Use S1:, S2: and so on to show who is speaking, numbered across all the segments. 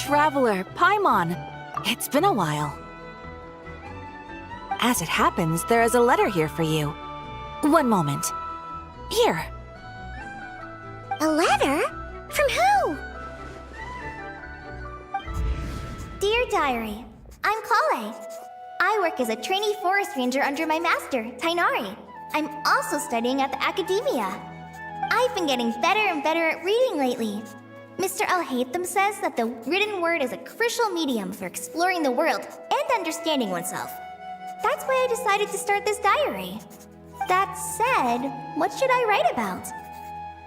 S1: Traveler, Paimon. It's been a while. As it happens, there is a letter here for you. One moment. Here.
S2: A letter? From who? Dear Diary, I'm Kale. I work as a trainee forest ranger under my master, Tainari. I'm also studying at the academia. I've been getting better and better at reading lately. Mr. Al-Haytham says that the written word is a crucial medium for exploring the world and understanding oneself. That's why I decided to start this diary. That said, what should I write about?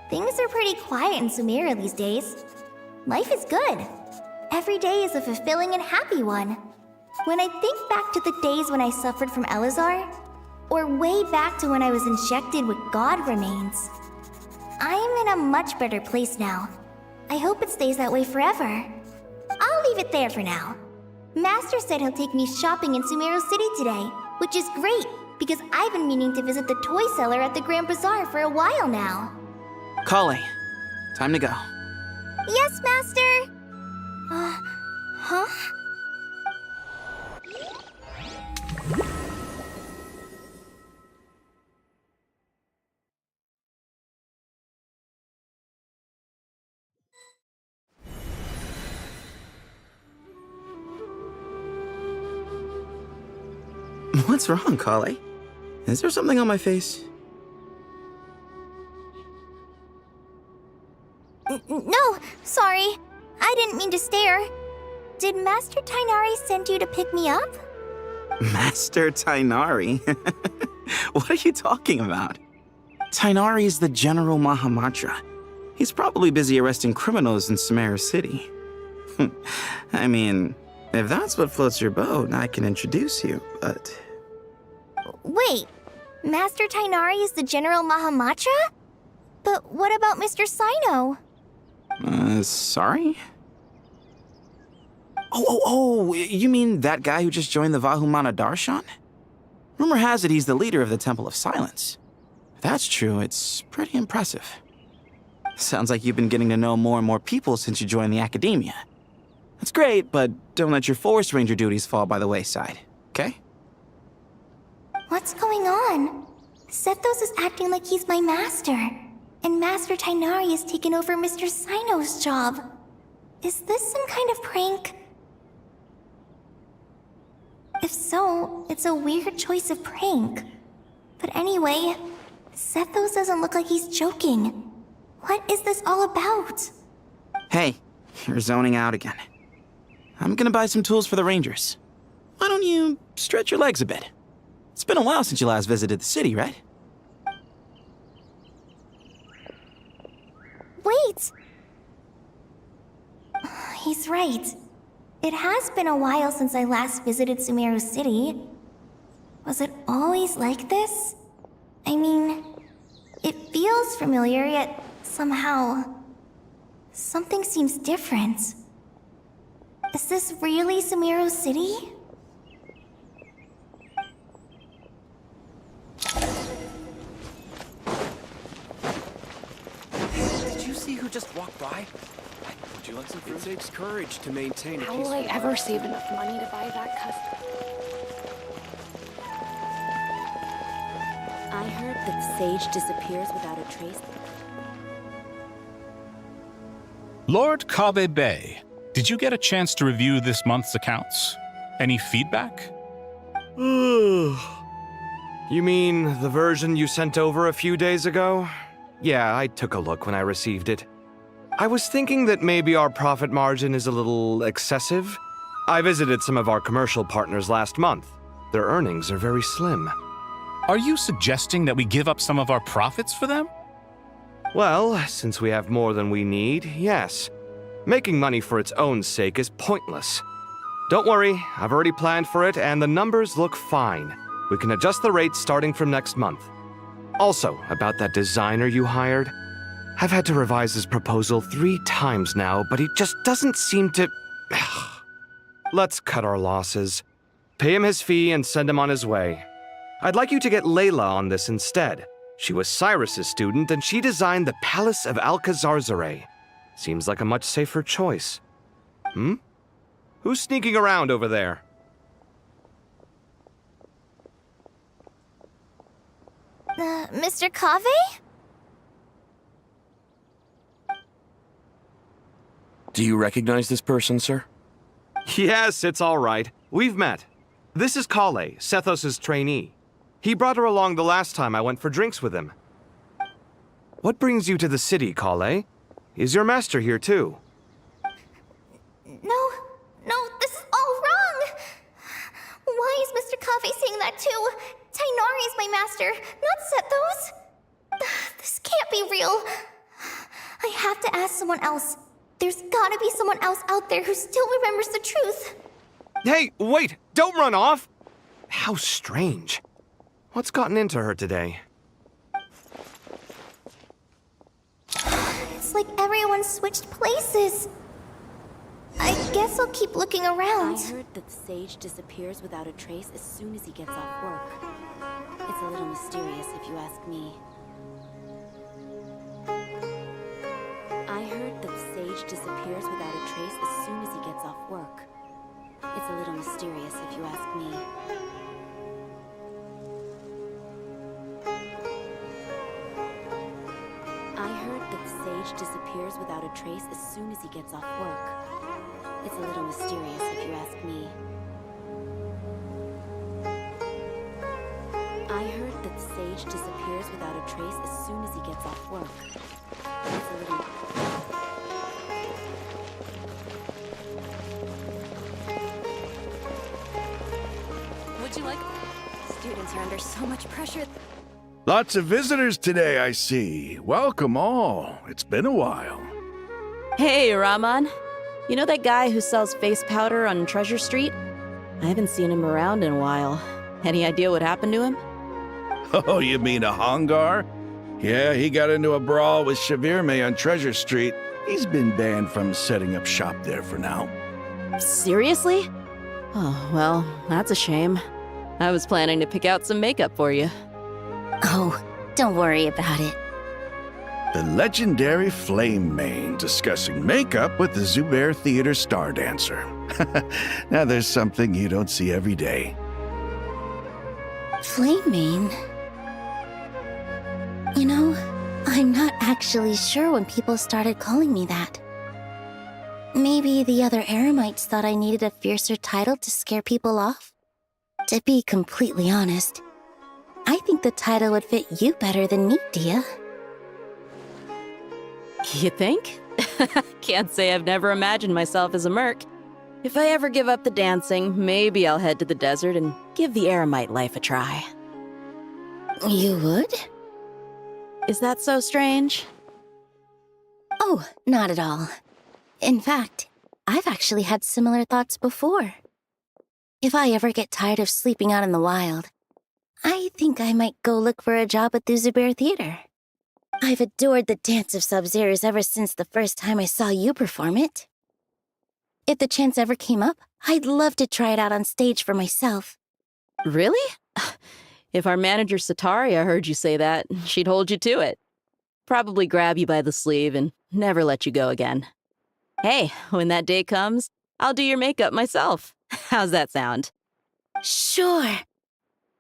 S2: Things are pretty quiet in Sumeru these days. Life is good. Every day is a fulfilling and happy one. When I think back to the days when I suffered from Elazar, or way back to when I was injected with God remains, I'm in a much better place now. I hope it stays that way forever. I'll leave it there for now. Master said he'll take me shopping in Sumeru City today, which is great because I've been meaning to visit the toy seller at the Grand Bazaar for a while now.
S3: Kale, time to go.
S2: Yes, Master! Huh?
S3: What's wrong, Kale? Is there something on my face?
S2: No, sorry. I didn't mean to stare. Did Master Tainari send you to pick me up?
S3: Master Tainari? What are you talking about? Tainari is the General Mahamatra. He's probably busy arresting criminals in Sumeru City. I mean, if that's what floats your boat, I can introduce you, but...
S2: Wait, Master Tainari is the General Mahamatra? But what about Mr. Sino?
S3: Sorry? Oh, you mean that guy who just joined the Vahumana Darshan? Rumor has it he's the leader of the Temple of Silence. If that's true, it's pretty impressive. Sounds like you've been getting to know more and more people since you joined the academia. That's great, but don't let your forest ranger duties fall by the wayside, okay?
S2: What's going on? Sethos is acting like he's my master, and Master Tainari has taken over Mr. Sino's job. Is this some kind of prank? If so, it's a weird choice of prank. But anyway, Sethos doesn't look like he's joking. What is this all about?
S3: Hey, you're zoning out again. I'm gonna buy some tools for the rangers. Why don't you stretch your legs a bit? It's been a while since you last visited the city, right?
S2: Wait! He's right. It has been a while since I last visited Sumeru City. Was it always like this? I mean, it feels familiar, yet somehow... something seems different. Is this really Sumeru City?
S4: Did you
S3: see who just walked by? Would you like some fruit? It takes courage to maintain a
S4: How will I ever save enough money to buy that custard?
S1: I heard that Sage disappears without a trace.
S5: Lord Kabe Bay, did you get a chance to review this month's accounts? Any feedback?
S6: You mean the version you sent over a few days ago? Yeah, I took a look when I received it. I was thinking that maybe our profit margin is a little excessive. I visited some of our commercial partners last month. Their earnings are very slim.
S5: Are you suggesting that we give up some of our profits for them?
S6: Well, since we have more than we need, yes. Making money for its own sake is pointless. Don't worry, I've already planned for it, and the numbers look fine. We can adjust the rates starting from next month. Also, about that designer you hired, I've had to revise his proposal 3 times now, but he just doesn't seem to... Let's cut our losses. Pay him his fee and send him on his way. I'd like you to get Layla on this instead. She was Cyrus's student, and she designed the Palace of Alcazarzare. Seems like a much safer choice. Who's sneaking around over there?
S2: Mr. Cave?
S7: Do you recognize this person, sir?
S6: Yes, it's all right. We've met. This is Kale, Sethos' trainee. He brought her along the last time I went for drinks with him. What brings you to the city, Kale? Is your master here too?
S2: No, this is all wrong! Why is Mr. Cave saying that too? Tainari is my master, not Sethos. This can't be real. I have to ask someone else. There's gotta be someone else out there who still remembers the truth.
S6: Hey, wait! Don't run off! How strange. What's gotten into her today?
S2: It's like everyone switched places. I guess I'll keep looking around.
S1: I heard that Sage disappears without a trace as soon as he gets off work. It's a little mysterious if you ask me. I heard that Sage disappears without a trace as soon as he gets off work. It's a little mysterious if you ask me. I heard that Sage disappears without a trace as soon as he gets off work. It's a little mysterious if you ask me. I heard that Sage disappears without a trace as soon as he gets off work. It's a little... Would you like... Students are under so much pressure.
S8: Lots of visitors today, I see. Welcome all. It's been a while.
S9: Hey, Rahman. You know that guy who sells face powder on Treasure Street? I haven't seen him around in a while. Any idea what happened to him?
S8: Oh, you mean a Hongar? Yeah, he got into a brawl with Shavirme on Treasure Street. He's been banned from setting up shop there for now.
S9: Seriously? Oh, well, that's a shame. I was planning to pick out some makeup for you.
S10: Oh, don't worry about it.
S8: The legendary Flame Mane discussing makeup with the Zubair Theater star dancer. Now there's something you don't see every day.
S10: Flame Mane? You know, I'm not actually sure when people started calling me that. Maybe the other Eremites thought I needed a fiercer title to scare people off? To be completely honest, I think the title would fit you better than me, Dia.
S9: You think? Can't say I've never imagined myself as a merc. If I ever give up the dancing, maybe I'll head to the desert and give the Eremite life a try.
S10: You would?
S9: Is that so strange?
S10: Oh, not at all. In fact, I've actually had similar thoughts before. If I ever get tired of sleeping out in the wild, I think I might go look for a job at the Zubair Theater. I've adored the dance of Sub-Zeros ever since the first time I saw you perform it. If the chance ever came up, I'd love to try it out on stage for myself.
S9: Really? If our manager Sataria heard you say that, she'd hold you to it. Probably grab you by the sleeve and never let you go again. Hey, when that day comes, I'll do your makeup myself. How's that sound?
S10: Sure.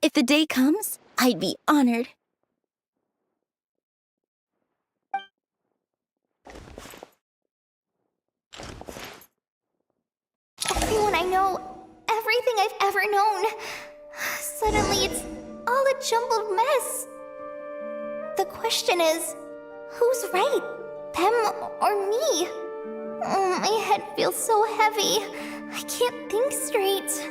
S10: If the day comes, I'd be honored.
S2: Everyone I know, everything I've ever known. Suddenly it's all a jumbled mess. The question is, who's right? Them or me? Oh, my head feels so heavy. I can't think straight.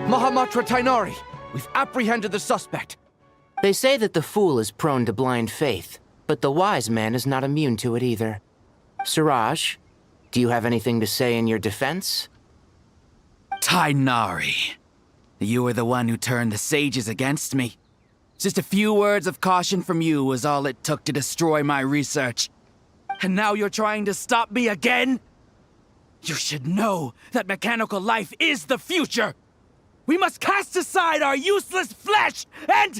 S3: Mahamatra Tainari, we've apprehended the suspect.
S11: They say that the fool is prone to blind faith, but the wise man is not immune to it either. Suraj, do you have anything to say in your defense?
S12: Tainari, you were the one who turned the sages against me. Just a few words of caution from you was all it took to destroy my research. And now you're trying to stop me again? You should know that mechanical life is the future! We must cast aside our useless flesh and...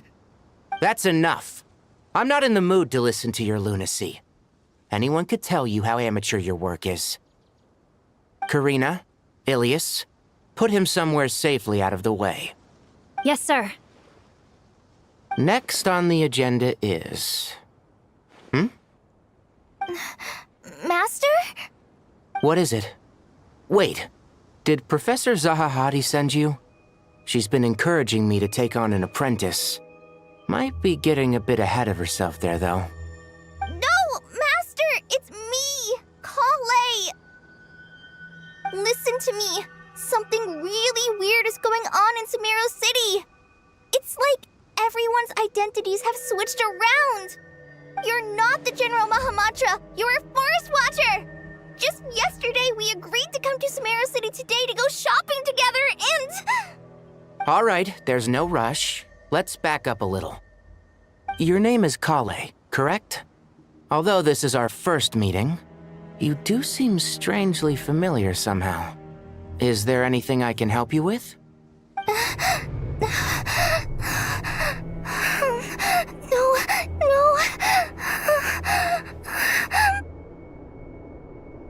S11: That's enough. I'm not in the mood to listen to your lunacy. Anyone could tell you how amateur your work is. Karina, Ilias, put him somewhere safely out of the way.
S2: Yes, sir.
S11: Next on the agenda is...
S2: Master?
S11: What is it? Wait, did Professor Zahahati send you? She's been encouraging me to take on an apprentice. Might be getting a bit ahead of herself there, though.
S2: No, Master! It's me! Kale! Listen to me. Something really weird is going on in Sumeru City. It's like everyone's identities have switched around. You're not the General Mahamatra. You're a Forest Watcher. Just yesterday, we agreed to come to Sumeru City today to go shopping together and...
S11: All right, there's no rush. Let's back up a little. Your name is Kale, correct? Although this is our first meeting, you do seem strangely familiar somehow. Is there anything I can help you with?
S2: No.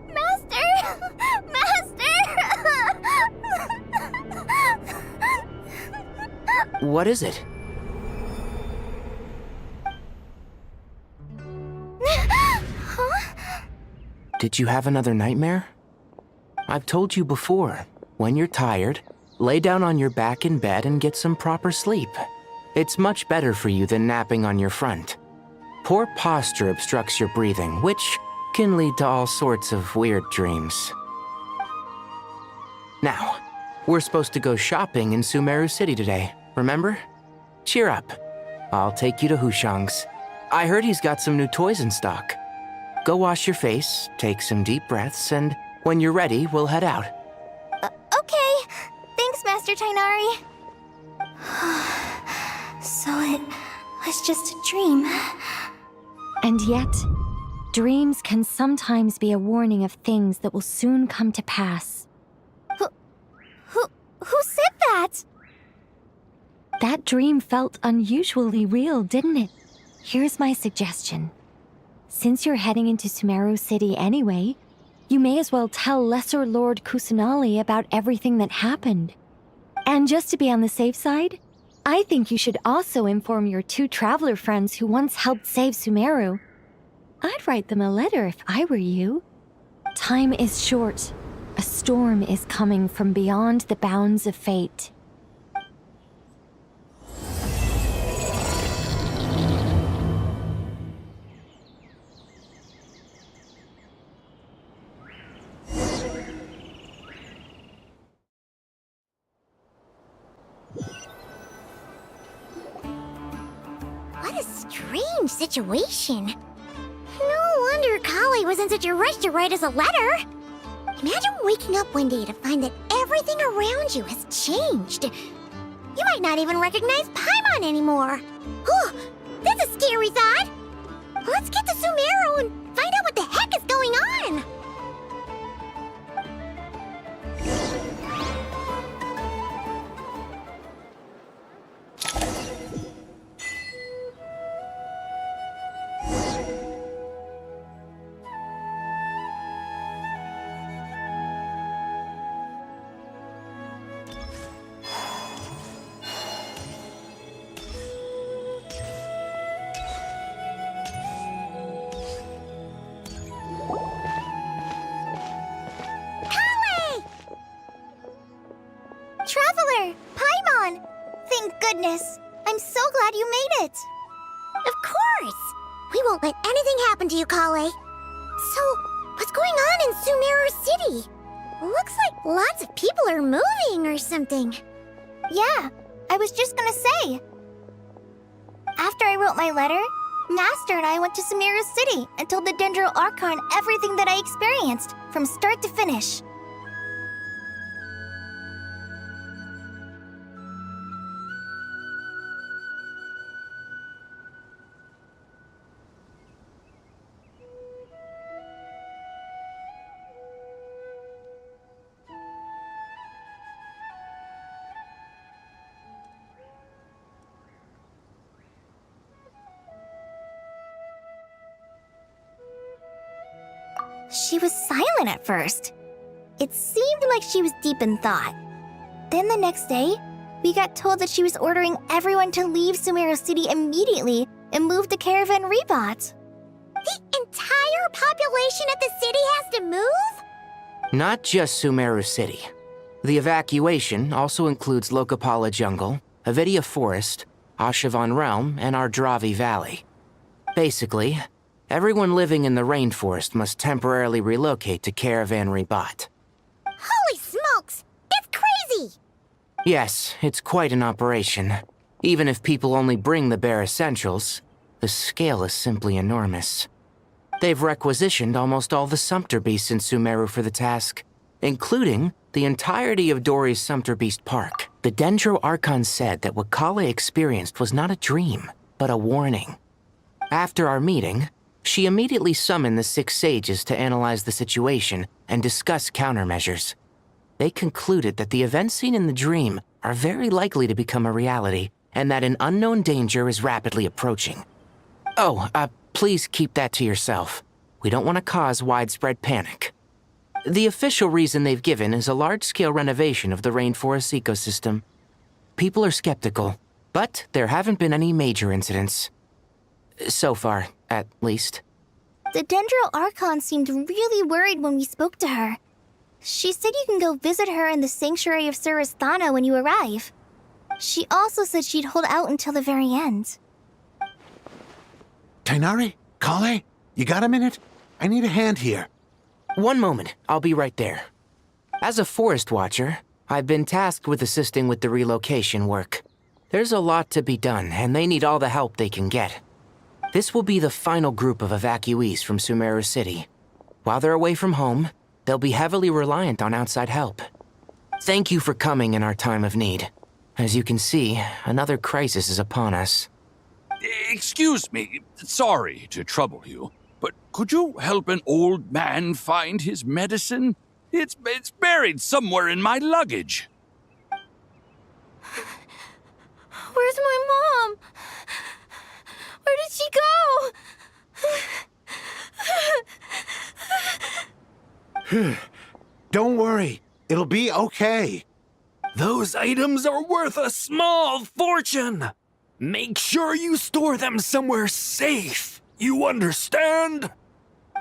S2: Master!
S11: What is it?
S2: Huh?
S11: Did you have another nightmare? I've told you before, when you're tired, lay down on your back in bed and get some proper sleep. It's much better for you than napping on your front. Poor posture obstructs your breathing, which can lead to all sorts of weird dreams. Now, we're supposed to go shopping in Sumeru City today, remember? Cheer up. I'll take you to Hushang's. I heard he's got some new toys in stock. Go wash your face, take some deep breaths, and when you're ready, we'll head out.
S2: Okay. Thanks, Master Tainari. So it was just a dream.
S13: And yet, dreams can sometimes be a warning of things that will soon come to pass.
S2: Who said that?
S13: That dream felt unusually real, didn't it? Here's my suggestion. Since you're heading into Sumeru City anyway, you may as well tell Lesser Lord Kusanali about everything that happened. And just to be on the safe side, I think you should also inform your 2 traveler friends who once helped save Sumeru. I'd write them a letter if I were you. Time is short. A storm is coming from beyond the bounds of fate.
S2: What a strange situation. No wonder Kale was in such a rush to write us a letter. Imagine waking up one day to find that everything around you has changed. You might not even recognize Paimon anymore. Oh, that's a scary thought. Let's get to Sumeru and find out what the heck is going on. Traveler! Paimon! Thank goodness! I'm so glad you made it! Of course! We won't let anything happen to you, Kale. So, what's going on in Sumeru City? Looks like lots of people are moving or something. Yeah, I was just gonna say. After I wrote my letter, Master and I went to Sumeru City and told the Dendro Archon everything that I experienced, from start to finish. She was silent at first. It seemed like she was deep in thought. Then the next day, we got told that she was ordering everyone to leave Sumeru City immediately and move to Caravan Rebot. The entire population of the city has to move?
S11: Not just Sumeru City. The evacuation also includes Lokapala Jungle, Avidia Forest, Ashavan Realm, and Ardravi Valley. Basically, everyone living in the rainforest must temporarily relocate to Caravan Rebot.
S2: Holy smokes! That's crazy!
S11: Yes, it's quite an operation. Even if people only bring the bare essentials, the scale is simply enormous. They've requisitioned almost all the Sumpter Beasts in Sumeru for the task, including the entirety of Dori's Sumpter Beast Park. The Dendro Archon said that what Kale experienced was not a dream, but a warning. After our meeting, she immediately summoned the 6 sages to analyze the situation and discuss countermeasures. They concluded that the events seen in the dream are very likely to become a reality, and that an unknown danger is rapidly approaching. Oh, please keep that to yourself. We don't want to cause widespread panic. The official reason they've given is a large-scale renovation of the rainforest ecosystem. People are skeptical, but there haven't been any major incidents. So far, at least.
S2: The Dendro Archon seemed really worried when we spoke to her. She said you can go visit her in the Sanctuary of Surasthana when you arrive. She also said she'd hold out until the very end.
S14: Tainari? Kale? You got a minute? I need a hand here.
S11: One moment, I'll be right there. As a forest watcher, I've been tasked with assisting with the relocation work. There's a lot to be done, and they need all the help they can get. This will be the final group of evacuees from Sumeru City. While they're away from home, they'll be heavily reliant on outside help. Thank you for coming in our time of need. As you can see, another crisis is upon us.
S15: Excuse me, sorry to trouble you, but could you help an old man find his medicine? It's buried somewhere in my luggage.
S2: Where's my mom? Where did she go?
S14: Don't worry. It'll be okay.
S16: Those items are worth a small fortune. Make sure you store them somewhere safe. You understand?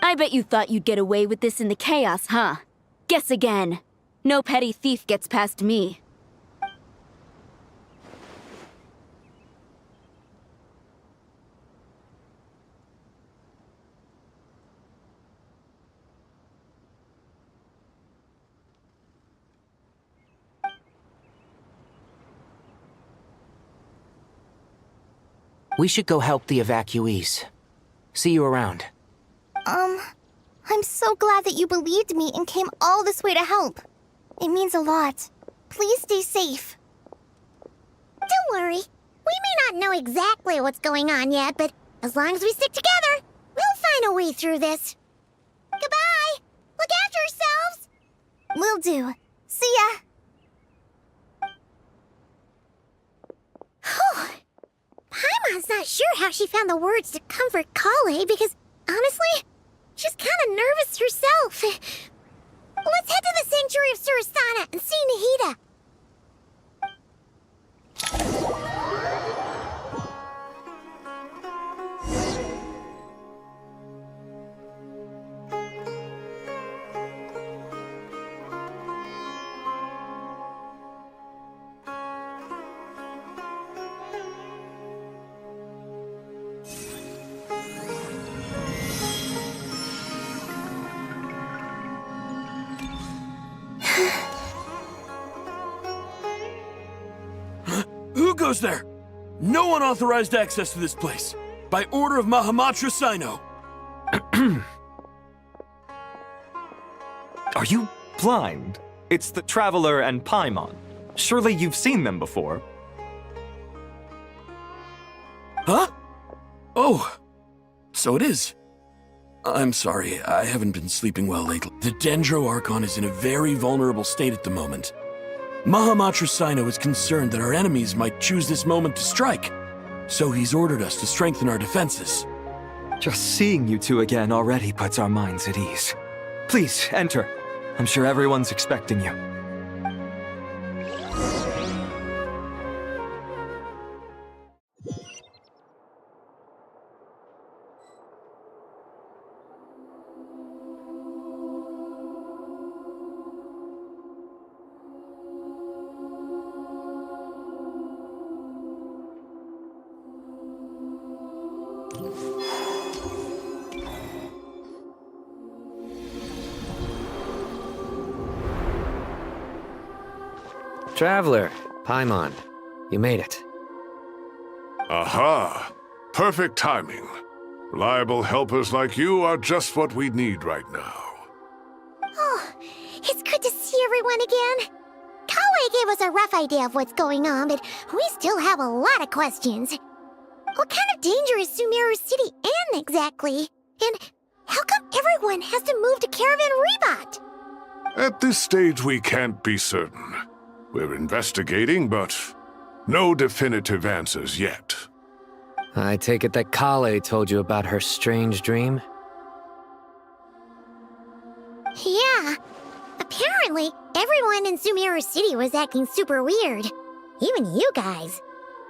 S1: I bet you thought you'd get away with this in the chaos, huh? Guess again. No petty thief gets past me.
S11: We should go help the evacuees. See you around.
S2: I'm so glad that you believed me and came all this way to help. It means a lot. Please stay safe.
S17: Don't worry. We may not know exactly what's going on yet, but as long as we stick together, we'll find a way through this. Goodbye! Look after yourselves!
S2: Will do. See ya!
S17: Paimon's not sure how she found the words to comfort Kale because, honestly, she's kind of nervous herself. Let's head to the Sanctuary of Surasana and see Nahida.
S7: Who goes there? No unauthorized access to this place. By order of Mahamatra Sino.
S18: Are you blind? It's the Traveler and Paimon. Surely you've seen them before.
S7: Huh? Oh, so it is. I'm sorry, I haven't been sleeping well lately. The Dendro Archon is in a very vulnerable state at the moment. Mahamatra Sino is concerned that our enemies might choose this moment to strike, so he's ordered us to strengthen our defenses.
S18: Just seeing you two again already puts our minds at ease. Please, enter. I'm sure everyone's expecting you.
S19: Traveler, Paimon, you made it.
S20: Aha! Perfect timing. Reliable helpers like you are just what we need right now.
S17: Oh, it's good to see everyone again. Kale gave us a rough idea of what's going on, but we still have a lot of questions. What kind of danger is Sumeru City in exactly? And how come everyone has to move to Caravan Rebat?
S20: At this stage, we can't be certain. We're investigating, but no definitive answers yet.
S19: I take it that Kale told you about her strange dream?
S17: Yeah. Apparently, everyone in Sumeru City was acting super weird. Even you guys.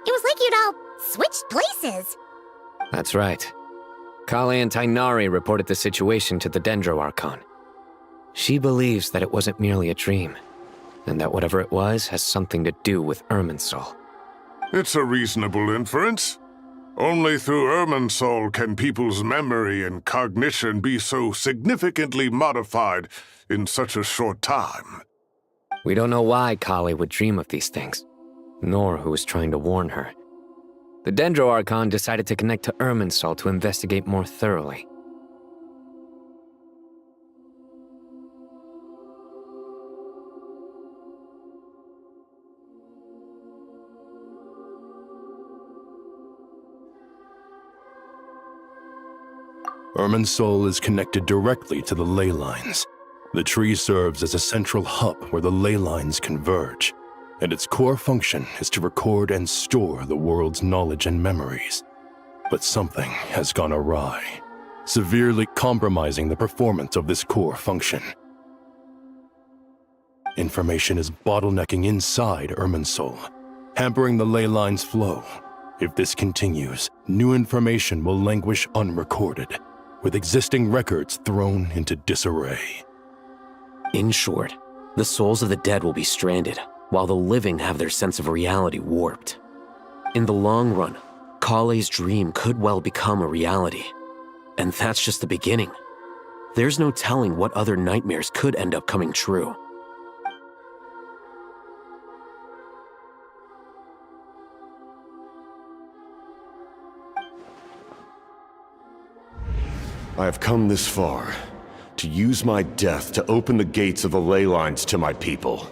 S17: It was like you'd all switched places.
S19: That's right. Kale and Tainari reported the situation to the Dendro Archon. She believes that it wasn't merely a dream, and that whatever it was has something to do with Irminsul.
S20: It's a reasonable inference. Only through Irminsul can people's memory and cognition be so significantly modified in such a short time.
S19: We don't know why Kale would dream of these things, nor who was trying to warn her. The Dendro Archon decided to connect to Irminsul to investigate more thoroughly.
S21: Irminsul is connected directly to the ley lines. The tree serves as a central hub where the ley lines converge, and its core function is to record and store the world's knowledge and memories. But something has gone awry, severely compromising the performance of this core function. Information is bottlenecking inside Irminsul, hampering the ley line's flow. If this continues, new information will languish unrecorded, with existing records thrown into disarray.
S19: In short, the souls of the dead will be stranded, while the living have their sense of reality warped. In the long run, Kale's dream could well become a reality. And that's just the beginning. There's no telling what other nightmares could end up coming true.
S4: I have come this far, to use my death to open the gates of the ley lines to my people.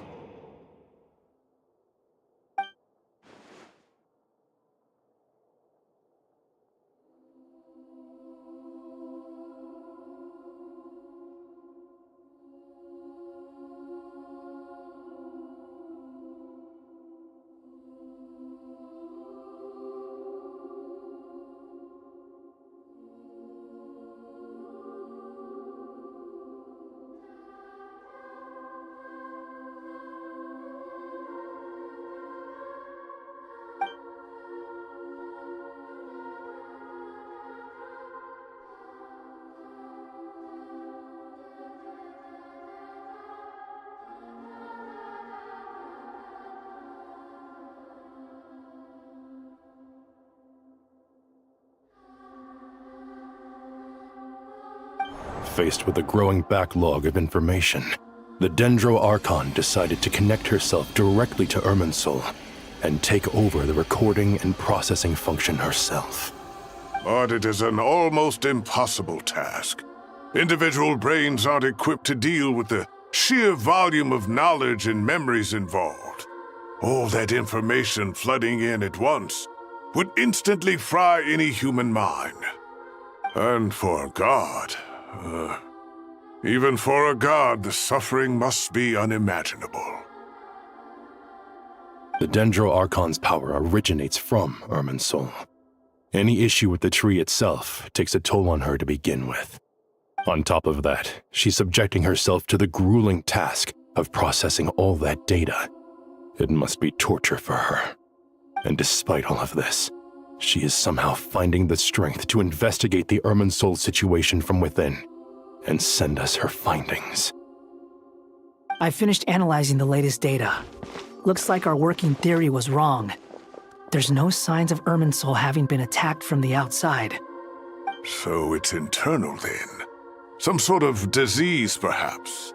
S21: Faced with a growing backlog of information, the Dendro Archon decided to connect herself directly to Irminsul and take over the recording and processing function herself.
S20: But it is an almost impossible task. Individual brains aren't equipped to deal with the sheer volume of knowledge and memories involved. All that information flooding in at once would instantly fry any human mind. And for a god, even for a god, the suffering must be unimaginable.
S21: The Dendro Archon's power originates from Irminsul. Any issue with the tree itself takes a toll on her to begin with. On top of that, she's subjecting herself to the grueling task of processing all that data. It must be torture for her. And despite all of this, she is somehow finding the strength to investigate the Irminsul situation from within and send us her findings.
S22: I finished analyzing the latest data. Looks like our working theory was wrong. There's no signs of Irminsul having been attacked from the outside.
S20: So it's internal then? Some sort of disease, perhaps?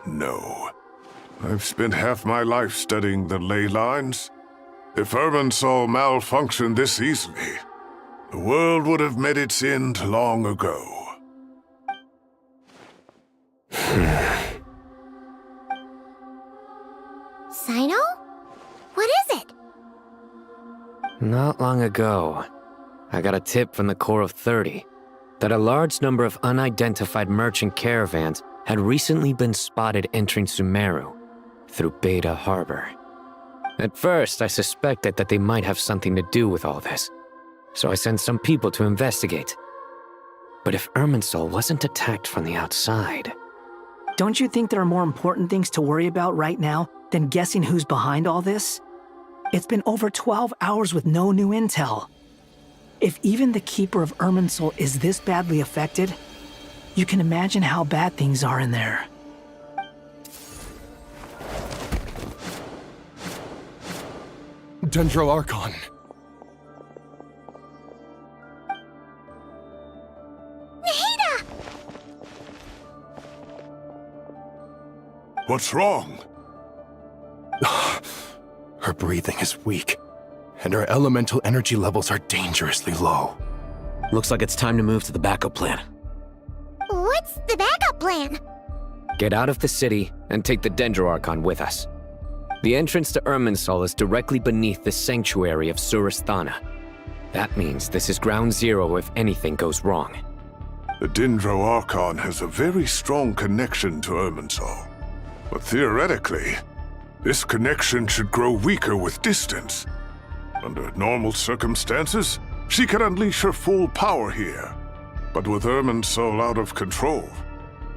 S20: No. I've spent half my life studying the ley lines. If Irminsul malfunctioned this easily, the world would have met its end long ago.
S17: Sino? What is it?
S19: Not long ago, I got a tip from the Corps of 30 that a large number of unidentified merchant caravans had recently been spotted entering Sumeru through Beta Harbor. At first, I suspected that they might have something to do with all this, so I sent some people to investigate. But if Irminsul wasn't attacked from the outside...
S22: Don't you think there are more important things to worry about right now than guessing who's behind all this? It's been over 12 hours with no new intel. If even the Keeper of Irminsul is this badly affected, you can imagine how bad things are in there.
S21: Dendro Archon.
S17: Nahida!
S20: What's wrong?
S21: Her breathing is weak, and her elemental energy levels are dangerously low.
S19: Looks like it's time to move to the backup plan.
S17: What's the backup plan?
S19: Get out of the city and take the Dendro Archon with us. The entrance to Irminsul is directly beneath the sanctuary of Surasthana. That means this is ground zero if anything goes wrong.
S20: The Dendro Archon has a very strong connection to Irminsul. But theoretically, this connection should grow weaker with distance. Under normal circumstances, she could unleash her full power here. But with Irminsul out of control,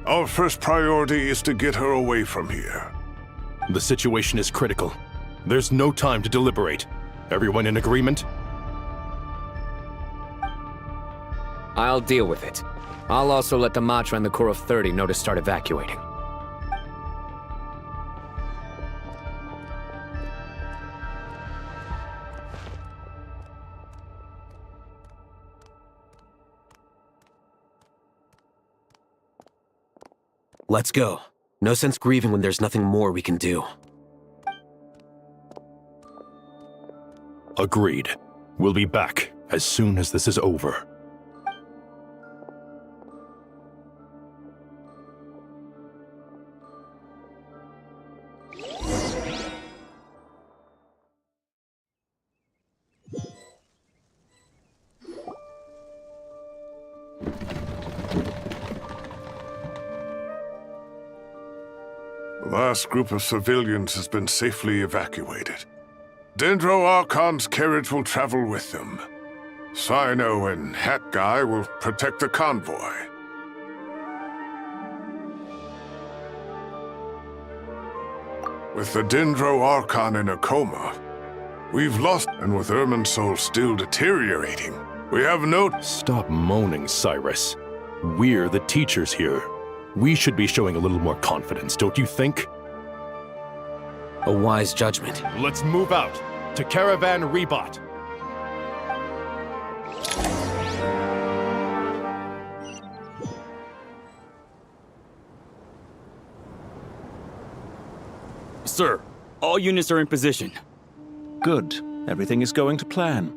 S20: Our first priority is to get her away from here.
S21: The situation is critical. There's no time to deliberate. Everyone in agreement?
S19: I'll deal with it. I'll also let the Matra and the Corps of 30 know to start evacuating.
S5: Let's go. No sense grieving when there's nothing more we can do.
S21: Agreed. We'll be back as soon as this is over.
S20: The last group of civilians has been safely evacuated. Dendro Archon's carriage will travel with them. Sino and Hat Guy will protect the convoy. With the Dendro Archon in a coma, we've lost, and with Irminsul still deteriorating, we have no—
S21: Stop moaning, Cyrus. We're the teachers here. We should be showing a little more confidence, don't you think?
S5: A wise judgment.
S21: Let's move out to Caravan Rebot.
S6: Sir, all units are in position.
S23: Good. Everything is going to plan.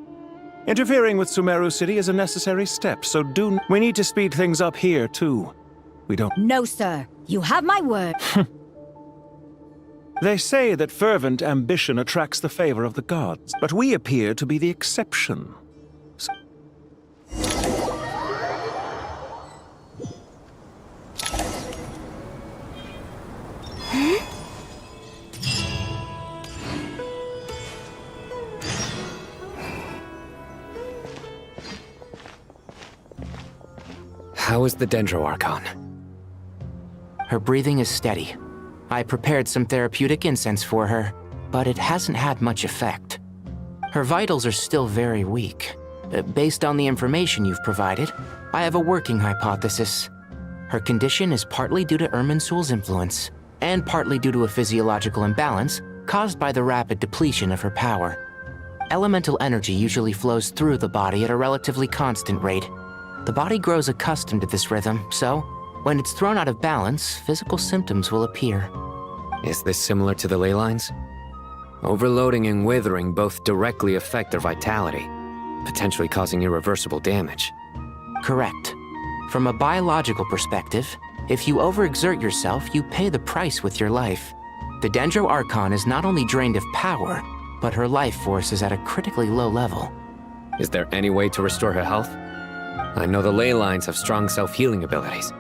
S23: Interfering with Sumeru City is a necessary step, so we need to speed things up here, too. We don't—
S24: No, sir. You have my word.
S23: They say that fervent ambition attracts the favor of the gods, but we appear to be the exception.
S19: How is the Dendro Archon?
S11: Her breathing is steady. I prepared some therapeutic incense for her, but it hasn't had much effect. Her vitals are still very weak. Based on the information you've provided, I have a working hypothesis. Her condition is partly due to Irminsul's influence, and partly due to a physiological imbalance caused by the rapid depletion of her power. Elemental energy usually flows through the body at a relatively constant rate. The body grows accustomed to this rhythm, so when it's thrown out of balance, physical symptoms will appear.
S19: Is this similar to the ley lines? Overloading and withering both directly affect their vitality, potentially causing irreversible damage.
S11: Correct. From a biological perspective, if you overexert yourself, you pay the price with your life. The Dendro Archon is not only drained of power, but her life force is at a critically low level.
S19: Is there any way to restore her health? I know the ley lines have strong self-healing abilities.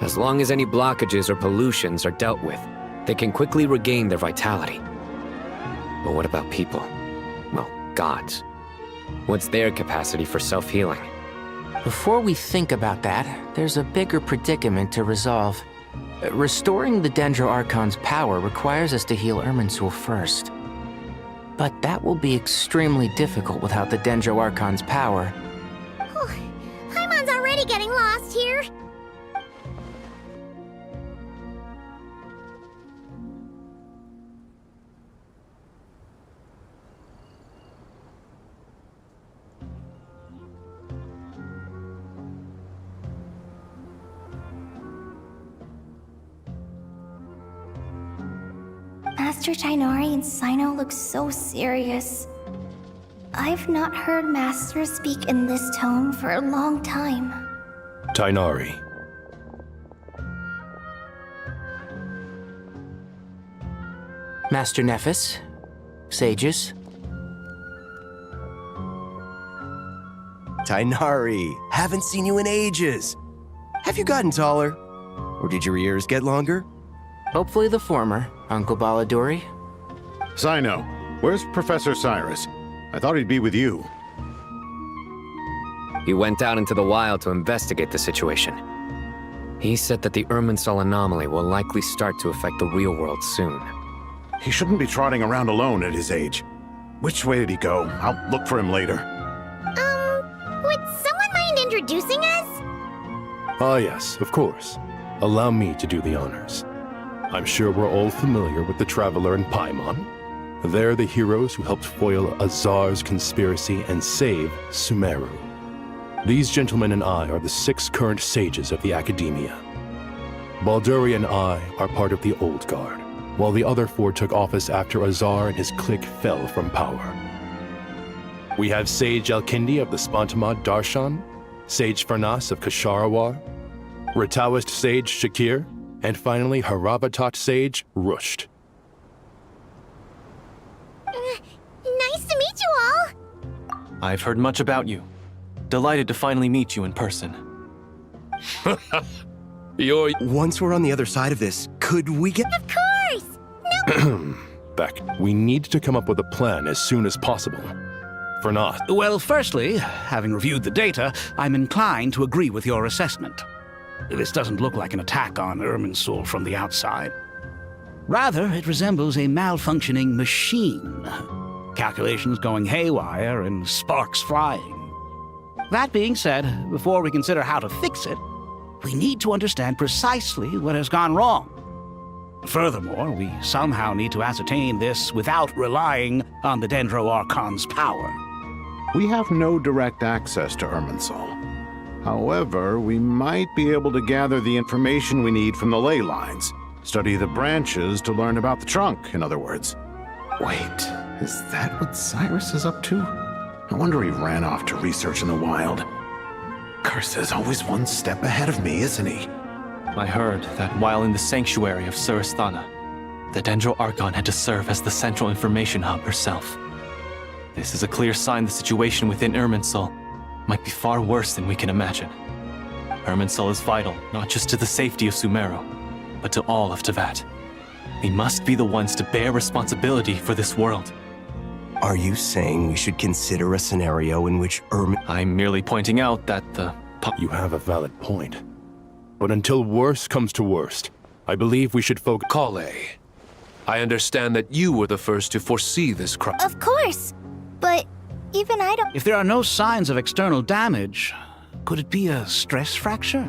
S19: As long as any blockages or pollutions are dealt with, they can quickly regain their vitality. But what about people? Well, gods. What's their capacity for self-healing?
S11: Before we think about that, there's a bigger predicament to resolve. Restoring the Dendro Archon's power requires us to heal Irminsul first. But that will be extremely difficult without the Dendro Archon's power.
S17: Paimon's already getting lost here.
S2: Master Tainari and Sino look so serious. I've not heard Master speak in this tone for a long time.
S21: Tainari.
S11: Master Nefis, sages.
S25: Tainari, haven't seen you in ages. Have you gotten taller? Or did your ears get longer?
S11: Hopefully the former, Uncle Baladuri.
S14: Sino, where's Professor Cyrus? I thought he'd be with you.
S19: He went out into the wild to investigate the situation. He said that the Irminsul anomaly will likely start to affect the real world soon.
S14: He shouldn't be trotting around alone at his age. Which way did he go? I'll look for him later.
S17: Would someone mind introducing us?
S21: Ah, yes, of course. Allow me to do the honors. I'm sure we're all familiar with the Traveler and Paimon. They're the heroes who helped foil Azar's conspiracy and save Sumeru. These gentlemen and I are the 6 current sages of the Academia. Balduri and I are part of the Old Guard, while the other 4 took office after Azar and his clique fell from power. We have Sage Alkindi of the Spantamad Darshan, Sage Farnas of Kasharawar, Rataoist Sage Shakir, and finally Haravatat Sage Rusht.
S17: Nice to meet you all!
S18: I've heard much about you. Delighted to finally meet you in person.
S25: Once we're on the other side of this, could we get—
S17: Of course! No!
S21: Beck, we need to come up with a plan as soon as possible. For not.
S3: Well, firstly, having reviewed the data, I'm inclined to agree with your assessment. This doesn't look like an attack on Irminsul from the outside. Rather, it resembles a malfunctioning machine. Calculations going haywire and sparks flying. That being said, before we consider how to fix it, we need to understand precisely what has gone wrong. Furthermore, we somehow need to ascertain this without relying on the Dendro Archon's power.
S14: We have no direct access to Irminsul. However, we might be able to gather the information we need from the ley lines. Study the branches to learn about the trunk, in other words. Wait, is that what Cyrus is up to? No wonder he ran off to research in the wild. Curse's always one step ahead of me, isn't he?
S18: I heard that while in the sanctuary of Surasthana, the Dendro Archon had to serve as the central information hub herself. This is a clear sign the situation within Irminsul might be far worse than we can imagine. Irminsul is vital, not just to the safety of Sumeru, but to all of Teyvat. We must be the ones to bear responsibility for this world.
S25: Are you saying we should consider a scenario in which
S18: I'm merely pointing out that the...
S21: You have a valid point. But until worst comes to worst, I believe we should focus...
S5: Kale, I understand that you were the first to foresee this crisis.
S2: Of course, but even I don't...
S3: If there are no signs of external damage, could it be a stress fracture?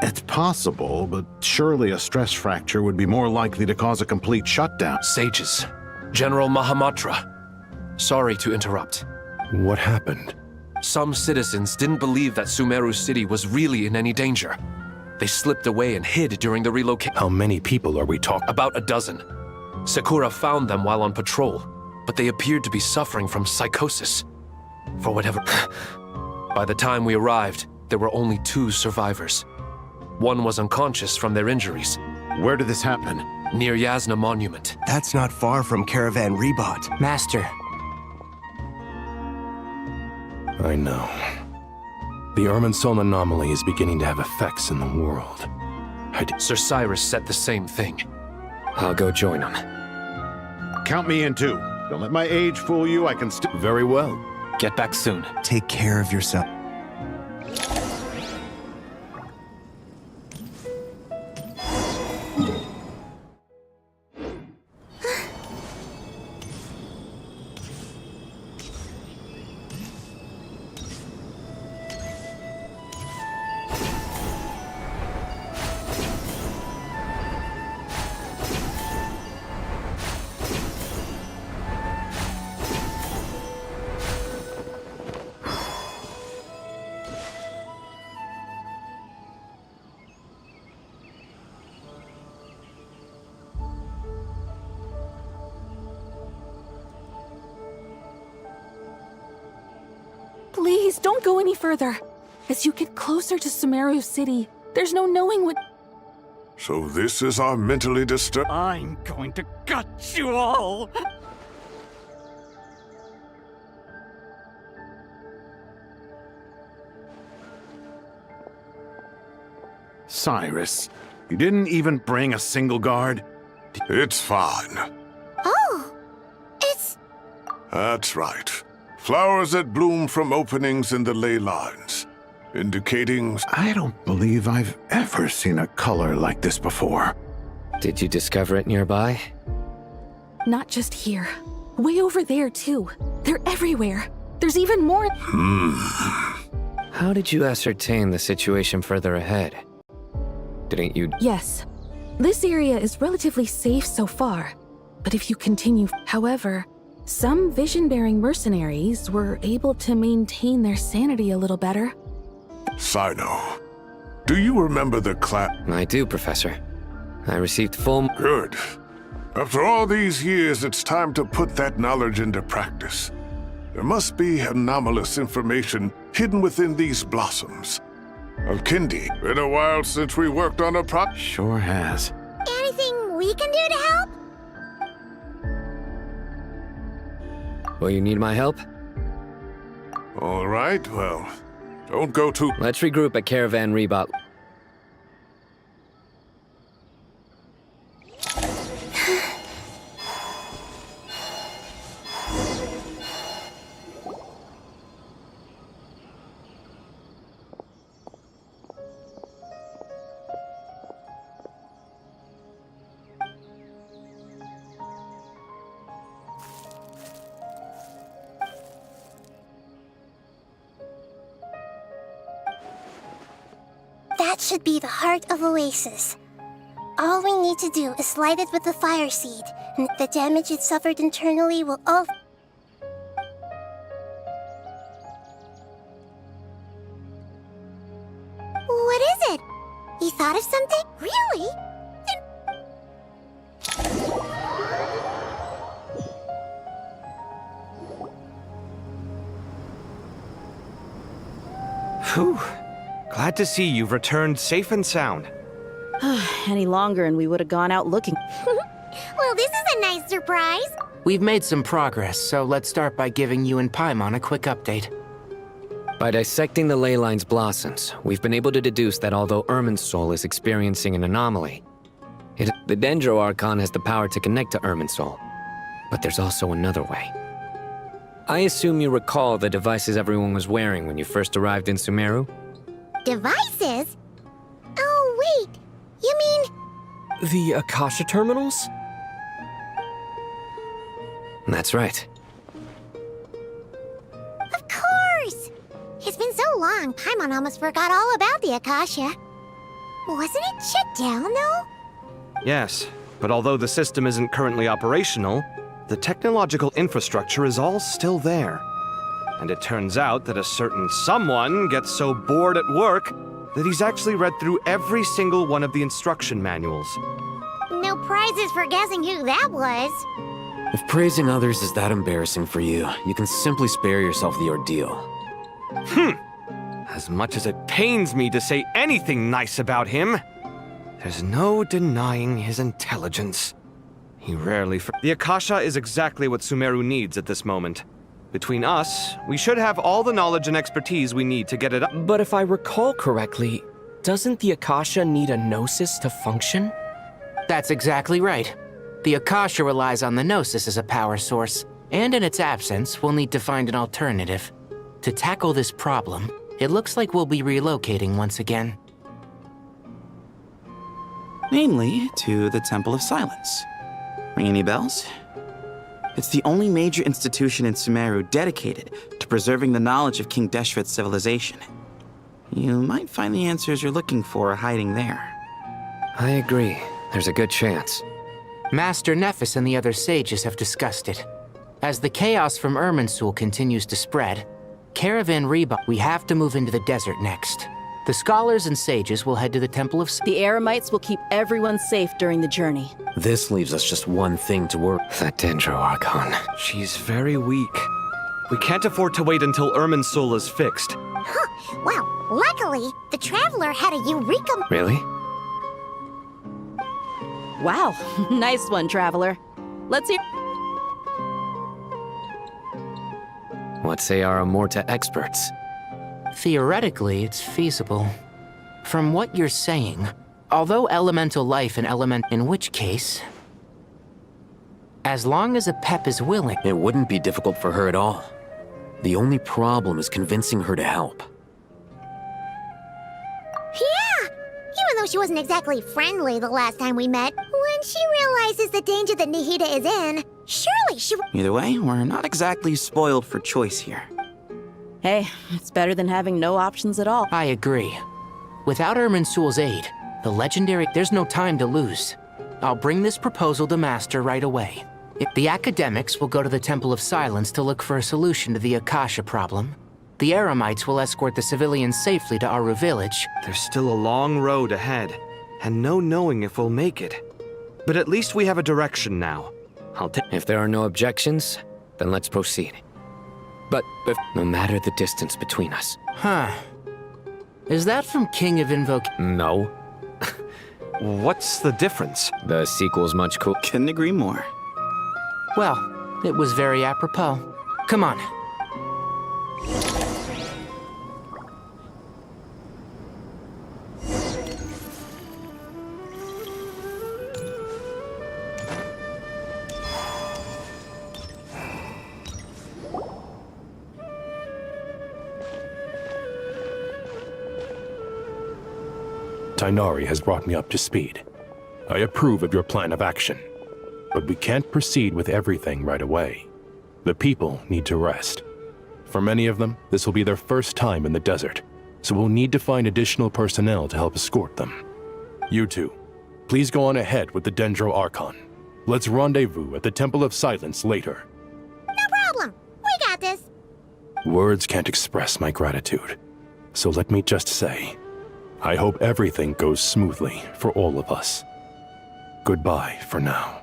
S14: It's possible, but surely a stress fracture would be more likely to cause a complete shutdown.
S5: Sages, General Mahamatra, sorry to interrupt.
S21: What happened?
S5: Some citizens didn't believe that Sumeru City was really in any danger. They slipped away and hid during the relocation.
S21: How many people are we talking?
S5: About a dozen. Sakura found them while on patrol, but they appeared to be suffering from psychosis. For whatever... By the time we arrived, there were only 2 survivors. One was unconscious from their injuries.
S14: Where did this happen?
S5: Near Yasna Monument.
S25: That's not far from Caravan Rebot.
S11: Master.
S21: I know. The Irminsul anomaly is beginning to have effects in the world.
S5: Sir Cyrus said the same thing. I'll go join him.
S14: Count me in too. Don't let my age fool you, I can still...
S21: Very well.
S18: Get back soon.
S25: Take care of yourself.
S8: Please, don't go any further. As you get closer to Sumeru City, there's no knowing what...
S20: So this is our mentally disturbed...
S3: I'm going to gut you all!
S14: Cyrus, you didn't even bring a single guard?
S20: It's fine.
S17: Oh, it's...
S20: That's right. Flowers that bloom from openings in the ley lines. indicating...
S14: I don't believe I've ever seen a color like this before.
S19: Did you discover it nearby?
S8: Not just here. Way over there, too. They're everywhere. There's even more.
S19: How did you ascertain the situation further ahead? Didn't you...
S8: Yes. This area is relatively safe so far. But if you continue... However, some vision-bearing mercenaries were able to maintain their sanity a little better.
S20: Sino, do you remember the class?
S19: I do, Professor. I received full...
S20: Good. After all these years, it's time to put that knowledge into practice. There must be anomalous information hidden within these blossoms. Alkindi, been a while since we worked on a
S14: Sure has.
S17: Anything we can do to help?
S19: Will you need my help?
S20: All right, well, don't go too...
S19: Let's regroup at Caravan Rebot.
S17: That should be the heart of Oasis. All we need to do is light it with the fire seed, and the damage it suffered internally will all... What is it? You thought of something? Really?
S9: Whew. Glad to see you've returned safe and sound.
S10: Any longer and we would have gone out looking.
S17: Well, this is a nice surprise.
S11: We've made some progress, so let's start by giving you and Paimon a quick update.
S19: By dissecting the ley line's blossoms, we've been able to deduce that although Irminsul is experiencing an anomaly, the Dendro Archon has the power to connect to Irminsul. But there's also another way. I assume you recall the devices everyone was wearing when you first arrived in Sumeru?
S17: Devices? Oh, wait. You mean...
S9: The Akasha terminals?
S19: That's right.
S17: Of course! It's been so long, Paimon almost forgot all about the Akasha. Wasn't it shut down, though?
S9: Yes, but although the system isn't currently operational, the technological infrastructure is all still there. And it turns out that a certain someone gets so bored at work that he's actually read through every single one of the instruction manuals.
S17: No prizes for guessing who that was.
S12: If praising others is that embarrassing for you, you can simply spare yourself the ordeal.
S9: As much as it pains me to say anything nice about him, there's no denying his intelligence. He rarely... The Akasha is exactly what Sumeru needs at this moment. Between us, we should have all the knowledge and expertise we need to get it up.
S13: But if I recall correctly, doesn't the Akasha need a Gnosis to function?
S11: That's exactly right. The Akasha relies on the Gnosis as a power source, and in its absence, we'll need to find an alternative. To tackle this problem, it looks like we'll be relocating once again.
S15: Namely, to the Temple of Silence. Ring any bells? It's the only major institution in Sumeru dedicated to preserving the knowledge of King Deshret's civilization. You might find the answers you're looking for hiding there.
S19: I agree. There's a good chance.
S11: Master Nephis and the other sages have discussed it. As the chaos from Irminsul continues to spread, Caravan Reba, we have to move into the desert next. The scholars and sages will head to the Temple of...
S10: The Eremites will keep everyone safe during the journey.
S12: This leaves us just one thing to work.
S19: That Dendro Archon.
S9: She's very weak. We can't afford to wait until Irminsul is fixed.
S17: Huh. Well, luckily, the Traveler had a eureka...
S19: Really?
S10: Wow, nice one, Traveler. Let's hear...
S19: What say our Amorta experts?
S11: Theoretically, it's feasible. From what you're saying, although elemental life and element... In which case... As long as Apep is willing...
S12: It wouldn't be difficult for her at all. The only problem is convincing her to help.
S17: though she wasn't exactly friendly the last time we met, when she realizes the danger that Nahida is in, surely she...
S15: Either way, we're not exactly spoiled for choice here.
S10: Hey, it's better than having no options at all.
S11: I agree. Without Irminsul's aid, the legendary... There's no time to lose. I'll bring this proposal to Master right away. The academics will go to the Temple of Silence to look for a solution to the Akasha problem. The Eremites will escort the civilians safely to Aru village.
S9: There's still a long road ahead, and no knowing if we'll make it. But at least we have a direction now.
S19: If there are no objections, then let's proceed. But no matter the distance between us.
S11: Huh. Is that from King of Invoke?
S19: No.
S9: What's the difference?
S19: The sequel's much cool.
S15: Couldn't agree more.
S11: Well, it was very apropos. Come on.
S21: Tainari has brought me up to speed. I approve of your plan of action, but we can't proceed with everything right away. The people need to rest. For many of them, this will be their first time in the desert, so we'll need to find additional personnel to help escort them. You two, please go on ahead with the Dendro Archon. Let's rendezvous at the Temple of Silence later.
S17: No problem. We got this.
S21: Words can't express my gratitude, so let me just say, I hope everything goes smoothly for all of us. Goodbye for now.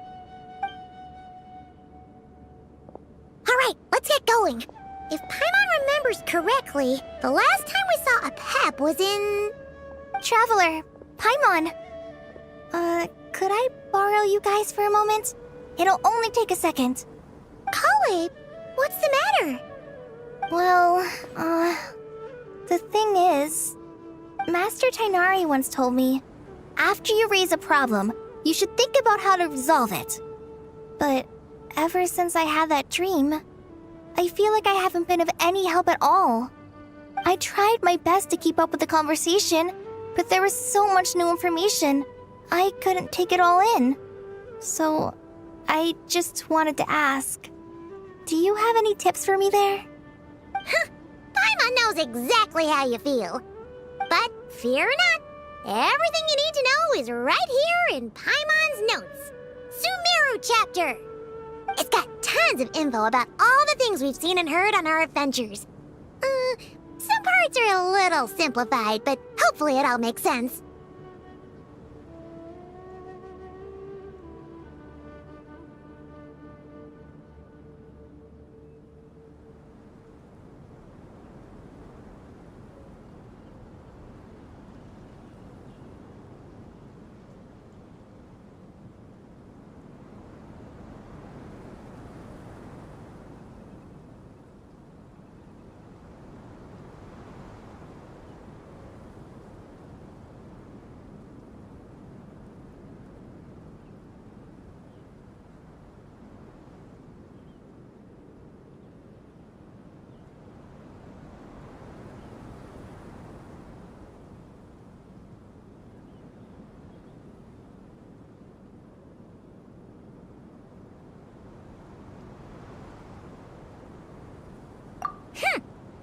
S17: All right, let's get going. If Paimon remembers correctly, the last time we saw a Pep was in...
S2: Traveler, Paimon. Could I borrow you guys for a moment? It'll only take a second.
S17: Kale, what's the matter?
S2: Well, the thing is, Master Tainari once told me, after you raise a problem, you should think about how to resolve it. But ever since I had that dream, I feel like I haven't been of any help at all. I tried my best to keep up with the conversation, but there was so much new information, I couldn't take it all in. So, I just wanted to ask, do you have any tips for me there?
S17: Paimon knows exactly how you feel. But fear not, everything you need to know is right here in Paimon's notes. Sumeru chapter. It's got tons of info about all the things we've seen and heard on our adventures. Some parts are a little simplified, but hopefully it all makes sense.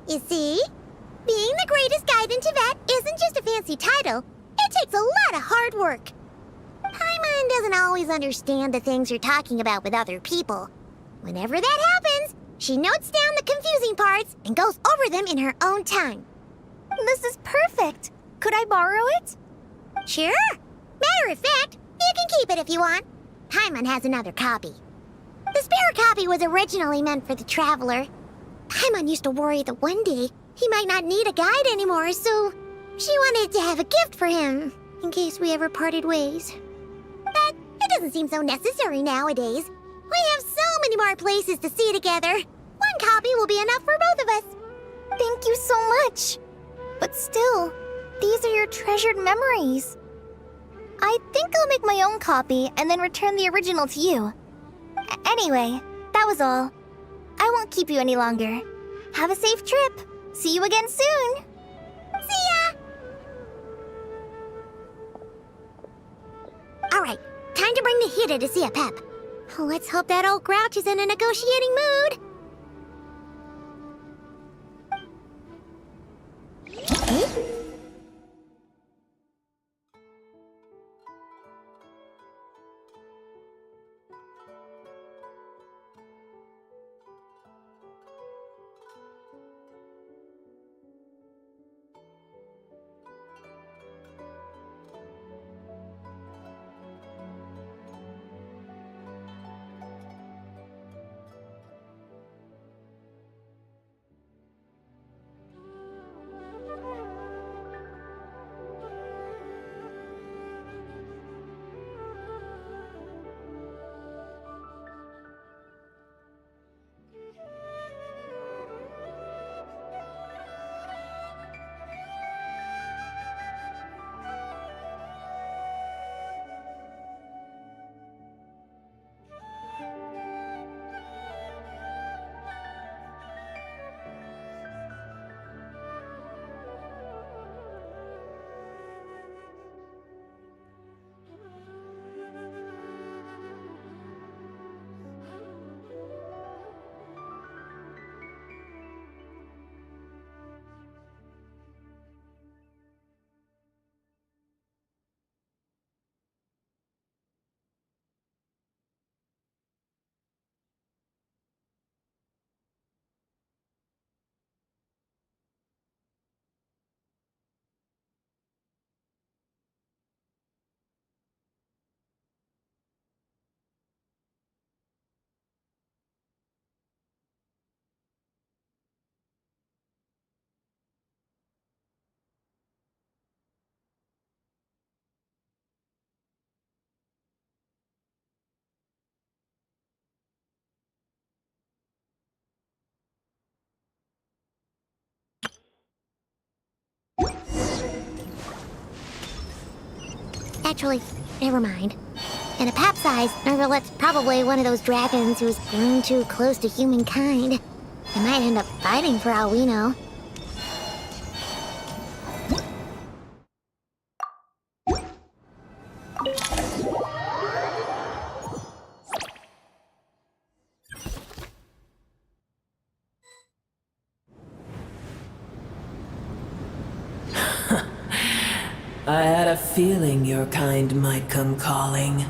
S17: You see? Being the greatest guide in Tibet isn't just a fancy title. It takes a lot of hard work. Paimon doesn't always understand the things you're talking about with other people. Whenever that happens, she notes down the confusing parts and goes over them in her own time.
S2: This is perfect. Could I borrow it?
S17: Sure. Matter of fact, you can keep it if you want. Paimon has another copy. The spare copy was originally meant for the traveler. Paimon used to worry that one day he might not need a guide anymore, so she wanted to have a gift for him, in case we ever parted ways. But it doesn't seem so necessary nowadays. We have so many more places to see together. One copy will be enough for both of us.
S2: Thank you so much. But still, these are your treasured memories. I think I'll make my own copy and then return the original to you. Anyway, that was all. I won't keep you any longer. Have a safe trip. See you again soon.
S17: See ya! time to bring the Hida to see a Pep. Let's hope that old grouch is in a negotiating mood. Actually, never mind. In a Pep size, Nervalet's probably one of those dragons who's grown too close to humankind. They might end up fighting for all we know.
S1: I had a feeling your kind might come calling.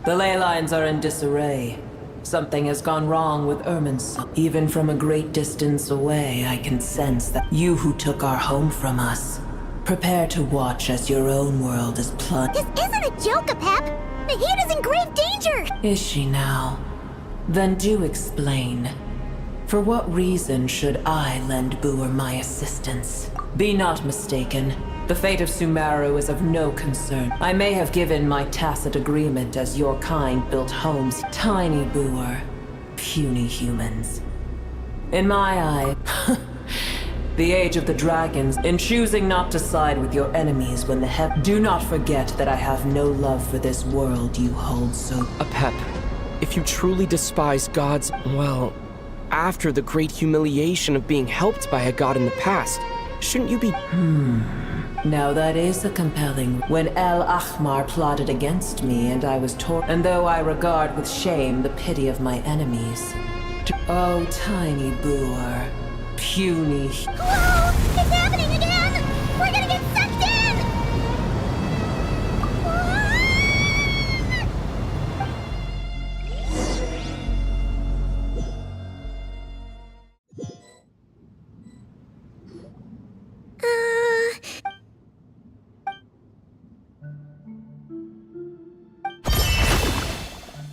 S1: The ley lines are in disarray. Something has gone wrong with Irminsul. Even from a great distance away, I can sense that you who took our home from us. Prepare to watch as your own world is plunged.
S17: This isn't a joke, Pep! Nahida's in grave danger!
S1: Is she now? Then do explain. For what reason should I lend Booer my assistance? Be not mistaken. The fate of Sumeru is of no concern. I may have given my tacit agreement as your kind built homes. Tiny Booer. Puny humans. In my eye, the age of the dragons, in choosing not to side with your enemies when the do not forget that I have no love for this world you hold so.
S13: A Pep, if you truly despise gods, well, after the great humiliation of being helped by a god in the past, shouldn't you be...
S1: Now that is a compelling... When El Ahmar plotted against me and I was torn... And though I regard with shame the pity of my enemies... Oh, tiny Booer. Puny...
S17: Whoa! It's happening again! We're gonna get sucked in!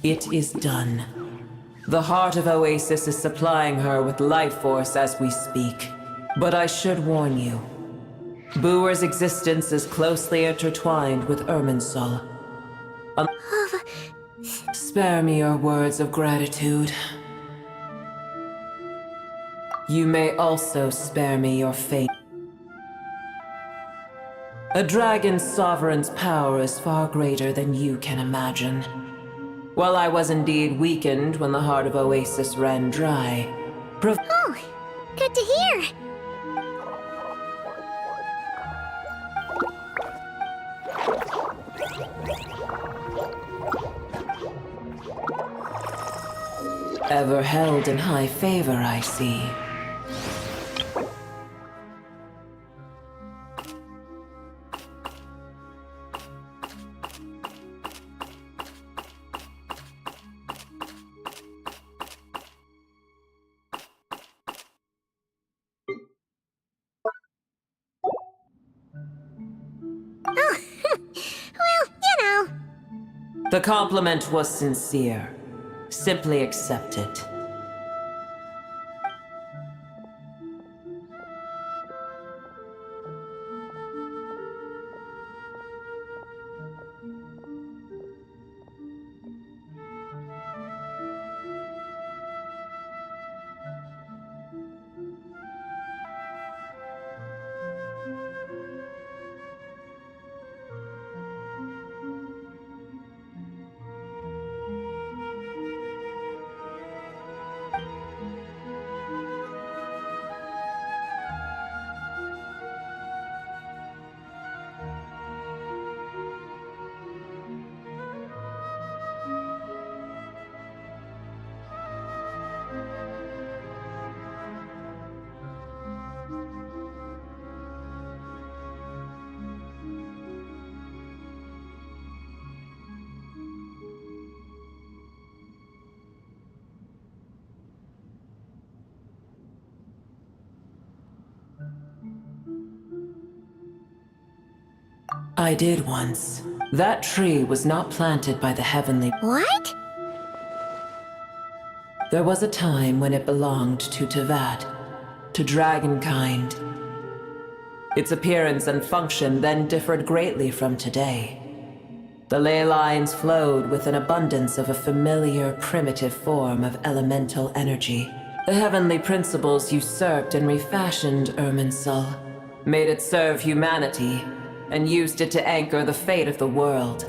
S1: It is done. The heart of Oasis is supplying her with life force as we speak. But I should warn you. Booer's existence is closely intertwined with Irminsul. Spare me your words of gratitude. You may also spare me your fate. A dragon's sovereign's power is far greater than you can imagine. While I was indeed weakened when the heart of Oasis ran dry,
S17: oh, good to hear.
S1: Ever held in high favor, I see. The compliment was sincere. Simply accept it. I did once. That tree was not planted by the heavenly...
S17: What?
S1: There was a time when it belonged to Tavad, to dragonkind. Its appearance and function then differed greatly from today. The ley lines flowed with an abundance of a familiar, primitive form of elemental energy. The heavenly principles usurped and refashioned Irminsul, made it serve humanity, and used it to anchor the fate of the world.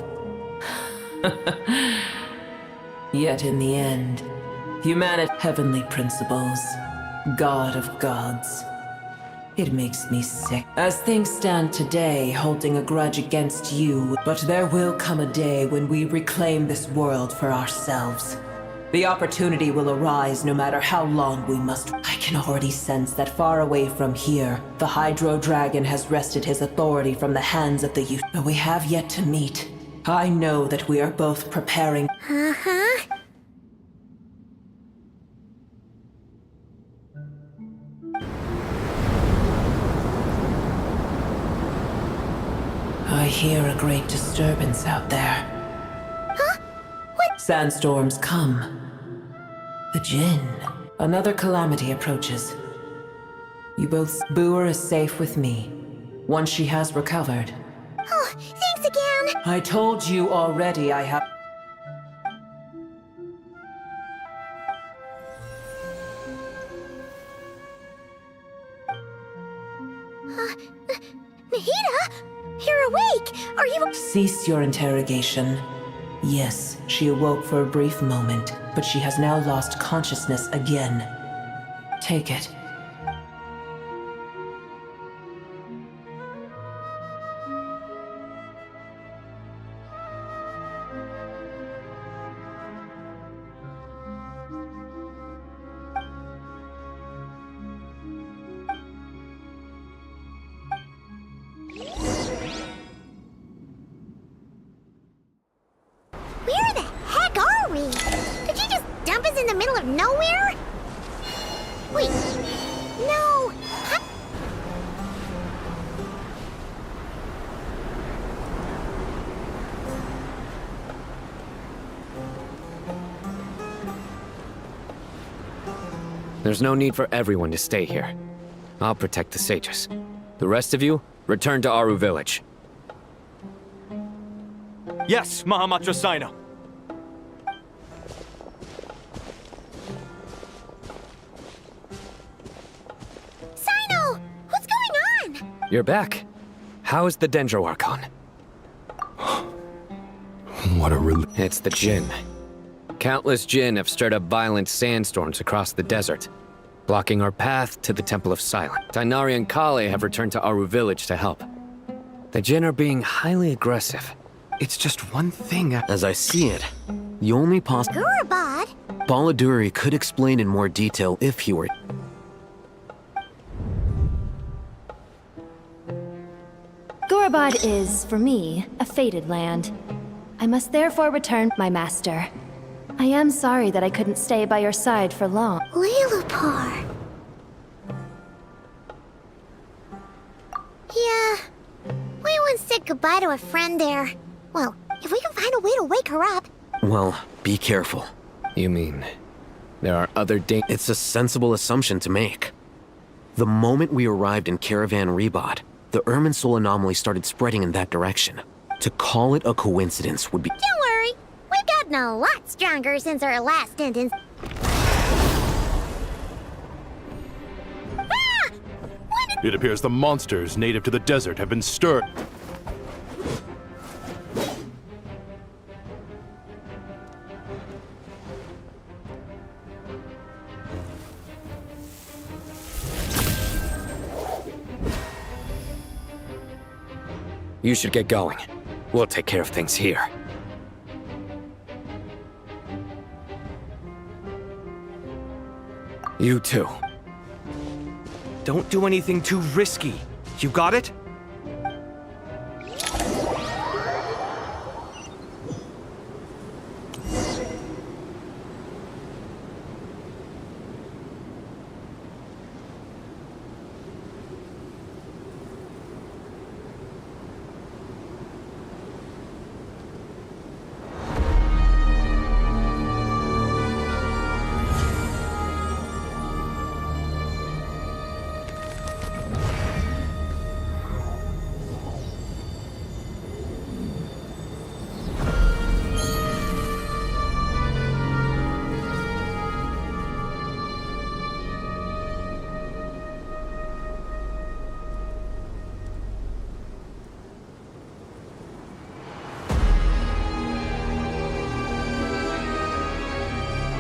S1: Yet in the end, humanity, heavenly principles, God of gods. It makes me sick. As things stand today, holding a grudge against you, but there will come a day when we reclaim this world for ourselves. The opportunity will arise no matter how long we must. I can already sense that far away from here, the Hydro Dragon has wrested his authority from the hands of the youth. But we have yet to meet. I know that we are both preparing.
S17: Uh-huh.
S1: I hear a great disturbance out there.
S17: Huh? What?
S1: Sandstorms come. The Jinn. Another calamity approaches. You both... Boer is safe with me. Once she has recovered.
S17: Oh, thanks again!
S1: I told you already I have...
S17: Nahida? You're awake! Are you...
S1: Cease your interrogation. Yes, she awoke for a brief moment, but she has now lost consciousness again. Take it.
S17: Where the heck are we? Did you just dump us in the middle of nowhere? Wait, no.
S19: There's no need for everyone to stay here. I'll protect the sages. The rest of you, return to Aru village.
S18: Yes, Mahamatra Sino.
S17: Sino! What's going on?
S19: You're back. How is the Dendro Archon?
S21: What a relief.
S19: It's the Jinn. Countless Jinn have stirred up violent sandstorms across the desert, blocking our path to the Temple of Silence. Tainari and Kale have returned to Aru village to help. The Jinn are being highly aggressive.
S11: It's just one thing. As I see it, the only
S17: Gurabad?
S19: Baladuri could explain in more detail if he were...
S4: Gorobod is, for me, a fated land. I must therefore return my master. I am sorry that I couldn't stay by your side for long.
S17: Lilupar. Yeah. We once said goodbye to a friend there. Well, if we can find a way to wake her up.
S19: Well, be careful. You mean, there are other It's a sensible assumption to make. The moment we arrived in Caravan Rebod, the Irminsul anomaly started spreading in that direction. To call it a coincidence would be...
S17: Don't worry. We've gotten a lot stronger since our last instance.
S21: It appears the monsters native to the desert have been stirred.
S19: You should get going. We'll take care of things here. You too.
S9: Don't do anything too risky. You got it?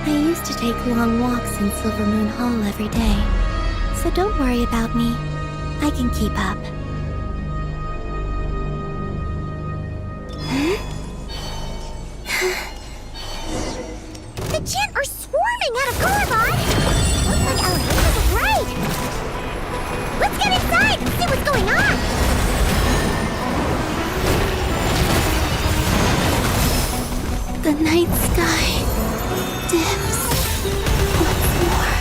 S17: I used to take long walks in Silver Moon Hall every day. So don't worry about me. I can keep up. The Gent are swarming out of Gorobod! Looks like Alejandra was right! Let's get inside and see what's going on! The night sky dips once more.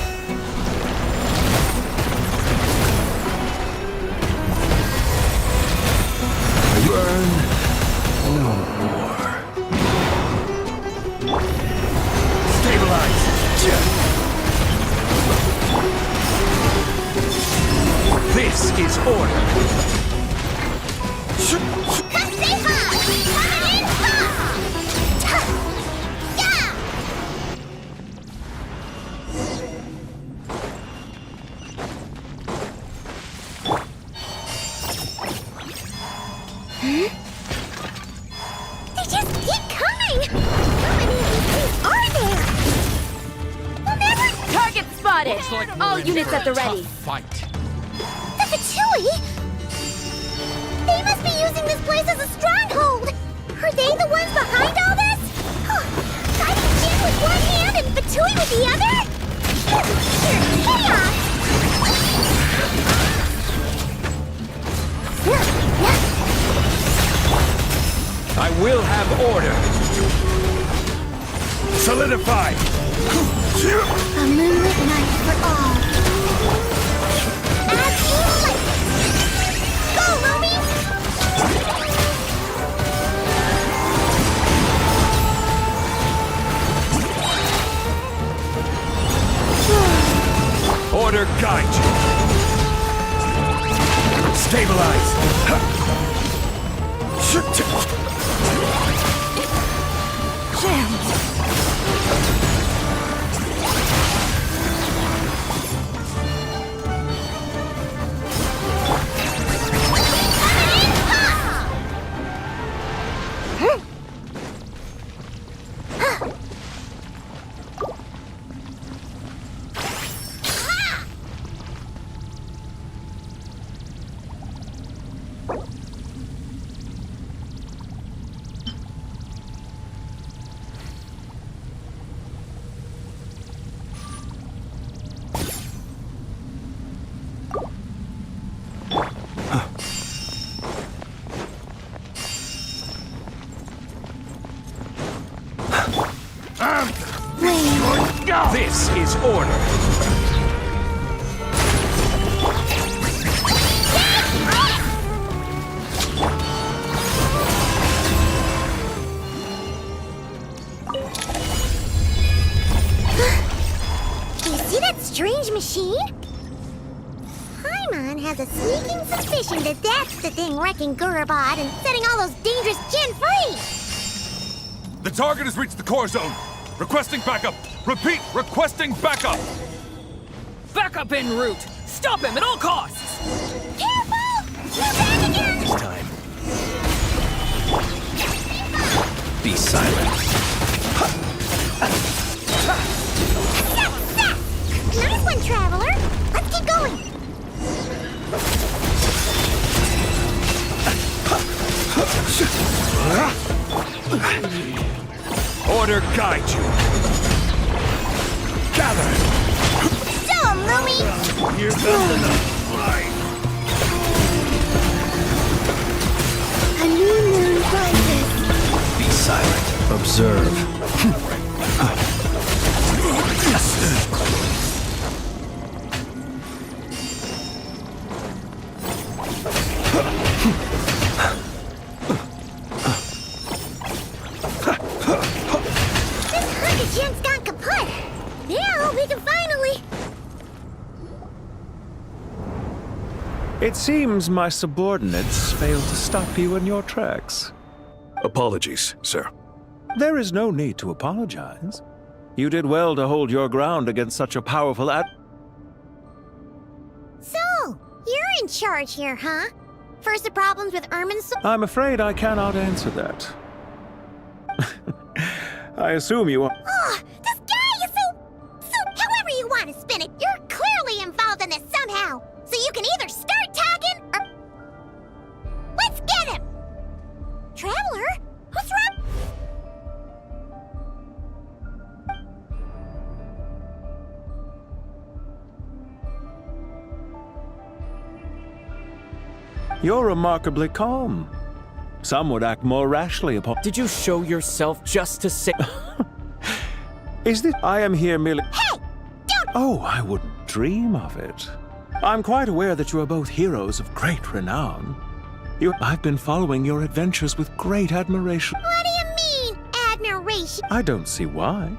S21: Burn no more.
S3: Stabilize! This is order!
S17: They just keep coming! How many of these things are there? We'll never...
S10: Target spotted! All units at the ready.
S3: Fight.
S17: The Fatui? They must be using this place as a stronghold! Are they the ones behind all this? Fighting Jin with one hand and Fatui with the other? Pure chaos!
S3: I will have order. Solidify.
S17: A moonlit night for all. As you like. Go, Lumi!
S3: Order guide you. Stabilize.
S5: This is order.
S17: You see that strange machine? Paimon has a sneaking suspicion that that's the thing wrecking Gurubad and setting all those dangerous Jinn free!
S6: The target has reached the core zone. Requesting backup. Repeat, requesting backup.
S7: Backup en route. Stop him at all costs.
S17: Careful! You're back again!
S25: This time. Be silent.
S17: Nice one, Traveler! Let's keep going!
S6: Order guide you. Gather.
S17: So, Lumi!
S6: You're building a flight.
S17: A new moon rises.
S25: Be silent. Observe.
S17: Jinn's gone kaput! Now we can finally...
S23: It seems my subordinates failed to stop you in your tracks.
S6: Apologies, sir.
S23: There is no need to apologize. You did well to hold your ground against such a powerful
S17: So, you're in charge here, huh? First the problems with Irminsul...
S23: I'm afraid I cannot answer that. I assume you are...
S17: Oh, this guy is so... However you want to spin it, you're clearly involved in this somehow. So you can either start talking, or... Let's get him! Traveler? What's wrong?
S23: You're remarkably calm. Some would act more rashly upon...
S13: Did you show yourself just to say...
S23: Is this... I am here merely...
S17: Hey! Don't...
S23: Oh, I wouldn't dream of it. I'm quite aware that you are both heroes of great renown. I've been following your adventures with great admiration.
S17: What do you mean, admiration?
S23: I don't see why.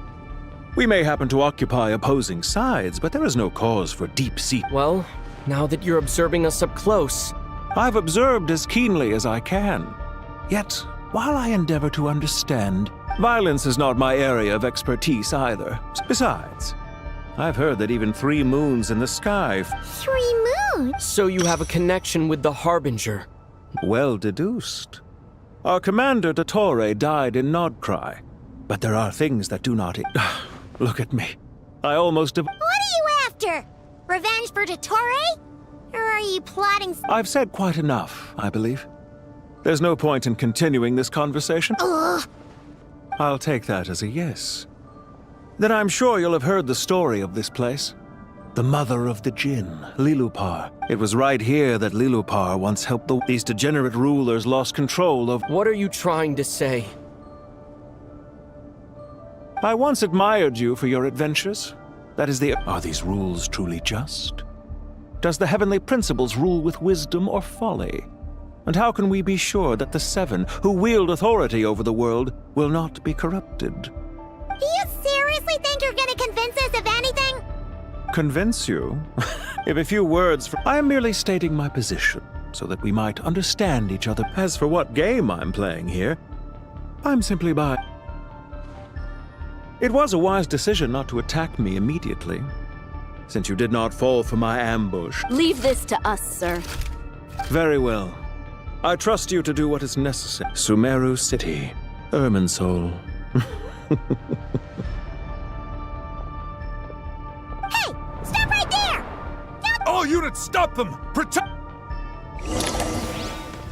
S23: We may happen to occupy opposing sides, but there is no cause for deep-seated...
S13: Well, now that you're observing us up close...
S23: I've observed as keenly as I can. Yet, while I endeavor to understand, violence is not my area of expertise either. Besides, I've heard that even 3 moons in the sky...
S17: 3 moons?
S13: So you have a connection with the Harbinger.
S23: Well deduced. Our commander, Dottore, died in Nodcry. But there are things that do not... Look at me. I almost...
S17: What are you after? Revenge for Dottore? Or are you plotting...
S23: I've said quite enough, I believe. There's no point in continuing this conversation.
S17: Ugh.
S23: I'll take that as a yes. Then I'm sure you'll have heard the story of this place. The mother of the Jinn, Lilupar. It was right here that Lilupar once helped these degenerate rulers lost control of...
S13: What are you trying to say?
S23: I once admired you for your adventures. That is the... Are these rules truly just? Does the heavenly principles rule with wisdom or folly? And how can we be sure that the 7 who wield authority over the world will not be corrupted?
S17: Do you seriously think you're gonna convince us of anything?
S23: Convince you? If a few words for... I am merely stating my position, so that we might understand each other. As for what game I'm playing here, I'm simply by... It was a wise decision not to attack me immediately, since you did not fall for my ambush.
S10: Leave this to us, sir.
S23: Very well. I trust you to do what is necessary. Sumeru City, Irminsul.
S17: Hey! Stop right there! Don't...
S6: All units, stop them! Protect...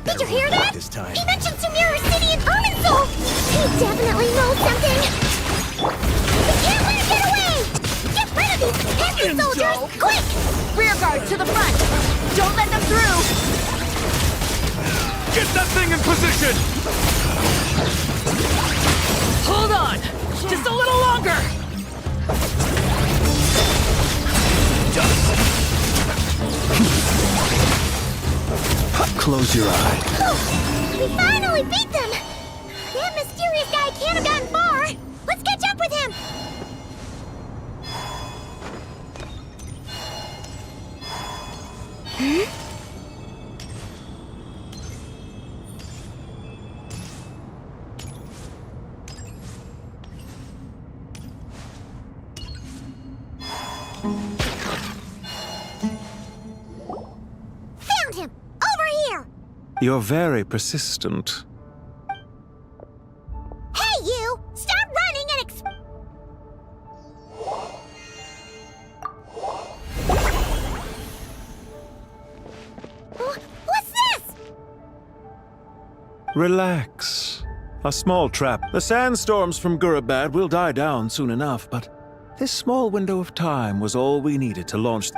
S17: Did you hear that?
S25: This time.
S17: He mentioned Sumeru City and Irminsul! He definitely knows something! We can't let him get away! Get rid of these pesky soldiers! Quick!
S10: Rear guard to the front! Don't let them through!
S6: Get that thing in position!
S7: Hold on! Just a little longer!
S23: Close your eyes.
S17: We finally beat them! That mysterious guy can't have gotten far! Let's catch up with him! Found him! Over here!
S23: You're very persistent.
S17: Hey, you! Stop running and What's this?
S23: Relax. A small trap. The sandstorms from Gurabad will die down soon enough, but this small window of time was all we needed to launch.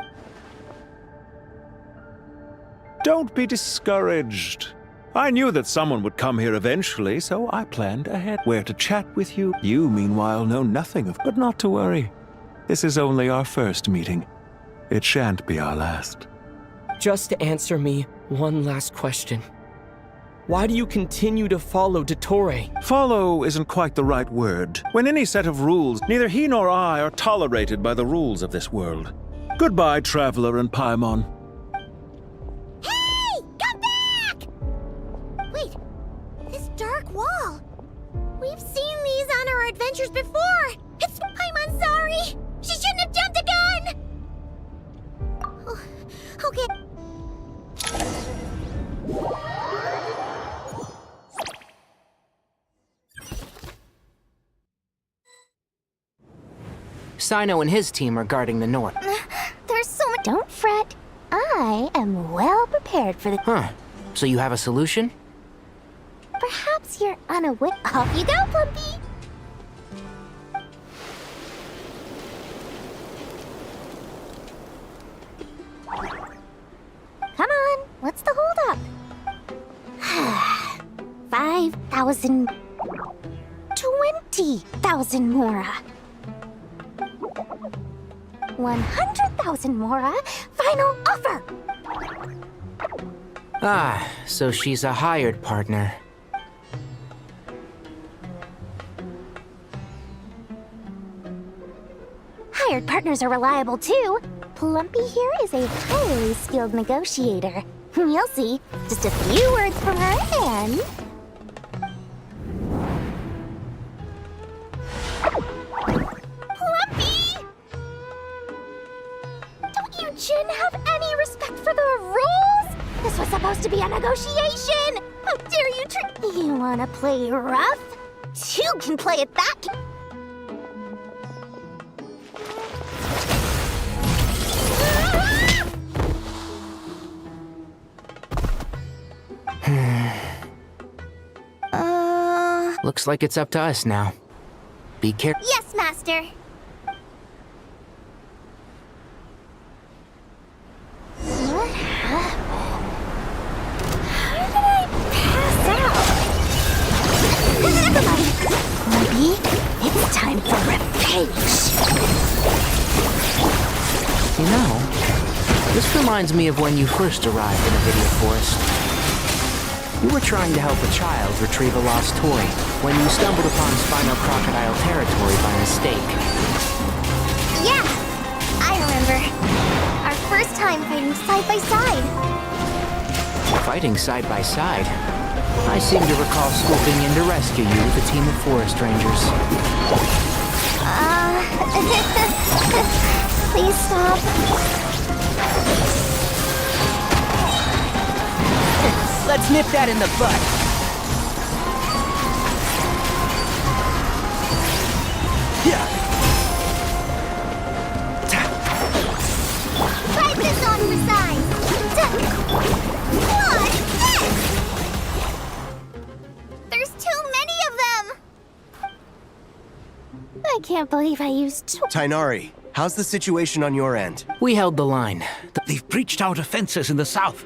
S23: Don't be discouraged. I knew that someone would come here eventually, so I planned ahead where to chat with you. You, meanwhile, know nothing of. But not to worry. This is only our first meeting. It shan't be our last.
S13: Just answer me one last question. Why do you continue to follow Dottore?
S23: Follow isn't quite the right word. When any set of rules, neither he nor I are tolerated by the rules of this world. Goodbye, Traveler and Paimon.
S17: Hey! Come back! Wait, this dark wall. We've seen these on our adventures before. I'm sorry. She shouldn't have jumped the gun. Oh, okay.
S11: Sino and his team are guarding the north.
S17: There's so much. Don't fret. I am well prepared for the.
S11: Huh. So you have a solution?
S17: Perhaps you're unaware. Off you go, Plumpy. Come on, what's the holdup? 5,000. 20,000 Mora. 100,000 Mora. Final offer.
S11: Ah, so she's a hired partner.
S17: Hired partners are reliable too. Plumpy here is a highly skilled negotiator. You'll see. Just a few words from her and... Plumpy! Don't you, Jin, have any respect for the rules? This was supposed to be a negotiation! How dare you You wanna play rough? You can play it that...
S11: Looks like it's up to us now. Be careful.
S17: Yes, Master. What happened? How did I pass out? Never mind. Maybe it's time for revenge.
S11: You know, this reminds me of when you first arrived in a video forest. You were trying to help a child retrieve a lost toy when you stumbled upon Spino Crocodile territory by mistake.
S2: Yeah, I remember. Our first time fighting side by side.
S11: Fighting side by side? I seem to recall swooping in to rescue you with a team of forest rangers.
S2: Please stop.
S11: Let's nip that in the butt.
S2: Try this on for size. What's this? There's too many of them.
S17: I can't believe I used...
S25: Tainari, how's the situation on your end?
S11: We held the line.
S3: They've breached our defenses in the south.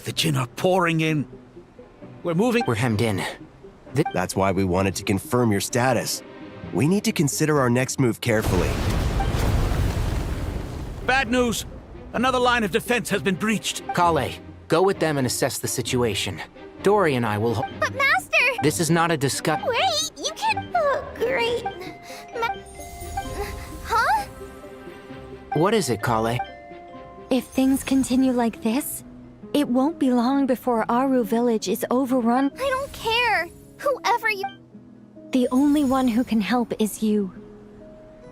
S3: The Jin are pouring in. We're moving.
S11: We're hemmed in.
S25: That's why we wanted to confirm your status. We need to consider our next move carefully.
S3: Bad news. Another line of defense has been breached.
S11: Kale, Go with them and assess the situation. Dory and I will...
S2: But Master!
S11: This is not a discuss...
S2: Wait, you can't... Oh, great. Huh?
S11: What is it, Kale?
S8: If things continue like this, it won't be long before Aru village is overrun.
S2: I don't care. Whoever you...
S8: The only one who can help is you.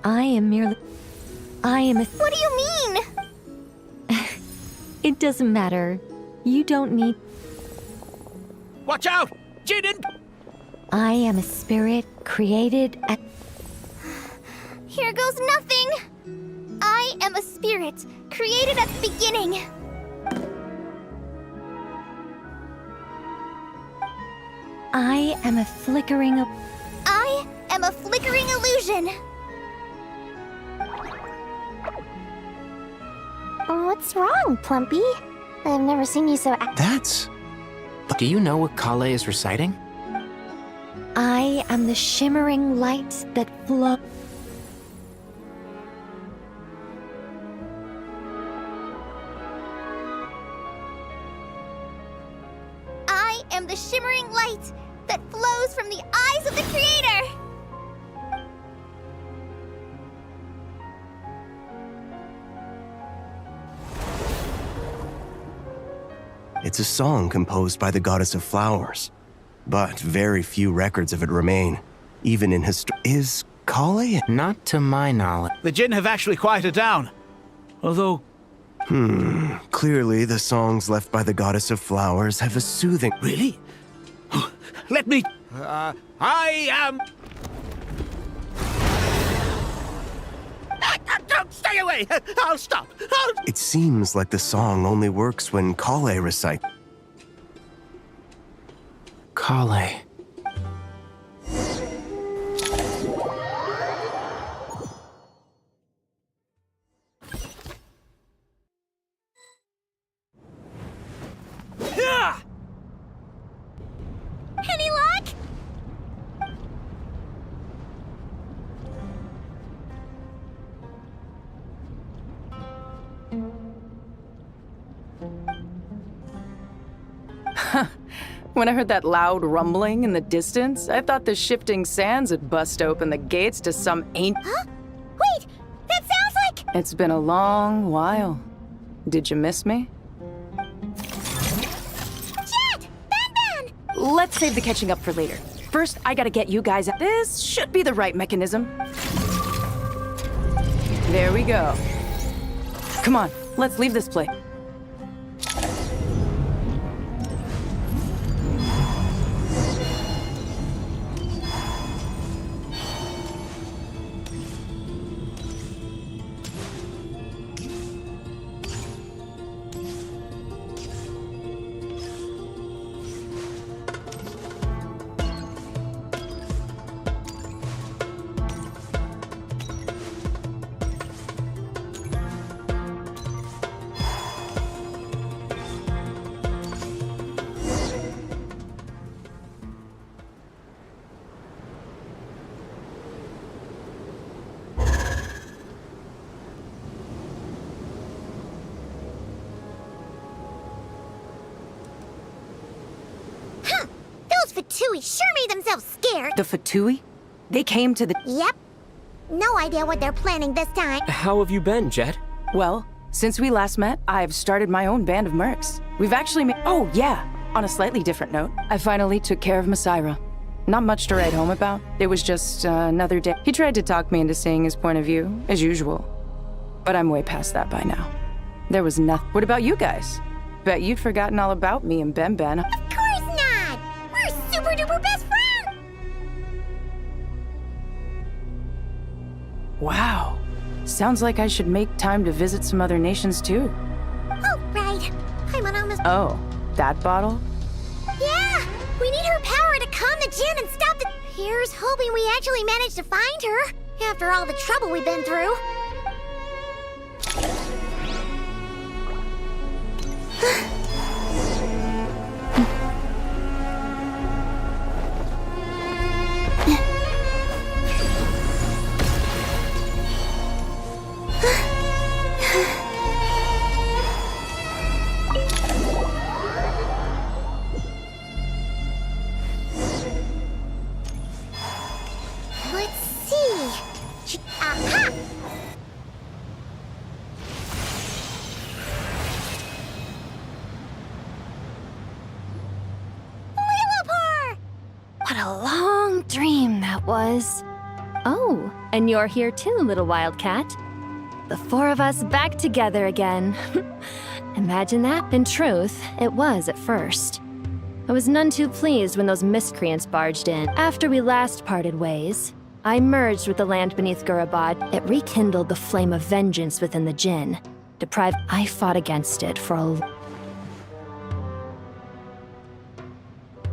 S8: I am merely...
S2: What do you mean?
S8: It doesn't matter. You don't need...
S3: Watch out! Jin!
S8: I am a spirit created at...
S2: Here goes nothing. I am a spirit created at the beginning.
S8: I am a flickering...
S2: I am a flickering illusion.
S17: What's wrong, Plumpy? I've never seen you so...
S15: That's...
S11: Do you know what Kale is reciting?
S8: I am the shimmering light that flows...
S2: I am the shimmering light that flows from the eyes of the Creator.
S25: It's a song composed by the goddess of flowers, but very few records of it remain, even in history. Is Kale?
S11: Not to my knowledge.
S3: The Jinn have actually quieted down. Although...
S25: Clearly, the songs left by the goddess of flowers have a soothing...
S3: Really? Let me... I am... Don't stay away! I'll stop!
S25: It seems like the song only works when Kale recites.
S11: Kale.
S2: Any luck?
S7: When I heard that loud rumbling in the distance, I thought the shifting sands had bust open the gates to some ancient...
S17: Huh? Wait! That sounds like...
S7: It's been a long while. Did you miss me?
S17: Jet! Ben!
S7: Let's save the catching up for later. First, I gotta get you guys out. This should be the right mechanism. There we go. Come on, let's leave this place.
S17: Fatui sure made themselves scared.
S7: The Fatui? They came to the...
S17: Yep. No idea what they're planning this time.
S13: How have you been, Jet?
S7: Well, since we last met, I've started my own band of mercs. We've actually made... Oh, yeah! On a slightly different note, I finally took care of Masaira. Not much to write home about. It was just another day. He tried to talk me into seeing his point of view, as usual. But I'm way past that by now. There was nothing... What about you guys? Bet you'd forgotten all about me and Ben.
S17: Of course not! We're super duper best friends!
S7: Wow. Sounds like I should make time to visit some other nations too.
S17: Oh, right. I'm on almost...
S7: Oh, that bottle?
S17: Yeah! We need her power to calm the Jinn and stop the... Here's hoping we actually manage to find her, after all the trouble we've been through.
S4: What a long dream that was. Oh, and you're here too, little wildcat. The four of us back together again. Imagine that. In truth, it was at first. I was none too pleased when those miscreants barged in. After we last parted ways, I merged with the land beneath Gurabad. It rekindled the flame of vengeance within the Jinn. Deprived, I fought against it for a...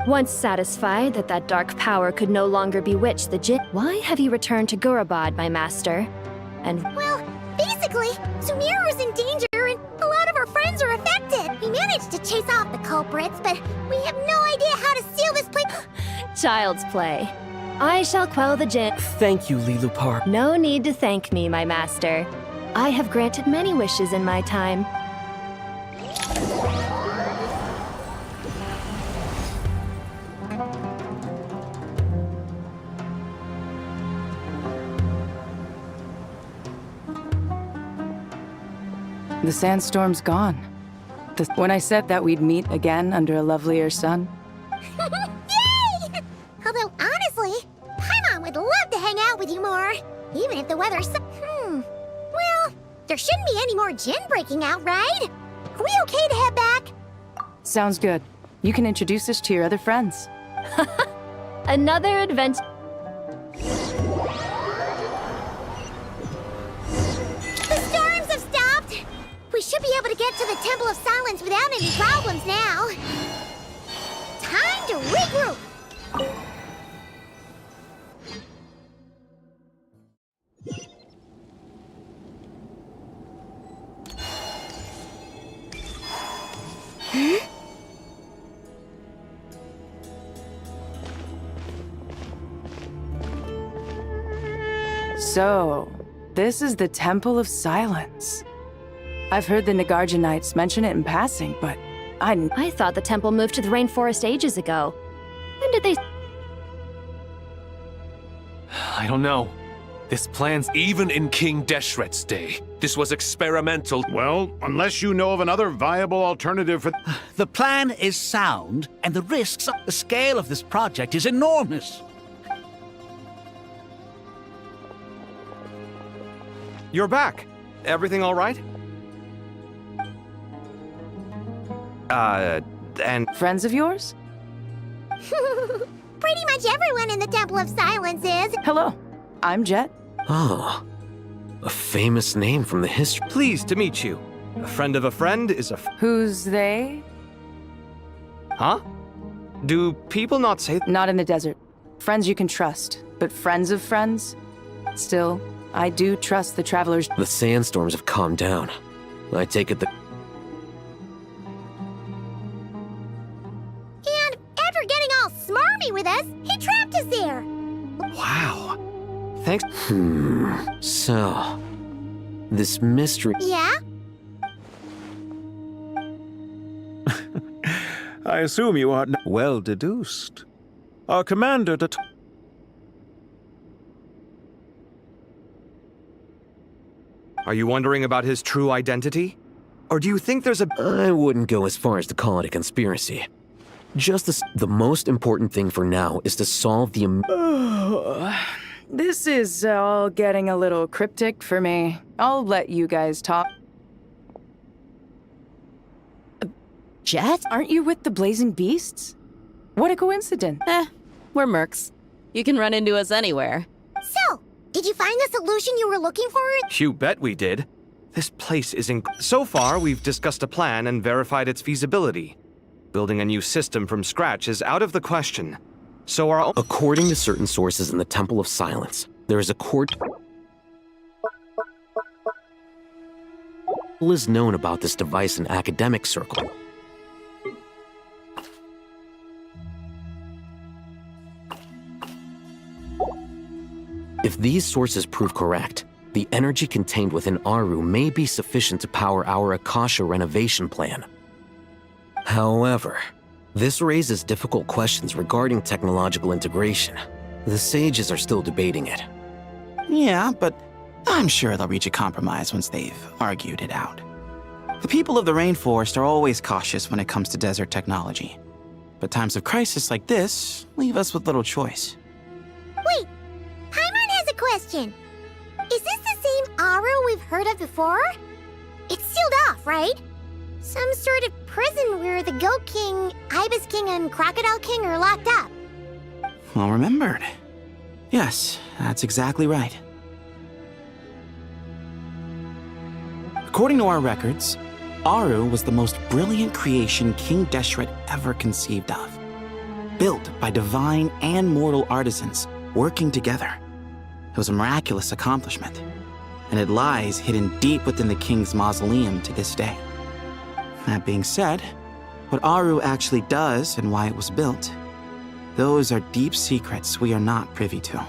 S4: Once satisfied that that dark power could no longer bewitch the Jinn, why have you returned to Gurabad, my master? And...
S17: Well, basically, Sumeru's in danger and a lot of our friends are affected. We managed to chase off the culprits, but we have no idea how to seal this place.
S4: Child's play. I shall quell the Jinn.
S13: Thank you, Lilupar.
S4: No need to thank me, my master. I have granted many wishes in my time.
S7: The sandstorm's gone. When I said that we'd meet again under a lovelier sun.
S17: Yay! Although, honestly, Paimon would love to hang out with you more. Even if the weather's Well, there shouldn't be any more Jinn breaking out, right? Are we okay to head back?
S7: Sounds good. You can introduce us to your other friends.
S4: Another adventure.
S17: The storms have stopped! We should be able to get to the Temple of Silence without any problems now. Time to regroup!
S7: So, this is the Temple of Silence. I've heard the Nagarjanites mention it in passing, but
S4: I thought the temple moved to the rainforest ages ago. When did they...
S18: I don't know. This plan's...
S5: Even in King Deshret's day, this was experimental.
S14: Well, unless you know of another viable alternative for...
S3: The plan is sound, and the risks, the scale of this project is enormous.
S9: You're back. Everything all right? And...
S7: Friends of yours?
S17: Pretty much everyone in the Temple of Silence is.
S7: Hello, I'm Jet.
S12: Oh, a famous name from the history.
S9: Pleased to meet you. A friend of a friend is a...
S7: Who's they?
S9: Huh? Do people not say...
S7: Not in the desert. Friends you can trust, but friends of friends? Still, I do trust the travelers.
S12: The sandstorms have calmed down. I take it that...
S17: And after getting all smarmy with us, he trapped us there.
S9: Wow. Thanks.
S12: So... This mystery...
S17: Yeah?
S23: I assume you are well deduced. Our commander
S9: Are you wondering about his true identity? Or do you think there's a...
S12: I wouldn't go as far as to call it a conspiracy. Just the most important thing for now is to solve the...
S7: This is all getting a little cryptic for me. I'll let you guys talk.
S10: Jet?
S7: Aren't you with the Blazing Beasts? What a coincidence.
S10: We're mercs. You can run into us anywhere.
S17: So, did you find the solution you were looking for?
S9: You bet we did. This place is So far, we've discussed a plan and verified its feasibility. Building a new system from scratch is out of the question. So our...
S12: According to certain sources in the Temple of Silence, there is a court... is known about this device in academic circle. If these sources prove correct, the energy contained within Aru may be sufficient to power our Akasha renovation plan. However, this raises difficult questions regarding technological integration. The sages are still debating it.
S15: Yeah, but I'm sure they'll reach a compromise once they've argued it out. The people of the rainforest are always cautious when it comes to desert technology. But times of crisis like this leave us with little choice.
S17: Wait, Paimon has a question. Is this the same Aru we've heard of before? It's sealed off, right? Some sort of prison where the Goat King, Ibis King, and Crocodile King are locked up.
S15: Well remembered. Yes, that's exactly right. According to our records, Aru was the most brilliant creation King Deshret ever conceived of. Built by divine and mortal artisans working together. It was a miraculous accomplishment, and it lies hidden deep within the king's mausoleum to this day. That being said, what Aru actually does and why it was built, those are deep secrets we are not privy to.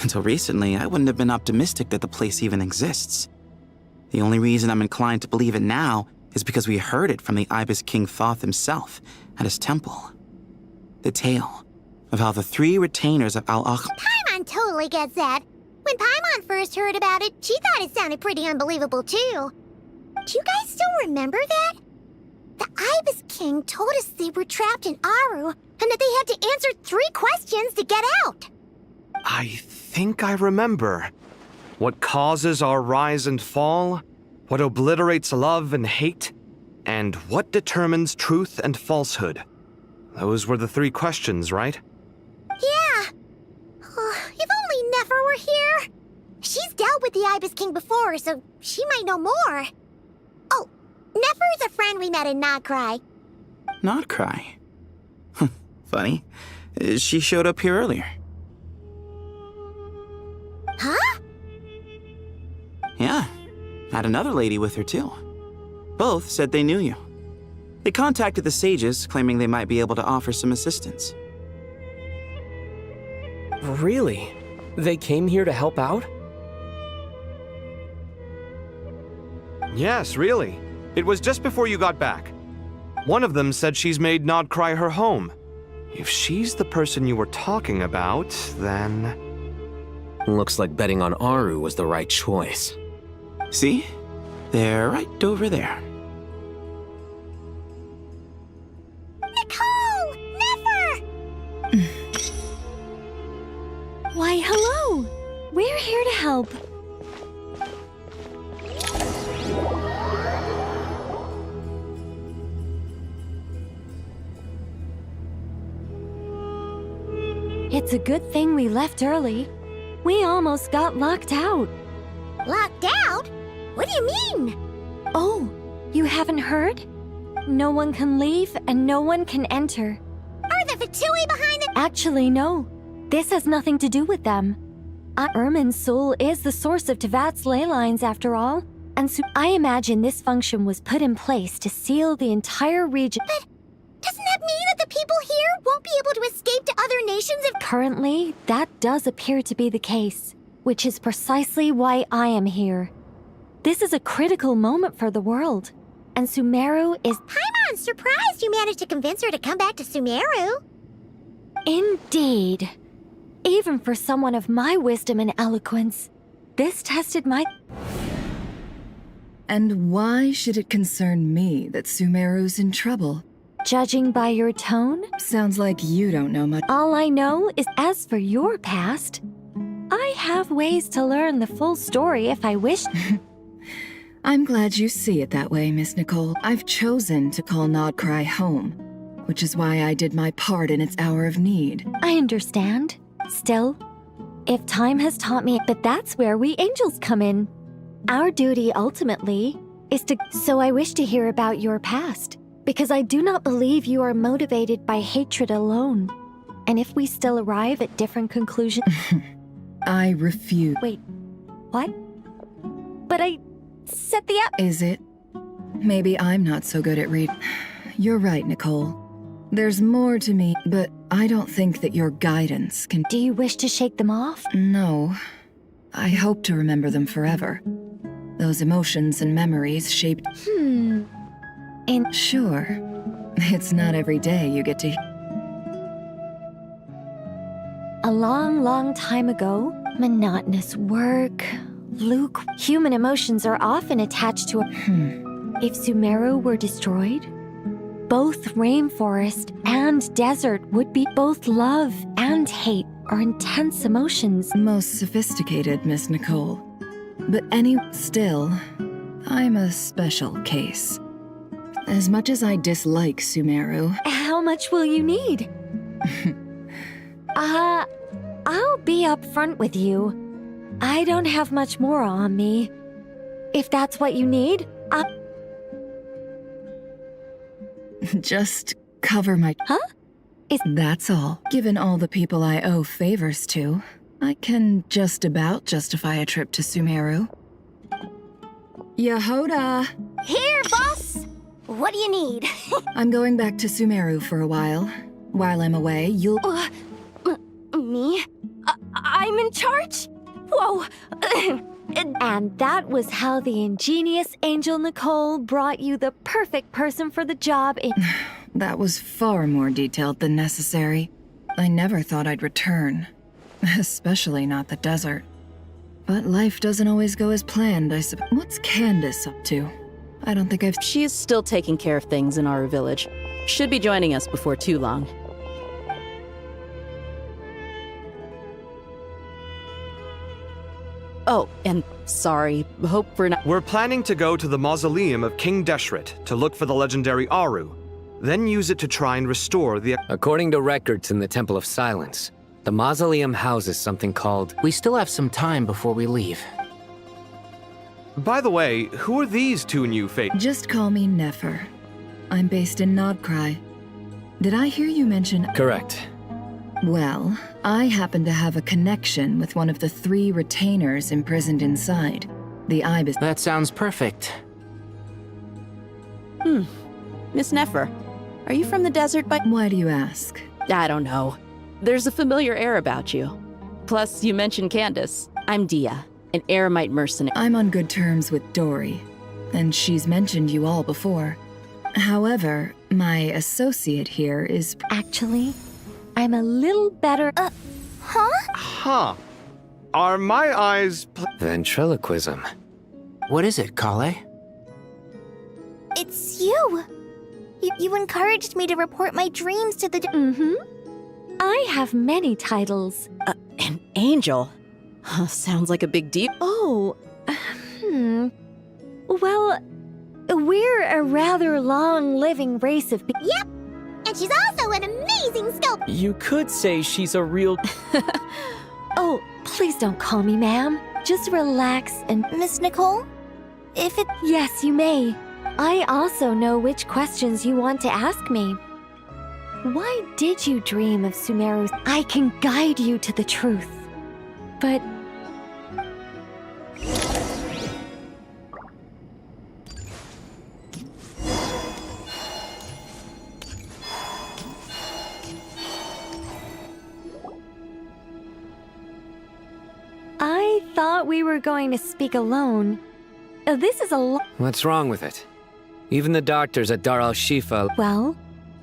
S15: Until recently, I wouldn't have been optimistic that the place even exists. The only reason I'm inclined to believe it now is because we heard it from the Ibis King Thoth himself at his temple. The tale of how the 3 retainers of Al-Akh...
S17: Paimon totally gets that. When Paimon first heard about it, she thought it sounded pretty unbelievable too. Do you guys still remember that? The Ibis King told us they were trapped in Aru and that they had to answer 3 questions to get out.
S9: I think I remember. What causes our rise and fall? What obliterates love and hate? And what determines truth and falsehood? Those were the 3 questions, right?
S17: Yeah. If only Nefer were here. She's dealt with the Ibis King before, so she might know more. Oh, Nefer's a friend we met in Ngequest.
S15: Ngequest? Funny. She showed up here earlier.
S17: Huh?
S15: Yeah. Had another lady with her, too. Both said they knew you. They contacted the sages, claiming they might be able to offer some assistance.
S13: Really? They came here to help out?
S9: Yes, really. It was just before you got back. One of them said she's made Ngequest her home. If she's the person you were talking about, then...
S12: Looks like betting on Aru was the right choice.
S15: See? They're right over there.
S17: Nicole! Nefer!
S8: Why, hello! We're here to help. It's a good thing we left early. We almost got locked out.
S17: Locked out? What do you mean?
S8: Oh, you haven't heard? No one can leave and no one can enter.
S17: Are the Fatui behind the—
S8: Actually, no. This has nothing to do with them. Irmin's soul is the source of Tevat's ley lines, after all. And so I imagine this function was put in place to seal the entire region.
S17: But doesn't that mean that the people here won't be able to escape to other nations if—
S8: Currently, that does appear to be the case, which is precisely why I am here. This is a critical moment for the world, and Sumeru is—
S17: Paimon's surprised you managed to convince her to come back to Sumeru.
S8: Indeed. Even for someone of my wisdom and eloquence, this tested my—
S1: And why should it concern me that Sumeru's in trouble?
S8: Judging by your tone,
S1: sounds like you don't know much.
S8: All I know is, as for your past, I have ways to learn the full story if I wish.
S1: I'm glad you see it that way, Miss Nicole. I've chosen to call Ngequest home, which is why I did my part in its hour of need.
S8: I understand. Still, if time has taught me, but that's where we angels come in. Our duty, ultimately, is to— So I wish to hear about your past, because I do not believe you are motivated by hatred alone. And if we still arrive at different conclusions—
S1: I refuse.
S8: Wait, what? But I set the app—
S1: Is it? Maybe I'm not so good at reading. You're right, Nicole. There's more to me, but I don't think that your guidance can—
S8: Do you wish to shake them off?
S1: No. I hope to remember them forever. Those emotions and memories shaped—
S8: And
S1: sure. It's not every day you get to—
S8: A long, long time ago, monotonous work, human emotions are often attached to a— If Sumeru were destroyed, both rainforest and desert would be both love and hate are intense emotions.
S1: Most sophisticated, Miss Nicole. But still, I'm a special case. As much as I dislike Sumeru...
S8: How much will you need? I'll be upfront with you. I don't have much more on me. If that's what you need,
S1: Just cover my...
S8: Huh?
S1: That's all. Given all the people I owe favors to, I can just about justify a trip to Sumeru. Yehoda!
S17: Here, boss! What do you need?
S1: I'm going back to Sumeru for a while. While I'm away, you'll...
S8: Me? I'm in charge? Whoa! And that was how the ingenious Angel Nicole brought you the perfect person for the job in...
S1: That was far more detailed than necessary. I never thought I'd return. Especially not the desert. But life doesn't always go as planned, I suppose. What's Candace up to? I don't think I've...
S10: She is still taking care of things in our village. Should be joining us before too long. Oh, and sorry, hope we're not...
S9: We're planning to go to the mausoleum of King Deshret to look for the legendary Aru, then use it to try and restore the...
S16: According to records in the Temple of Silence, the mausoleum houses something called...
S11: We still have some time before we leave.
S9: By the way, who are these two new faces?
S1: Just call me Nefer. I'm based in Nodcry. Did I hear you mention...
S16: Correct.
S1: Well, I happen to have a connection with one of the 3 retainers imprisoned inside. The Ibis...
S11: That sounds perfect.
S10: Miss Nefer, are you from the desert by...
S1: Why do you ask?
S10: I don't know. There's a familiar air about you. Plus, you mentioned Candace. I'm Dia, an Eremite mercenary.
S1: I'm on good terms with Dory, and she's mentioned you all before. However, my associate here is...
S8: Actually, I'm a little better...
S9: Huh. Are my eyes...
S16: Ventriloquism.
S11: What is it, Kale?
S2: It's you! You encouraged me to report my dreams to the...
S8: I have many titles.
S10: An angel? Sounds like a big deal.
S8: Oh, Well, we're a rather long-living race of...
S17: Yep! And she's also an amazing sculptor!
S13: You could say she's a real...
S8: Oh, please don't call me ma'am. Just relax and...
S2: Miss Nicole? If it...
S8: Yes, you may. I also know which questions you want to ask me. Why did you dream of Sumeru? I can guide you to the truth. But... I thought we were going to speak alone. This is a lot.
S16: What's wrong with it? Even the doctors at Dar al-Shifa...
S8: Well,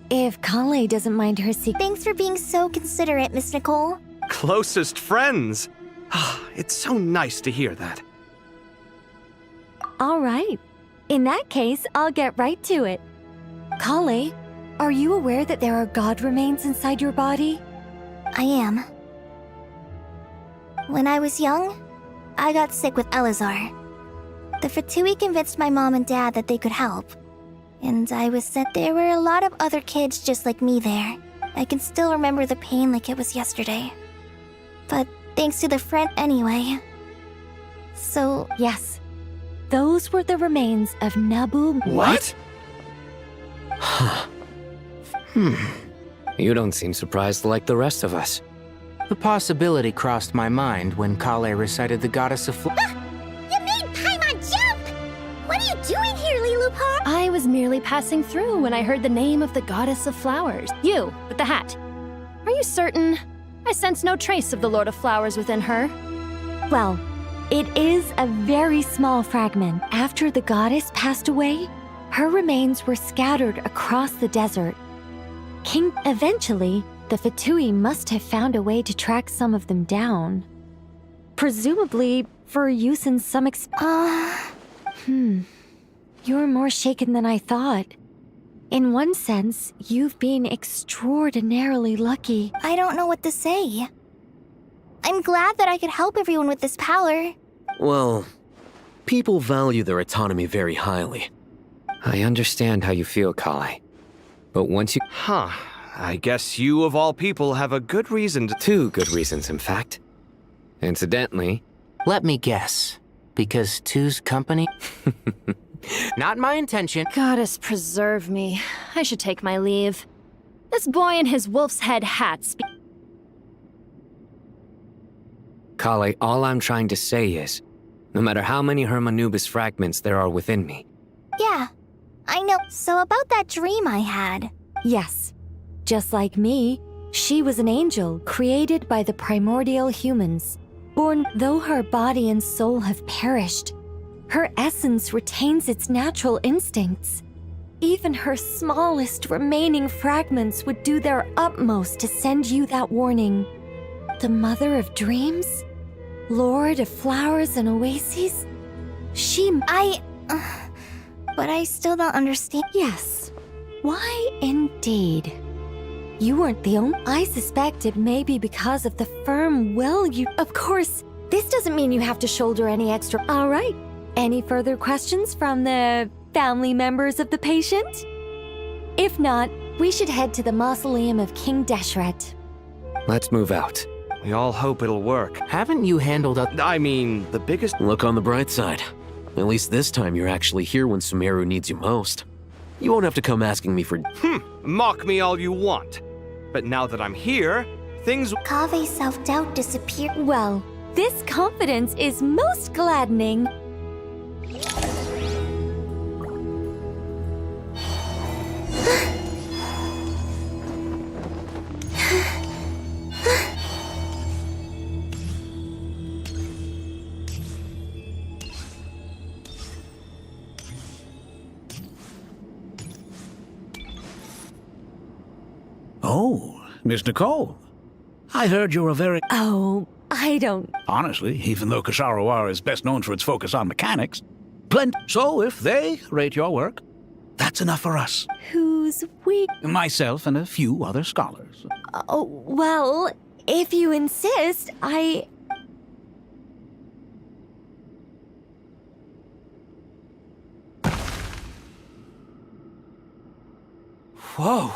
S8: if Kale doesn't mind her secret...
S2: Thanks for being so considerate, Miss Nicole.
S9: Closest friends! It's so nice to hear that.
S8: All right. In that case, I'll get right to it. Kale, are you aware that there are god remains inside your body?
S2: I am. When I was young, I got sick with Elazar. The Fatui convinced my mom and dad that they could help. And I was sent. There were a lot of other kids just like me there. I can still remember the pain like it was yesterday. But thanks to the friend anyway. So...
S8: Yes. Those were the remains of Nabu...
S16: What? You don't seem surprised like the rest of us.
S11: The possibility crossed my mind when Kale recited the goddess of...
S17: You made Paimon jump! What are you doing here, Lilupar?
S4: I was merely passing through when I heard the name of the goddess of flowers. You, with the hat. Are you certain? I sense no trace of the Lord of Flowers within her.
S8: Well, it is a very small fragment. After the goddess passed away, her remains were scattered across the desert. Eventually, the Fatui must have found a way to track some of them down. Presumably for use in some You're more shaken than I thought. In one sense, you've been extraordinarily lucky.
S2: I don't know what to say. I'm glad that I could help everyone with this power.
S12: Well, people value their autonomy very highly.
S16: I understand how you feel, Kale. But once you...
S9: Huh. I guess you, of all people, have a good reason to...
S16: Two good reasons, in fact. Incidentally...
S11: Let me guess. Because two's company? Not my intention.
S4: Goddess preserve me. I should take my leave. This boy and his wolf's head hat
S16: Kale, all I'm trying to say is, no matter how many Hermanubis fragments there are within me...
S2: Yeah, I know. So about that dream I had.
S8: Yes. Just like me, she was an angel created by the primordial humans. Born, though her body and soul have perished, her essence retains its natural instincts. Even her smallest remaining fragments would do their utmost to send you that warning. The mother of dreams? Lord of flowers and oases?
S2: But I still don't understand.
S8: Yes. Why indeed? You weren't the only. I suspect it may be because of the firm will you. Of course, this doesn't mean you have to shoulder any extra. All right. Any further questions from the family members of the patient? If not, we should head to the mausoleum of King Deshret.
S16: Let's move out.
S9: We all hope it'll work.
S11: Haven't you handled up...
S9: I mean, the biggest...
S12: Look on the bright side. At least this time you're actually here when Sumeru needs you most. You won't have to come asking me for...
S9: Mock me all you want. But now that I'm here, things...
S2: Kave's self-doubt disappeared.
S8: Well, this confidence is most gladdening.
S3: Oh, Miss Nicole. I heard you're a very...
S8: Oh, I don't...
S3: Honestly, even though Kasharawar is best known for its focus on mechanics, so if they rate your work, that's enough for us.
S8: Who's we?
S3: Myself and a few other scholars.
S8: Oh, well, if you insist,
S11: Whoa!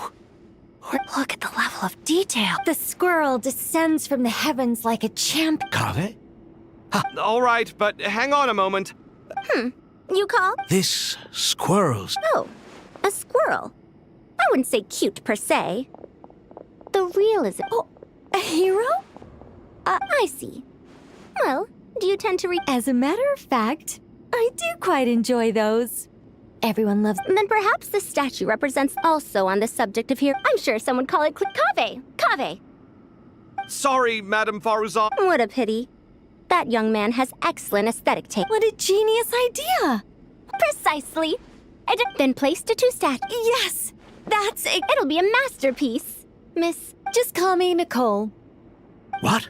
S8: Look at the level of detail. The squirrel descends from the heavens like a champ.
S3: Kave?
S9: All right, but hang on a moment.
S17: You call?
S3: This squirrel's...
S17: Oh, a squirrel. I wouldn't say cute per se. The realism.
S8: Oh, a hero?
S17: I see. Well, do you tend to read?
S8: As a matter of fact, I do quite enjoy those. Everyone loves...
S17: Then perhaps the statue represents also on the subject of here. I'm sure some would call it Kave. Kave.
S9: Sorry, Madame Faruzan.
S17: What a pity. That young man has excellent aesthetic taste.
S8: What a genius idea!
S17: Precisely. Then place the two statues.
S8: Yes, that's it.
S17: It'll be a masterpiece. Miss...
S8: Just call me Nicole.
S3: What?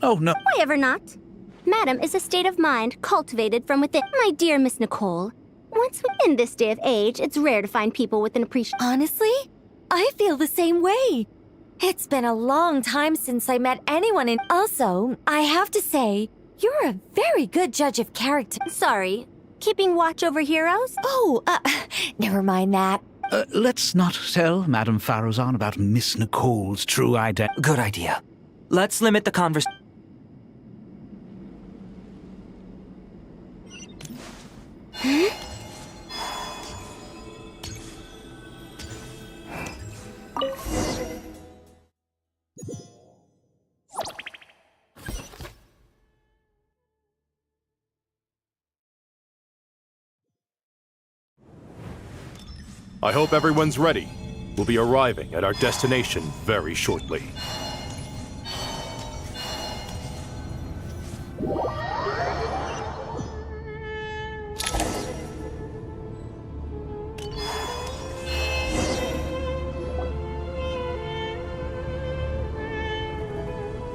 S3: Oh, no.
S17: Why ever not? Madam is a state of mind cultivated from within. My dear Miss Nicole, once in this day of age, it's rare to find people with an appreciation.
S8: Honestly, I feel the same way. It's been a long time since I met anyone in... Also, I have to say, you're a very good judge of character.
S17: Sorry, keeping watch over heroes?
S8: Oh, never mind that.
S3: Let's not tell Madame Faruzan about Miss Nicole's true identity.
S13: Good idea. Let's limit the conversation.
S6: I hope everyone's ready. We'll be arriving at our destination very shortly.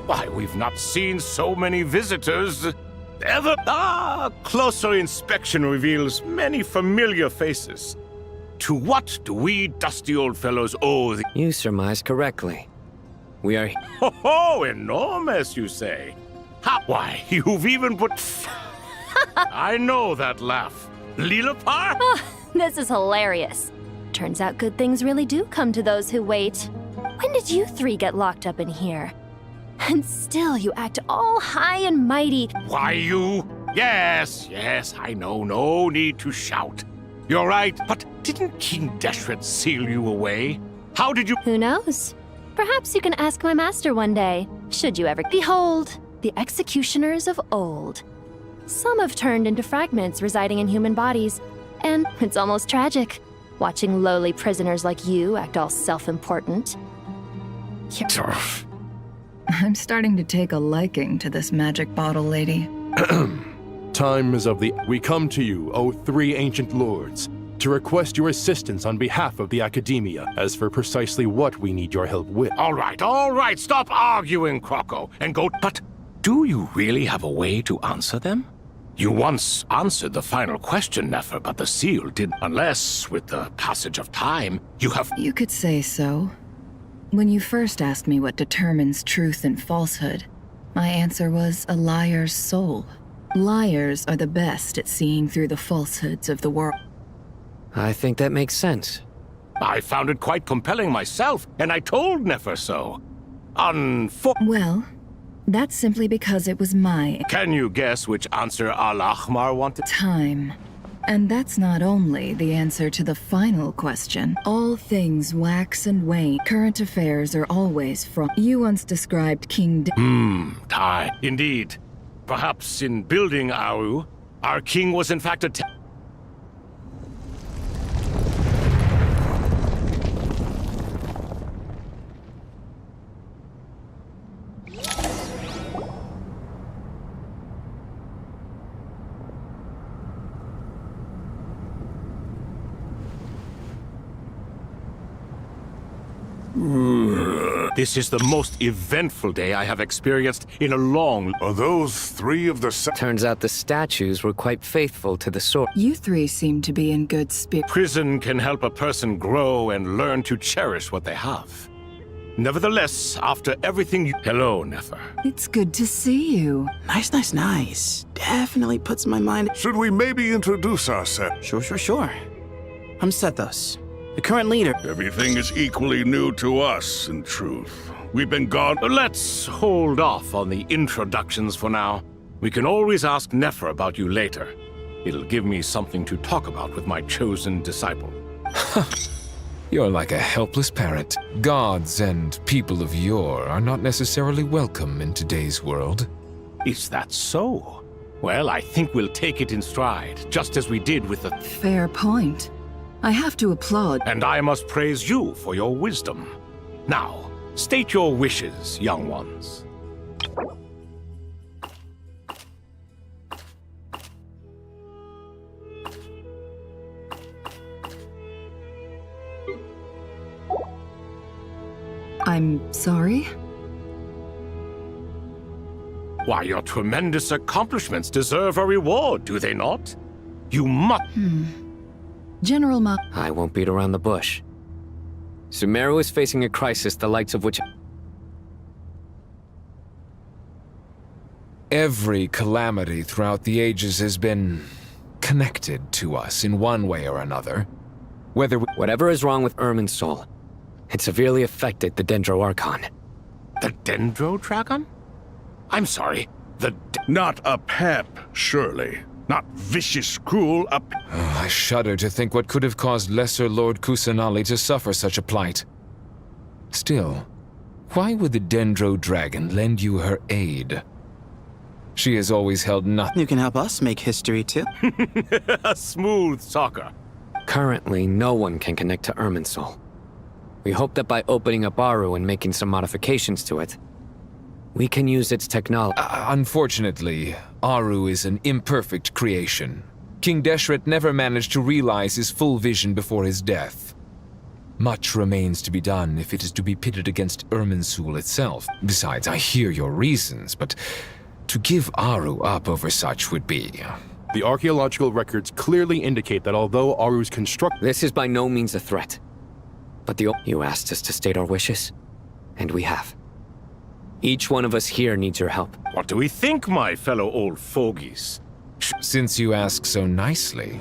S6: Why, we've not seen so many visitors ever. Closer inspection reveals many familiar faces.
S14: to what do we dusty old fellows owe the...
S16: You surmise correctly. We are...
S14: Ho, enormous, you say? How? Why, you've even put... I know that laugh. Lilapar?
S4: Oh, this is hilarious. Turns out good things really do come to those who wait. When did you three get locked up in here? And still you act all high and mighty.
S14: Why, you? Yes, I know. No need to shout. You're right, but didn't King Deshret seal you away? How did you...
S4: Who knows? Perhaps you can ask my master one day, should you ever... Behold, the executioners of old. Some have turned into fragments residing in human bodies, and it's almost tragic, watching lowly prisoners like you act all self-important.
S1: I'm starting to take a liking to this magic bottle lady.
S6: Time is of the... We come to you, O three ancient lords, to request your assistance on behalf of the Academia, as for precisely what we need your help with.
S14: All right, stop arguing, Croco, and go... But do you really have a way to answer them? You once answered the final question, Nefer, but the seal didn't... Unless, with the passage of time, you have...
S1: You could say so. When you first asked me what determines truth and falsehood, my answer was a liar's soul. Liars are the best at seeing through the falsehoods of the world.
S16: I think that makes sense.
S14: I found it quite compelling myself, and I told Nefer so.
S1: Well, that's simply because it was my...
S14: Can you guess which answer Al-Ahmar wanted?
S1: Time. And that's not only the answer to the final question. All things wax and wane. Current affairs are always from... You once described King...
S14: Time. Indeed. Perhaps in building Aru, our king was in fact a... This is the most eventful day I have experienced in a long...
S19: Are those three of the...
S16: Turns out the statues were quite faithful to the sword.
S1: You three seem to be in good spirit.
S14: Prison can help a person grow and learn to cherish what they have. Nevertheless, after everything you... Hello, Nefer.
S1: It's good to see you.
S15: Nice. Definitely puts my mind...
S19: Should we maybe introduce ourselves?
S15: Sure. I'm Sethos, the current leader.
S19: Everything is equally new to us, in truth. We've been gone...
S14: Let's hold off on the introductions for now. We can always ask Nefer about you later. It'll give me something to talk about with my chosen disciple.
S20: You're like a helpless parrot. Gods and people of yore are not necessarily welcome in today's world.
S14: Is that so? Well, I think we'll take it in stride, just as we did with the...
S1: Fair point. I have to applaud.
S14: And I must praise you for your wisdom. Now, state your wishes, young ones.
S1: I'm sorry?
S14: Why, your tremendous accomplishments deserve a reward, do they not? You must...
S1: General Ma...
S16: I won't beat around the bush. Sumeru is facing a crisis the likes of which...
S20: Every calamity throughout the ages has been connected to us in one way or another.
S16: Whatever is wrong with Irminsul, it severely affected the Dendro Archon.
S14: The Dendro Dragon? I'm sorry,
S19: Not a pep, surely. Not vicious, cruel,
S20: I shudder to think what could have caused Lesser Lord Kusanali to suffer such a plight. Still, why would the Dendro Dragon lend you her aid? She has always held nothing.
S15: You can help us make history, too.
S14: A smooth talker.
S16: Currently, no one can connect to Irminsul. We hope that by opening up Aru and making some modifications to it, we can use its technology.
S20: Unfortunately, Aru is an imperfect creation. King Deshret never managed to realize his full vision before his death. Much remains to be done if it is to be pitted against Irminsul itself. Besides, I hear your reasons, but to give Aru up over such would be
S6: The archaeological records clearly indicate that although Aru's
S16: This is by no means a threat. But you asked us to state our wishes, and we have. Each one of us here needs your help.
S14: What do we think, my fellow old fogies?
S20: Since you ask so nicely.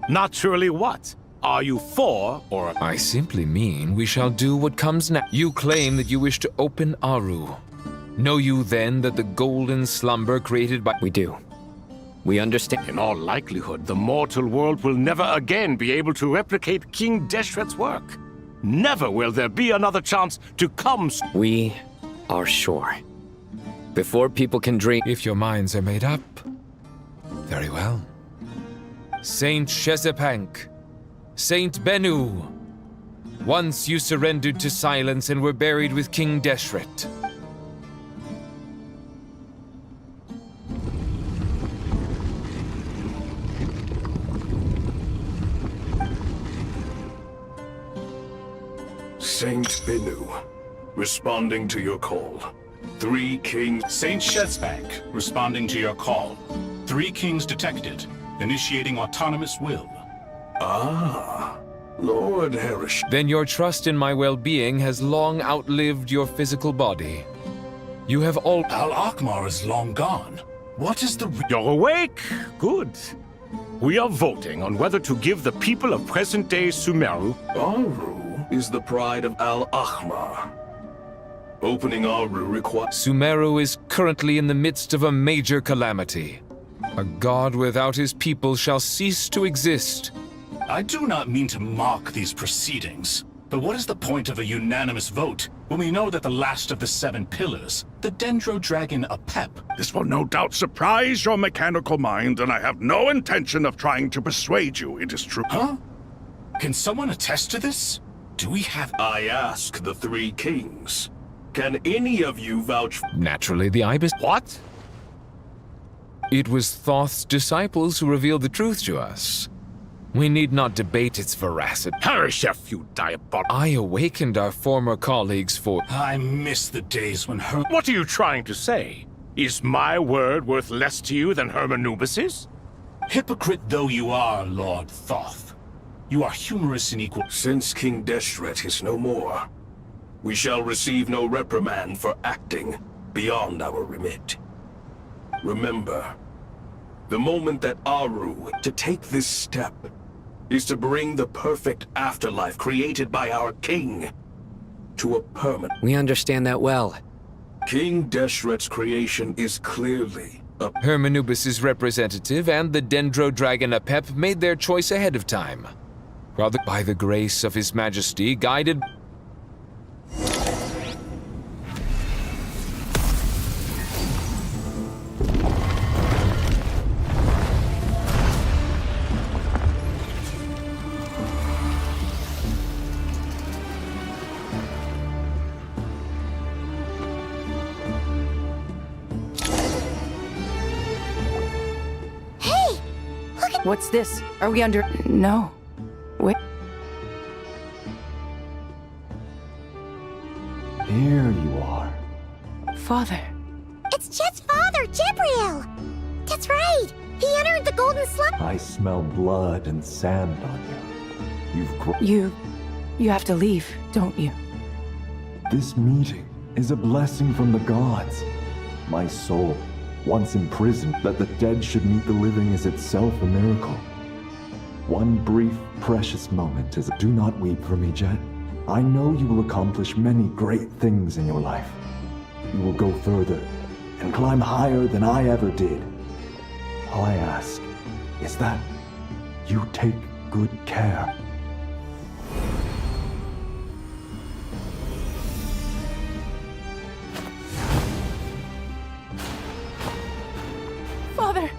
S14: Naturally what? Are you for or...
S20: I simply mean we shall do what comes next. You claim that you wish to open Aru. Know you then that the golden slumber created by...
S16: We do. We understand.
S14: In all likelihood, the mortal world will never again be able to replicate King Deshret's work. Never will there be another chance to come...
S16: We are sure. Before people can dream...
S20: If your minds are made up, very well. Saint Shezepank, Saint Bennu, once you surrendered to silence and were buried with King Deshret.
S19: Saint Bennu, responding to your call. 3 kings...
S18: Saint Shezbank, responding to your call. 3 kings detected, initiating autonomous will.
S19: Ah, Lord Harish.
S20: Then your trust in my well-being has long outlived your physical body. You have all...
S18: Al-Akmar is long gone. What is the...
S14: You're awake? Good. We are voting on whether to give the people of present-day Sumeru...
S19: Aru is the pride of Al-Akmar. Opening Aru requires...
S20: Sumeru is currently in the midst of a major calamity. A god without his people shall cease to exist.
S18: I do not mean to mock these proceedings, but what is the point of a unanimous vote when we know that the last of the 7 pillars, the Dendro Dragon Apep...
S19: This will no doubt surprise your mechanical mind, and I have no intention of trying to persuade you it is true.
S18: Huh? Can someone attest to this? Do we have...
S19: I ask the 3 kings. Can any of you vouch...
S20: Naturally, the Ibis...
S14: What?
S20: It was Thoth's disciples who revealed the truth to us. We need not debate its veracity.
S14: Harishef, you diabolical...
S20: I awakened our former colleagues for...
S18: I miss the days when
S14: What are you trying to say? Is my word worth less to you than Hermanubis's?
S18: Hypocrite though you are, Lord Thoth, you are humorous and equal...
S19: Since King Deshret is no more, we shall receive no reprimand for acting beyond our remit. Remember, the moment that Aru to take this step is to bring the perfect afterlife created by our king to a permanent...
S16: We understand that well.
S19: King Deshret's creation is clearly a...
S20: Hermanubis' representative and the Dendro Dragon Apep made their choice ahead of time. Rather, by the grace of His Majesty, guided...
S7: What's this? Are we under... No. Wait.
S21: Here you are.
S7: Father.
S17: It's Chet's father, Jibriel! That's right! He entered the Golden Slum.
S21: I smell blood and sand on you.
S7: You have to leave, don't you?
S21: This meeting is a blessing from the gods. My soul, once imprisoned, that the dead should meet the living is itself a miracle. One brief, precious moment is... Do not weep for me, Jet. I know you will accomplish many great things in your life. You will go further and climb higher than I ever did. All I ask is that you take good care.
S7: Father!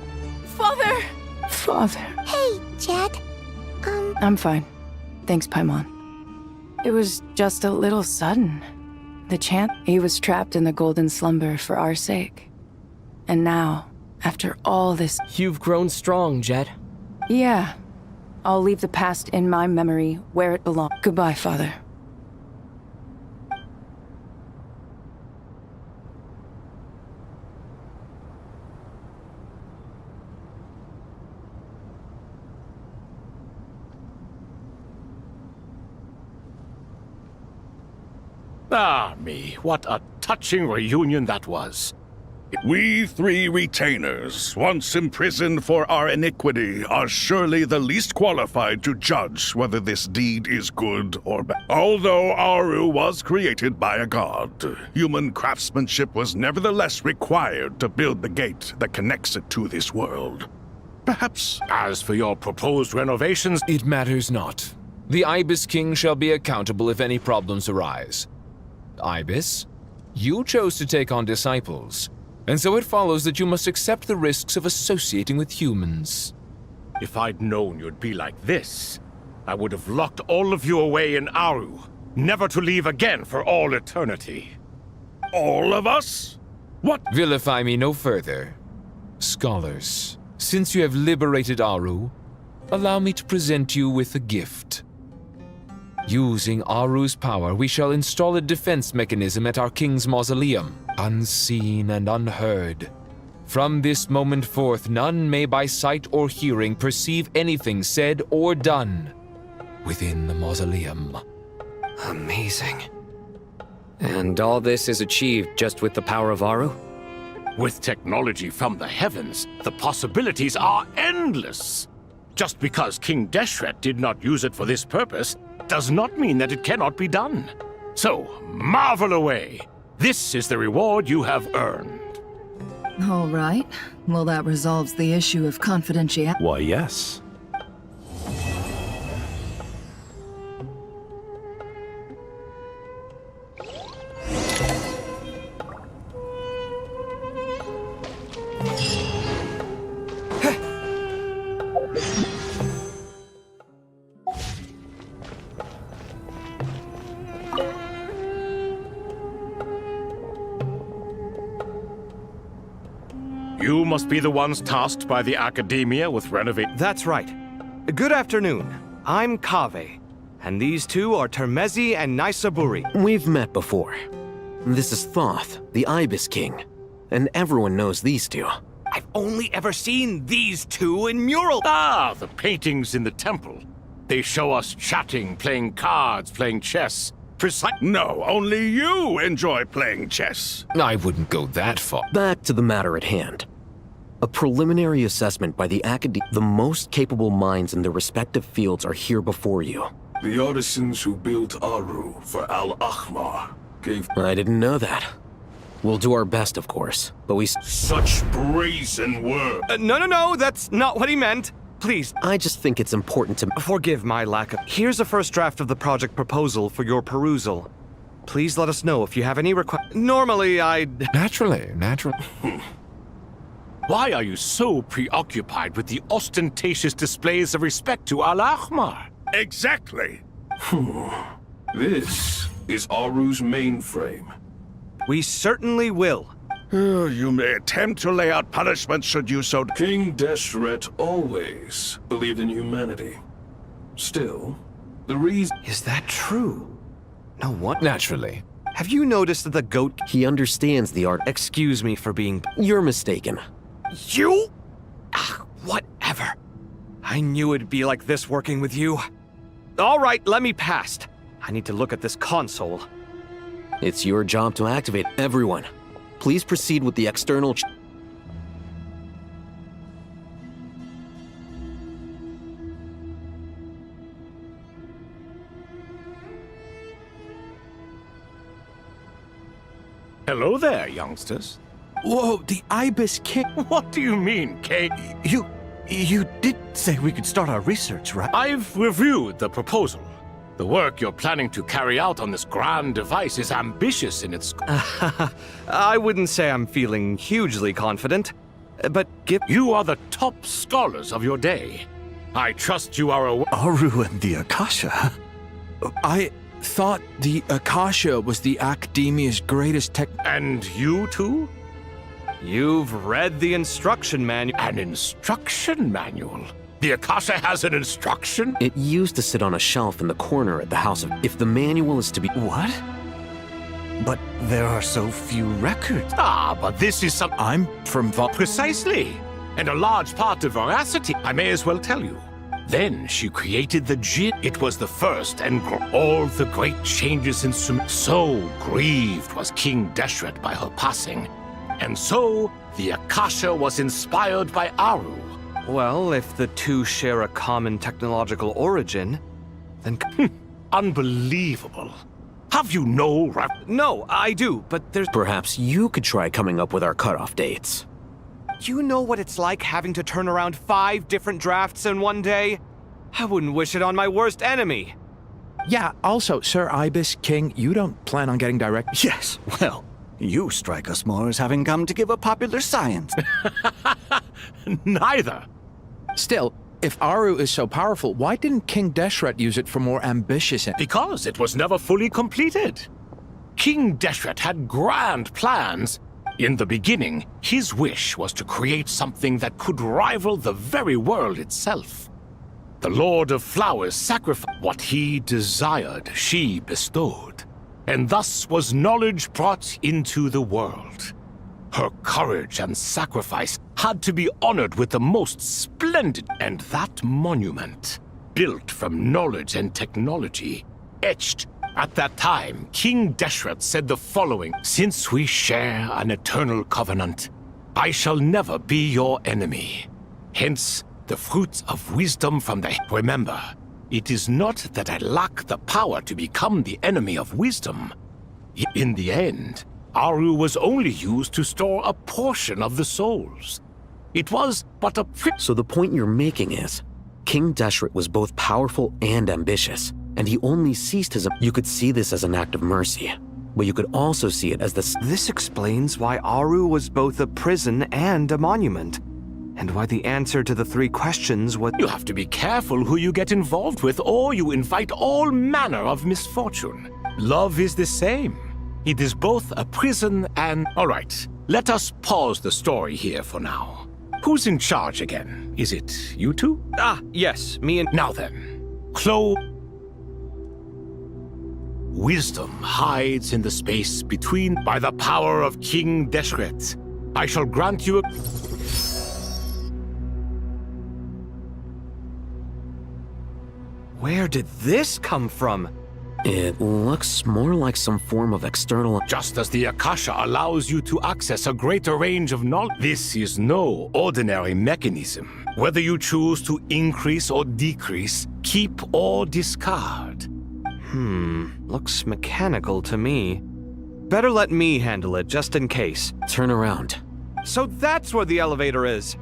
S7: Father! Father.
S17: Hey, Jet.
S7: I'm fine. Thanks, Paimon. It was just a little sudden. The chant, he was trapped in the golden slumber for our sake. And now, after all this...
S13: You've grown strong, Jet.
S7: Yeah. I'll leave the past in my memory where it belongs. Goodbye, Father.
S14: Ah, me, what a touching reunion that was.
S5: We three retainers, once imprisoned for our iniquity, are surely the least qualified to judge whether this deed is good or bad. Although Aru was created by a god, human craftsmanship was nevertheless required to build the gate that connects it to this world. Perhaps...
S14: As for your proposed renovations...
S20: It matters not. The Ibis King shall be accountable if any problems arise. Ibis, you chose to take on disciples. And so it follows that you must accept the risks of associating with humans.
S14: If I'd known you'd be like this, I would have locked all of you away in Aru, never to leave again for all eternity.
S5: All of us? What?
S20: Vilify me no further. Scholars, since you have liberated Aru, allow me to present you with a gift. Using Aru's power, we shall install a defense mechanism at our king's mausoleum, unseen and unheard. From this moment forth, none may by sight or hearing perceive anything said or done within the mausoleum.
S16: Amazing. And all this is achieved just with the power of Aru?
S14: With technology from the heavens, the possibilities are endless. Just because King Deshret did not use it for this purpose does not mean that it cannot be done. So, marvel away. This is the reward you have earned.
S1: All right. Well, that resolves the issue of confidentiality.
S6: Why, yes.
S14: You must be the ones tasked by the Academia with renovating.
S9: That's right. Good afternoon. I'm Kaveh, and these two are Termezi and Naisaburi.
S12: We've met before. This is Thoth, the Ibis King, and everyone knows these two.
S14: I've only ever seen these two in mural. Ah, the paintings in the temple. They show us chatting, playing cards, playing chess.
S5: No, only you enjoy playing chess.
S20: I wouldn't go that far.
S12: Back to the matter at hand. A preliminary assessment by the Academia. The most capable minds in their respective fields are here before you.
S19: The artisans who built Aru for Al-Ahmar gave...
S12: I didn't know that. We'll do our best, of course, but we...
S19: Such brazen words.
S9: No, that's not what he meant. Please.
S12: I just think it's important to...
S9: Forgive my lack of... Here's a first draft of the project proposal for your perusal. Please let us know if you have any Normally, I'd...
S20: Naturally.
S14: Why are you so preoccupied with the ostentatious displays of respect to Al-Ahmar?
S5: Exactly.
S19: This is Aru's mainframe.
S9: We certainly will.
S5: You may attempt to lay out punishment should you so...
S19: King Deshret always believed in humanity. Still, the reason...
S9: Is that true? No, what?
S20: Naturally.
S9: Have you noticed that the goat...
S12: He understands the art...
S9: Excuse me for being...
S12: You're mistaken.
S9: You? Whatever. I knew it'd be like this working with you. All right, let me past. I need to look at this console.
S12: It's your job to activate everyone. Please proceed with the external...
S14: Hello there, youngsters.
S22: Whoa, the Ibis King.
S14: What do you mean, Kate?
S22: You did say we could start our research, right?
S14: I've reviewed the proposal. The work you're planning to carry out on this grand device is ambitious in its...
S9: I wouldn't say I'm feeling hugely confident, but
S14: You are the top scholars of your day. I trust you are aware...
S22: Aru and the Akasha? I thought the Akasha was the Academia's greatest tech...
S14: And you too?
S9: You've read the instruction manual.
S14: An instruction manual? The Akasha has an instruction?
S12: It used to sit on a shelf in the corner at the House of... If the manual is to be...
S22: What? But there are so few records.
S14: But this is some...
S22: I'm from...
S14: Precisely. And a large part of veracity, I may as well tell you. Then she created the Jinn. It was the first and all the great changes in So grieved was King Deshret by her passing. And so the Akasha was inspired by Aru.
S9: Well, if the two share a common technological origin, then...
S14: Unbelievable. Have you no...
S9: No, I do, but there's...
S12: Perhaps you could try coming up with our cutoff dates.
S9: You know what it's like having to turn around 5 different drafts in one day? I wouldn't wish it on my worst enemy.
S22: Yeah, also, Sir Ibis, King, you don't plan on getting direct...
S2: Yes, well, you strike us more as having come to give a popular science.
S14: Neither.
S22: Still, if Aru is so powerful, why didn't King Deshret use it for more ambitious...
S14: Because it was never fully completed. King Deshret had grand plans. In the beginning, his wish was to create something that could rival the very world itself. The Lord of Flowers sacrificed what he desired, she bestowed, and thus was knowledge brought into the world. Her courage and sacrifice had to be honored with the most splendid, and that monument, built from knowledge and technology, etched. At that time, King Deshret said the following: "Since we share an eternal covenant, I shall never be your enemy. Hence, the fruits of wisdom from the... Remember, it is not that I lack the power to become the enemy of wisdom. In the end, Aru was only used to store a portion of the souls. It was but a...
S12: So the point you're making is, King Deshret was both powerful and ambitious, and he only ceased his... You could see this as an act of mercy, but you could also see it as the...
S9: This explains why Aru was both a prison and a monument, and why the answer to the 3 questions was...
S14: You have to be careful who you get involved with, or you invite all manner of misfortune. Love is the same. It is both a prison and... All right, let us pause the story here for now. Who's in charge again? Is it you two?
S9: Ah, yes, me and...
S14: Now then, Chloe... Wisdom hides in the space between. By the power of King Deshret, I shall grant you a...
S9: Where did this come from?
S12: It looks more like some form of external...
S14: Just as the Akasha allows you to access a greater range of knowledge, this is no ordinary mechanism. Whether you choose to increase or decrease, keep or discard.
S9: Looks mechanical to me. Better let me handle it, just in case.
S12: Turn around.
S9: So that's where the elevator is.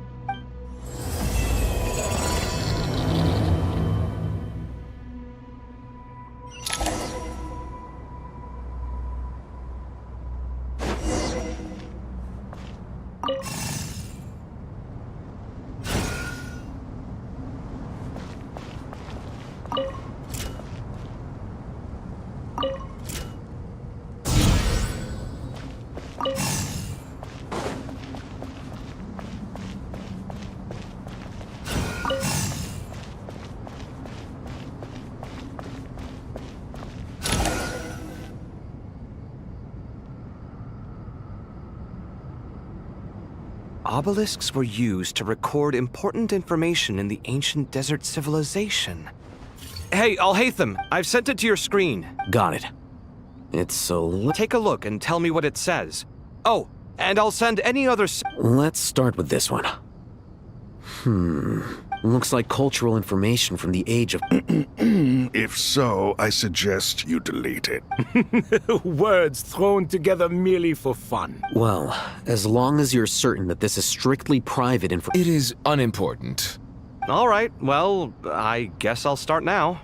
S9: Obelisks were used to record important information in the ancient desert civilization. Hey, Alhaitham, I've sent it to your screen.
S12: Got it. It's so...
S9: Take a look and tell me what it says. Oh, and I'll send any other...
S12: Let's start with this one. Looks like cultural information from the age of...
S5: If so, I suggest you delete it.
S14: Words thrown together merely for fun.
S12: Well, as long as you're certain that this is strictly private information...
S20: It is unimportant.
S9: All right, well, I guess I'll start now.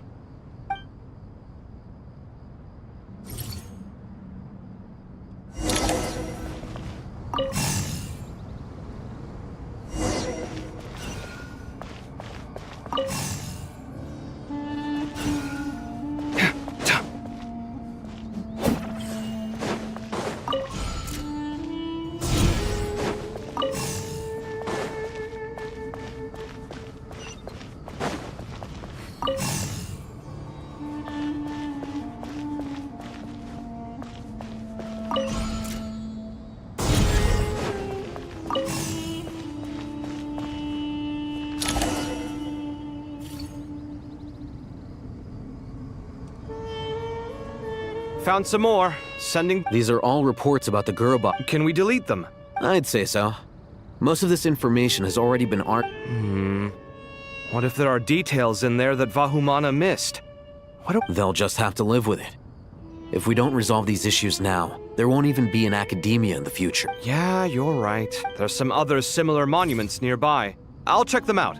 S9: found some more. Sending...
S12: These are all reports about the Gurubot.
S9: Can we delete them?
S12: I'd say so. Most of this information has already been
S9: What if there are details in there that Vahumana missed?
S12: They'll just have to live with it. If we don't resolve these issues now, there won't even be an academia in the future.
S9: Yeah, you're right. There's some other similar monuments nearby. I'll check them out.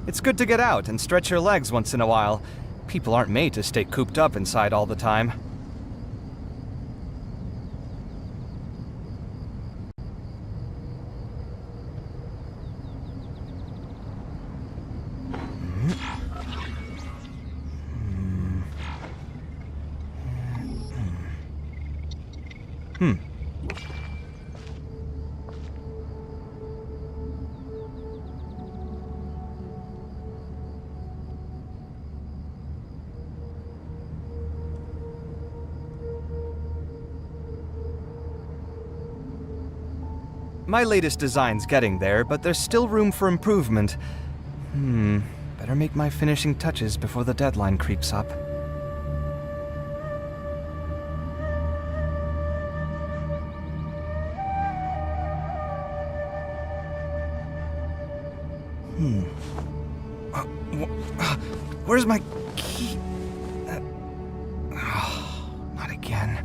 S9: It's good to get out and stretch your legs once in a while. People aren't made to stay cooped up inside all the time. My latest design's getting there, but there's still room for improvement. Better make my finishing touches before the deadline creeps up. Where's my key? Not again.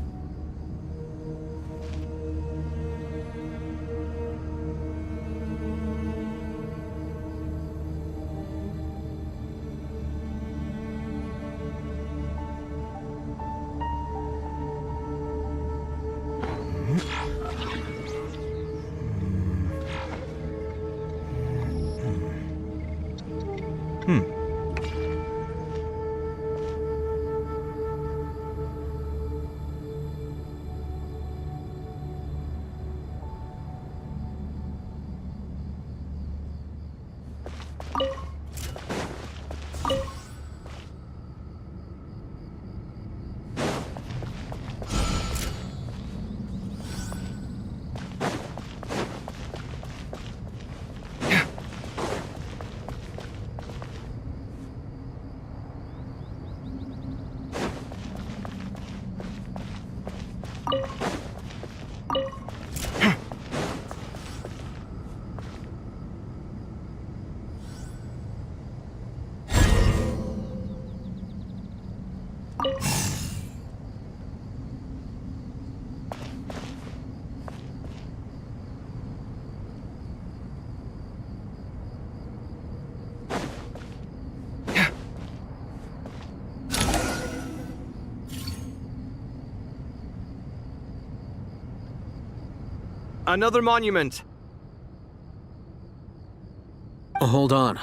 S9: Another monument!
S12: Hold on.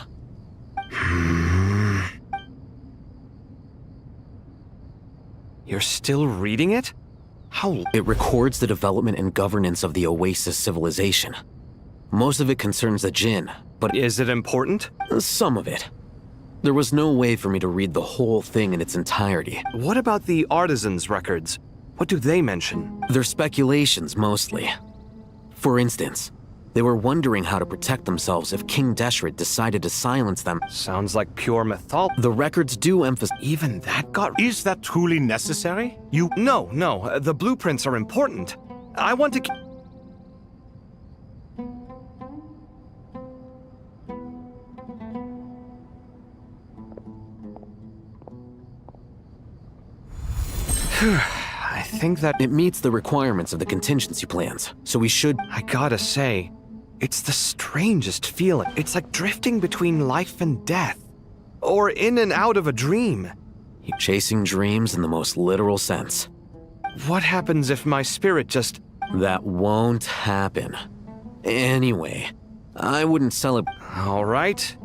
S9: You're still reading it? How?
S12: It records the development and governance of the Oasis civilization. Most of it concerns the Jinn, but...
S9: Is it important?
S12: Some of it. There was no way for me to read the whole thing in its entirety.
S9: What about the artisans' records? What do they mention?
S12: They're speculations, mostly. For instance, They were wondering how to protect themselves if King Deshret decided to silence them.
S9: Sounds like pure mythology.
S12: The records do emphasize...
S9: Even that got... Is that truly necessary? No, the blueprints are important. I want to... I think that...
S12: It meets the requirements of the contingency plans, so we should...
S9: I gotta say, it's the strangest feeling. It's like drifting between life and death. Or in and out of a dream.
S12: You're chasing dreams in the most literal sense.
S9: What happens if my spirit just...
S12: That won't happen. Anyway, I wouldn't celebrate...
S9: All right.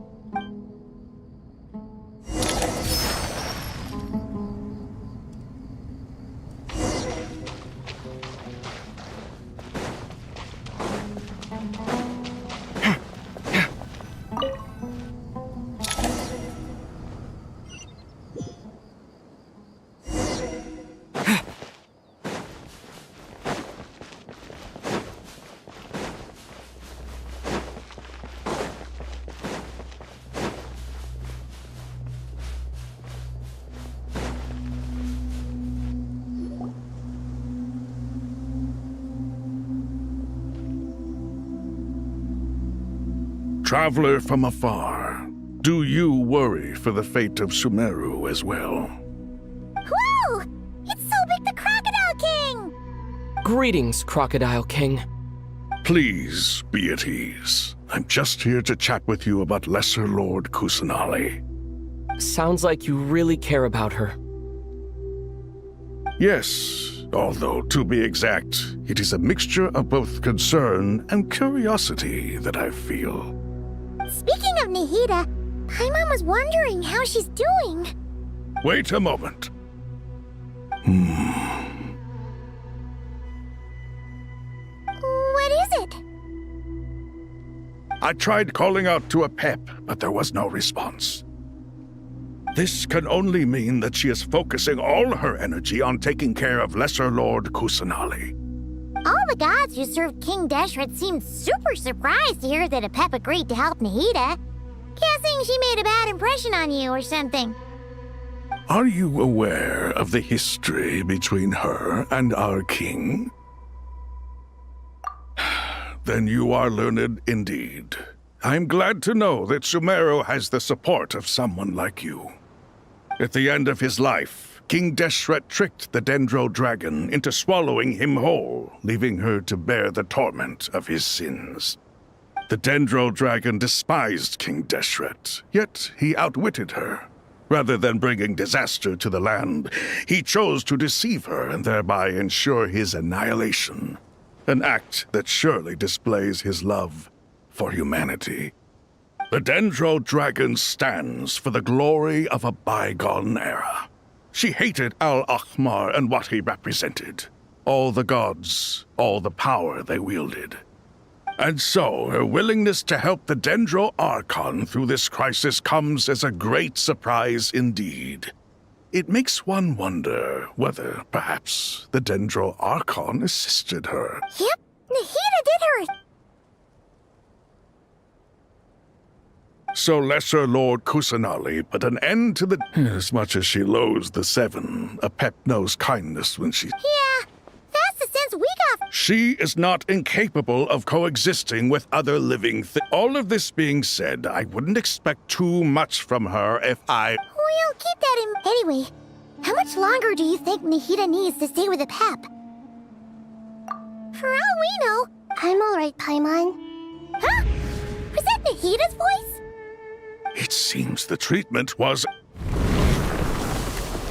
S5: Traveler from afar, do you worry for the fate of Sumeru as well?
S17: Whoa! It's Sobek the Crocodile King!
S13: Greetings, Crocodile King.
S5: Please be at ease. I'm just here to chat with you about Lesser Lord Kusanali.
S13: Sounds like you really care about her.
S5: Yes, although to be exact, it is a mixture of both concern and curiosity that I feel.
S17: Speaking of Nahida, Paimon was wondering how she's doing.
S5: Wait a moment.
S17: What is it?
S5: I tried calling out to a pep, but there was no response. This can only mean that she is focusing all her energy on taking care of Lesser Lord Kusanali.
S17: All the gods who served King Deshret seemed super surprised to hear that Apep agreed to help Nahida. Guessing she made a bad impression on you or something.
S5: Are you aware of the history between her and our king? Then you are learned indeed. I'm glad to know that Sumeru has the support of someone like you. At the end of his life, King Deshret tricked the Dendro Dragon into swallowing him whole, leaving her to bear the torment of his sins. The Dendro Dragon despised King Deshret, yet he outwitted her. Rather than bringing disaster to the land, he chose to deceive her and thereby ensure his annihilation. An act that surely displays his love for humanity. The Dendro Dragon stands for the glory of a bygone era. She hated Al-Ahmar and what he represented. All the gods, all the power they wielded. And so, her willingness to help the Dendro Archon through this crisis comes as a great surprise indeed. It makes one wonder whether, perhaps, the Dendro Archon assisted her.
S17: Yep, Nahida did her.
S5: So Lesser Lord Kusanali put an end to the... As much as she loathes the Seven, Apep knows kindness when she...
S17: Yeah, that's the sense we got.
S5: She is not incapable of coexisting with other living things. All of this being said, I wouldn't expect too much from her if I...
S17: We'll keep that in... Anyway, how much longer do you think Nahida needs to stay with Apep? For all we know... I'm alright, Paimon. Huh? Was that Nahida's voice?
S5: It seems the treatment was...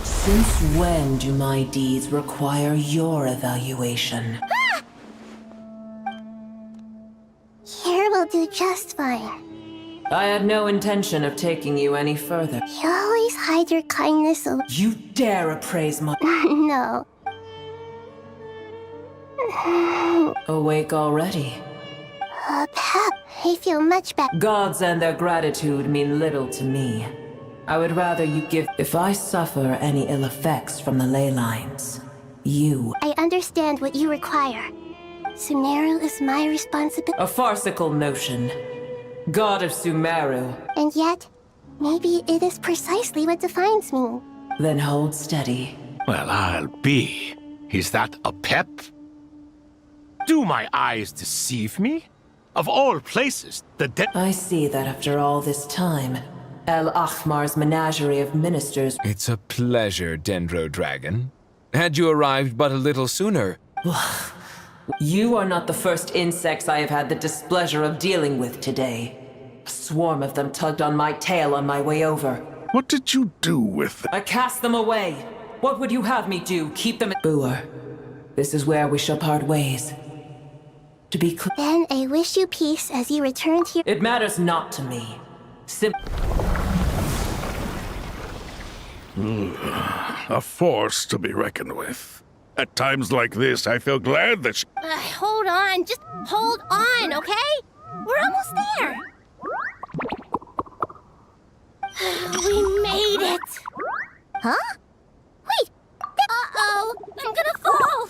S10: Since when do my deeds require your evaluation?
S17: Ah! Here will do just fine.
S10: I had no intention of taking you any further.
S17: You always hide your kindness away.
S10: You dare appraise my...
S17: No.
S10: Awake already?
S17: Pep, I feel much better.
S10: Gods and their gratitude mean little to me. I would rather you give... If I suffer any ill effects from the ley lines, you...
S17: I understand what you require. Sumeru is my responsibility.
S10: A farcical notion. God of Sumeru.
S17: And yet, maybe it is precisely what defines me.
S10: Then hold steady.
S14: Well, I'll be. Is that a pep? Do my eyes deceive me? Of all places,
S10: I see that after all this time, El Ahmar's menagerie of ministers...
S20: It's a pleasure, Dendro Dragon. Had you arrived but a little sooner...
S10: You are not the first insects I have had the displeasure of dealing with today. A swarm of them tugged on my tail on my way over.
S5: What did you do with them?
S10: I cast them away. What would you have me do? Keep them... Booer, this is where we shall part ways. To be clear...
S17: Then I wish you peace as you return to your...
S10: It matters not to me.
S5: A force to be reckoned with. At times like this, I feel glad that
S17: Hold on, just hold on, okay? We're almost there. We made it. Huh? Wait. Uh-oh, I'm gonna fall.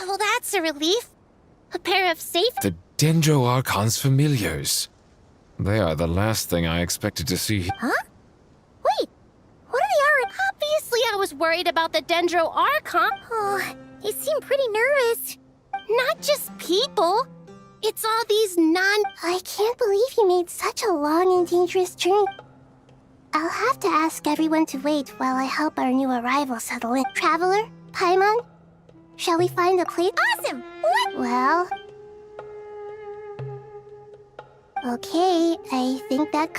S17: Well, that's a relief. A pair of safe...
S20: The Dendro Archon's familiars. They are the last thing I expected to see.
S17: Huh? Wait, what are the Archon? Obviously I was worried about the Dendro Archon. Oh, they seem pretty nervous. Not just people. It's all these I can't believe you made such a long and dangerous journey. I'll have to ask everyone to wait while I help our new arrival settle in. Traveler? Paimon? Shall we find a place? Awesome! What? Well... Okay, I think that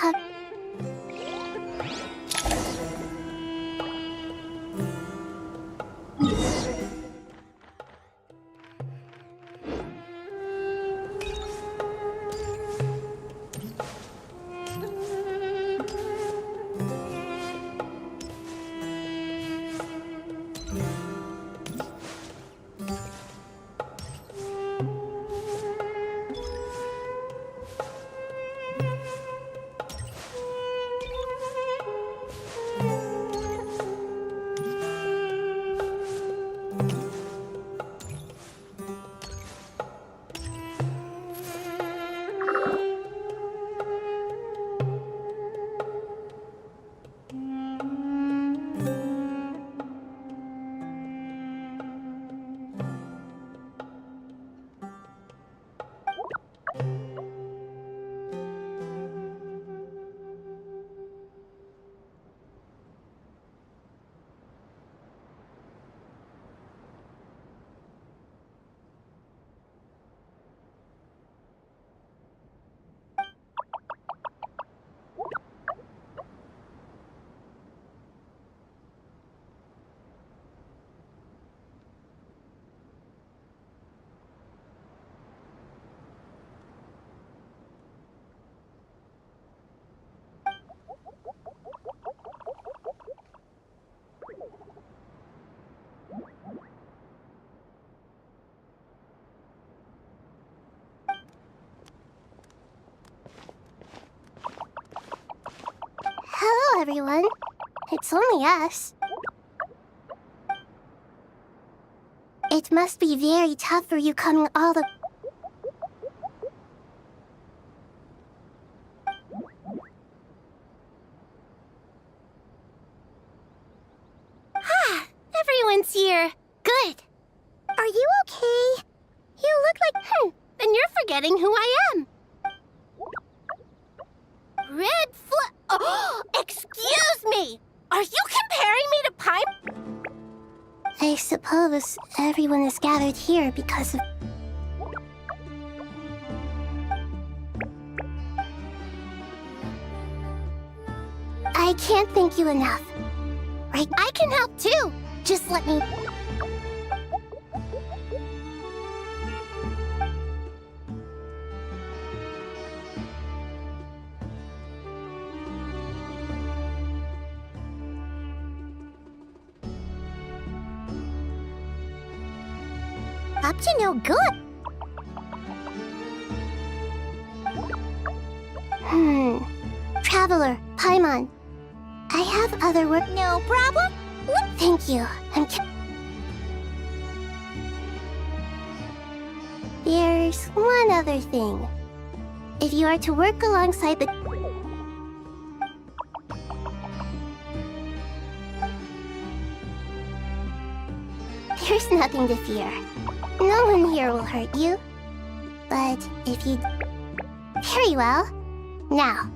S17: Hello, everyone. It's only us. It must be very tough for you coming all the... Ah, everyone's here. Good. Are you okay? You look like... then you're forgetting who I am. Red Oh, excuse me! Are you comparing me to Pipe? I suppose everyone is gathered here because of... I can't thank you enough. Right? I can help too. Just let me... Up to no good. Traveler, Paimon. I have other work. No problem. Thank you. There's one other thing. If you are to work alongside the... There's nothing to fear. No one here will hurt you. But if you... Very well. Now.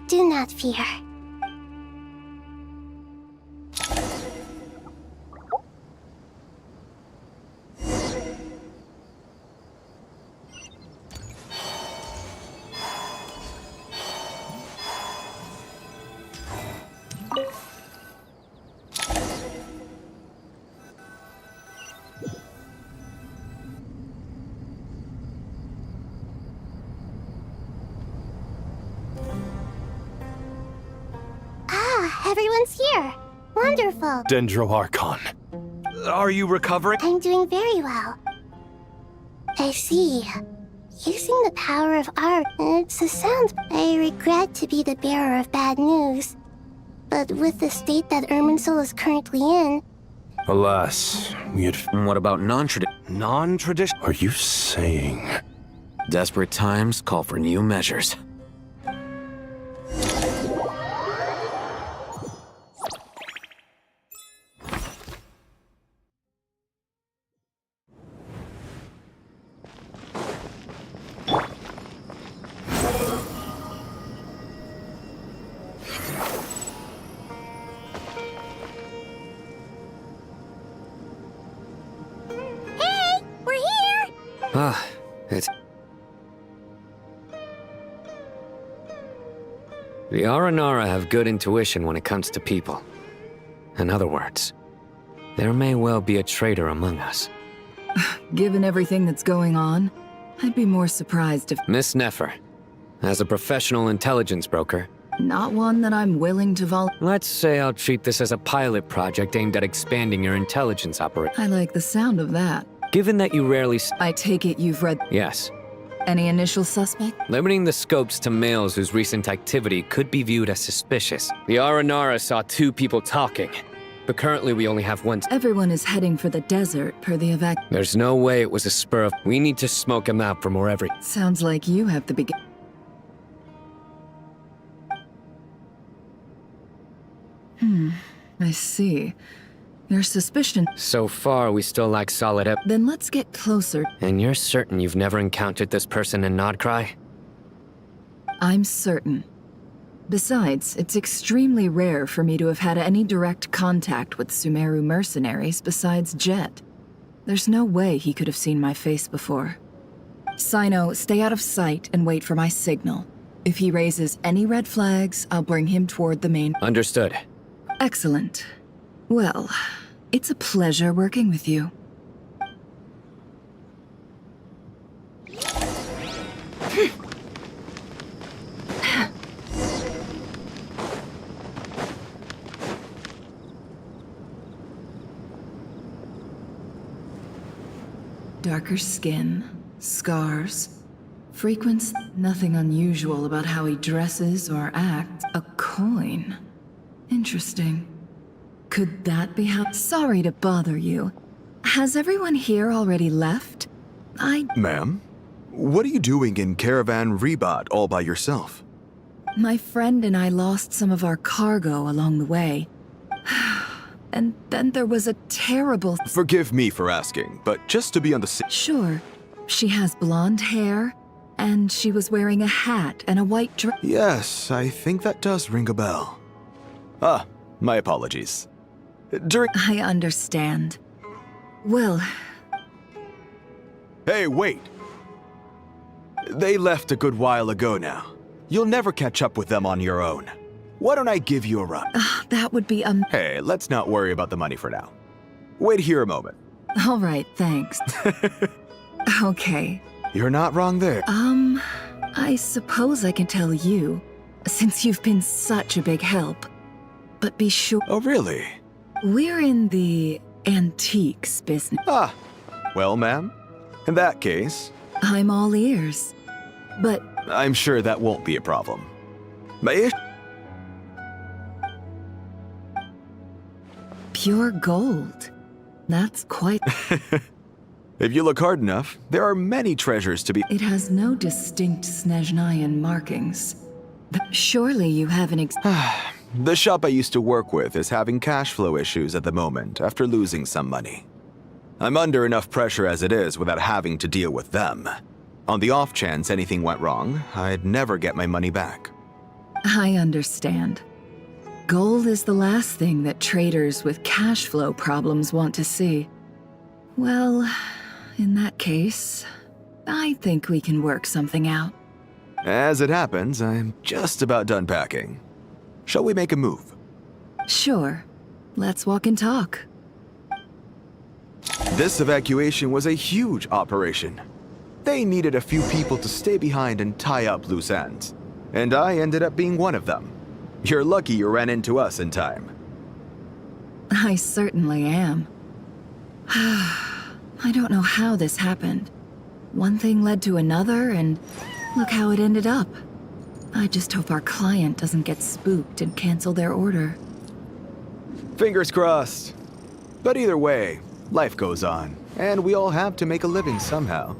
S17: Do not fear. Everyone's here. Wonderful.
S6: Dendro-Archon.
S9: Are you recovering?
S17: I'm doing very well. I see. Using the power of art, it's a sound. I regret to be the bearer of bad news. But with the state that Irminsul is currently in...
S6: Alas, we had...
S12: What about non-traditional?
S6: Are you saying...
S12: Desperate times call for new measures.
S16: The Aranara have good intuition when it comes to people. In other words, there may well be a traitor among us.
S1: Given everything that's going on, I'd be more surprised if...
S16: Miss Nefer, as a professional intelligence broker...
S1: Not one that I'm willing to
S16: Let's say I'll treat this as a pilot project aimed at expanding your intelligence operation.
S1: I like the sound of that.
S16: Given that you rarely...
S1: I take it you've read...
S16: Yes.
S1: Any initial suspect?
S16: Limiting the scopes to males whose recent activity could be viewed as suspicious. The Aranara saw 2 people talking, but currently we only have one.
S1: Everyone is heading for the desert per the
S16: There's no way it was a spur of... We need to smoke him out from wherever...
S1: Sounds like you have the begin... I see. Your suspicion...
S16: So far, we still lack solid
S1: Then let's get closer.
S16: And you're certain you've never encountered this person in Nodcry?
S1: I'm certain. Besides, it's extremely rare for me to have had any direct contact with Sumeru mercenaries besides Jet. There's no way he could have seen my face before. Sino, stay out of sight and wait for my signal. If he raises any red flags, I'll bring him toward the main...
S16: Understood.
S1: Excellent. Well, it's a pleasure working with you. Darker skin, scars, frequents, nothing unusual about how he dresses or acts. A coin. Interesting. Could that be how— Sorry to bother you. Has everyone here already left?
S8: Ma'am? What are you doing in Caravan Rebat all by yourself?
S1: My friend and I lost some of our cargo along the way. And then there was a terrible—
S8: Forgive me for asking, but just to be on the safe—
S1: Sure. She has blonde hair, and she was wearing a hat and a white dress.
S8: Yes, I think that does ring a bell. Ah, my apologies.
S1: I understand. Well...
S8: Hey, wait! They left a good while ago now. You'll never catch up with them on your own. Why don't I give you a ride?
S1: That would be,
S8: Hey, let's not worry about the money for now. Wait here a moment.
S1: All right, thanks. Okay.
S8: You're not wrong there.
S1: I suppose I can tell you. since you've been such a big help. But be sure...
S8: Oh, really?
S1: We're in the antiques business.
S8: Ah, well, ma'am, in that case...
S1: I'm all ears. But...
S8: I'm sure that won't be a problem. May
S1: Pure gold. That's quite...
S8: If you look hard enough, there are many treasures to be...
S1: It has no distinct Snezhnayan markings. Surely you have an
S8: The shop I used to work with is having cash flow issues at the moment after losing some money. I'm under enough pressure as it is without having to deal with them. On the off chance anything went wrong, I'd never get my money back.
S1: I understand. Gold is the last thing that traders with cash flow problems want to see. Well, in that case, I think we can work something out.
S8: As it happens, I'm just about done packing. Shall we make a move?
S1: Sure. Let's walk and talk.
S8: This evacuation was a huge operation. They needed a few people to stay behind and tie up loose ends. And I ended up being one of them. You're lucky you ran into us in time.
S1: I certainly am. I don't know how this happened. One thing led to another, and look how it ended up. I just hope our client doesn't get spooked and cancel their order.
S8: Fingers crossed. But either way, life goes on, and we all have to make a living somehow.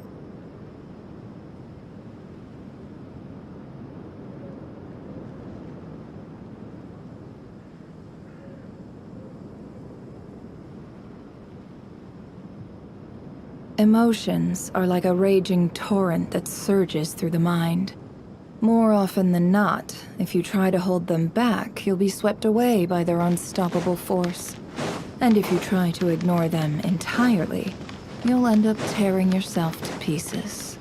S3: Emotions are like a raging torrent that surges through the mind. More often than not, if you try to hold them back, you'll be swept away by their unstoppable force. And if you try to ignore them entirely, you'll end up tearing yourself to pieces.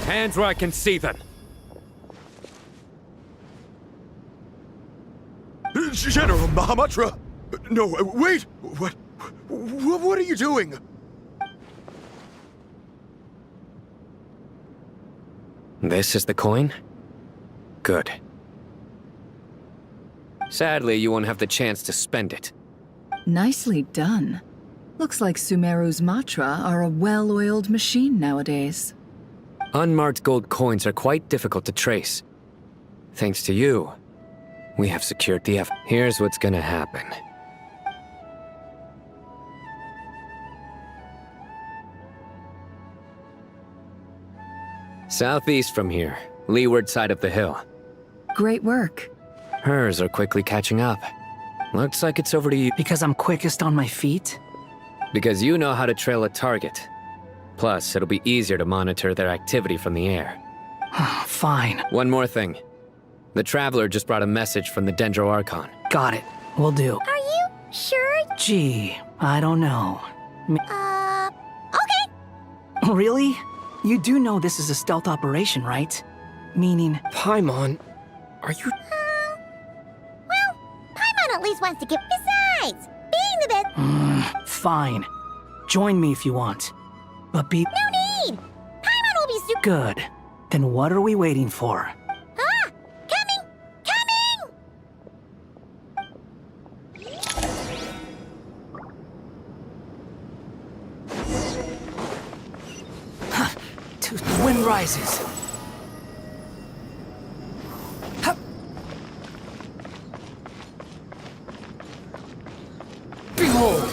S16: Hands where I can see them.
S8: General Mahamatra! No, wait! What are you doing?
S16: This is the coin? Good. Sadly, you won't have the chance to spend it.
S1: Nicely done. Looks like Sumeru's Matra are a well-oiled machine nowadays.
S16: Unmarked gold coins are quite difficult to trace. Thanks to you, we have secured the Here's what's gonna happen. Southeast from here, leeward side of the hill.
S1: Great work.
S16: Hers are quickly catching up. Looks like it's over to you.
S11: Because I'm quickest on my feet?
S16: Because you know how to trail a target. Plus, it'll be easier to monitor their activity from the air.
S11: Fine.
S16: One more thing. The Traveler just brought a message from the Dendro Archon.
S11: Got it. Will do.
S17: Are you sure?
S11: Gee, I don't know.
S17: Okay.
S11: Really? You do know this is a stealth operation, right? Meaning...
S13: Paimon, are you...
S17: Well, Paimon at least wants to give... Besides, being the best...
S11: Fine. Join me if you want. But be...
S17: No need! Paimon will be super...
S11: Good. Then what are we waiting for?
S17: Ah! Coming!
S11: The wind rises.
S13: Behold!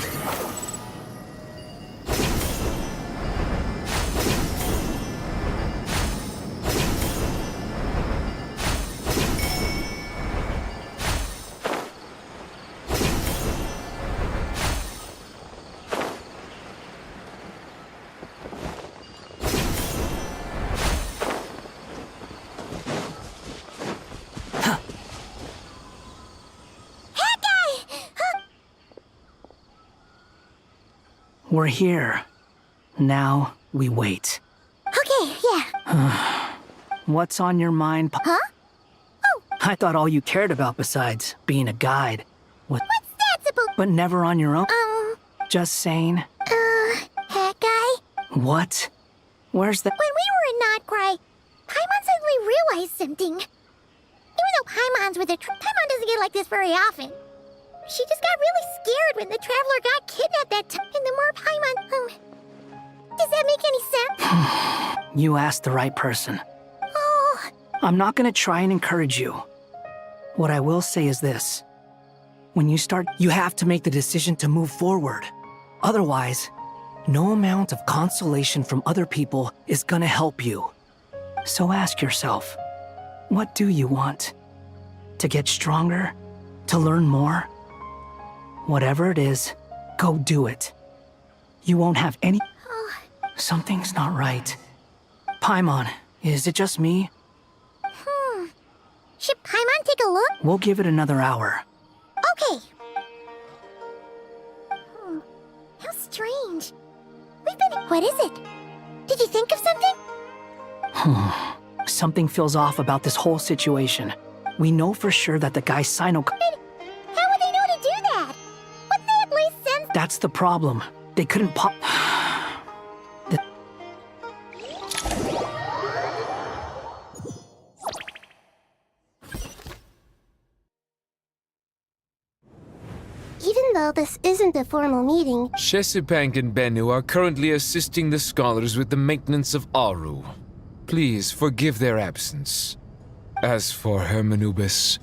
S11: We're here. Now we wait.
S17: Okay, yeah.
S11: What's on your mind?
S17: Huh? Oh,
S11: I thought all you cared about besides being a guide was...
S17: What's that supposed...
S11: But never on your own? Just saying.
S17: Hat guy?
S11: What? Where's the...
S17: When we were in Notcry, Paimon suddenly realized something. Even though Paimon's with Paimon doesn't get like this very often. She just got really scared when the Traveler got kidnapped that time. And the more Paimon... does that make any sense?
S11: You asked the right person.
S17: Oh.
S11: I'm not gonna try and encourage you. What I will say is this. When you start, you have to make the decision to move forward. Otherwise, no amount of consolation from other people is gonna help you. So ask yourself, what do you want? To get stronger? To learn more? Whatever it is, go do it. You won't have any... Something's not right. Paimon, is it just me?
S17: Should Paimon take a look?
S11: We'll give it another hour.
S17: Okay. How strange. We've been... What is it? Did you think of something?
S11: Something feels off about this whole situation. We know for sure that the guy Sino...
S17: How would they know to do that? Wouldn't they at least send...
S11: That's the problem. They couldn't pop...
S17: Even though this isn't a formal meeting...
S20: Shesipank and Bennu are currently assisting the scholars with the maintenance of Aru. Please forgive their absence. As for Hermanubis,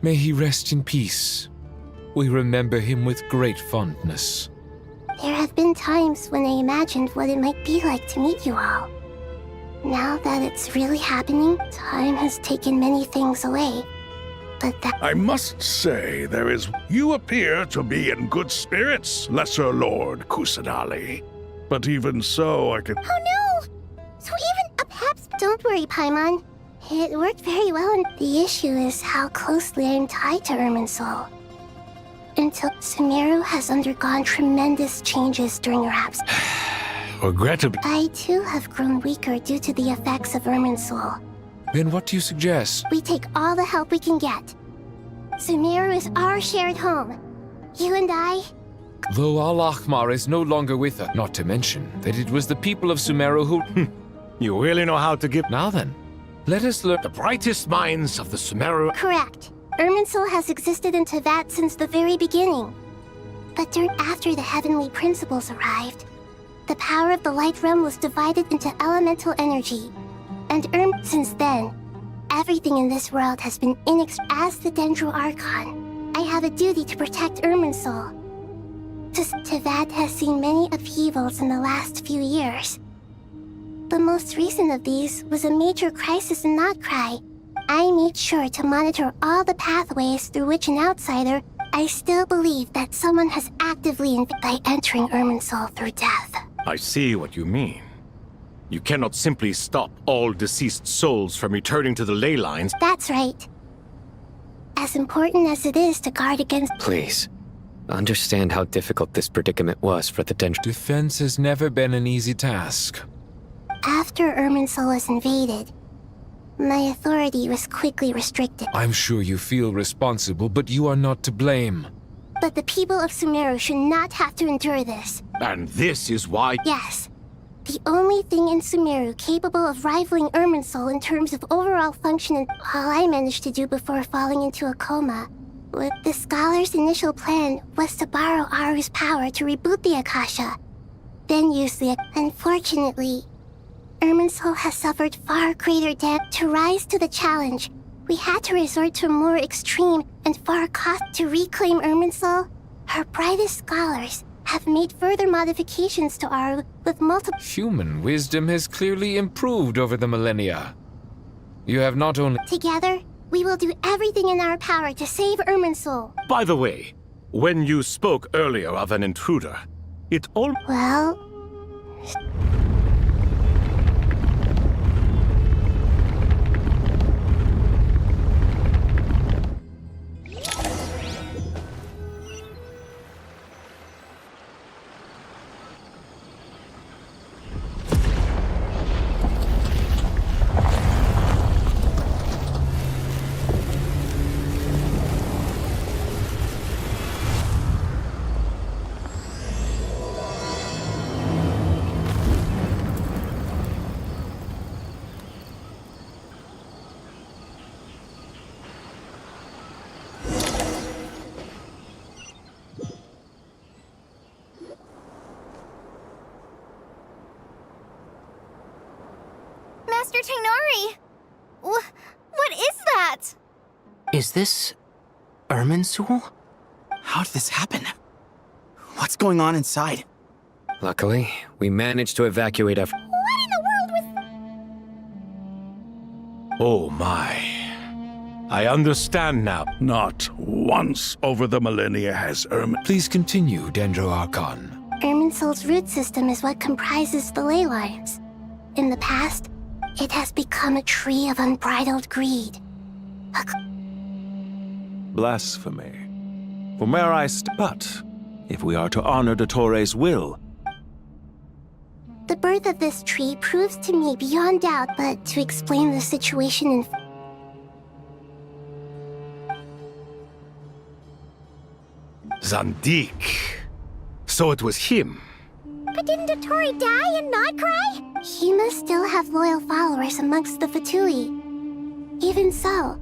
S20: may he rest in peace. We remember him with great fondness.
S17: There have been times when I imagined what it might be like to meet you all. Now that it's really happening, time has taken many things away. But that...
S5: I must say, you appear to be in good spirits, Lesser Lord Kusanali. But even so, I can...
S17: Oh no! So even perhaps... Don't worry, Paimon. It worked very well, and the issue is how closely I'm tied to Irminsul. Until Sumeru has undergone tremendous changes during your absence.
S14: Regrettably...
S17: I too have grown weaker due to the effects of Irminsul.
S20: Then what do you suggest?
S17: We take all the help we can get. Sumeru is our shared home. You and I...
S20: Though Al-Ahmar is no longer with us, not to mention that it was the people of Sumeru who...
S14: You really know how to give...
S20: Now then, let us learn...
S14: The brightest minds of the Sumeru...
S17: Correct. Irminsul has existed in Tevat since the very beginning. But after the heavenly principles arrived, the power of the Light Realm was divided into elemental energy. And since then, everything in this world has been as the Dendro Archon. I have a duty to protect Irminsul. Tevat has seen many upheavals in the last few years. The most recent of these was a major crisis in Notcry. I made sure to monitor all the pathways through which an outsider... I still believe that someone has actively by entering Irminsul through death.
S14: I see what you mean. You cannot simply stop all deceased souls from returning to the ley lines.
S17: That's right. As important as it is to guard against...
S16: Please, understand how difficult this predicament was for the Dendro.
S20: Defense has never been an easy task.
S17: After Irminsul was invaded, my authority was quickly restricted.
S20: I'm sure you feel responsible, but you are not to blame.
S17: But the people of Sumeru should not have to endure this.
S14: And this is why...
S17: Yes. The only thing in Sumeru capable of rivaling Irminsul in terms of overall function and all I managed to do before falling into a coma. The scholar's initial plan was to borrow Aru's power to reboot the Akasha, then use the... Unfortunately, Irminsul has suffered far greater damage. To rise to the challenge, we had to resort to a more extreme and far cost to reclaim Irminsul. Our brightest scholars have made further modifications to Aru with multiple...
S20: Human wisdom has clearly improved over the millennia. You have not only...
S17: Together, we will do everything in our power to save Irminsul.
S14: By the way, when you spoke earlier of an intruder, it all...
S17: Well... Master Tainari! What is that?
S11: Is this Irminsul?
S4: How did this happen? What's going on inside?
S16: Luckily, we managed to evacuate
S17: What in the world was...
S14: Oh my. I understand now.
S5: Not once over the millennia has
S20: Please continue, Dendro Archon.
S17: Irminsul's root system is what comprises the ley lines. In the past, it has become a tree of unbridled greed.
S2: Blasphemy. From where I but if we are to honor Dottores' will...
S17: The birth of this tree proves to me beyond doubt, but to explain the situation in...
S14: Zandik. So it was him.
S17: But didn't Dottori die and not cry? He must still have loyal followers amongst the Fatui. Even so,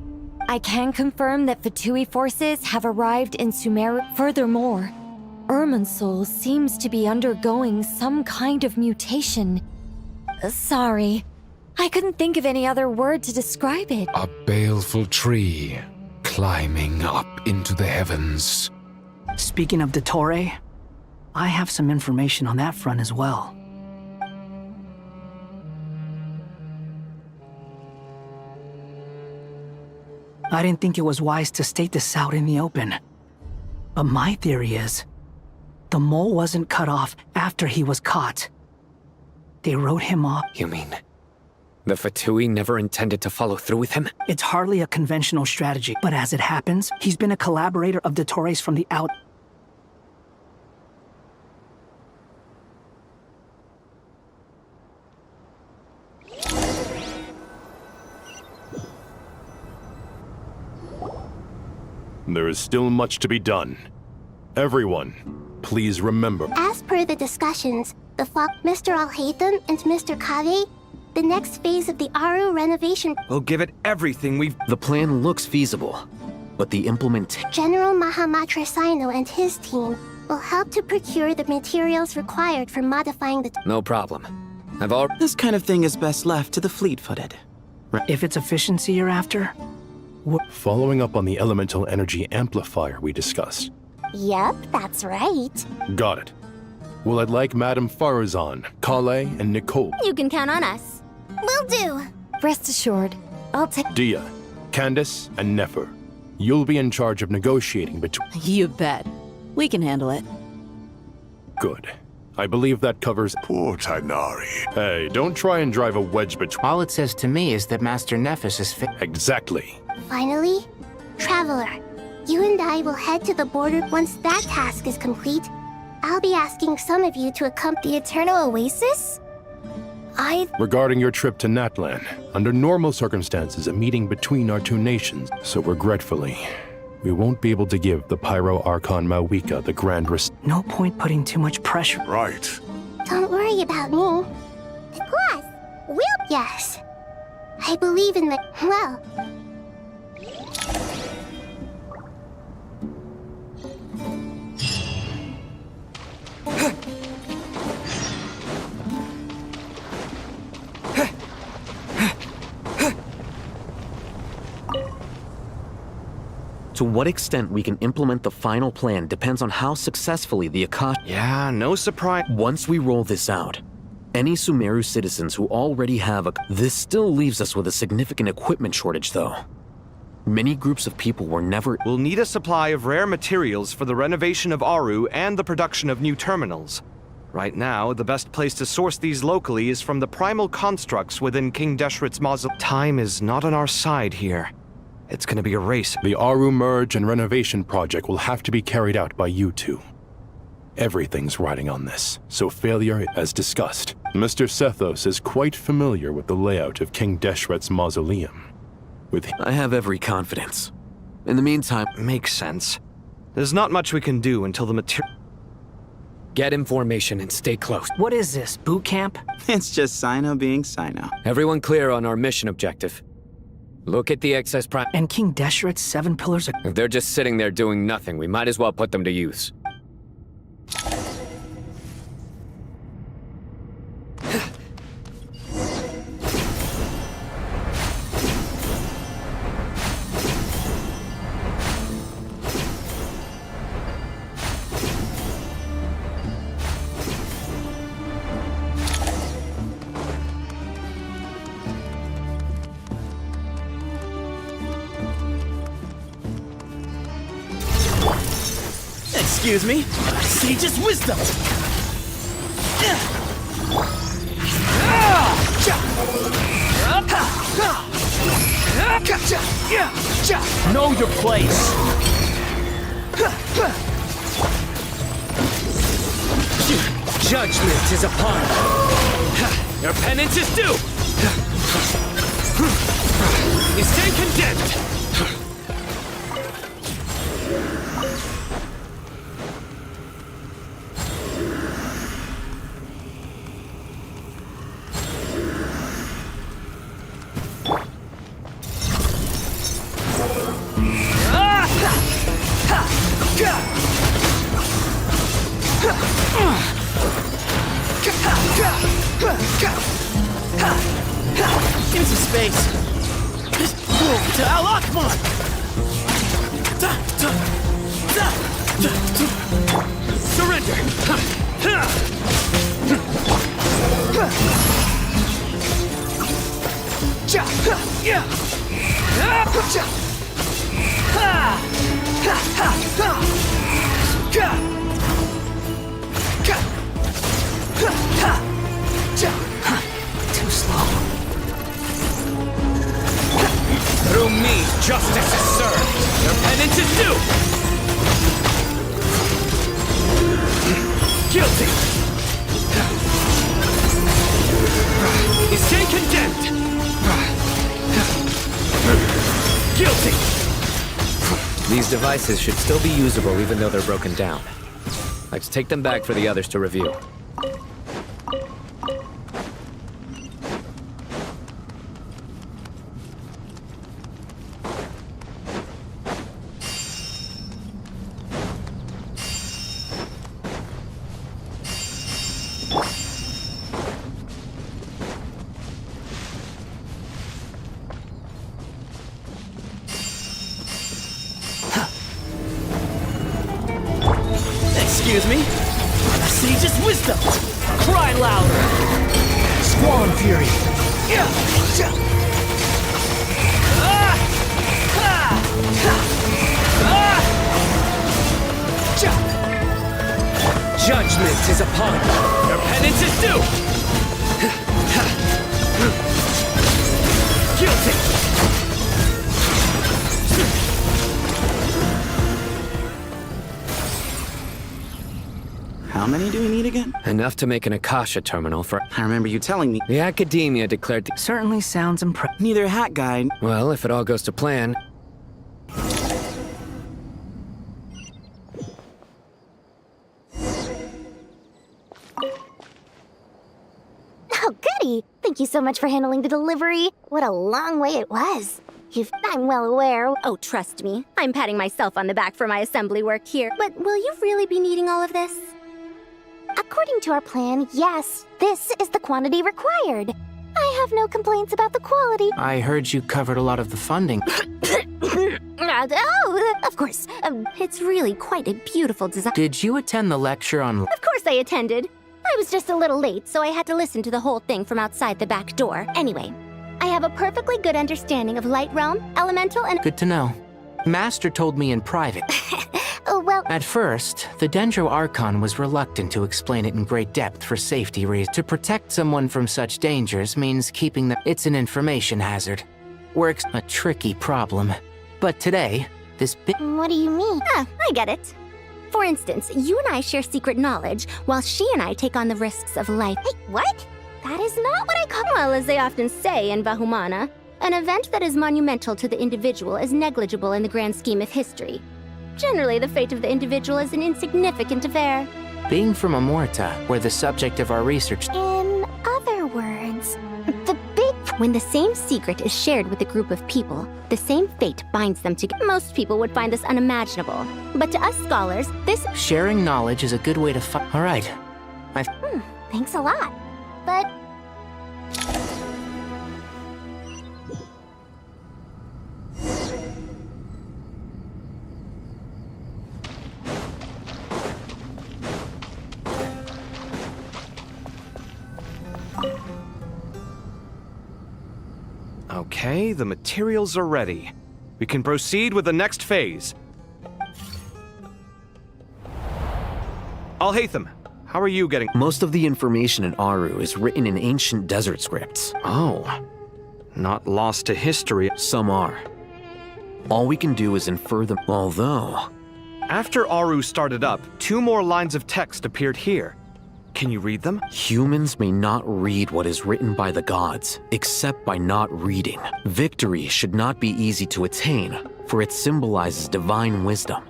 S15: I can confirm that Fatui forces have arrived in Sumeru. Furthermore, Irminsul seems to be undergoing some kind of mutation. Sorry, I couldn't think of any other word to describe it.
S20: A baleful tree climbing up into the heavens.
S11: Speaking of Dottore, I have some information on that front as well. I didn't think it was wise to state this out in the open. But my theory is, the mole wasn't cut off after he was caught. They wrote him off.
S16: You mean, the Fatui never intended to follow through with him?
S11: It's hardly a conventional strategy, but as it happens, he's been a collaborator of Dottore's from the out.
S6: There is still much to be done. Everyone, please remember.
S17: as per the discussions, Mr. Alhaitham and Mr. Kave, the next phase of the Aru renovation...
S9: We'll give it everything we've...
S12: The plan looks feasible, but the implementation...
S17: General Mahamatra Sino and his team will help to procure the materials required for modifying the...
S16: No problem.
S4: This kind of thing is best left to the fleet-footed.
S11: If it's efficiency you're after...
S6: Following up on the elemental energy amplifier we discussed.
S17: Yep, that's right.
S6: Got it. Well, I'd like Madame Farazan, Kale, and Nicole,
S17: You can count on us. Will do.
S15: Rest assured, I'll take...
S6: Dia, Candace, and Nefer. You'll be in charge of negotiating between...
S23: You bet. We can handle it.
S6: Good. I believe that covers...
S5: Poor Tainari.
S6: Hey, don't try and drive a wedge between...
S24: All it says to me is that Master Nephis is
S6: Exactly.
S17: Finally, Traveler, you and I will head to the border once that task is complete. I'll be asking some of you to accompany the Eternal Oasis?
S6: Regarding your trip to Natlan, under normal circumstances, a meeting between our two nations, so regretfully, we won't be able to give the Pyro Archon Mawika the grand
S11: No point putting too much pressure.
S5: Right.
S17: Don't worry about me. Plus, Yes. I believe in the... well...
S12: To what extent we can implement the final plan depends on how successfully the Akash...
S9: Yeah, no surprise.
S12: Once we roll this out, any Sumeru citizens who already have a... This still leaves us with a significant equipment shortage, though. Many groups of people were never...
S9: We'll need a supply of rare materials for the renovation of Aru and the production of new terminals. Right now, the best place to source these locally is from the primal constructs within King Deshret's mausoleum. Time is not on our side here. It's gonna be a race.
S6: The Aru merge and renovation project will have to be carried out by you two. Everything's riding on this, so failure, as discussed. Mr. Sethos is quite familiar with the layout of King Deshret's mausoleum.
S12: I have every confidence. In the meantime...
S9: Makes sense. There's not much we can do until the material...
S16: Get information and stay close.
S11: What is this, boot camp?
S4: It's just Sino being Sino.
S16: Everyone clear on our mission objective. Look at the excess prime.
S11: And King Deshret's 7 pillars are...
S16: If they're just sitting there doing nothing, we might as well put them to use.
S11: Excuse me? Sage's wisdom! Know your place!
S13: Judgment is upon you. Your penance is due! You stand condemned!
S11: Into space! To Al Akbar!
S13: Surrender!
S11: Too slow.
S13: Through me, justice is served. Your penance is due. Guilty. You stand condemned. Guilty.
S16: These devices should still be usable even though they're broken down. Let's take them back for the others to review.
S11: Excuse me? Sage's wisdom! Cry louder! Squall and fury!
S13: Judgment is upon you. Your penance is due. Guilty.
S4: How many do we need again?
S16: Enough to make an Akasha terminal for...
S4: I remember you telling me.
S16: The Academia declared...
S11: Certainly sounds impressive.
S4: Neither hat guy.
S16: Well, if it all goes to plan...
S17: Oh, goody! Thank you so much for handling the delivery. What a long way it was. I'm well aware.
S7: Oh, trust me. I'm patting myself on the back for my assembly work here. But will you really be needing all of this?
S17: According to our plan, yes, this is the quantity required. I have no complaints about the quality.
S24: I heard you covered a lot of the funding.
S7: Oh, of course. It's really quite a beautiful design.
S24: Did you attend the lecture on...
S7: Of course I attended. I was just a little late, so I had to listen to the whole thing from outside the back door. Anyway, I have a perfectly good understanding of Light Realm, Elemental, and...
S24: Good to know. Master told me in private.
S17: Oh, well...
S24: At first, the Dendro Archon was reluctant to explain it in great depth for safety reasons. To protect someone from such dangers means keeping them... It's an information hazard. Works a tricky problem. But today, this bit...
S17: What do you mean?
S7: Ah, I get it. For instance, you and I share secret knowledge, while she and I take on the risks of life.
S17: Hey, what? That is not what I call...
S7: Well, as they often say in Bahumana, an event that is monumental to the individual is negligible in the grand scheme of history. Generally, the fate of the individual is an insignificant affair.
S24: Being from Amorta, where the subject of our research...
S17: In other words, the big...
S7: When the same secret is shared with a group of people, the same fate binds them together. Most people would find this unimaginable. But to us scholars, this...
S24: Sharing knowledge is a good way to All right.
S17: Thanks a lot. But...
S9: Okay, the materials are ready. We can proceed with the next phase. Alhaitham, how are you getting?
S12: Most of the information in Aru is written in ancient desert scripts.
S9: Oh. Not lost to history.
S12: Some are. All we can do is infer them, although...
S9: After Aru started up, 2 more lines of text appeared here. Can you read them?
S12: Humans may not read what is written by the gods, except by not reading. Victory should not be easy to attain, for it symbolizes divine wisdom.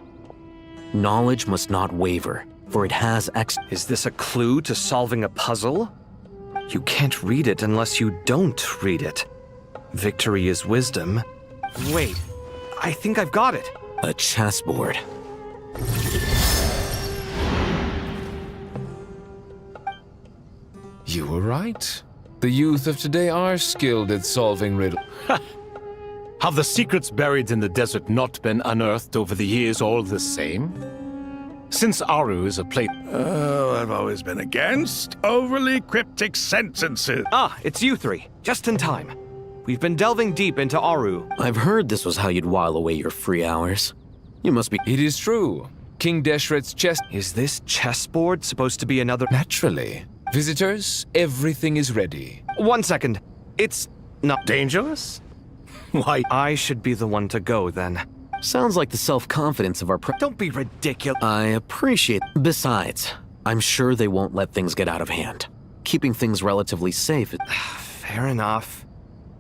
S12: Knowledge must not waver, for it has
S9: Is this a clue to solving a puzzle? You can't read it unless you don't read it. Victory is wisdom. Wait, I think I've got it.
S12: A chessboard.
S20: You were right. The youth of today are skilled at solving riddles.
S14: Have the secrets buried in the desert not been unearthed over the years all the same? Since Aru is a place...
S5: Oh, I've always been against overly cryptic sentences.
S9: Ah, it's you 3. Just in time. We've been delving deep into Aru.
S12: I've heard this was how you'd while away your free hours. You must be...
S20: It is true. King Deshret's chess...
S9: Is this chessboard supposed to be another...
S20: Naturally. Visitors, everything is ready.
S9: 1 second. It's not...
S14: Dangerous? Why?
S9: I should be the one to go, then.
S12: Sounds like the self-confidence of our
S9: Don't be ridiculous.
S12: I appreciate... Besides, I'm sure they won't let things get out of hand. Keeping things relatively safe...
S9: Fair enough.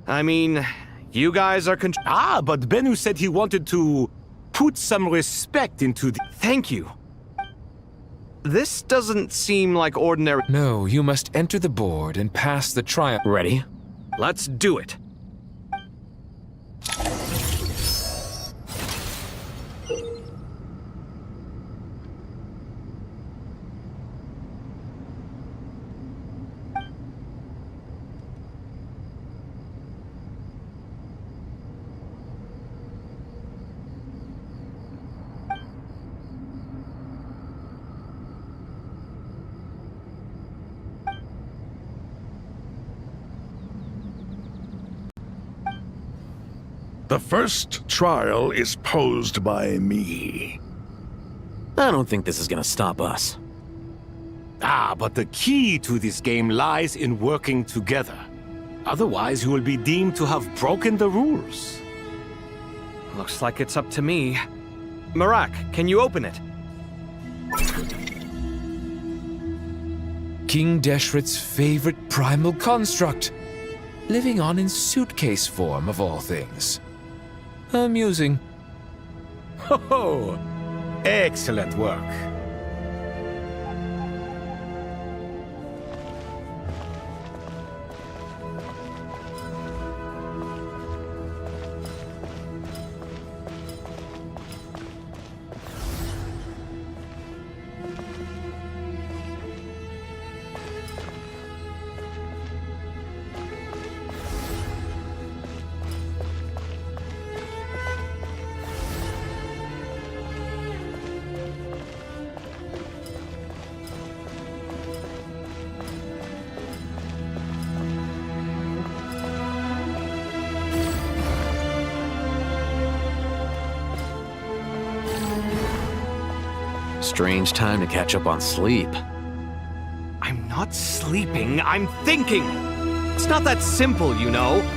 S9: I mean, you guys are
S14: but Bennu said he wanted to put some respect into the...
S9: Thank you. This doesn't seem like ordinary...
S20: No, you must enter the board and pass the trial...
S12: Ready?
S9: Let's do it.
S5: The first trial is posed by me.
S12: I don't think this is gonna stop us.
S14: But the key to this game lies in working together. Otherwise, you will be deemed to have broken the rules.
S9: Looks like it's up to me. Marak, can you open it?
S20: King Deshret's favorite primal construct. Living on in suitcase form, of all things. Amusing.
S14: Ho-ho! Excellent work.
S12: Strange time to catch up on sleep.
S9: I'm not sleeping, I'm thinking! It's not that simple, you know.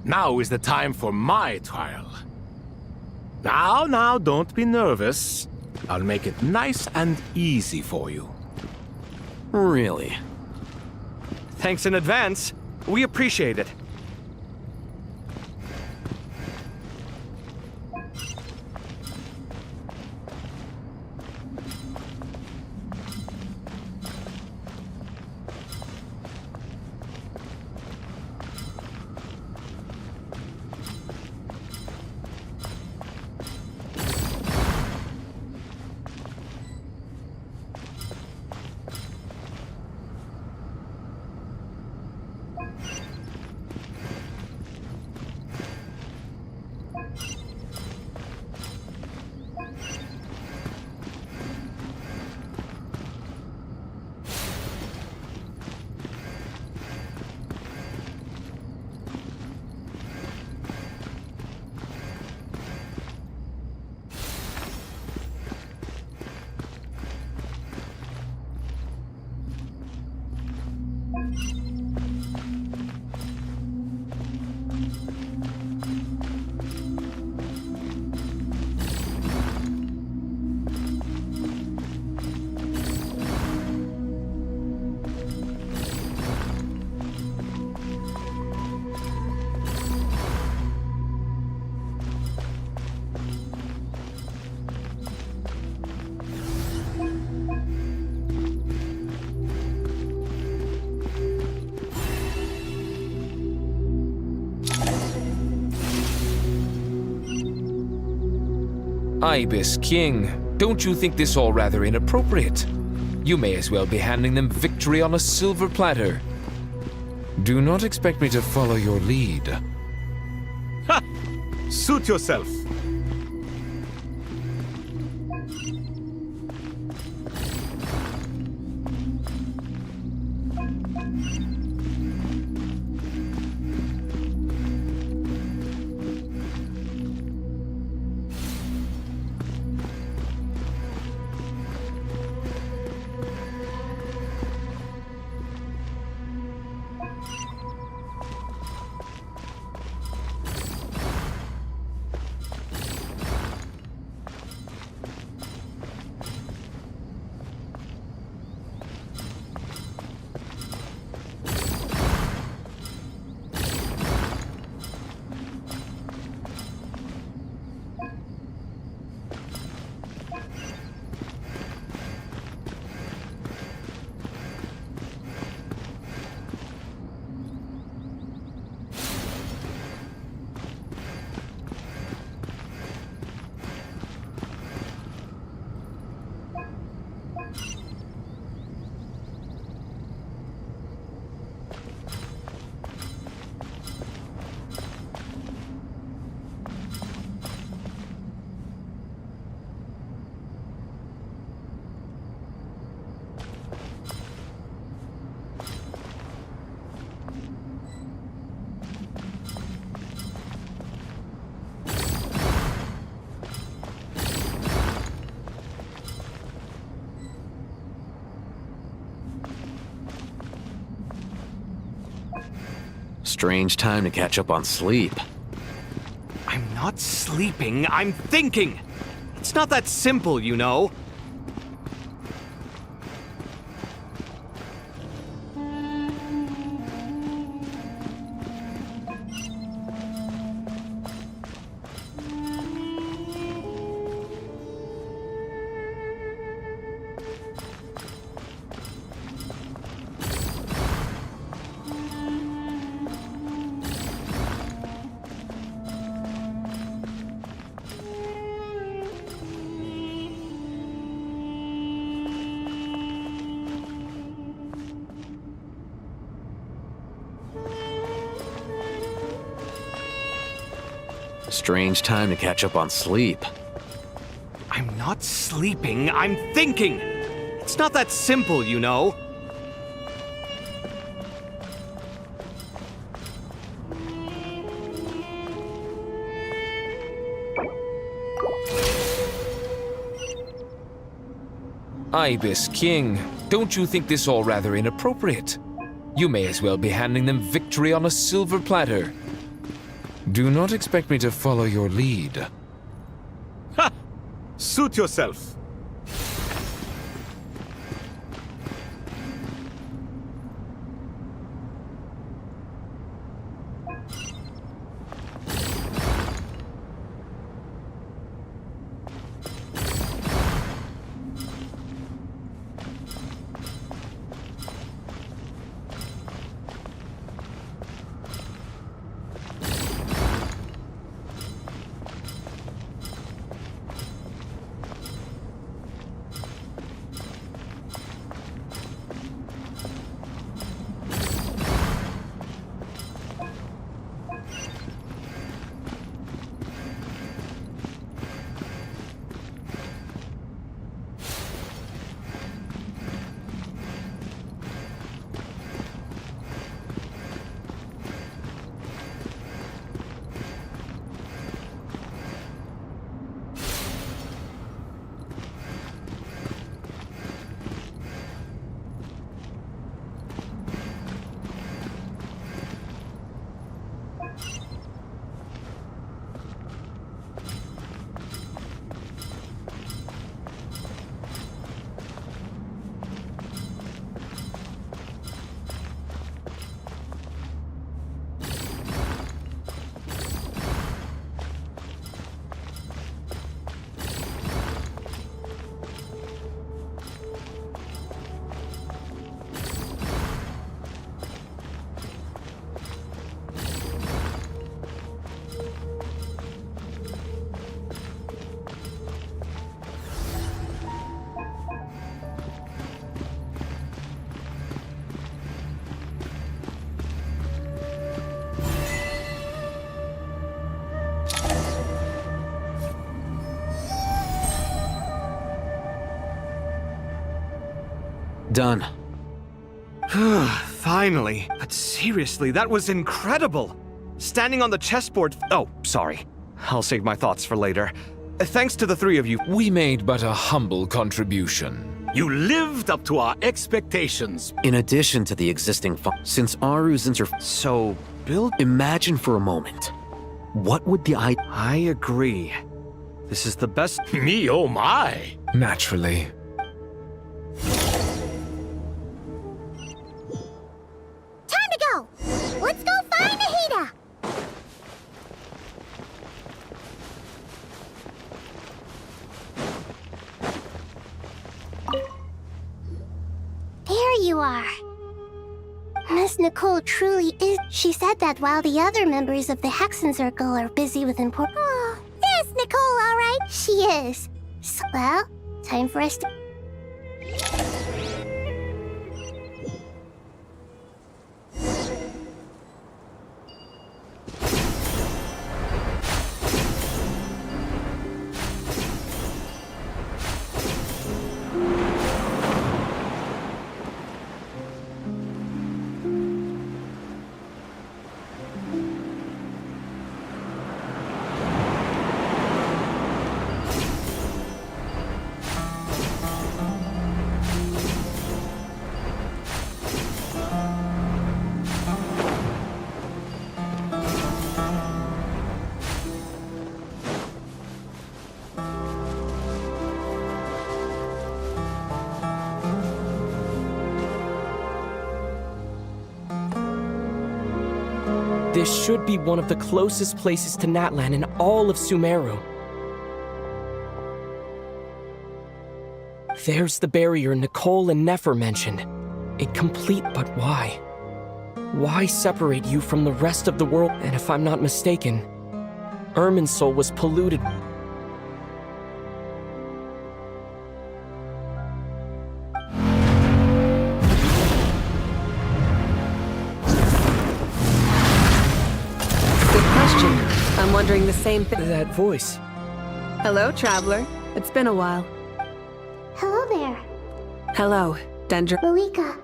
S14: Now is the time for my trial. Now, don't be nervous. I'll make it nice and easy for you.
S12: Really?
S9: Thanks in advance. We appreciate it.
S20: Ibis King, don't you think this all rather inappropriate? You may as well be handing them victory on a silver platter. Do not expect me to follow your lead.
S9: Ha! Suit yourself.
S12: Strange time to catch up on sleep.
S9: I'm not sleeping, I'm thinking! It's not that simple, you know.
S12: Strange time to catch up on sleep.
S9: I'm not sleeping, I'm thinking! It's not that simple, you know.
S20: Ibis King, don't you think this all rather inappropriate? You may as well be handing them victory on a silver platter. Do not expect me to follow your lead.
S9: Ha! Suit yourself.
S12: Done.
S9: Finally. But seriously, that was incredible. Standing on the chessboard. Oh, sorry. I'll save my thoughts for later. Thanks to the three of you.
S20: We made but a humble contribution.
S14: You lived up to our expectations.
S12: In addition to the existing since Aru's
S9: So, Bill?
S12: Imagine for a moment. What would the
S9: I agree. This is the best.
S14: Me, oh my.
S20: Naturally.
S17: Time to go! Let's go find Nahida! There you are. Miss Nicole truly is. She said that while the other members of the Hexen Circle are busy with important. Oh, yes, Nicole, all right. She is. So, well, time for us to.
S13: This should be one of the closest places to Natlan in all of Sumeru. There's the barrier Nicole and Nefer mentioned. Incomplete, but why? Why separate you from the rest of the world? And if I'm not mistaken, Irminsul was polluted.
S18: I'm wondering the same thing.
S13: That voice.
S18: Hello, traveler. It's been a while.
S17: Hello there.
S18: Hello, Dendra.
S17: Malika,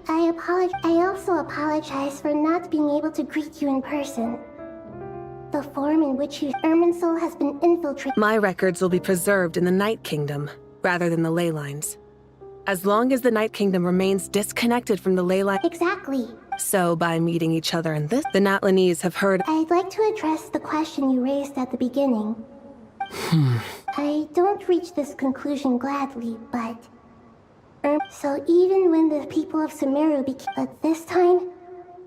S17: I also apologize for not being able to greet you in person. The form in which Irminsul has been infiltrated.
S18: My records will be preserved in the Night Kingdom, rather than the ley lines. As long as the Night Kingdom remains disconnected from the ley line.
S17: Exactly.
S18: So, by meeting each other in this, the Natlanese have heard.
S17: I'd like to address the question you raised at the beginning. I don't reach this conclusion gladly, but... so even when the people of Sumeru became... But this time,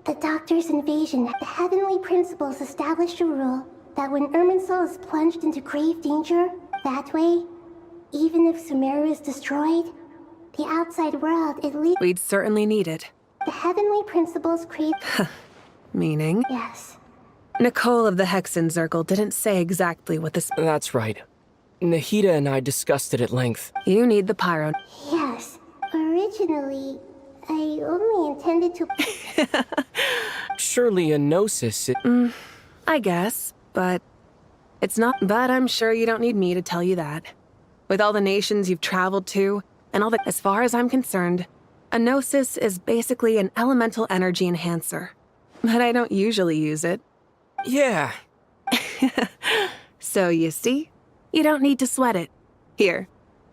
S17: the Doctor's invasion, the Heavenly Principles established a rule that when Irminsul is plunged into grave danger, that way, even if Sumeru is destroyed, the outside world at least...
S18: We'd certainly need it.
S17: The Heavenly Principles create...
S18: Meaning?
S17: Yes.
S18: Nicole of the Hexen Circle didn't say exactly what this...
S13: That's right. Nahida and I discussed it at length.
S18: You need the pyro.
S17: Yes. Originally, I only intended to...
S13: Surely a gnosis...
S18: I guess, but... It's not... But I'm sure you don't need me to tell you that. With all the nations you've traveled to, and all the... As far as I'm concerned, a gnosis is basically an elemental energy enhancer. But I don't usually use it.
S13: Yeah.
S18: So, you see? You don't need to sweat it. Here,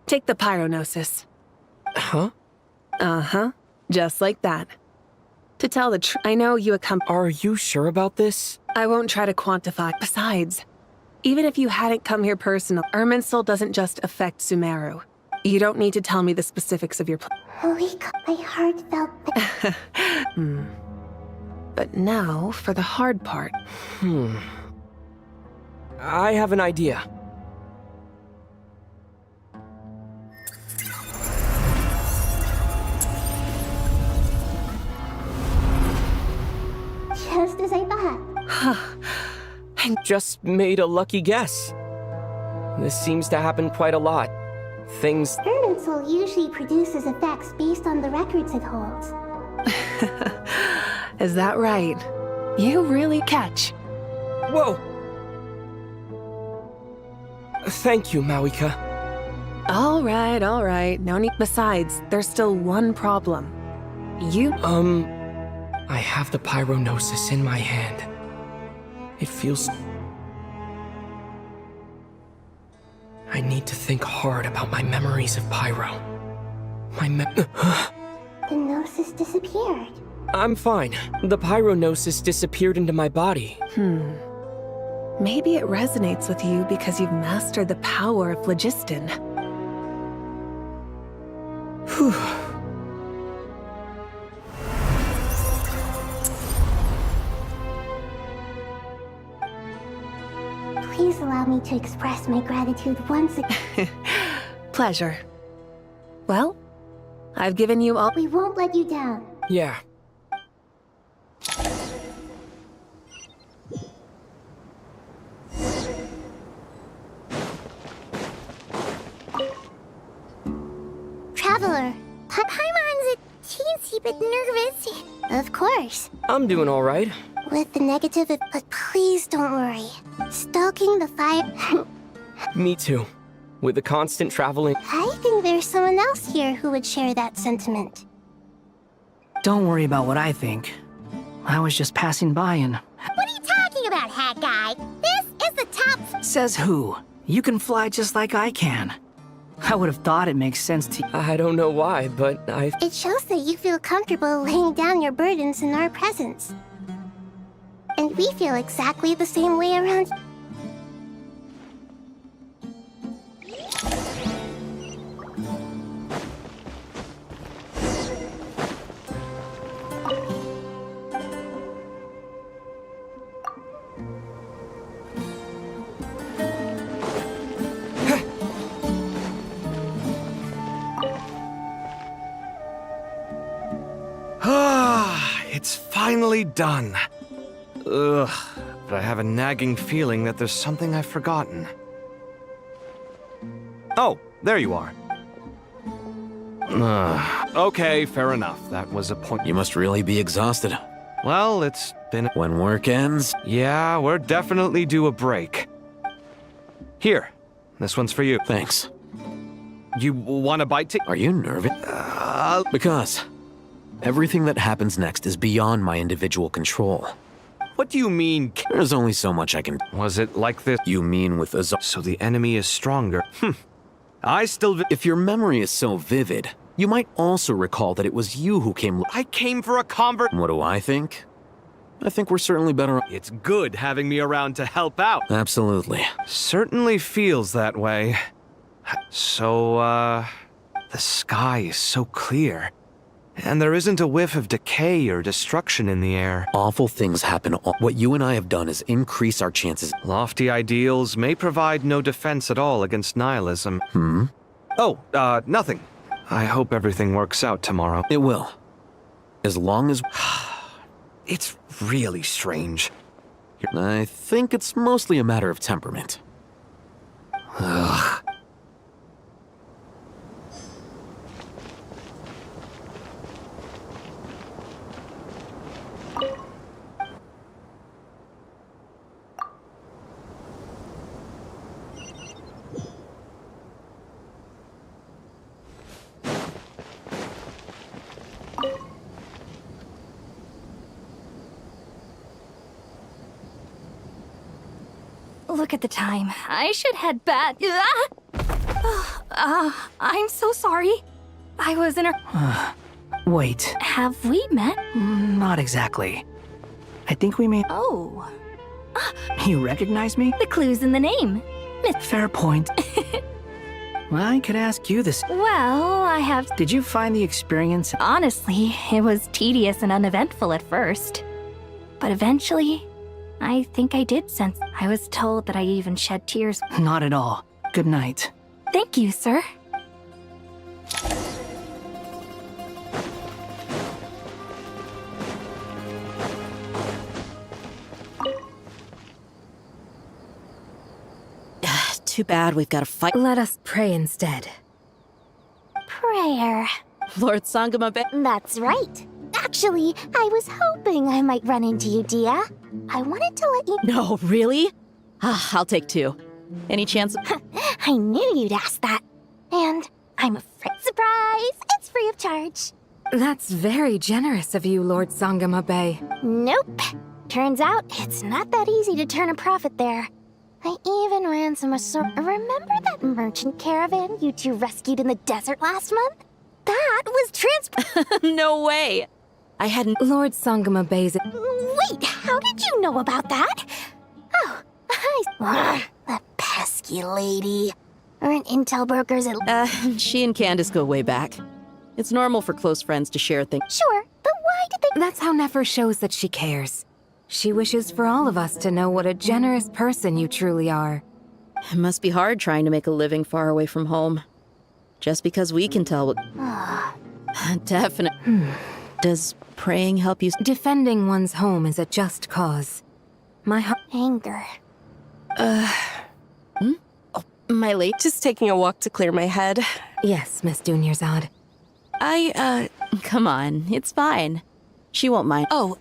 S18: take the pyronosis.
S13: Huh?
S18: Uh-huh. Just like that. To tell the truth, I know you
S13: Are you sure about this?
S18: I won't try to quantify. Besides, even if you hadn't come here personally, Irminsul doesn't just affect Sumeru. You don't need to tell me the specifics of your plan.
S17: Malika, my heart felt...
S18: But now, for the hard part.
S13: I have an idea.
S17: Just as I thought.
S13: I just made a lucky guess. This seems to happen quite a lot. Things...
S17: Irminsul usually produces effects based on the records it holds.
S18: Is that right? You really catch.
S13: Whoa! Thank you, Mawika.
S18: All right. No need. Besides, there's still one problem.
S13: I have the pyronosis in my hand. It feels... I need to think hard about my memories of pyro.
S17: The gnosis disappeared.
S13: I'm fine. The pyronosis disappeared into my body.
S18: Maybe it resonates with you because you've mastered the power of phlogiston.
S13: Whew.
S17: Please allow me to express my gratitude once again.
S18: Pleasure. Well, I've given you all.
S17: We won't let you down.
S13: Yeah.
S17: Traveler, Paimon's a teensy bit nervous. Of course.
S13: I'm doing all right.
S17: With the negative, but please don't worry. Stoking the fire...
S13: Me too. With the constant traveling...
S17: I think there's someone else here who would share that sentiment.
S11: Don't worry about what I think. I was just passing by and...
S17: What are you talking about, hat guy? This is the top...
S11: Says who? You can fly just like I can. I would have thought it makes sense to...
S13: I don't know why, but I...
S17: It shows that you feel comfortable laying down your burdens in our presence. And we feel exactly the same way around...
S9: It's finally done. Ugh, but I have a nagging feeling that there's something I've forgotten. Oh, there you are. Okay, fair enough. That was a point.
S12: You must really be exhausted.
S9: Well, it's been...
S12: When work ends?
S9: Yeah, we're definitely due a break. Here, this one's for you.
S12: Thanks.
S9: You want a bite to...
S12: Are you nervous? Because everything that happens next is beyond my individual control.
S9: What do you mean?
S12: There's only so much I can...
S9: Was it like this?
S12: You mean with a...
S9: So the enemy is stronger. I still...
S12: If your memory is so vivid, you might also recall that it was you who came...
S9: I came for a convert...
S12: What do I think? I think we're certainly better...
S9: It's good having me around to help out.
S12: Absolutely.
S9: Certainly feels that way. So, the sky is so clear. And there isn't a whiff of decay or destruction in the air.
S12: Awful things happen. What you and I have done is increase our chances.
S9: Lofty ideals may provide no defense at all against nihilism. Oh, nothing. I hope everything works out tomorrow.
S12: It will. As long as...
S9: It's really strange.
S12: I think it's mostly a matter of temperament.
S9: Ugh.
S15: Look at the time. I should head back. I'm so sorry. I was in a...
S11: Wait.
S15: Have we met?
S11: Not exactly. I think we may...
S15: Oh.
S11: You recognize me?
S15: The clue's in the name.
S11: Fair point. Well, I could ask you this.
S15: Well, I have...
S11: Did you find the experience...
S15: Honestly, it was tedious and uneventful at first. But eventually, I think I did sense... I was told that I even shed tears.
S11: Not at all. Good night.
S15: Thank you, sir.
S23: Too bad we've got to fight.
S15: Let us pray instead.
S17: Prayer.
S23: Lord Sangama.
S17: That's right. Actually, I was hoping I might run into you, Dia. I wanted to let you...
S23: No, really? I'll take two. Any chance...
S17: I knew you'd ask that. And I'm afraid. Surprise! It's free of charge.
S3: That's very generous of you, Lord Sangama Bay.
S17: Nope. Turns out it's not that easy to turn a profit there. I even ran some Remember that merchant caravan you two rescued in the desert last month? That was
S23: No way! I hadn't.
S3: Lord Sangama Bay's.
S17: Wait, how did you know about that? Oh, the pesky lady. Aren't intel brokers at.
S23: She and Candace go way back. It's normal for close friends to share things.
S17: Sure, but why did they.
S3: That's how Nefer shows that she cares. She wishes for all of us to know what a generous person you truly are.
S23: It must be hard trying to make a living far away from home. Just because we can tell what. Definitely. Does praying help you?
S3: Defending one's home is a just cause. My
S17: anger.
S10: My late. Just taking a walk to clear my head.
S3: Yes, Miss Dunyarzad.
S23: Come on, it's fine. She won't mind.
S10: Oh,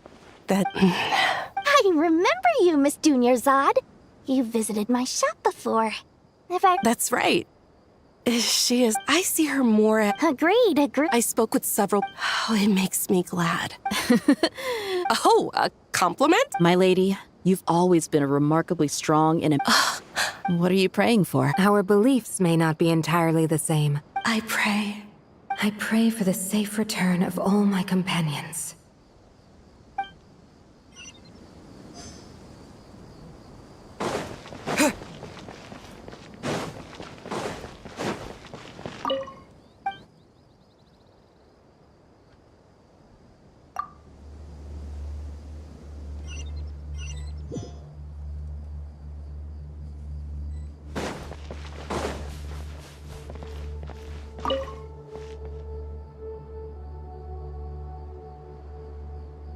S10: that.
S17: I remember you, Miss Dunyarzad. You visited my shop before.
S10: That's right. She is. I see her more at.
S17: Agreed.
S10: I spoke with several. Oh, it makes me glad. Oh, a compliment?
S23: My lady, you've always been a remarkably strong and. What are you praying for?
S3: Our beliefs may not be entirely the same.
S10: I pray.
S3: I pray for the safe return of all my companions.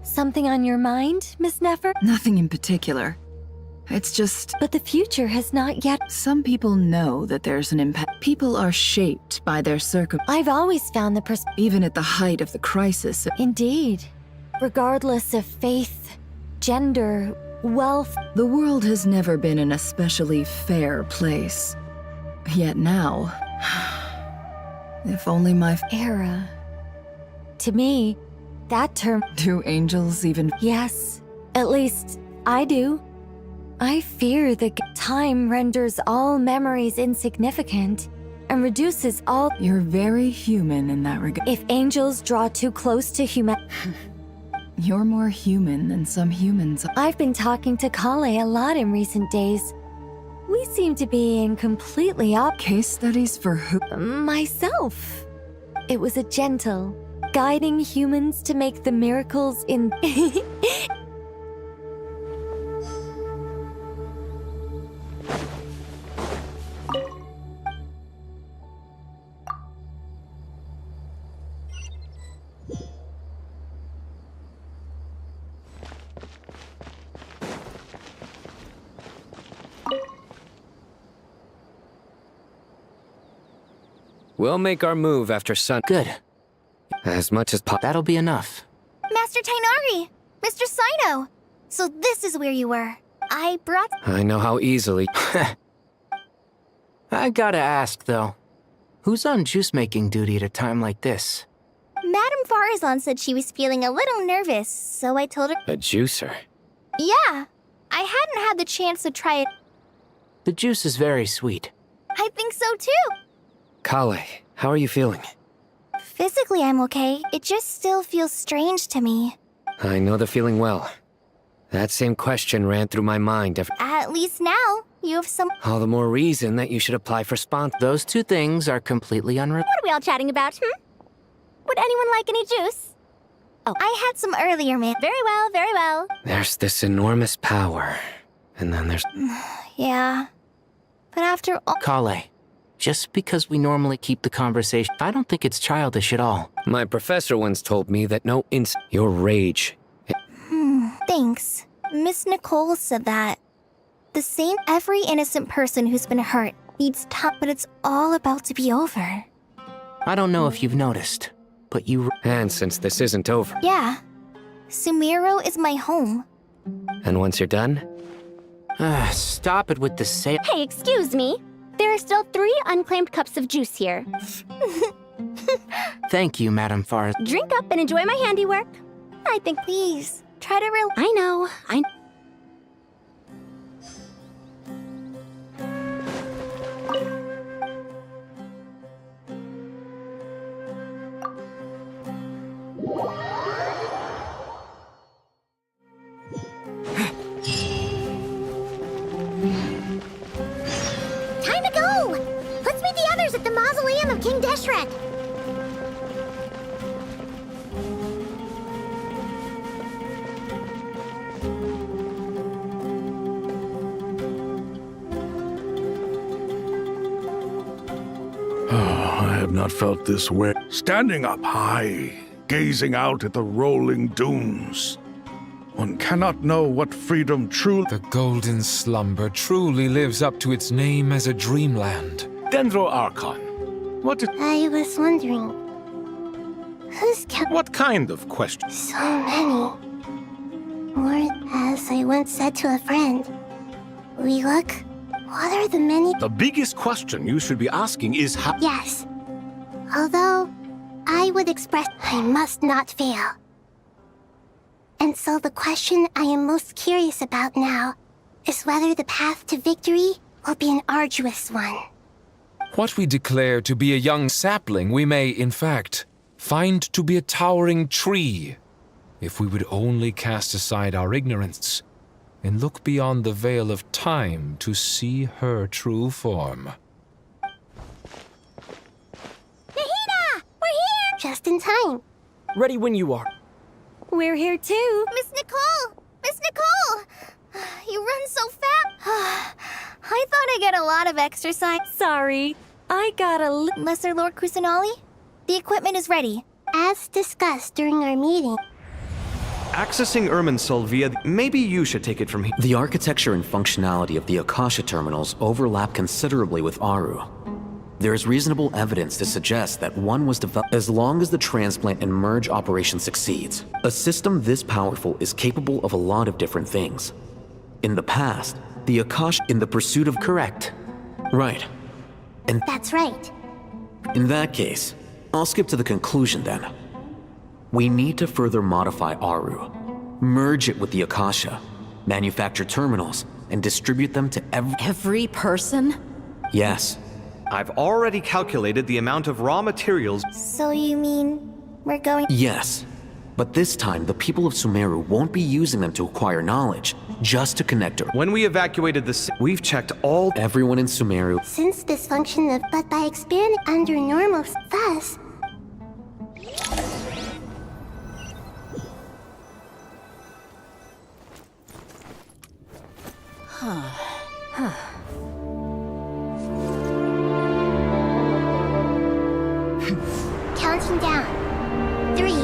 S15: Something on your mind, Miss Nefer?
S1: Nothing in particular. It's just...
S15: But the future has not yet...
S1: Some people know that there's an impact. People are shaped by their
S15: I've always found the
S1: even at the height of the crisis.
S15: Indeed. Regardless of faith, gender, wealth...
S1: The world has never been an especially fair place. Yet now... if only my...
S15: Era. To me, that term...
S1: Do angels even...
S15: Yes. At least, I do. I fear that time renders all memories insignificant and reduces all...
S1: You're very human in that regard.
S15: If angels draw too close to human...
S1: You're more human than some humans.
S15: I've been talking to Kale a lot in recent days. We seem to be in completely
S1: Case studies for who?
S15: Myself. It was a gentle, guiding humans to make the miracles in...
S16: We'll make our move after sun.
S24: Good.
S16: As much as
S24: That'll be enough.
S17: Master Tainari! Mr. Sino! So this is where you were. I brought...
S16: I know how easily...
S24: I gotta ask, though. Who's on juice-making duty at a time like this?
S17: Madame Farazan said she was feeling a little nervous, so I told her...
S16: A juicer?
S17: Yeah. I hadn't had the chance to try it.
S24: The juice is very sweet.
S17: I think so too.
S16: Kale, how are you feeling?
S17: Physically, I'm okay. It just still feels strange to me.
S16: I know the feeling well. That same question ran through my mind
S17: At least now, you have some...
S16: All the more reason that you should apply for sponsor.
S24: Those two things are completely unrelated.
S17: What are we all chatting about, Would anyone like any juice? Oh, I had some earlier, man. Very well, very well.
S16: There's this enormous power. And then there's...
S17: Yeah. But after all...
S24: Kale, just because we normally keep the conversation, I don't think it's childish at all.
S16: My professor once told me that your rage...
S17: Thanks. Miss Nicole said that. The same every innocent person who's been hurt needs time, but it's all about to be over.
S24: I don't know if you've noticed, but you...
S16: And since this isn't over...
S17: Yeah. Sumero is my home.
S16: And once you're done?
S24: Stop it with the say...
S17: Hey, excuse me.
S7: There are still 3 unclaimed cups of juice here.
S24: Thank you, Madam Forrest.
S7: Drink up and enjoy my handiwork. I think please, try to I know,
S17: Time to go! Let's meet the others at the mausoleum of King Deshret.
S5: I have not felt this way. Standing up high, gazing out at the rolling dunes. One cannot know what freedom truly...
S20: The golden slumber truly lives up to its name as a dreamland.
S14: Dendro Archon, what did...
S17: I was wondering...
S14: What kind of question?
S17: So many. Or, as I once said to a friend, we look... What are the many...
S14: The biggest question you should be asking is how...
S17: Yes. Although, I would express I must not fail. And so the question I am most curious about now is whether the path to victory will be an arduous one.
S20: What we declare to be a young sapling, we may, in fact, find to be a towering tree, if we would only cast aside our ignorance and look beyond the veil of time to see her true form.
S17: Nahida! We're here! Just in time.
S13: Ready when you are.
S15: We're here too.
S17: Miss Nicole! Miss Nicole! You run so fast!
S15: I thought I get a lot of exercise. Sorry. I got a
S17: Lesser Lord Kusanali? The equipment is ready. As discussed during our meeting.
S9: Accessing Irminsul via... Maybe you should take it from here.
S12: The architecture and functionality of the Akasha terminals overlap considerably with Aru. There is reasonable evidence to suggest that one was developed as long as the transplant and merge operation succeeds. A system this powerful is capable of a lot of different things. In the past, the Akasha in the pursuit of correct. Right. And
S17: that's right.
S12: In that case, I'll skip to the conclusion then. We need to further modify Aru, merge it with the Akasha, manufacture terminals, and distribute them to
S15: every person?
S12: Yes.
S9: I've already calculated the amount of raw materials.
S17: So you mean we're going...
S12: Yes. But this time, the people of Sumeru won't be using them to acquire knowledge, just to connect her.
S9: When we evacuated the city, we've checked all...
S12: Everyone in Sumeru...
S17: Since dysfunction of... But by expanding under normal... Thus... Counting down. 3, 2,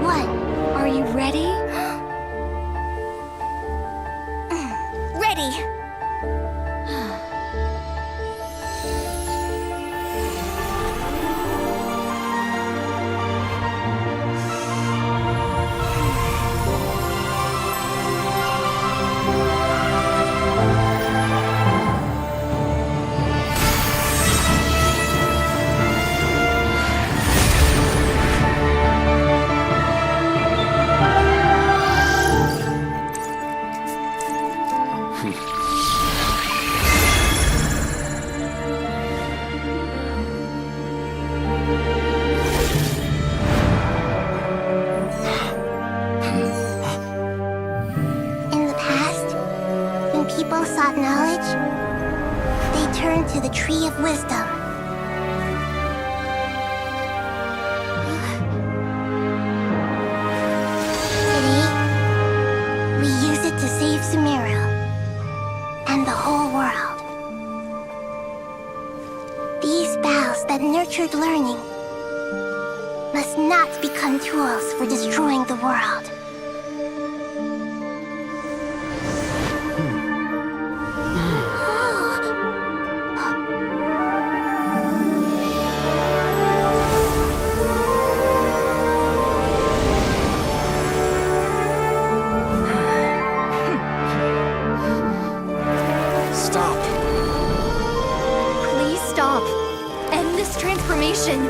S17: 1.
S15: Are you ready?
S17: Ready. Knowledge, they turn to the Tree of Wisdom. Today, we use it to save Sumeru and the whole world. These boughs that nurtured learning must not become tools for destroying the world.
S15: this transformation.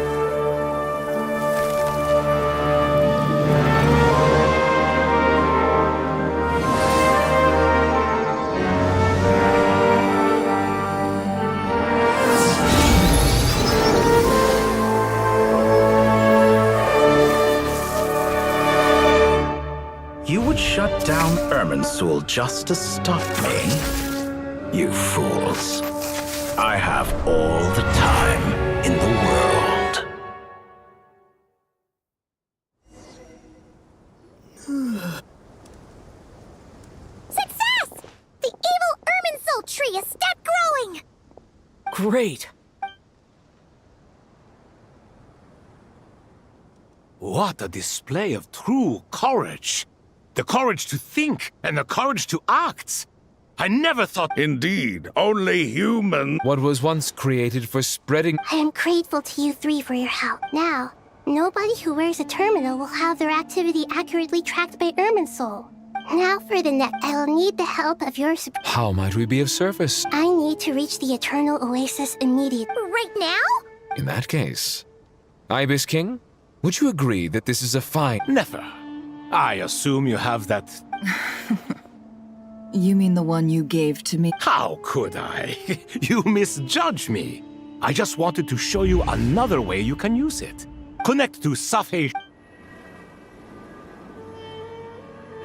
S8: You would shut down Irminsul just to stop me? You fools. I have all the time in the world.
S17: Success! The evil Irminsul tree has stopped growing!
S13: Great!
S14: What a display of true courage! The courage to think and the courage to act! I never thought—
S5: Indeed, only human—
S20: What was once created for spreading—
S17: I am grateful to you three for your help. Now, nobody who wears a terminal will have their activity accurately tracked by Irminsul. Now for the next, I will need the help of your support.
S20: How might we be of service?
S17: I need to reach the Eternal Oasis immediately. Right now?
S20: In that case, Ibis King, would you agree that this is a fine—
S14: Never. I assume you have that—
S1: You mean the one you gave to me?
S14: How could I? You misjudge me. I just wanted to show you another way you can use it. Connect to Safhei.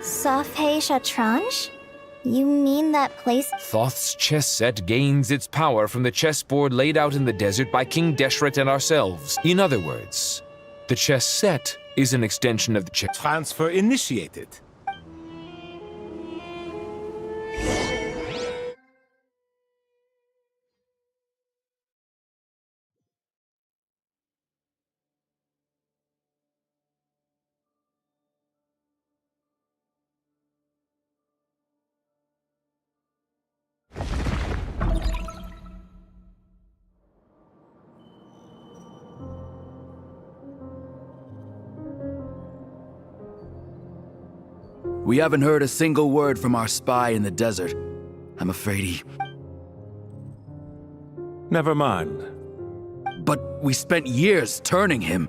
S17: Safhei Shatranj? You mean that place?
S20: Thoth's chess set gains its power from the chessboard laid out in the desert by King Deshret and ourselves. In other words, the chess set is an extension of the chess.
S14: Transfer initiated.
S19: We haven't heard a single word from our spy in the desert. I'm afraid he...
S2: Never mind.
S19: But we spent years turning him.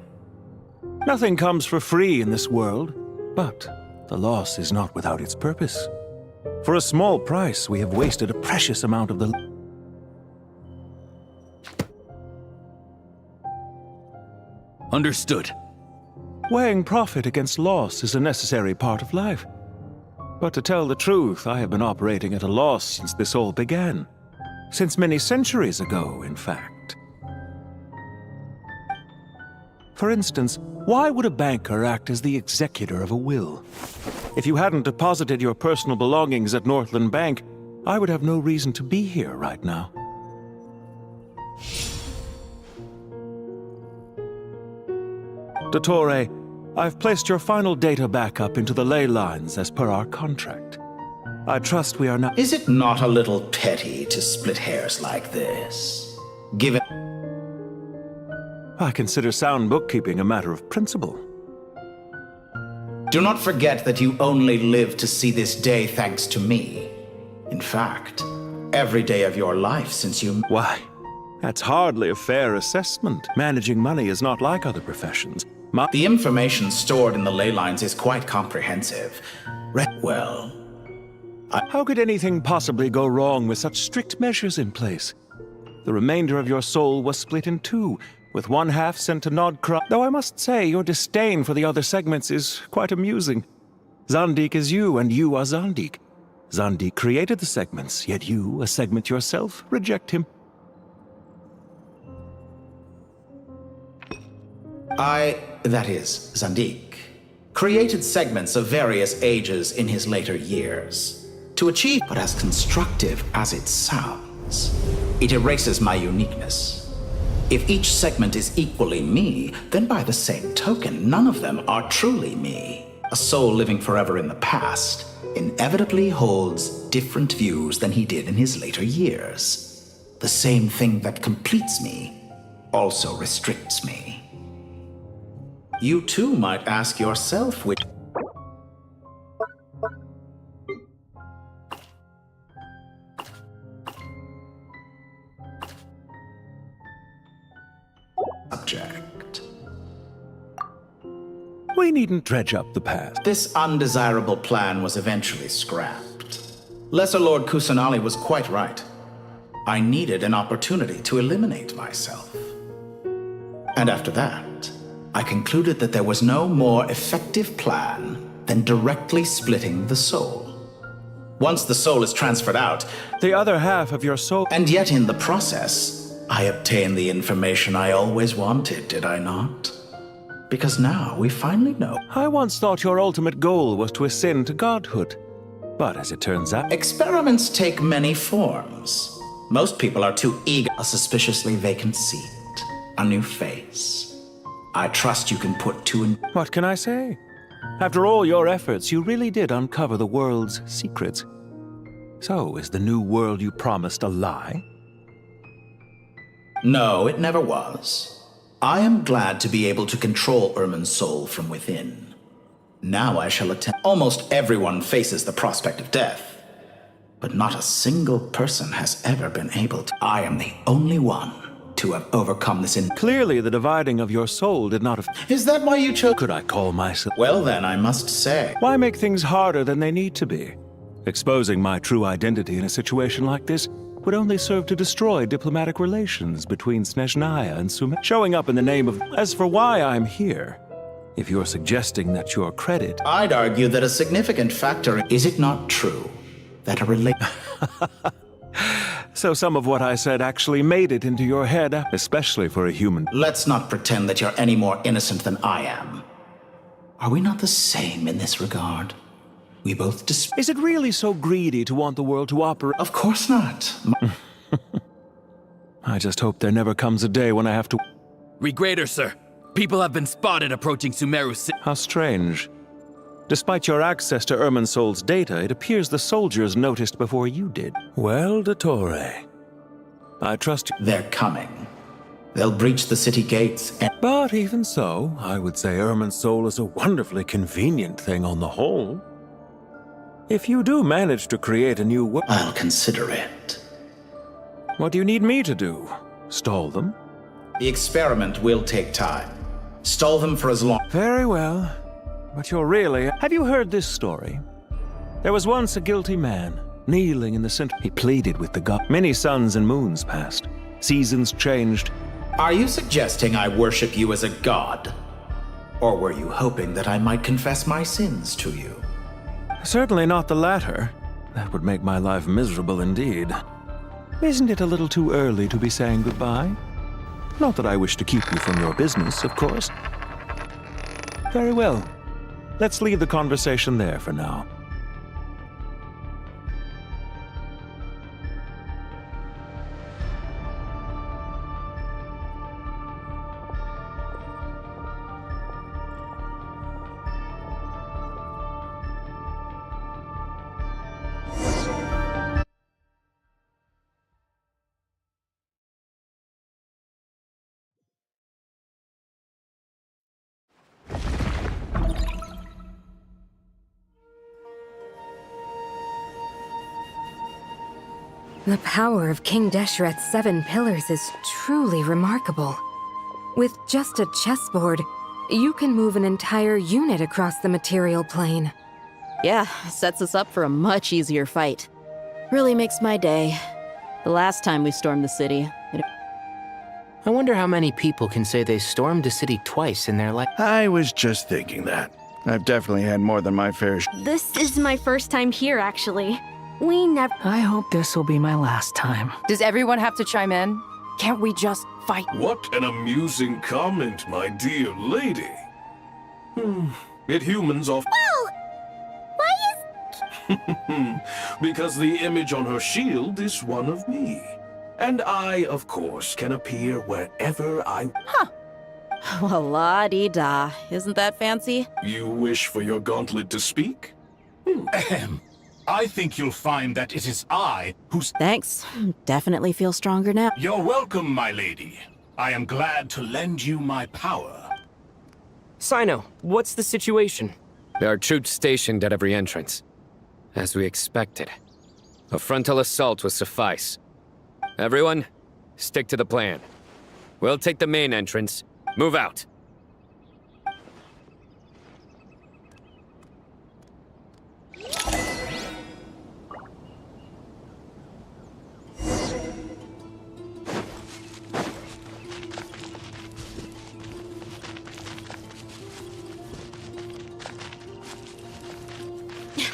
S2: Nothing comes for free in this world, but the loss is not without its purpose. For a small price, we have wasted a precious amount of the...
S19: Understood.
S2: Weighing profit against loss is a necessary part of life. But to tell the truth, I have been operating at a loss since this all began. Since many centuries ago, in fact. For instance, why would a banker act as the executor of a will? If you hadn't deposited your personal belongings at Northland Bank, I would have no reason to be here right now. Dottore, I've placed your final data backup into the ley lines as per our contract. I trust we are not—
S8: Is it not a little petty to split hairs like this? Given—
S2: I consider sound bookkeeping a matter of principle.
S8: Do not forget that you only live to see this day thanks to me. In fact, every day of your life since you—
S2: Why, that's hardly a fair assessment. Managing money is not like other professions.
S8: The information stored in the ley lines is quite comprehensive. Well,
S2: How could anything possibly go wrong with such strict measures in place? The remainder of your soul was split in two, with one half sent to Nodkra. Though I must say, your disdain for the other segments is quite amusing. Zandik is you, and you are Zandik. Zandik created the segments, yet you, a segment yourself, reject him.
S8: that is, Zandik, created segments of various ages in his later years. To achieve but as constructive as it sounds, it erases my uniqueness. If each segment is equally me, then by the same token, none of them are truly me. A soul living forever in the past inevitably holds different views than he did in his later years. The same thing that completes me also restricts me. You too might ask yourself which... subject.
S2: We needn't dredge up the past.
S8: This undesirable plan was eventually scrapped. Lesser Lord Kusanali was quite right. I needed an opportunity to eliminate myself. And after that, I concluded that there was no more effective plan than directly splitting the soul. Once the soul is transferred out,
S2: the other half of your soul...
S8: And yet in the process, I obtained the information I always wanted, did I not? Because now we finally know.
S2: I once thought your ultimate goal was to ascend to godhood. But as it turns out...
S8: Experiments take many forms. Most people are too eager. A suspiciously vacant seat. A new face. I trust you can put two and...
S2: What can I say? After all your efforts, you really did uncover the world's secrets. So, is the new world you promised a lie?
S8: No, it never was. I am glad to be able to control Irmin's soul from within. Now I shall attempt... Almost everyone faces the prospect of death. But not a single person has ever been able to... I am the only one to have overcome this in...
S2: Clearly the dividing of your soul did not have...
S8: Is that why you chose...
S2: Could I call myself...
S8: Well then, I must say...
S2: Why make things harder than they need to be? Exposing my true identity in a situation like this would only serve to destroy diplomatic relations between Snezhnaya and Sumer. Showing up in the name of... As for why I'm here, if you're suggesting that your credit...
S8: I'd argue that a significant factor... Is it not true that a relation...
S2: So some of what I said actually made it into your head, especially for a human.
S8: Let's not pretend that you're any more innocent than I am. Are we not the same in this regard? We both
S2: Is it really so greedy to want the world to operate?
S8: Of course not.
S2: I just hope there never comes a day when I have to...
S19: Regrader, sir. People have been spotted approaching Sumeru City.
S2: How strange. Despite your access to Irminsol's data, it appears the soldiers noticed before you did. Well, Dottore, I trust you.
S8: They're coming. They'll breach the city gates and...
S2: But even so, I would say Irminsol is a wonderfully convenient thing on the whole. If you do manage to create a new world...
S8: I'll consider it.
S2: What do you need me to do? Stall them?
S8: The experiment will take time. Stall them for as long...
S2: Very well. But you're really... Have you heard this story? There was once a guilty man, kneeling in the center. He pleaded with the god. Many suns and moons passed. Seasons changed.
S8: Are you suggesting I worship you as a god? Or were you hoping that I might confess my sins to you?
S2: Certainly not the latter. That would make my life miserable indeed. Isn't it a little too early to be saying goodbye? Not that I wish to keep you from your business, of course. Very well. Let's leave the conversation there for now.
S4: The power of King Deshret's 7 pillars is truly remarkable. With just a chessboard, you can move an entire unit across the material plane.
S23: Yeah, sets us up for a much easier fight. Really makes my day. The last time we stormed the city,
S24: I wonder how many people can say they stormed a city twice in their life.
S5: I was just thinking that. I've definitely had more than my fair share.
S6: This is my first time here, actually. We never...
S11: I hope this will be my last time.
S10: Does everyone have to chime in? Can't we just fight?
S21: What an amusing comment, my dear lady. It humans off...
S17: Whoa! Why is...
S21: Because the image on her shield is one of me. And I, of course, can appear wherever I...
S23: Huh. Well, la-dee-da. Isn't that fancy?
S21: You wish for your gauntlet to speak?
S14: Ahem. I think you'll find that it is I who's...
S23: Thanks. Definitely feel stronger now.
S14: You're welcome, my lady. I am glad to lend you my power.
S13: Sino, what's the situation?
S16: There are troops stationed at every entrance. As we expected. A frontal assault will suffice. Everyone, stick to the plan. We'll take the main entrance. Move out.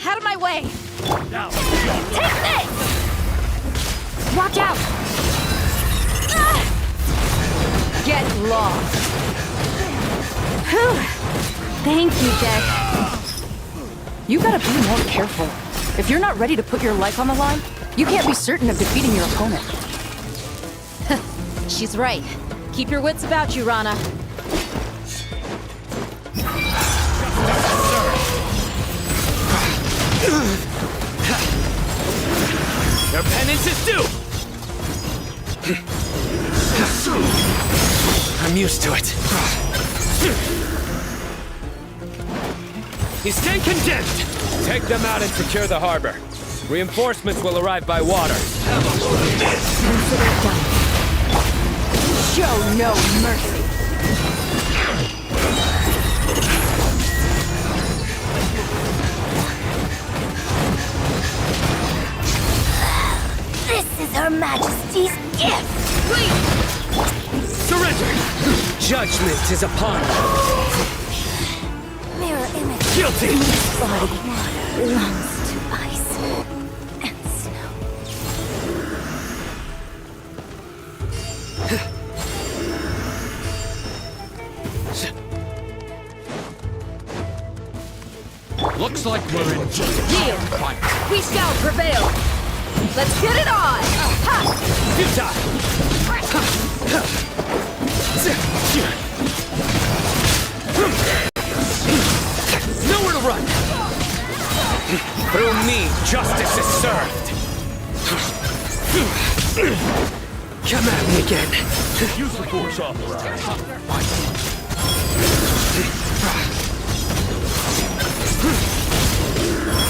S15: Out of my way! Take this! Watch out! Get lost! Whew. Thank you, Dex.
S3: You gotta be more careful. If you're not ready to put your life on the line, you can't be certain of defeating your opponent.
S23: She's right. Keep your wits about you, Rana.
S16: Your penance is due! I'm used to it. You stand condemned! Take them out and secure the harbor. Reinforcements will arrive by water.
S15: Consider it done. Show no mercy.
S17: This is Her Majesty's gift!
S15: Please!
S16: Surrender! Judgment is upon you.
S17: Mirror image.
S16: Guilty!
S17: Body water belongs to ice and snow.
S16: Looks like we're in
S15: Yield! We shall prevail! Let's get it on! Ha!
S16: Nowhere to run! Through me, justice is served! Come at me again!
S21: Use the force authorized.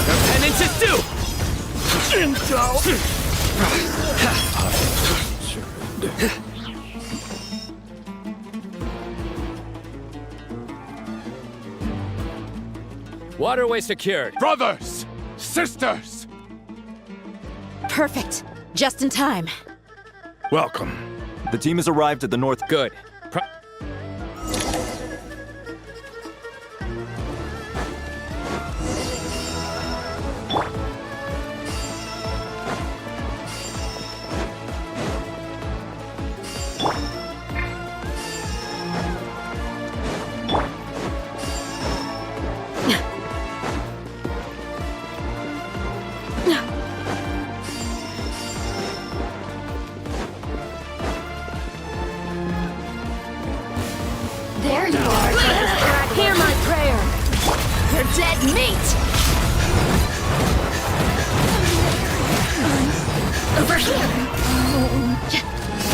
S16: Your penance is due! Waterway secured.
S14: Brothers! Sisters!
S23: Perfect. Just in time.
S14: Welcome.
S7: The team has arrived at the north.
S16: Good.
S15: There you are! Hear my prayer! You're dead meat! Over here!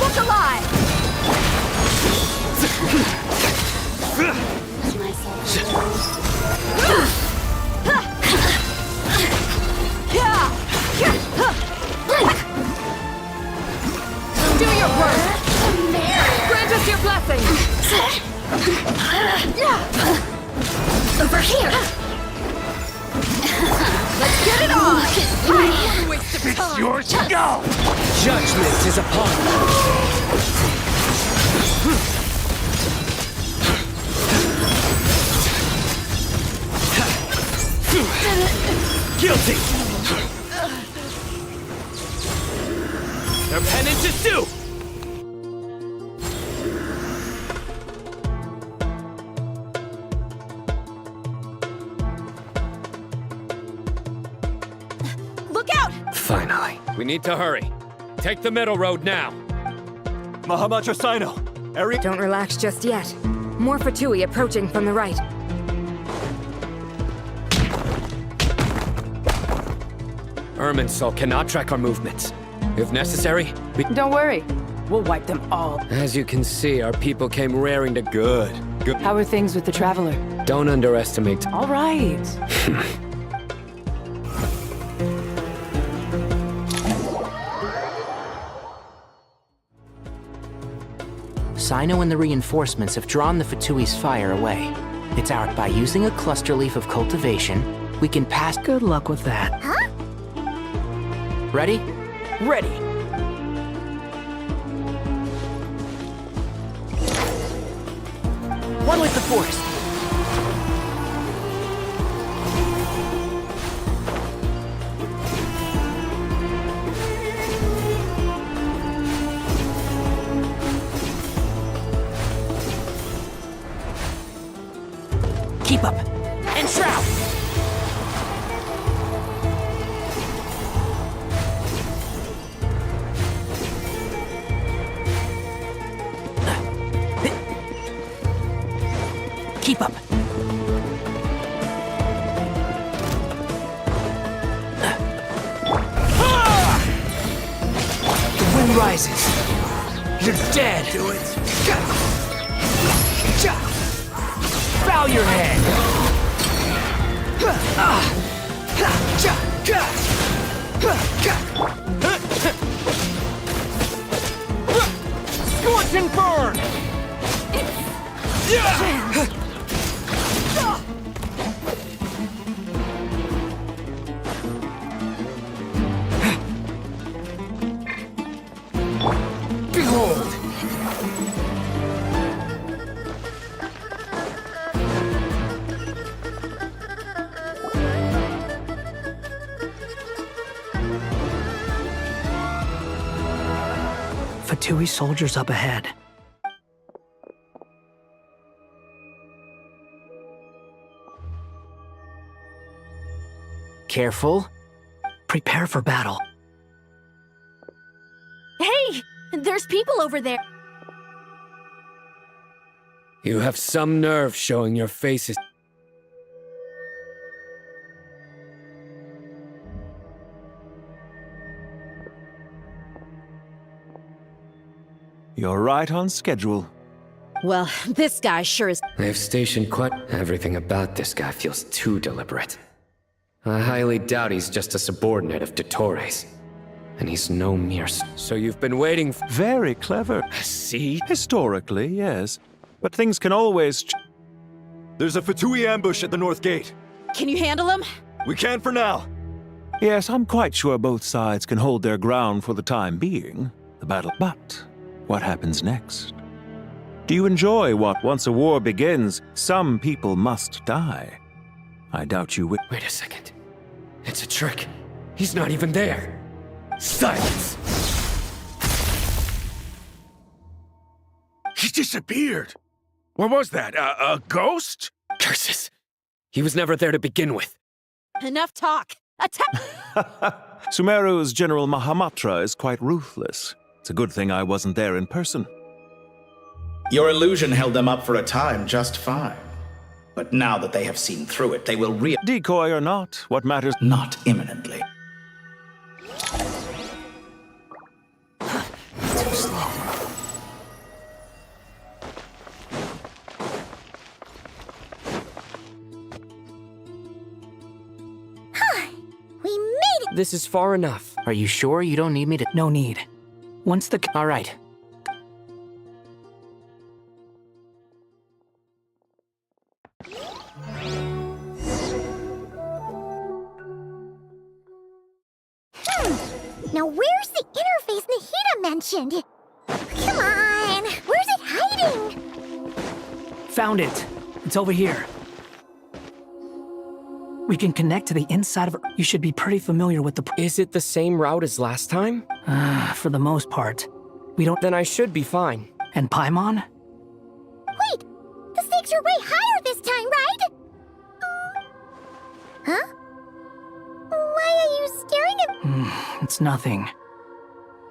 S15: Look alive! Do your work! Grant us your blessing! Over here! Let's get it on!
S14: It's yours to go!
S16: Judgment is upon you! Guilty! Your penance is due! Finally. We need to hurry. Take the middle road now.
S7: Mahamacha Sino! Area.
S4: Don't relax just yet. More Fatui approaching from the right.
S16: Irminsul cannot track our movements. If necessary, we...
S3: Don't worry. We'll wipe them all.
S16: As you can see, our people came raring to... Good.
S3: How are things with the Traveler?
S16: Don't underestimate...
S3: All right.
S24: Sino and the reinforcements have drawn the Fatui's fire away. It's out by using a cluster leaf of cultivation, we can pass—
S11: Good luck with that.
S17: Huh?
S24: Ready?
S13: Ready!
S24: One with the force!
S11: Keep up.
S24: And shroud!
S11: Keep up. The wind rises. You're dead. Do it. Bow your head.
S13: Scorch and burn!
S11: Behold. Fatui soldiers up ahead.
S24: Careful.
S11: Prepare for battle.
S6: Hey! There's people over there.
S16: You have some nerve showing your faces.
S2: You're right on schedule.
S23: Well, this guy sure is.
S16: They've stationed quite— Everything about this guy feels too deliberate. I highly doubt he's just a subordinate of Dottores. And he's no mere— So you've been waiting for—
S2: Very clever.
S16: See?
S2: Historically, yes. But things can always
S7: There's a Fatui ambush at the north gate.
S23: Can you handle him?
S7: We can for now.
S2: Yes, I'm quite sure both sides can hold their ground for the time being. The battle. But what happens next? Do you enjoy what, once a war begins, some people must die? I doubt you will.
S16: Wait a second. It's a trick. He's not even there. Silence!
S5: He disappeared. What was that? A ghost?
S16: Curses! He was never there to begin with.
S23: Enough talk. Attack!
S2: Sumeru's General Mahamatra is quite ruthless. It's a good thing I wasn't there in person.
S8: Your illusion held them up for a time just fine. But now that they have seen through it, they will
S2: Decoy or not, what matters—
S8: Not imminently.
S11: Too slow.
S17: We made it!
S13: This is far enough.
S24: Are you sure you don't need me to—
S11: No need. Once the—
S24: All right.
S17: Now where's the interface Nahida mentioned? Come on! Where's it hiding?
S11: Found it. It's over here. We can connect to the inside of— You should be pretty familiar with the—
S13: Is it the same route as last time?
S11: For the most part. We don't—
S13: Then I should be fine.
S11: And Paimon?
S17: Wait! The stakes are way higher this time, right? Huh? Why are you staring at—
S11: It's nothing.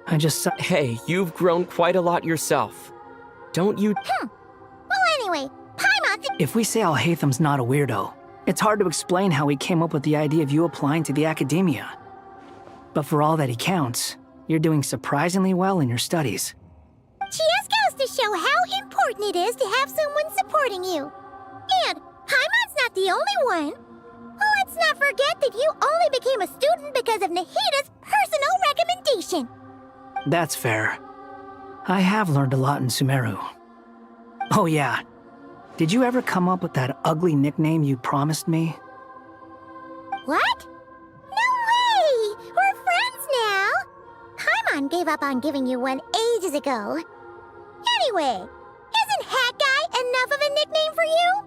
S11: I just—
S13: Hey, you've grown quite a lot yourself. Don't you—
S17: Well, anyway, Paimon—
S11: If we say Alhatham's not a weirdo, it's hard to explain how he came up with the idea of you applying to the academia. But for all that he counts, you're doing surprisingly well in your studies.
S17: Just goes to show how important it is to have someone supporting you. And Paimon's not the only one. Let's not forget that you only became a student because of Nahida's personal recommendation.
S11: That's fair. I have learned a lot in Sumeru. Oh yeah. Did you ever come up with that ugly nickname you promised me?
S17: What? No way! We're friends now! Paimon gave up on giving you one ages ago. Anyway, isn't Hat Guy enough of a nickname for you?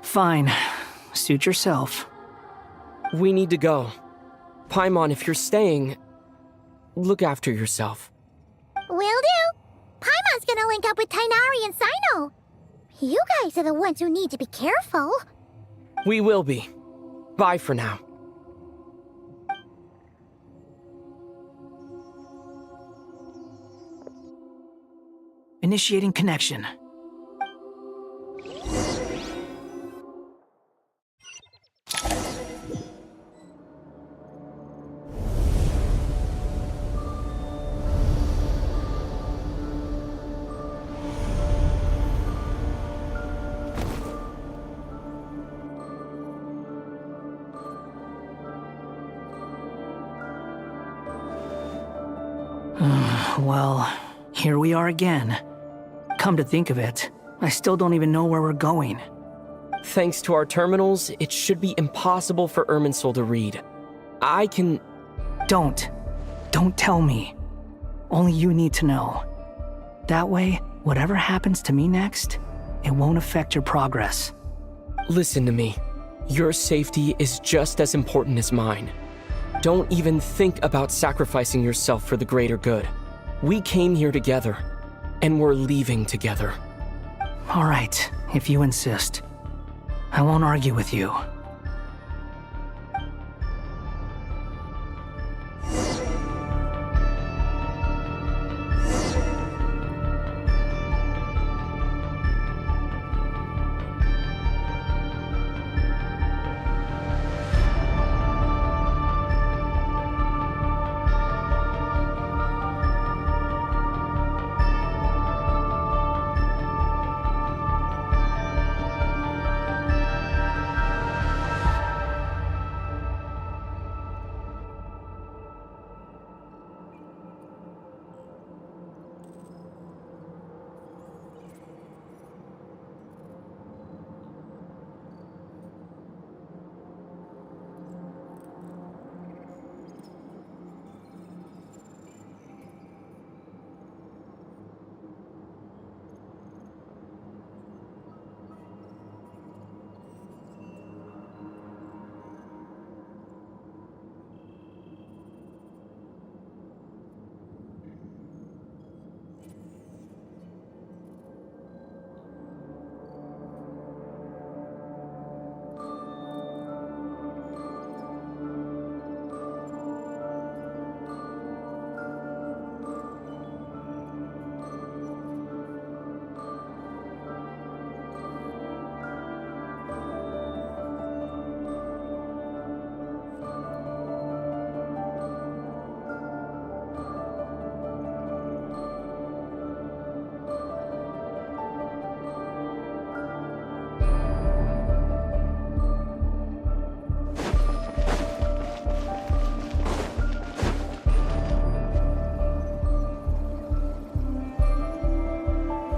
S11: Fine. Suit yourself.
S13: We need to go. Paimon, if you're staying, look after yourself.
S17: Will do. Paimon's gonna link up with Tainari and Sino. You guys are the ones who need to be careful.
S13: We will be. Bye for now.
S11: Initiating connection. Well, here we are again. Come to think of it, I still don't even know where we're going.
S13: Thanks to our terminals, it should be impossible for Irminsul to read. I can...
S11: Don't tell me. Only you need to know. That way, whatever happens to me next, it won't affect your progress.
S13: Listen to me. Your safety is just as important as mine. Don't even think about sacrificing yourself for the greater good. We came here together, and we're leaving together.
S11: All right, if you insist. I won't argue with you.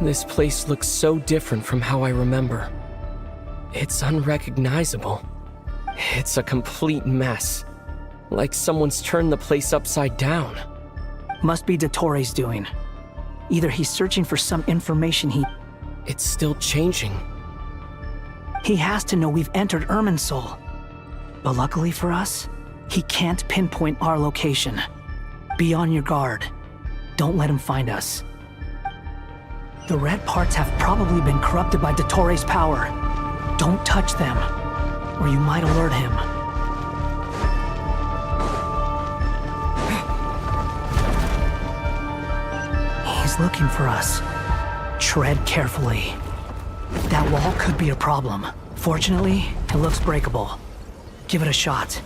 S13: This place looks so different from how I remember. It's unrecognizable. It's a complete mess. Like someone's turned the place upside down.
S11: Must be Dottoro's doing. Either he's searching for some information
S13: It's still changing.
S11: He has to know we've entered Irminsul. But luckily for us, he can't pinpoint our location. Be on your guard. Don't let him find us. The red parts have probably been corrupted by Dottoro's power. Don't touch them, or you might alert him. He's looking for us. Tread carefully. That wall could be a problem. Fortunately, it looks breakable. Give it a shot.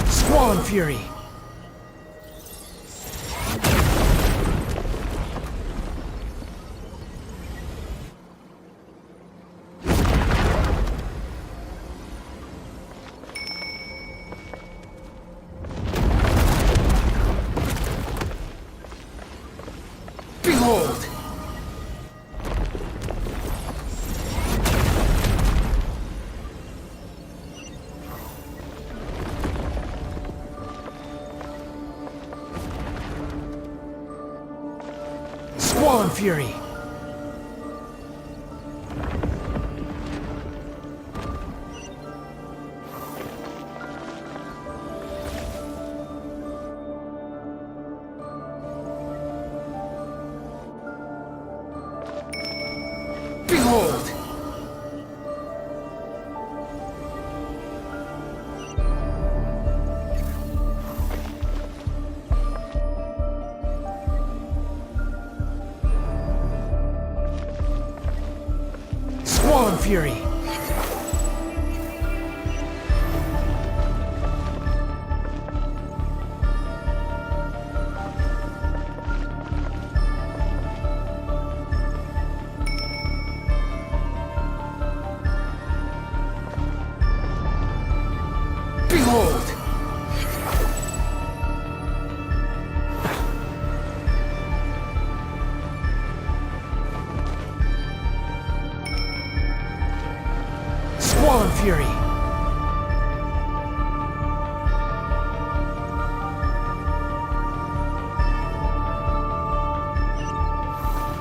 S11: Squall Fury! Behold! Squall and Fury! Behold! Squall and Fury! Behold! Squall and Fury!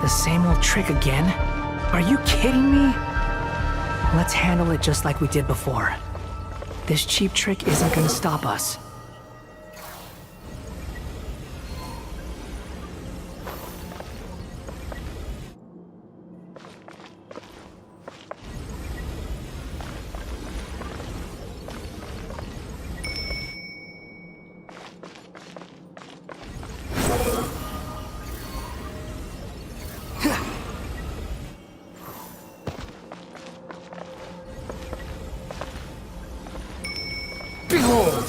S11: The same old trick again? Are you kidding me? Let's handle it just like we did before. This cheap trick isn't gonna stop us. Behold!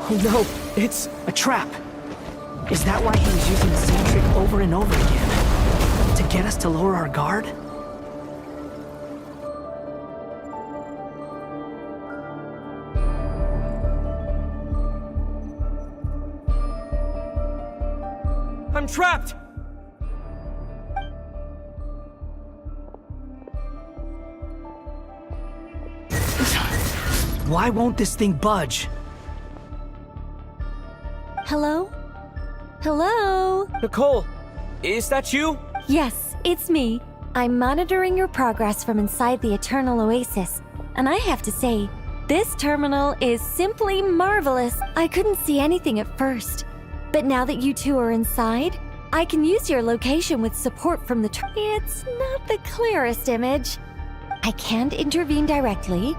S11: Oh no, it's a trap. Is that why he was using the same trick over and over again? To get us to lower our guard?
S13: I'm trapped!
S11: Why won't this thing budge?
S15: Hello? Hello?
S13: Nicole, is that you?
S15: Yes, it's me. I'm monitoring your progress from inside the Eternal Oasis, and I have to say, this terminal is simply marvelous. I couldn't see anything at first, but now that you two are inside, I can use your location with support from the It's not the clearest image. I can't intervene directly,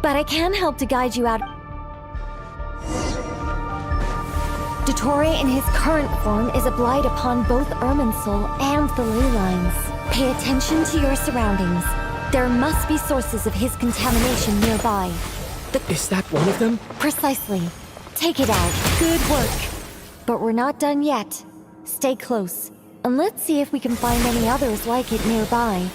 S15: but I can help to guide you out. Dottore in his current form is a blight upon both Irminsul and the ley lines. Pay attention to your surroundings. There must be sources of his contamination nearby.
S13: Is that one of them?
S15: Precisely. Take it out. Good work. But we're not done yet. Stay close, and let's see if we can find any others like it nearby.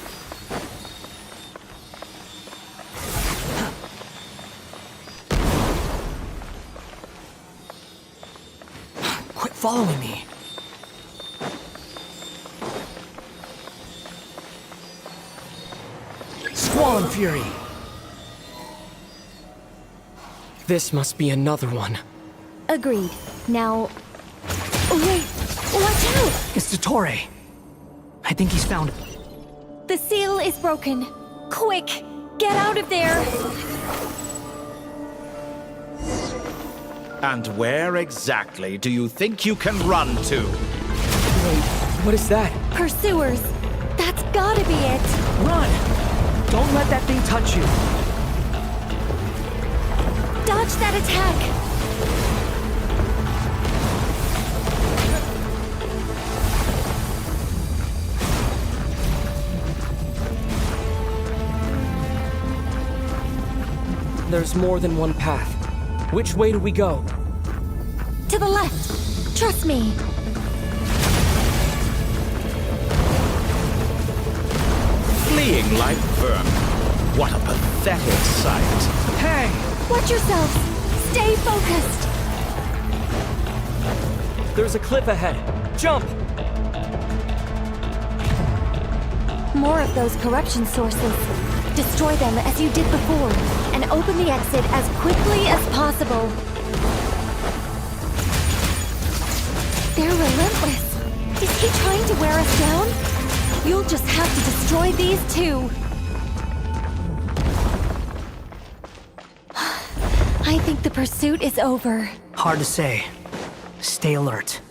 S11: Quit following me. Squall and Fury!
S13: This must be another one.
S15: Agreed. Now... Wait! Watch out!
S11: It's Dottore. I think he's found...
S15: The seal is broken. Quick! Get out of there!
S8: And where exactly do you think you can run to?
S13: Wait, what is that?
S15: Pursuers! That's gotta be it!
S11: Run! Don't let that thing touch you!
S15: Dodge that attack!
S13: There's more than one path. Which way do we go?
S15: To the left. Trust me.
S8: Fleeing like vermin. What a pathetic sight.
S13: Hey!
S15: Watch yourselves. Stay focused.
S13: There's a cliff ahead. Jump!
S15: More of those corruption sources. Destroy them as you did before, and open the exit as quickly as possible. They're relentless. Is he trying to wear us down? You'll just have to destroy these too. I think the pursuit is over.
S11: Hard to say. Stay alert.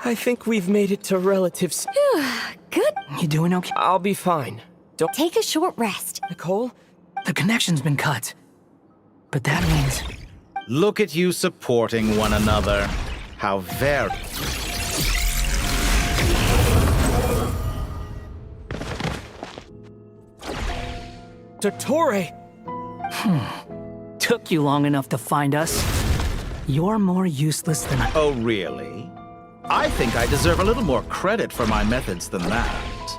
S13: I think we've made it to relatives.
S15: Good.
S11: You doing okay?
S13: I'll be fine. Don't
S15: Take a short rest.
S13: Nicole?
S11: The connection's been cut. But that means...
S8: Look at you supporting one another. How very...
S13: Dottore!
S11: Took you long enough to find us. You're more useless than I...
S8: Oh, really? I think I deserve a little more credit for my methods than that.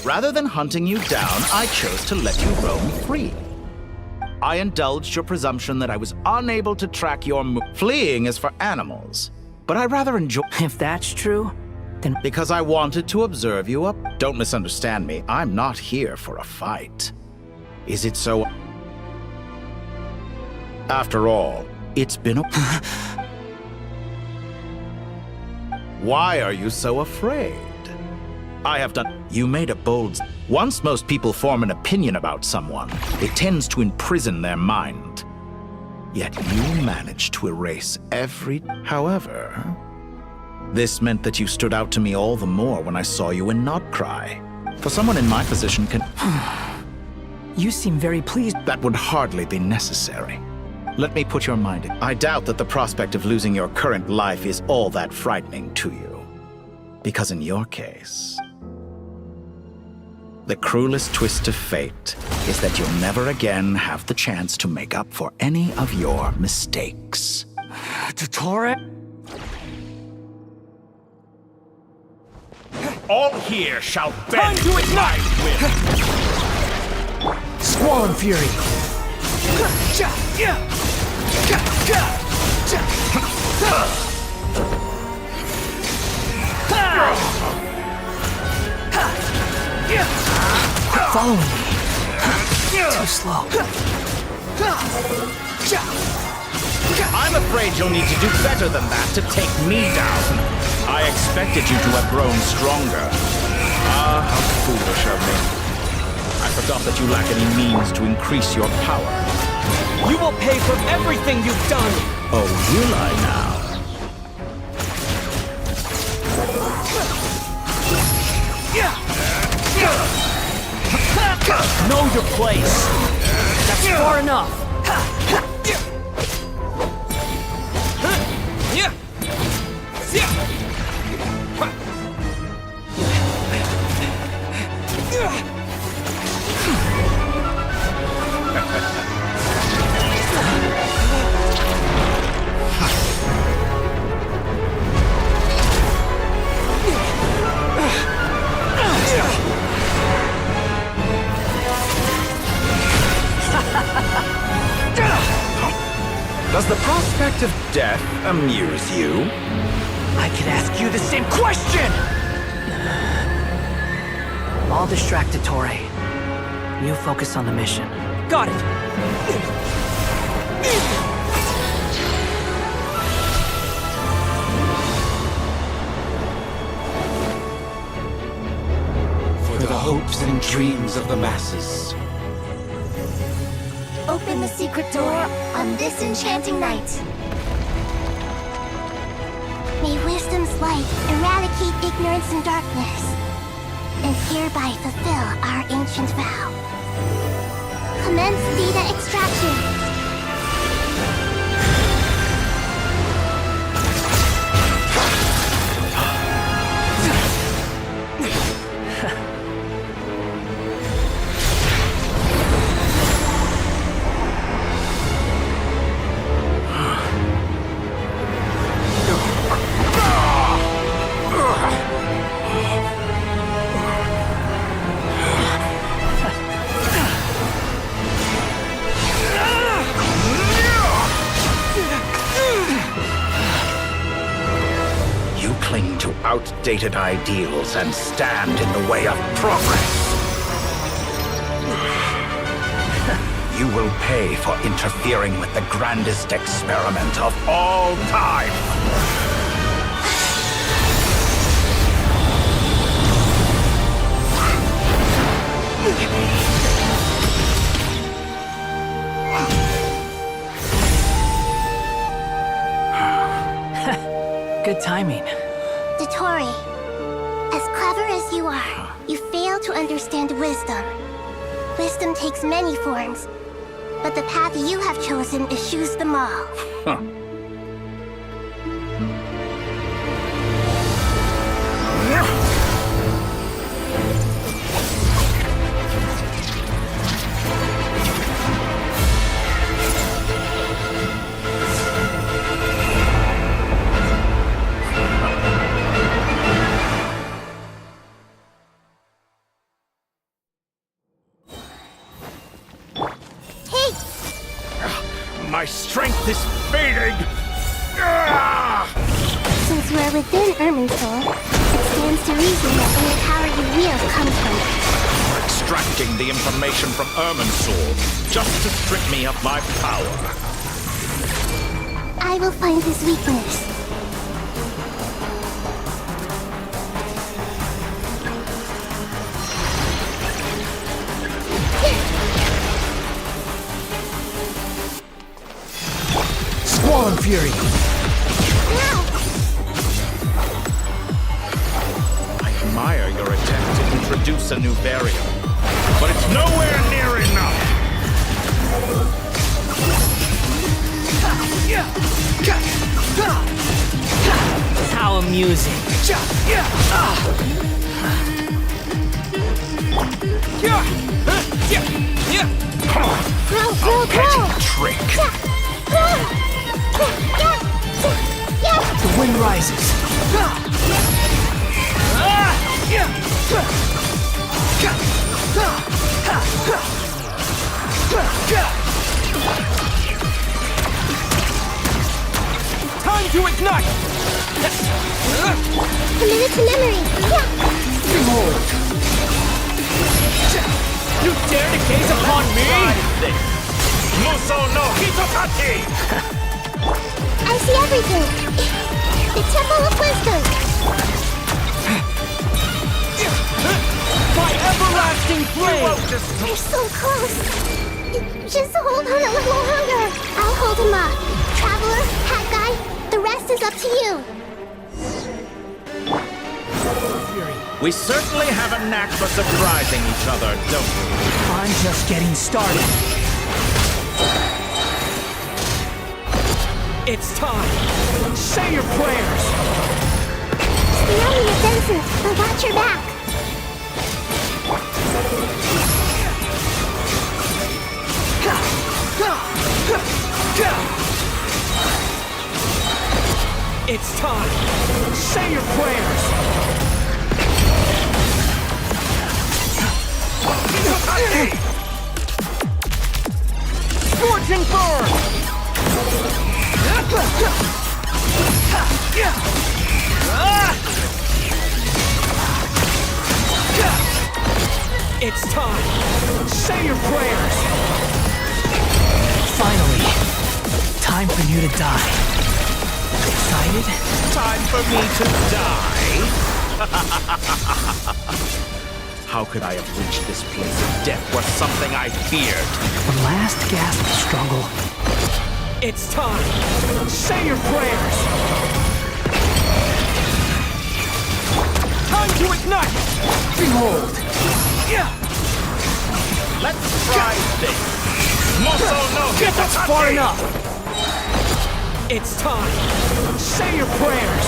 S8: Rather than hunting you down, I chose to let you roam free. I indulged your presumption that I was unable to track your fleeing is for animals, but I rather enjoy...
S11: If that's true, then...
S8: Because I wanted to observe you up. Don't misunderstand me. I'm not here for a fight. Is it so... After all, it's been a... Why are you so afraid? I have done... You made a bold... Once most people form an opinion about someone, it tends to imprison their mind. Yet you managed to erase every... However, this meant that you stood out to me all the more when I saw you in Nodcry. For someone in my position can...
S11: You seem very pleased.
S8: That would hardly be necessary. Let me put your mind at... I doubt that the prospect of losing your current life is all that frightening to you. Because in your case... The cruelest twist of fate is that you'll never again have the chance to make up for any of your mistakes.
S11: Dottore?
S14: All here shall
S13: Time
S14: bend
S13: to ignite!
S11: Squall Fury! Following me. Too slow.
S8: I'm afraid you'll need to do better than that to take me down. I expected you to have grown stronger. Ah, how foolish of me. I forgot that you lack any means to increase your power.
S13: You will pay for everything you've done!
S8: Oh, will I now?
S13: Know your place! That's far enough!
S8: Does the prospect of death amuse you?
S11: I can ask you the same question! I'll distract Dottore. You focus on the mission.
S13: Got it!
S9: For the hopes and dreams of the masses.
S17: Open the secret door on this enchanting night. May wisdom's light, eradicate ignorance and darkness, and hereby fulfill our ancient vow. Commence data extraction.
S8: Outdated ideals and stand in the way of progress. You will pay for interfering with the grandest experiment of all time.
S11: Good timing.
S17: Dottore, as clever as you are, you fail to understand wisdom. Wisdom takes many forms, but the path you have chosen eschews them all.
S14: My strength is fading!
S17: Since you are within Irminsul, it stands to reason that any power you wield comes from it.
S8: Extracting the information from Irminsul, just to strip me of my power.
S17: I will find his weakness.
S11: Squall Fury!
S8: I admire your attempt to introduce a new variable, but it's nowhere near enough!
S11: How amusing!
S8: Petty trick!
S11: The wind rises.
S13: Time to ignite!
S17: Commit it to memory.
S11: Behold!
S13: You dare to gaze upon me?
S8: Muso no Hitotaki!
S17: I see everything. The Temple of Wisdom.
S13: My everlasting flame!
S17: They're so close. Just hold on a little longer. I'll hold him up. Traveler, Hat Guy, the rest is up to you.
S8: We certainly have a knack for surprising each other, don't we?
S11: I'm just getting started.
S13: It's time! Say your prayers!
S17: Stay on the defensive, but watch your back.
S13: It's time! Say your prayers! Scorch and burn! It's time! Say your prayers!
S11: Finally, time for you to die. Excited?
S8: Time for me to die? How could I have reached this place of death where something I feared?
S11: The last gasp of struggle.
S13: It's time! Say your prayers!
S11: mold.
S14: Let's try this.
S11: Get that's far enough. It's time. Say your prayers.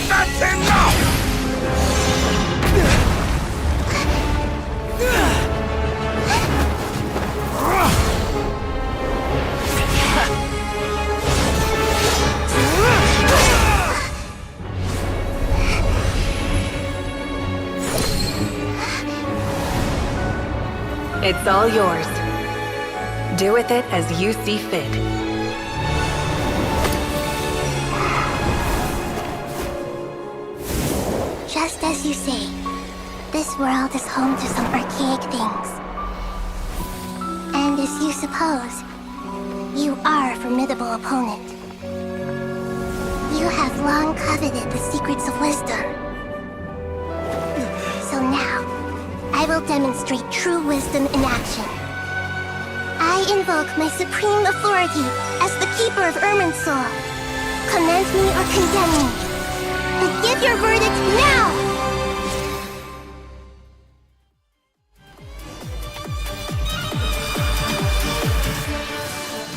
S14: That's enough!
S4: It's all yours. Do with it as you see fit.
S17: Just as you say, this world is home to some archaic things. And as you suppose, you are a formidable opponent. You have long coveted the secrets of wisdom. So now, I will demonstrate true wisdom in action. I invoke my supreme authority as the keeper of Irminsul. Commend me or condemn me. But give your verdict now!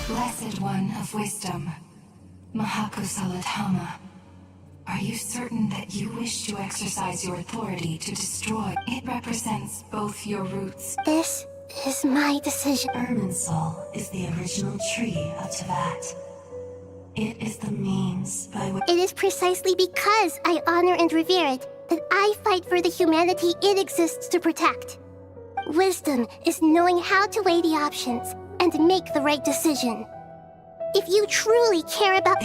S1: Blessed One of Wisdom, Mahakusaladhama, are you certain that you wish to exercise your authority to destroy? It represents both your roots.
S17: This is my decision.
S1: Irminsul is the original tree of Tevat. It is the means by which...
S17: It is precisely because I honor and revere it that I fight for the humanity it exists to protect. Wisdom is knowing how to weigh the options and make the right decision. If you truly care about...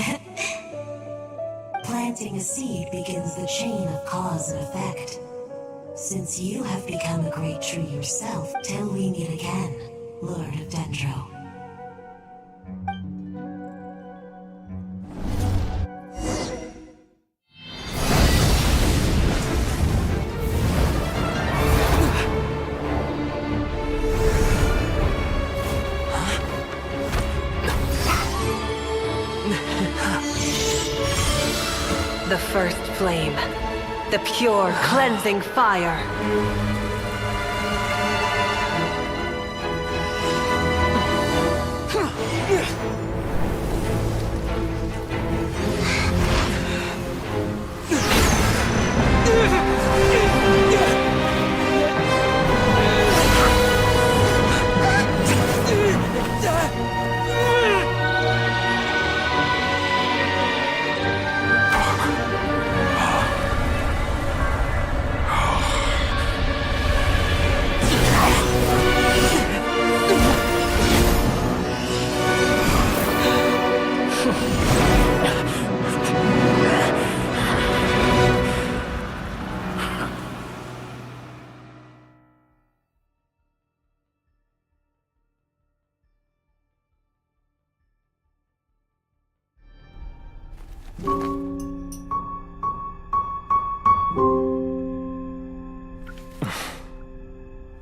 S1: Planting a seed begins the chain of cause and effect. Since you have become a great tree yourself, till we meet again, Lord of Dendro.
S4: The first flame. The pure, cleansing fire.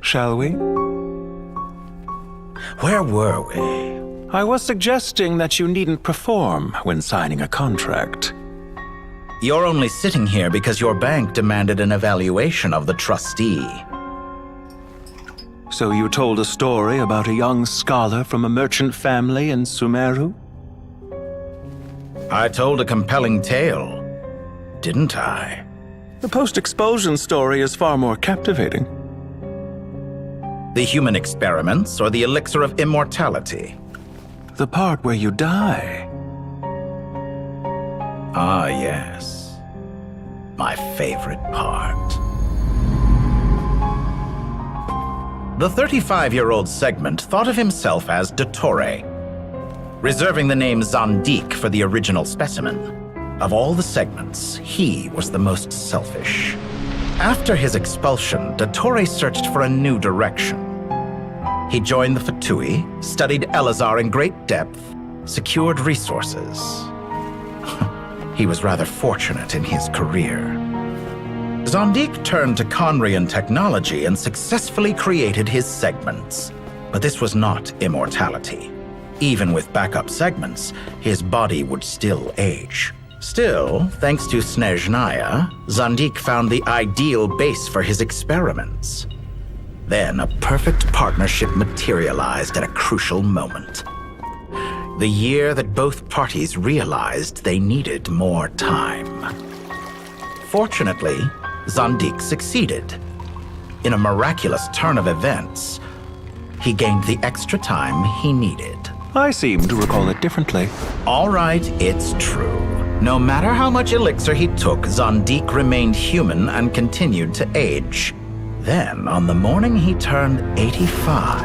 S2: Shall we?
S8: Where were we?
S2: I was suggesting that you needn't perform when signing a contract.
S8: You're only sitting here because your bank demanded an evaluation of the trustee.
S2: So you told a story about a young scholar from a merchant family in Sumeru?
S8: I told a compelling tale, didn't I?
S2: The post-expulsion story is far more captivating.
S8: The human experiments or the elixir of immortality?
S2: The part where you die.
S8: Ah, yes. My favorite part. The 35-year-old Segment thought of himself as Dottore, reserving the name Zandik for the original specimen. Of all the Segments, he was the most selfish. After his expulsion, Dottore searched for a new direction. He joined the Fatui, studied Elazar in great depth, secured resources. He was rather fortunate in his career. Zandik turned to Conrian technology and successfully created his segments. But this was not immortality. Even with backup segments, his body would still age, Still, thanks to Snezhnaya, Zandik found the ideal base for his experiments. Then a perfect partnership materialized at a crucial moment. The year that both parties realized they needed more time. Fortunately, Zandik succeeded. In a miraculous turn of events, he gained the extra time he needed.
S2: I seem to recall it differently.
S8: All right, it's true. No matter how much elixir he took, Zandik remained human and continued to age. Then, on the morning he turned 85...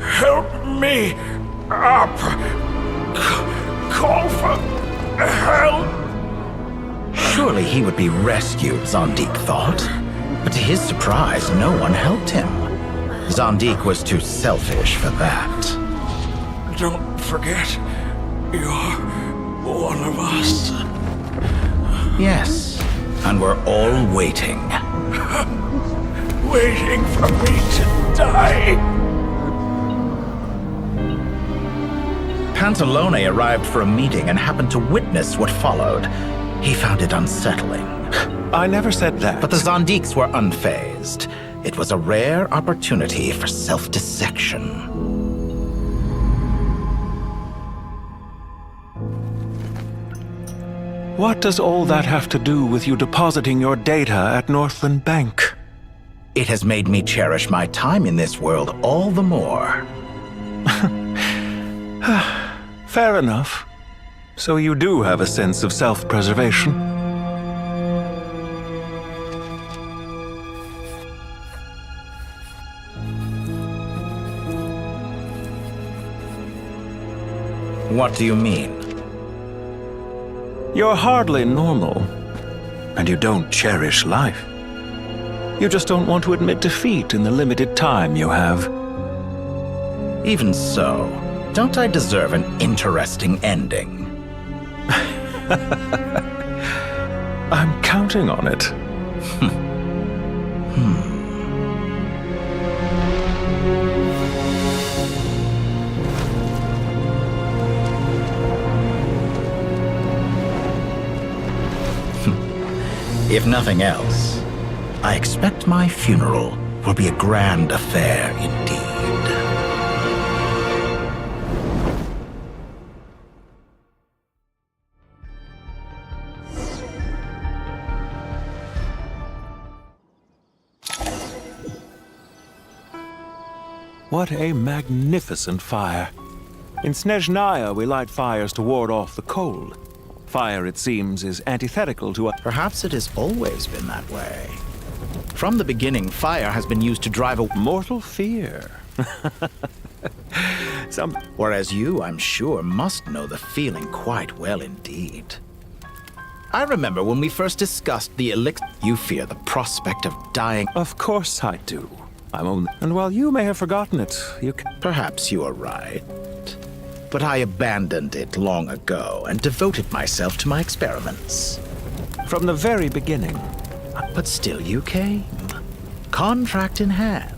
S5: Help me up! Call for help!
S8: Surely he would be rescued, Zandik thought. But to his surprise, no one helped him. Zandik was too selfish for that.
S5: Don't forget, you're one of us.
S8: Yes, and we're all waiting.
S5: Waiting for me to die.
S8: Pantalone arrived for a meeting and happened to witness what followed. He found it unsettling.
S2: I never said that.
S8: But the Zandiks were unfazed. It was a rare opportunity for self-dissection.
S2: What does all that have to do with you depositing your data at Northland Bank?
S8: It has made me cherish my time in this world all the more.
S2: Fair enough. So you do have a sense of self-preservation.
S8: What do you mean?
S2: You're hardly normal, and you don't cherish life. You just don't want to admit defeat in the limited time you have.
S8: Even so, don't I deserve an interesting ending?
S2: I'm counting on it.
S8: If nothing else, I expect my funeral will be a grand affair indeed.
S2: What a magnificent fire. In Snezhnaya, we light fires to ward off the cold. Fire, it seems, is antithetical to a...
S8: Perhaps it has always been that way. From the beginning, fire has been used to drive a
S2: mortal fear.
S8: Whereas you, I'm sure, must know the feeling quite well indeed. I remember when we first discussed the elixir. You fear the prospect of dying.
S2: Of course I do. I'm only... And while you may have forgotten it, you can...
S8: Perhaps you are right. But I abandoned it long ago and devoted myself to my experiments.
S2: From the very beginning.
S8: But still you came. Contract in hand.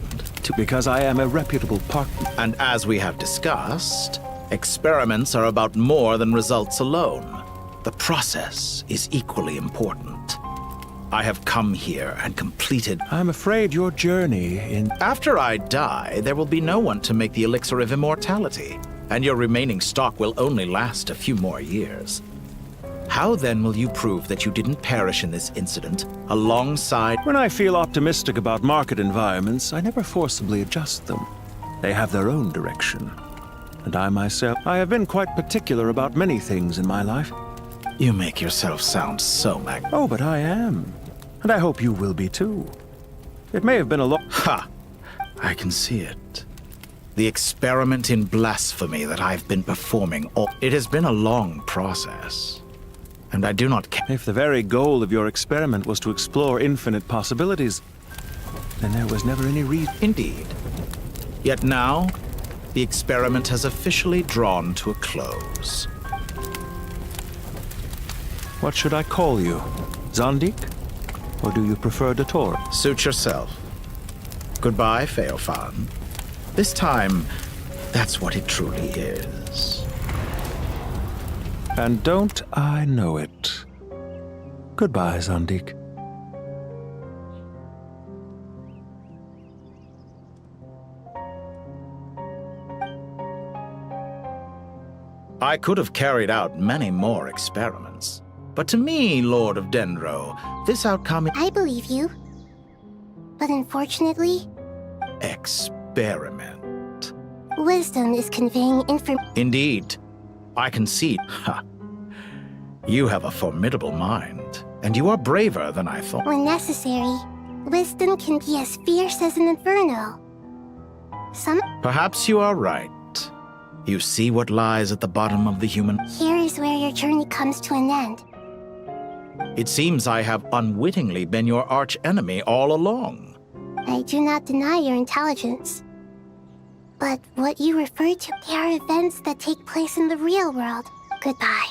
S2: Because I am a reputable partner.
S8: And as we have discussed, experiments are about more than results alone. The process is equally important. I have come here and completed...
S2: I'm afraid your journey in...
S8: After I die, there will be no one to make the elixir of immortality, and your remaining stock will only last a few more years. How then will you prove that you didn't perish in this incident, alongside...
S2: When I feel optimistic about market environments, I never forcibly adjust them. They have their own direction. And I myself, I have been quite particular about many things in my life.
S8: You make yourself sound so
S2: Oh, but I am. And I hope you will be too. It may have been a long...
S8: Ha! I can see it. The experiment in blasphemy that I've been performing It has been a long process. And I do not care.
S2: If the very goal of your experiment was to explore infinite possibilities, then there was never any reason.
S8: Indeed. Yet now, the experiment has officially drawn to a close.
S2: What should I call you? Zandik? Or do you prefer Dottore?
S8: Suit yourself. Goodbye, Feofan. This time, that's what it truly is.
S2: And don't I know it. Goodbye, Zandik.
S8: I could have carried out many more experiments. But to me, Lord of Dendro, this outcome is...
S17: I believe you. But unfortunately...
S8: Experiment.
S17: Wisdom is conveying information.
S8: Indeed. I can see... Ha. You have a formidable mind, and you are braver than I thought.
S17: When necessary, wisdom can be as fierce as an inferno.
S8: Perhaps you are right. You see what lies at the bottom of the human...
S17: Here is where your journey comes to an end.
S8: It seems I have unwittingly been your arch-enemy all along.
S17: I do not deny your intelligence. But what you refer to, they are events that take place in the real world. Goodbye.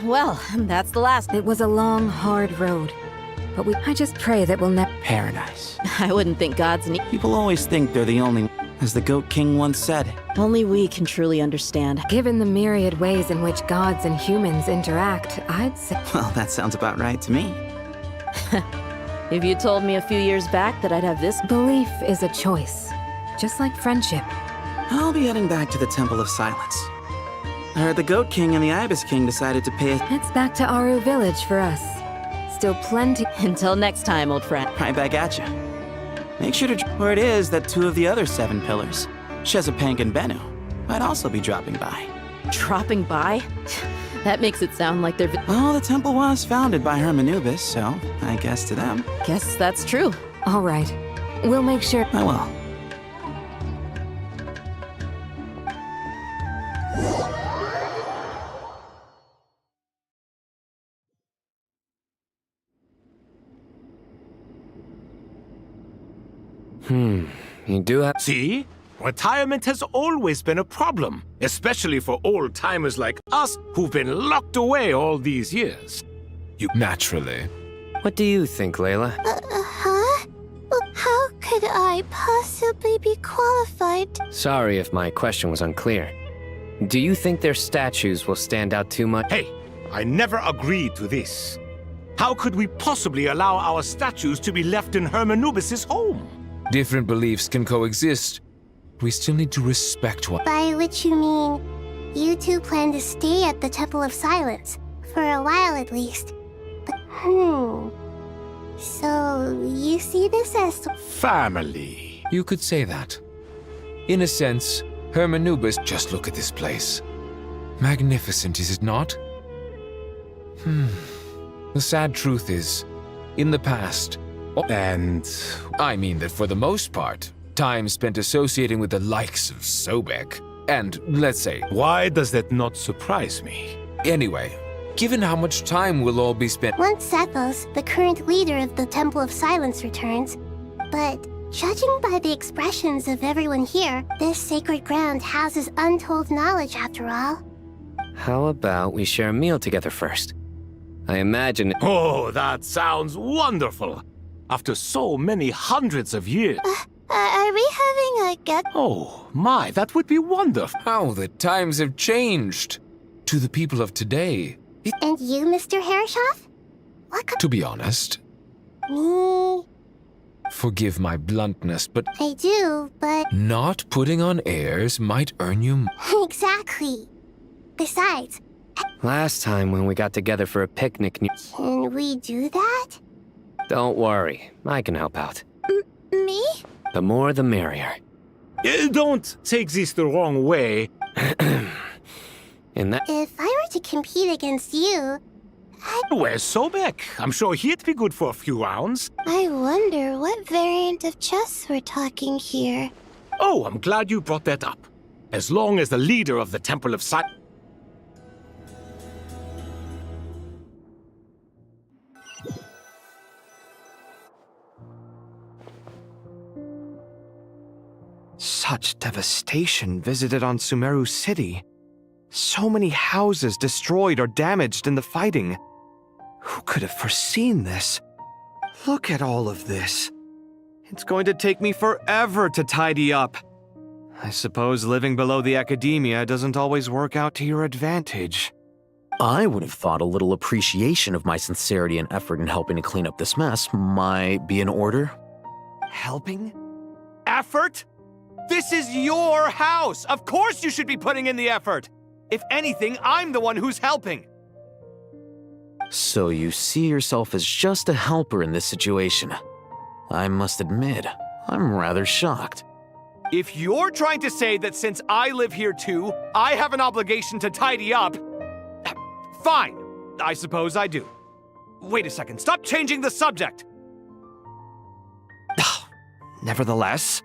S3: Well, that's the last.
S4: It was a long, hard road. But I just pray that we'll never...
S12: Paradise.
S3: I wouldn't think gods need...
S12: People always think they're the only... As the Goat King once said.
S3: Only we can truly understand.
S4: Given the myriad ways in which gods and humans interact, I'd say...
S12: Well, that sounds about right to me.
S3: If you told me a few years back that I'd have this...
S4: Belief is a choice. Just like friendship.
S12: I'll be heading back to the Temple of Silence. I heard the Goat King and the Ibis King decided to pay us...
S4: It's back to Aru Village for us. Still plenty...
S3: Until next time, old friend.
S12: Right back at you. Make sure to... Where it is that 2 of the other 7 pillars, Chesapank and Bennu, might also be dropping by.
S3: Dropping by? That makes it sound like they're...
S12: Well, the temple was founded by Hermanubis, so I guess to them.
S3: Guess that's true.
S4: All right. We'll make sure...
S12: I will.
S16: You do have...
S14: See? Retirement has always been a problem, especially for old-timers like us who've been locked away all these years.
S16: Naturally. What do you think, Layla?
S17: Huh? How could I possibly be qualified?
S16: Sorry if my question was unclear. Do you think their statues will stand out too much?
S14: Hey, I never agreed to this. How could we possibly allow our statues to be left in Hermanubis' home?
S18: Different beliefs can coexist. We still need to respect one.
S17: By which you mean, you two plan to stay at the Temple of Silence, for a while at least. But, so you see this as...
S14: Family.
S18: You could say that. In a sense, Hermanubis... Just look at this place. Magnificent, is it not? The sad truth is, in the past... And I mean that for the most part, time spent associating with the likes of Sobek, and let's say...
S14: Why does that not surprise me?
S18: Anyway, given how much time will all be spent...
S17: Once Sethos, the current leader of the Temple of Silence, returns, but judging by the expressions of everyone here, this sacred ground houses untold knowledge after all.
S16: How about we share a meal together first? I imagine...
S14: Oh, that sounds wonderful! After so many hundreds of years.
S17: Are we having a get?
S14: Oh, my, that would be wonderful.
S18: How the times have changed. To the people of today.
S17: And you, Mr. Herreshoff?
S18: To be honest.
S17: Me?
S18: Forgive my bluntness, but...
S17: I do, but...
S18: Not putting on airs might earn you...
S17: Exactly. Besides...
S16: Last time when we got together for a picnic...
S17: Can we do that?
S16: Don't worry, I can help out.
S17: Me?
S16: The more the merrier.
S14: Don't take this the wrong way.
S16: In that...
S17: If I were to compete against you,
S14: Where's Sobek? I'm sure he'd be good for a few rounds.
S17: I wonder what variant of chess we're talking here.
S14: Oh, I'm glad you brought that up. As long as the leader of the Temple of Sight...
S10: Such devastation visited on Sumeru City. So many houses destroyed or damaged in the fighting. Who could have foreseen this? Look at all of this. It's going to take me forever to tidy up. I suppose living below the academia doesn't always work out to your advantage.
S19: I would have thought a little appreciation of my sincerity and effort in helping to clean up this mess might be in order.
S10: Helping? Effort? This is your house! Of course you should be putting in the effort! If anything, I'm the one who's helping.
S19: So you see yourself as just a helper in this situation. I must admit, I'm rather shocked.
S10: If you're trying to say that since I live here too, I have an obligation to tidy up, fine, I suppose I do. Wait a second, stop changing the subject! Nevertheless...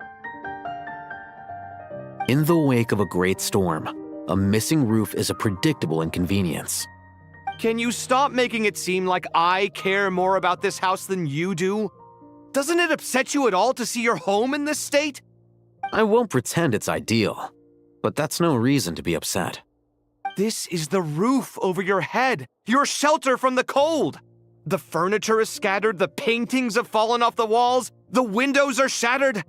S19: In the wake of a great storm, a missing roof is a predictable inconvenience.
S10: Can you stop making it seem like I care more about this house than you do? Doesn't it upset you at all to see your home in this state?
S19: I won't pretend it's ideal, but that's no reason to be upset.
S10: This is the roof over your head, your shelter from the cold. The furniture is scattered, the paintings have fallen off the walls, the windows are shattered.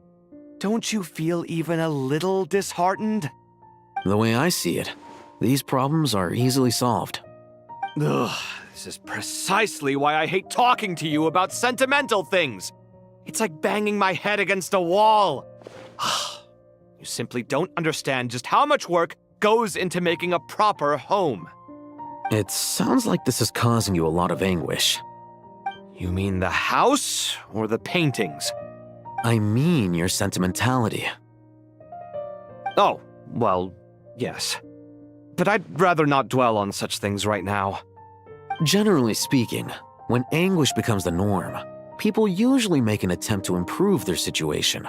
S10: Don't you feel even a little disheartened?
S19: The way I see it, these problems are easily solved.
S10: Ugh, this is precisely why I hate talking to you about sentimental things. It's like banging my head against a wall. You simply don't understand just how much work goes into making a proper home.
S19: It sounds like this is causing you a lot of anguish.
S10: You mean the house or the paintings?
S19: I mean your sentimentality.
S10: Oh, well, yes. But I'd rather not dwell on such things right now.
S19: Generally speaking, when anguish becomes the norm, people usually make an attempt to improve their situation.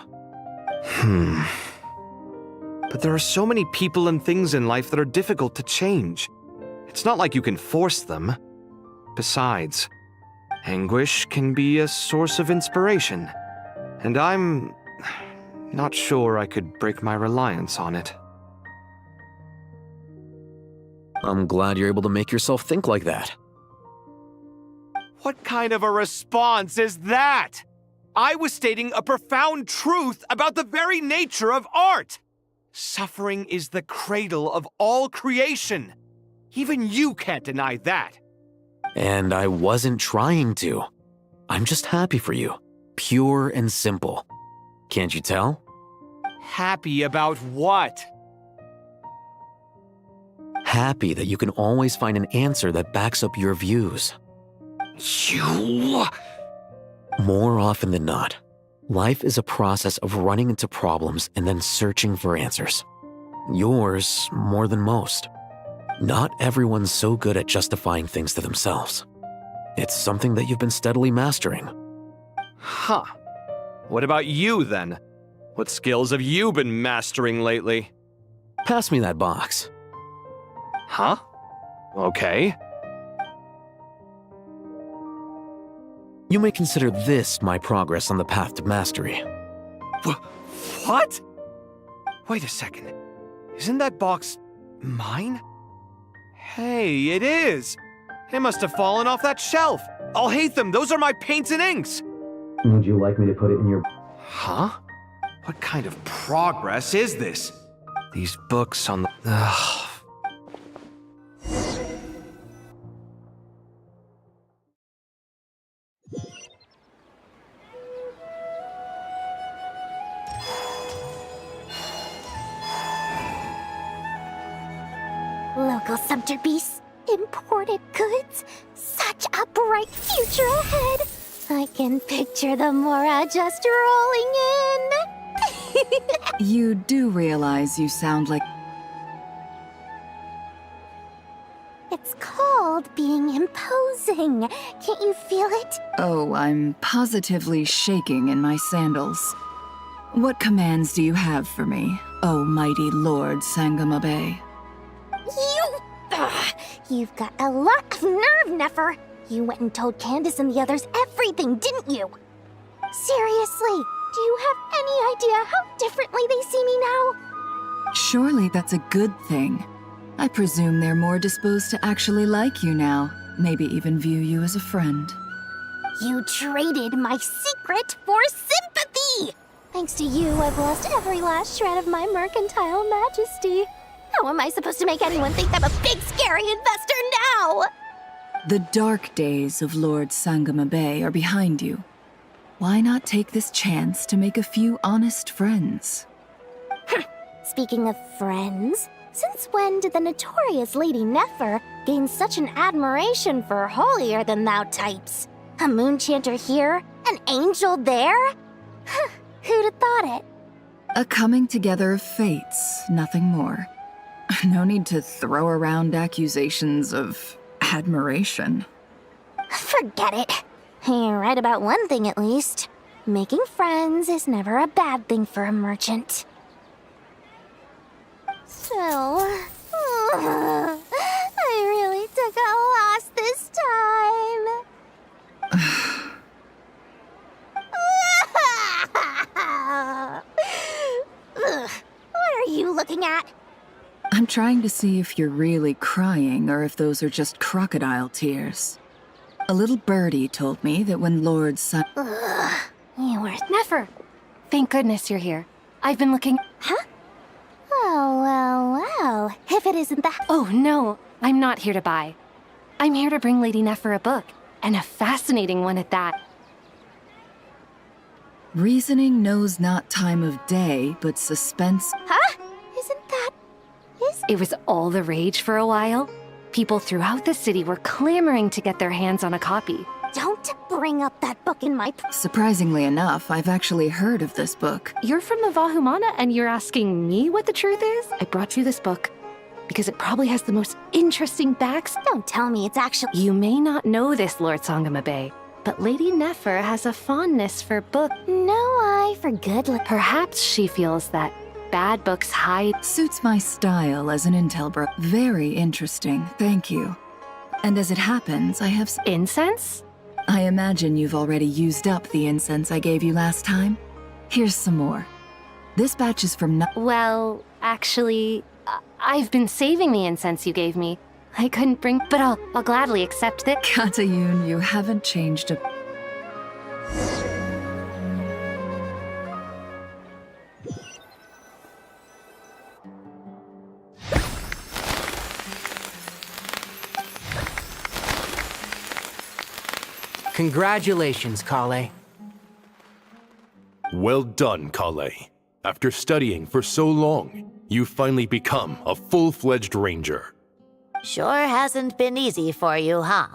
S10: But there are so many people and things in life that are difficult to change. It's not like you can force them. Besides, anguish can be a source of inspiration. And I'm not sure I could break my reliance on it.
S19: I'm glad you're able to make yourself think like that.
S10: What kind of a response is that? I was stating a profound truth about the very nature of art. Suffering is the cradle of all creation. Even you can't deny that.
S19: And I wasn't trying to. I'm just happy for you. Pure and simple. Can't you tell?
S10: Happy about what?
S19: Happy that you can always find an answer that backs up your views.
S10: You...
S19: More often than not, life is a process of running into problems and then searching for answers. Yours more than most. Not everyone's so good at justifying things to themselves. It's something that you've been steadily mastering.
S10: Huh. What about you, then? What skills have you been mastering lately?
S19: Pass me that box.
S10: Huh? Okay.
S19: You may consider this my progress on the path to mastery.
S10: What? Wait a second. Isn't that box mine? Hey, it is! It must have fallen off that shelf. I'll hate them. Those are my paints and inks.
S19: Would you like me to put it in your...
S10: Huh? What kind of progress is this? These books on the... Ugh.
S17: Local subter beasts, imported goods, such a bright future ahead. I can picture the Mora just rolling in.
S6: You do realize you sound like...
S17: It's called being imposing. Can't you feel it?
S6: Oh, I'm positively shaking in my sandals. What commands do you have for me, oh mighty Lord Sangamabe?
S17: You've got a lot of nerve, Nefer. You went and told Candace and the others everything, didn't you? Seriously, do you have any idea how differently they see me now?
S6: Surely that's a good thing. I presume they're more disposed to actually like you now, maybe even view you as a friend.
S17: You traded my secret for sympathy! Thanks to you, I've lost every last shred of my mercantile majesty. How am I supposed to make anyone think I'm a big, scary investor now?
S6: The dark days of Lord Sangamabe are behind you. Why not take this chance to make a few honest friends?
S17: Speaking of friends, since when did the notorious Lady Nefer gain such an admiration for holier-than-thou types? A moon chanter here, an angel there? Who'd have thought it?
S6: A coming together of fates, nothing more. No need to throw around accusations of admiration.
S17: Forget it. You're right about one thing at least. Making friends is never a bad thing for a merchant. So, I really took a loss this time. What are you looking at?
S6: I'm trying to see if you're really crying or if those are just crocodile tears. A little birdie told me that when Lord Sun...
S17: You were...
S3: Nefer! Thank goodness you're here. I've been looking...
S17: Huh? Oh, well. If it isn't that...
S3: Oh, no. I'm not here to buy. I'm here to bring Lady Nefer a book, and a fascinating one at that.
S6: Reasoning knows not time of day, but suspense...
S17: Huh? Isn't that...
S3: It was all the rage for a while. People throughout the city were clamoring to get their hands on a copy.
S17: Don't bring up that book in my...
S6: Surprisingly enough, I've actually heard of this book.
S3: You're from the Vahumana and you're asking me what the truth is? I brought you this book because it probably has the most interesting backs.
S17: Don't tell me it's actually...
S3: You may not know this, Lord Sangamabe, but Lady Nefer has a fondness for books.
S17: No eye for good...
S3: Perhaps she feels that bad books hide...
S6: Suits my style as an intel bro. Very interesting, thank you. And as it happens, I have...
S3: Incense?
S6: I imagine you've already used up the incense I gave you last time. Here's some more. This batch is from...
S3: Well, actually, I've been saving the incense you gave me. I couldn't bring... But I'll gladly accept it.
S6: Katayun, you haven't changed a...
S24: Congratulations, Kale.
S7: Well done, Kale. After studying for so long, you've finally become a full-fledged ranger.
S20: Sure hasn't been easy for you, huh?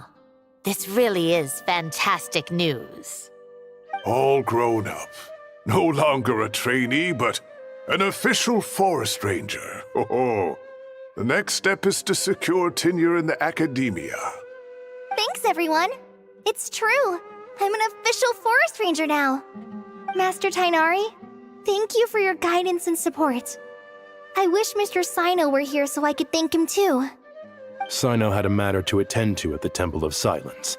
S20: This really is fantastic news.
S5: All grown up. No longer a trainee, but an official forest ranger. Oh, the next step is to secure tenure in the academia.
S17: Thanks, everyone. It's true. I'm an official forest ranger now. Master Tainari, thank you for your guidance and support. I wish Mr. Sino were here so I could thank him too.
S7: Sino had a matter to attend to at the Temple of Silence.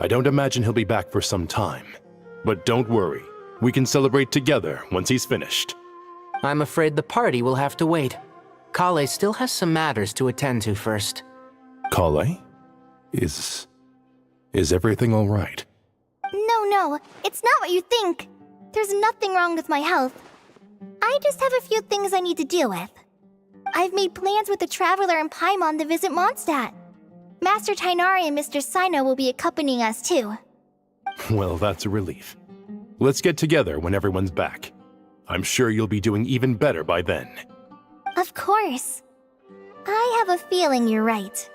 S7: I don't imagine he'll be back for some time. But don't worry, we can celebrate together once he's finished.
S24: I'm afraid the party will have to wait. Kale still has some matters to attend to first.
S7: Kale? Is everything all right?
S17: No, it's not what you think. There's nothing wrong with my health. I just have a few things I need to deal with. I've made plans with the Traveler and Paimon to visit Mondstadt. Master Tainari and Mr. Sino will be accompanying us too.
S7: Well, that's a relief. Let's get together when everyone's back. I'm sure you'll be doing even better by then.
S17: Of course. I have a feeling you're right.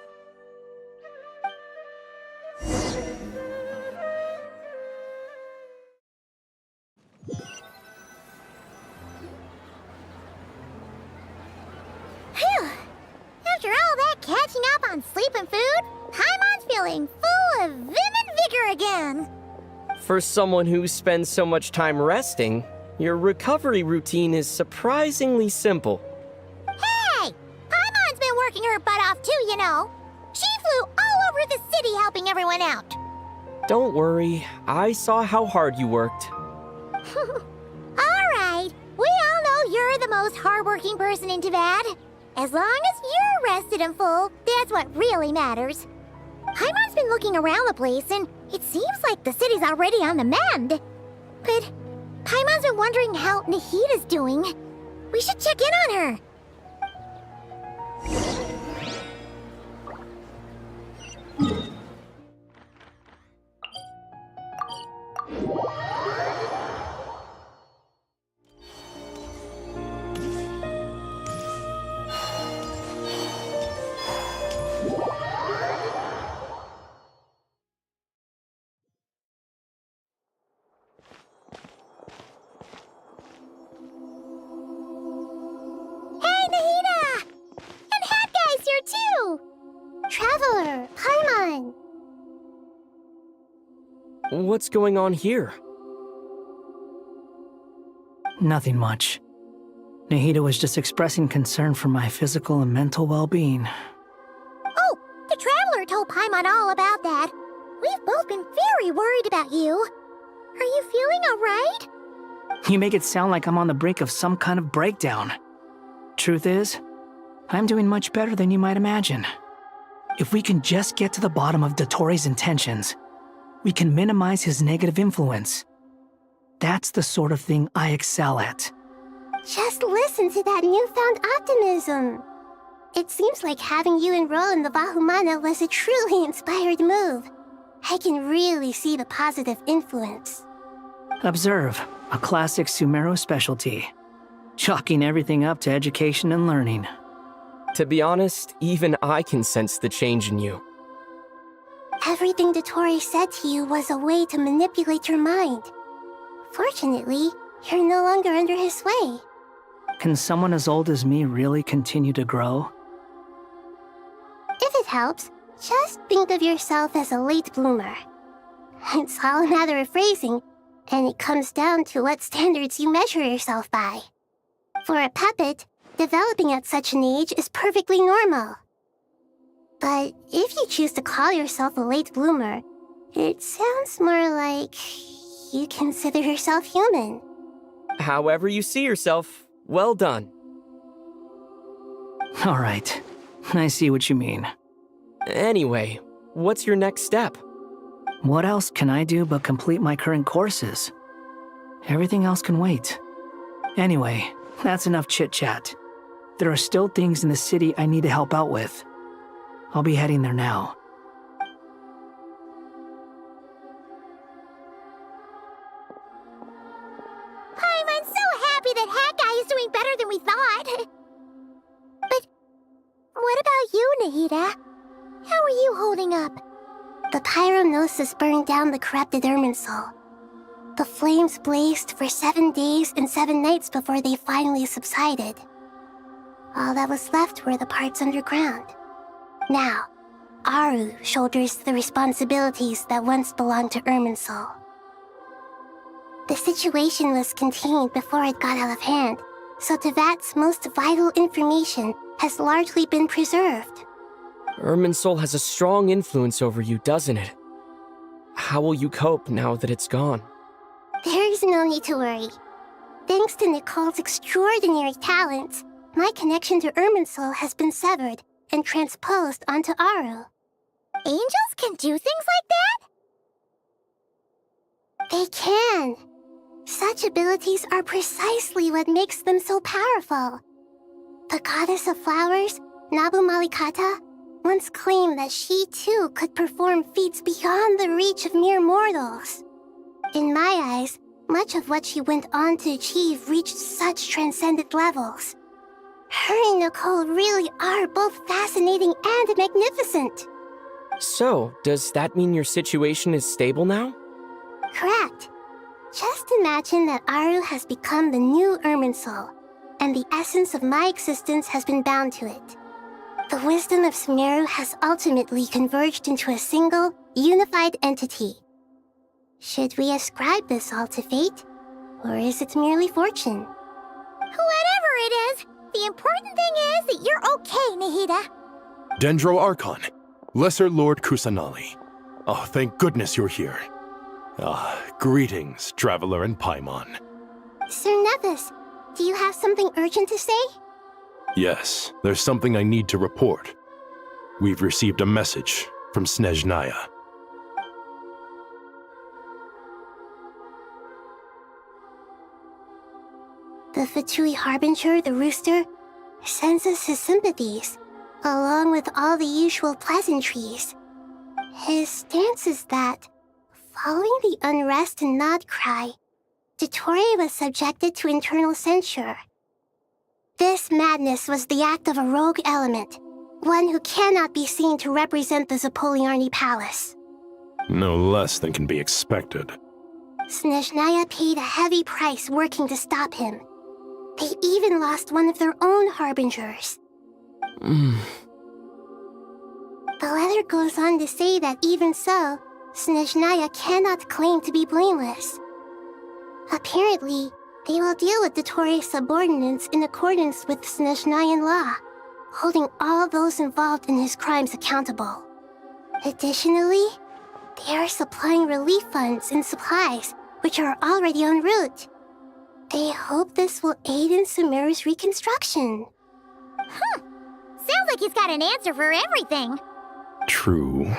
S17: up on sleep and food, Paimon's feeling full of vim and vigor again.
S13: For someone who spends so much time resting, your recovery routine is surprisingly simple.
S17: Hey! Paimon's been working her butt off too, you know. She flew all over the city helping everyone out.
S13: Don't worry, I saw how hard you worked.
S17: Alright, we all know you're the most hardworking person in Tavad. As long as you're rested and full, that's what really matters. Paimon's been looking around the place, and it seems like the city's already on the mend. But Paimon's been wondering how Nahita's doing. We should check in on her. Traveler, Paimon!
S13: What's going on here?
S11: Nothing much. Nahida was just expressing concern for my physical and mental well-being.
S17: Oh, the Traveler told Paimon all about that. We've both been very worried about you. Are you feeling alright?
S11: You make it sound like I'm on the brink of some kind of breakdown. Truth is, I'm doing much better than you might imagine. If we can just get to the bottom of Dottoro's intentions, we can minimize his negative influence. That's the sort of thing I excel at.
S17: Just listen to that newfound optimism. It seems like having you enroll in the Vahumana was a truly inspired move. I can really see the positive influence.
S11: Observe, a classic Sumeru specialty. Chalking everything up to education and learning.
S13: To be honest, even I can sense the change in you.
S17: Everything Dottori said to you was a way to manipulate your mind. Fortunately, you're no longer under his sway.
S11: Can someone as old as me really continue to grow?
S17: If it helps, just think of yourself as a late bloomer. It's all a matter of phrasing, and it comes down to what standards you measure yourself by. For a puppet, developing at such an age is perfectly normal. But if you choose to call yourself a late bloomer, it sounds more like you consider yourself human.
S13: However you see yourself, well done.
S11: All right, I see what you mean.
S13: Anyway, what's your next step?
S11: What else can I do but complete my current courses? Everything else can wait. Anyway, that's enough chit-chat. There are still things in the city I need to help out with. I'll be heading there now.
S17: I'm so happy that Hat Guy is doing better than we thought. But what about you, Nahida? How are you holding up? The pyronosis burned down the corrupted Irminsul. The flames blazed for 7 days and 7 nights before they finally subsided. All that was left were the parts underground. Now, Aru shoulders the responsibilities that once belonged to Irminsul. The situation was contained before it got out of hand, so Tevat's most vital information has largely been preserved.
S13: Irminsul has a strong influence over you, doesn't it? How will you cope now that it's gone?
S17: There is no need to worry. Thanks to Nicole's extraordinary talents, my connection to Irminsul has been severed and transposed onto Aru. Angels can do things like that? They can. Such abilities are precisely what makes them so powerful. The goddess of flowers, Nabu Malikata, once claimed that she too could perform feats beyond the reach of mere mortals. In my eyes, much of what she went on to achieve reached such transcendent levels. Her and Nicole really are both fascinating and magnificent.
S13: So, does that mean your situation is stable now?
S17: Correct. Just imagine that Aru has become the new Irminsul, and the essence of my existence has been bound to it. The wisdom of Sumeru has ultimately converged into a single, unified entity. Should we ascribe this all to fate, or is it merely fortune? Whatever it is, the important thing is that you're okay, Nahida.
S7: Dendro Archon, Lesser Lord Kusanali. Oh, thank goodness you're here. Greetings, Traveler and Paimon.
S17: Sir Nevis, do you have something urgent to say?
S7: Yes, there's something I need to report. We've received a message from Snezhnaya.
S17: The Fatui Harbinger, the Rooster, sends us his sympathies, along with all the usual pleasantries. His stance is that, following the unrest in Nodcry, Dottore was subjected to internal censure. This madness was the act of a rogue element, one who cannot be seen to represent the Zapoliarni Palace.
S7: No less than can be expected.
S17: Snezhnaya paid a heavy price working to stop him. They even lost one of their own harbingers. The letter goes on to say that even so, Snezhnaya cannot claim to be blameless. Apparently, they will deal with Dottore's subordinates in accordance with Snezhnayan law, holding all those involved in his crimes accountable. Additionally, they are supplying relief funds and supplies, which are already en route. They hope this will aid in Sumeru's reconstruction. Sounds like he's got an answer for everything.
S7: True,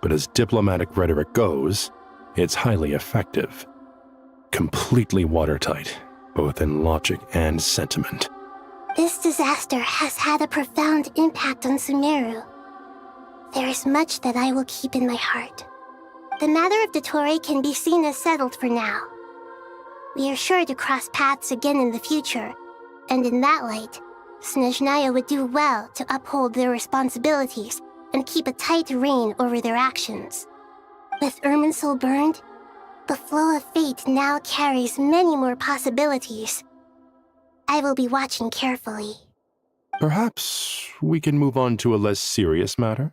S7: but as diplomatic rhetoric goes, it's highly effective. Completely watertight, both in logic and sentiment.
S17: This disaster has had a profound impact on Sumeru. There is much that I will keep in my heart. The matter of Dottore can be seen as settled for now. We are sure to cross paths again in the future, and in that light, Snezhnaya would do well to uphold their responsibilities and keep a tight rein over their actions. With Irminsul burned, the flow of fate now carries many more possibilities. I will be watching carefully.
S7: Perhaps we can move on to a less serious matter?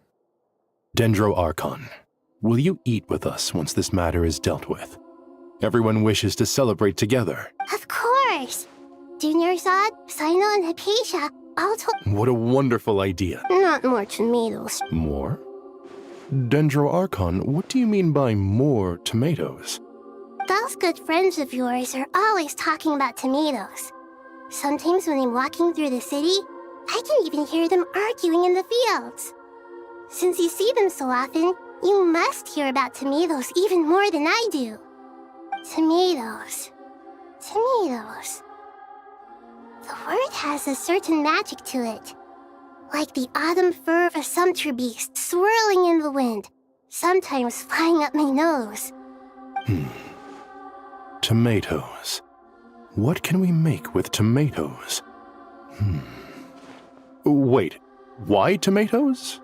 S7: Dendro Archon, will you eat with us once this matter is dealt with? Everyone wishes to celebrate together.
S17: Of course! Junior Zod, Sino, and Hypatia all told—
S7: What a wonderful idea.
S17: Not more tomatoes.
S7: More? Dendro Archon, what do you mean by more tomatoes?
S17: Those good friends of yours are always talking about tomatoes. Sometimes when I'm walking through the city, I can even hear them arguing in the fields. Since you see them so often, you must hear about tomatoes even more than I do. Tomatoes. Tomatoes. The word has a certain magic to it. Like the autumn fur of a sumpter beast swirling in the wind, sometimes flying up my nose.
S7: Tomatoes. What can we make with tomatoes? Wait, why tomatoes?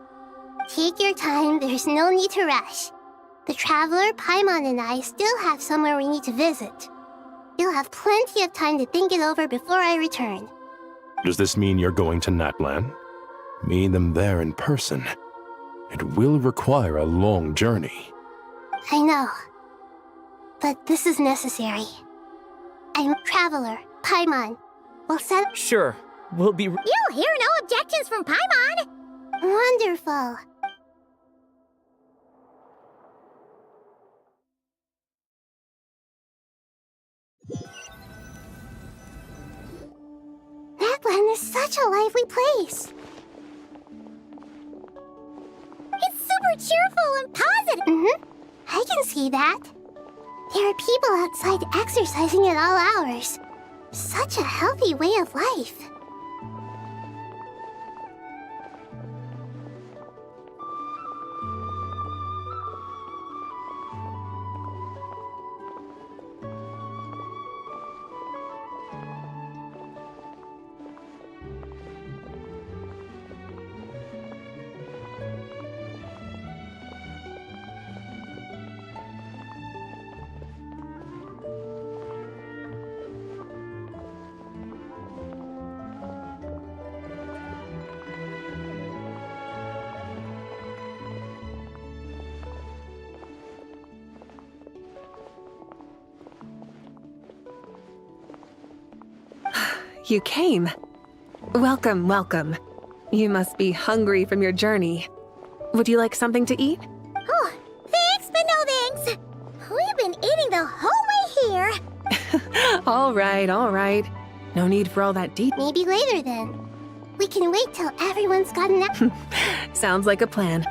S17: Take your time, there's no need to rush. The Traveler, Paimon, and I still have somewhere we need to visit. You'll have plenty of time to think it over before I return.
S7: Does this mean you're going to Natlan? Meet them there in person. It will require a long journey.
S17: I know. But this is necessary. I'm Traveler, Paimon. We'll set—
S13: Sure, we'll be—
S17: You'll hear no objections from Paimon! Wonderful. Natlan is such a lively place. It's super cheerful and positive. I can see that. There are people outside exercising at all hours. Such a healthy way of life.
S4: You came. Welcome, welcome. You must be hungry from your journey. Would you like something to eat?
S17: Oh, thanks, but no thanks. We've been eating the whole way here.
S4: All right. No need for all that detail.
S17: Maybe later then. We can wait till everyone's gotten up.
S4: Sounds like a plan.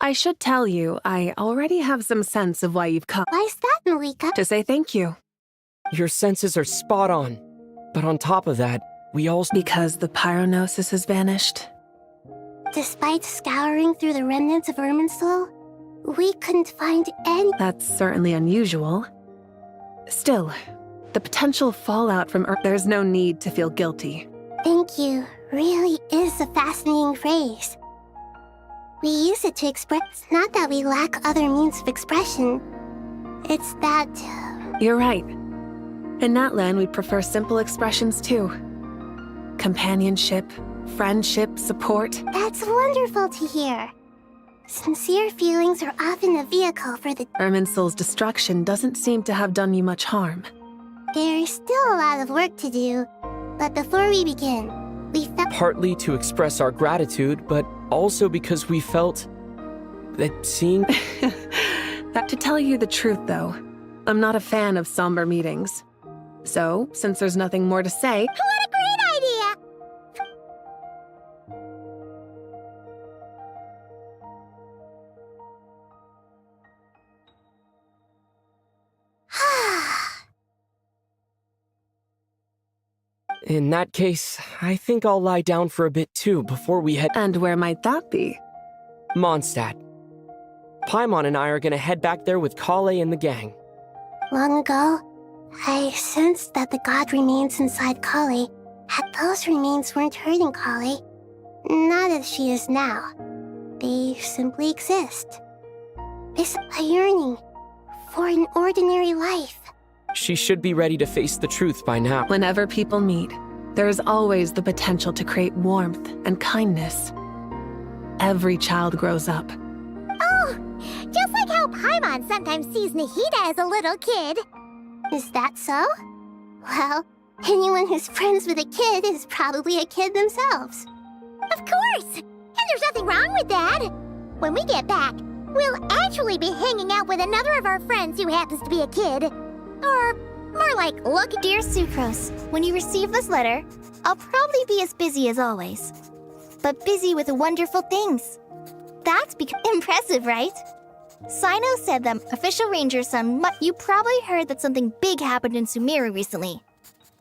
S4: I should tell you, I already have some sense of why you've come.
S17: Why's that, Malika?
S4: To say thank you.
S13: Your senses are spot on. But on top of that, we also...
S4: Because the pyronosis has vanished.
S17: Despite scouring through the remnants of Irminsul, we couldn't find any...
S4: That's certainly unusual. Still, the potential fallout from there's no need to feel guilty.
S17: Thank you really is a fascinating phrase. We use it to express, not that we lack other means of expression. It's that...
S4: You're right. In that land, we prefer simple expressions too. Companionship, friendship, support.
S17: That's wonderful to hear. Sincere feelings are often a vehicle for the...
S4: Irminsul's destruction doesn't seem to have done you much harm.
S17: There's still a lot of work to do, but before we begin, we felt...
S13: Partly to express our gratitude, but also because we felt that seeing...
S4: To tell you the truth, though, I'm not a fan of somber meetings. So, since there's nothing more to say...
S17: What a great idea!
S13: In that case, I think I'll lie down for a bit too before we head...
S4: And where might that be?
S13: Mondstadt. Paimon and I are gonna head back there with Kale and the gang.
S17: Long ago, I sensed that the god remains inside Kale. Those remains weren't hurting Kale. Not as she is now. They simply exist. It's a yearning for an ordinary life.
S13: She should be ready to face the truth by now.
S4: Whenever people meet, there is always the potential to create warmth and kindness. Every child grows up.
S17: Oh, just like how Paimon sometimes sees Nahida as a little kid. Is that so? Well, anyone who's friends with a kid is probably a kid themselves. Of course! And there's nothing wrong with that. When we get back, we'll actually be hanging out with another of our friends who happens to be a kid. Or more like, look,
S15: dear Sucrose, when you receive this letter, I'll probably be as busy as always. But busy with wonderful things. That's impressive, right? Sino said that official ranger son, you probably heard that something big happened in Sumeru recently.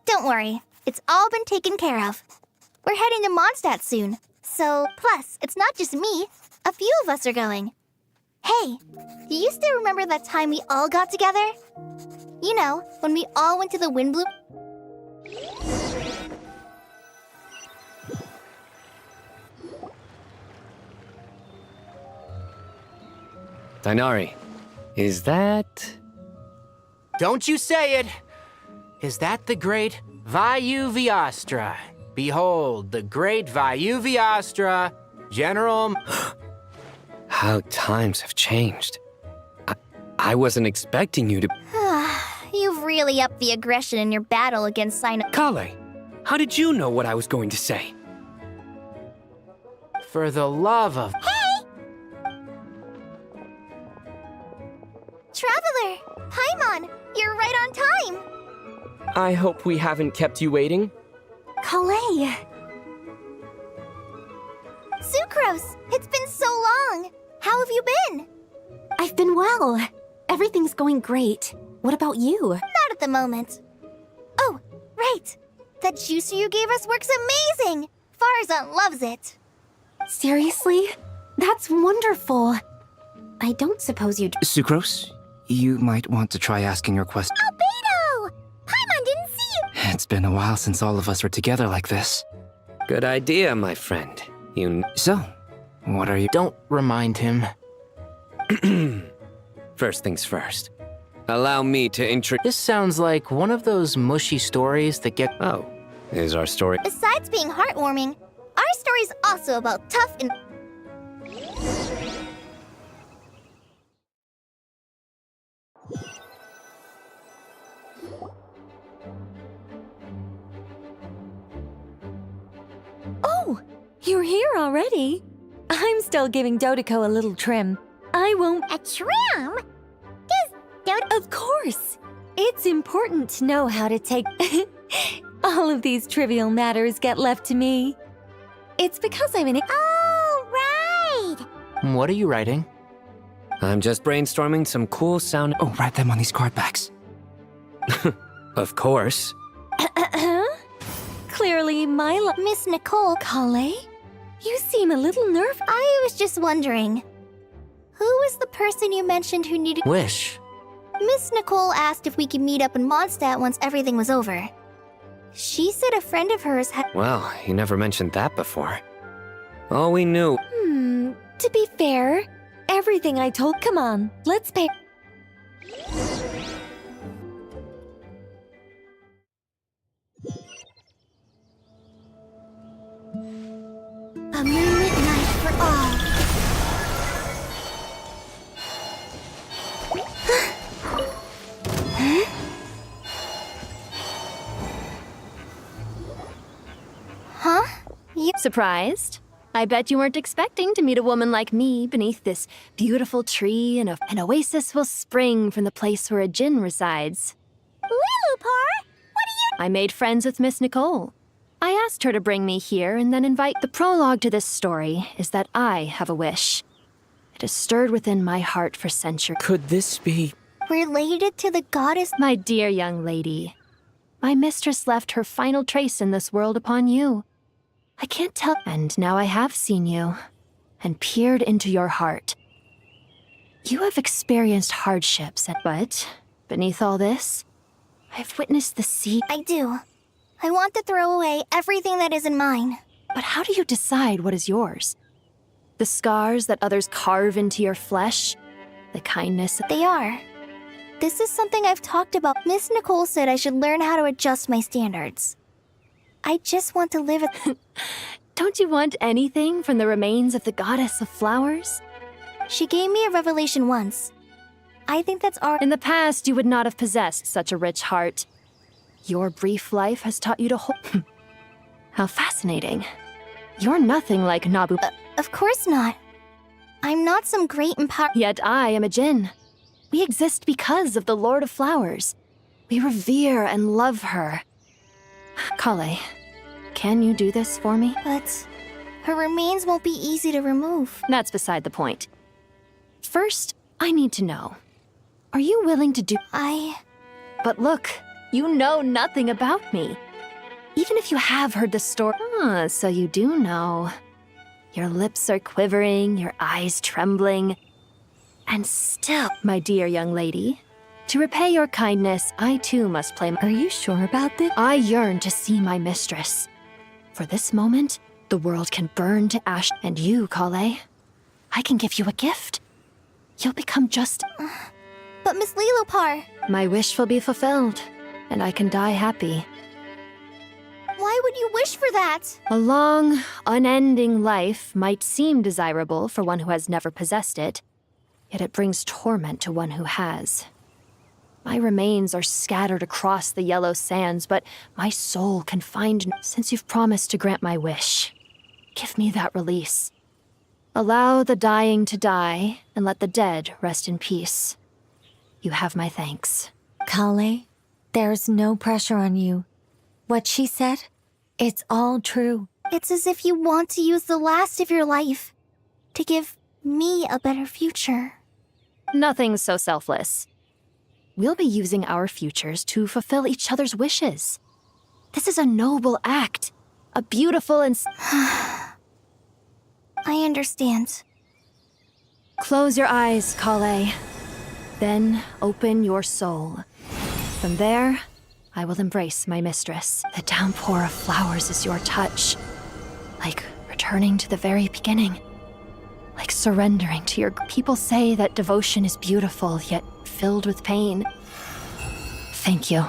S15: Don't worry, it's all been taken care of. We're heading to Mondstadt soon. So, plus, it's not just me. A few of us are going. Hey, do you still remember that time we all got together? You know, when we all went to the Windbloom...
S16: Dainari, is that...
S24: Don't you say it! Is that the great Vayu Viastra? Behold, the great Vayu Viastra, General...
S16: How times have changed. I wasn't expecting you to...
S15: You've really upped the aggression in your battle against Sino...
S16: Kale, how did you know what I was going to say?
S24: For the love of...
S17: Hey!
S15: Traveler! Paimon, you're right on time!
S13: I hope we haven't kept you waiting.
S15: Kale! Sucrose, it's been so long! How have you been?
S21: I've been well. Everything's going great. What about you?
S15: Not at the moment. Oh, right! That juicer you gave us works amazing! Farzan loves it!
S21: Seriously? That's wonderful. I don't suppose you'd...
S22: Sucrose, you might want to try asking your question.
S17: Albedo! Paimon didn't see you!
S22: It's been a while since all of us were together like this.
S16: Good idea, my friend.
S22: So, what are you...
S24: Don't remind him.
S16: First things first. Allow me to introduce...
S24: This sounds like one of those mushy stories that get...
S16: Oh, is our story...
S15: Besides being heartwarming, our story's also about tough and...
S21: You're here already? I'm still giving Dodoco a little trim. I won't—
S17: A trim? Does Dodo—
S21: Of course! It's important to know how to take— All of these trivial matters get left to me. It's because I'm an—
S17: Oh, right!
S24: What are you writing?
S16: I'm just brainstorming some cool sound.
S22: Oh, write them on these card backs.
S16: Of course.
S21: Clearly,
S15: Miss Nicole,
S21: Kale? You seem a little nervous.
S15: I was just wondering, who was the person you mentioned who needed—
S16: Wish.
S15: Miss Nicole asked if we could meet up in Mondstadt once everything was over. She said a friend of hers had—
S16: Well, you never mentioned that before. All we knew.
S21: To be fair, everything I told— Come on, let's pay—
S15: A moonlit night for all. Huh?
S3: Surprised? I bet you weren't expecting to meet a woman like me beneath this beautiful tree, and an oasis will spring from the place where a djinn resides.
S17: Lilupar, what are you—
S3: I made friends with Miss Nicole. I asked her to bring me here and then invite— The prologue to this story is that I have a wish. It has stirred within my heart for centuries.
S13: Could this be
S15: related to the goddess?
S3: My dear young lady, my mistress left her final trace in this world upon you. I can't tell— And now I have seen you and peered into your heart. You have experienced hardships, but beneath all this, I've witnessed the sea.
S15: I do. I want to throw away everything that isn't mine.
S3: But how do you decide what is yours? The scars that others carve into your flesh? The kindness—
S15: They are. This is something I've talked about. Miss Nicole said I should learn how to adjust my standards. I just want to live a—
S3: Don't you want anything from the remains of the goddess of flowers?
S15: She gave me a revelation once. I think that's our—
S3: In the past, you would not have possessed such a rich heart. Your brief life has taught you to hold— How fascinating. You're nothing like Nabu—
S15: Of course not. I'm not some great and powerful—
S3: Yet I am a djinn. We exist because of the Lord of Flowers. We revere and love her. Kale, can you do this for me?
S15: But her remains won't be easy to remove.
S3: That's beside the point. First, I need to know. Are you willing to do— But look, you know nothing about me. Even if you have heard the story— so you do know. Your lips are quivering, your eyes trembling. And still, my dear young lady, to repay your kindness, I too must play—
S21: Are you sure about this?
S3: I yearn to see my mistress. For this moment, the world can burn to ash. And you, Kale, I can give you a gift. You'll become just—
S15: But Miss Lilupar—
S3: My wish will be fulfilled, and I can die happy.
S15: Why would you wish for that?
S3: A long, unending life might seem desirable for one who has never possessed it, yet it brings torment to one who has. My remains are scattered across the yellow sands, but my soul can find— Since you've promised to grant my wish, give me that release. Allow the dying to die, and let the dead rest in peace. You have my thanks.
S21: Kale, there's no pressure on you. What she said, it's all true.
S15: It's as if you want to use the last of your life to give me a better future.
S3: Nothing's so selfless. We'll be using our futures to fulfill each other's wishes. This is a noble act. A beautiful and—
S15: I understand.
S3: Close your eyes, Kale. Then open your soul. From there, I will embrace my mistress. The downpour of flowers is your touch. Like returning to the very beginning. Like surrendering to your— People say that devotion is beautiful, yet filled with pain. Thank you.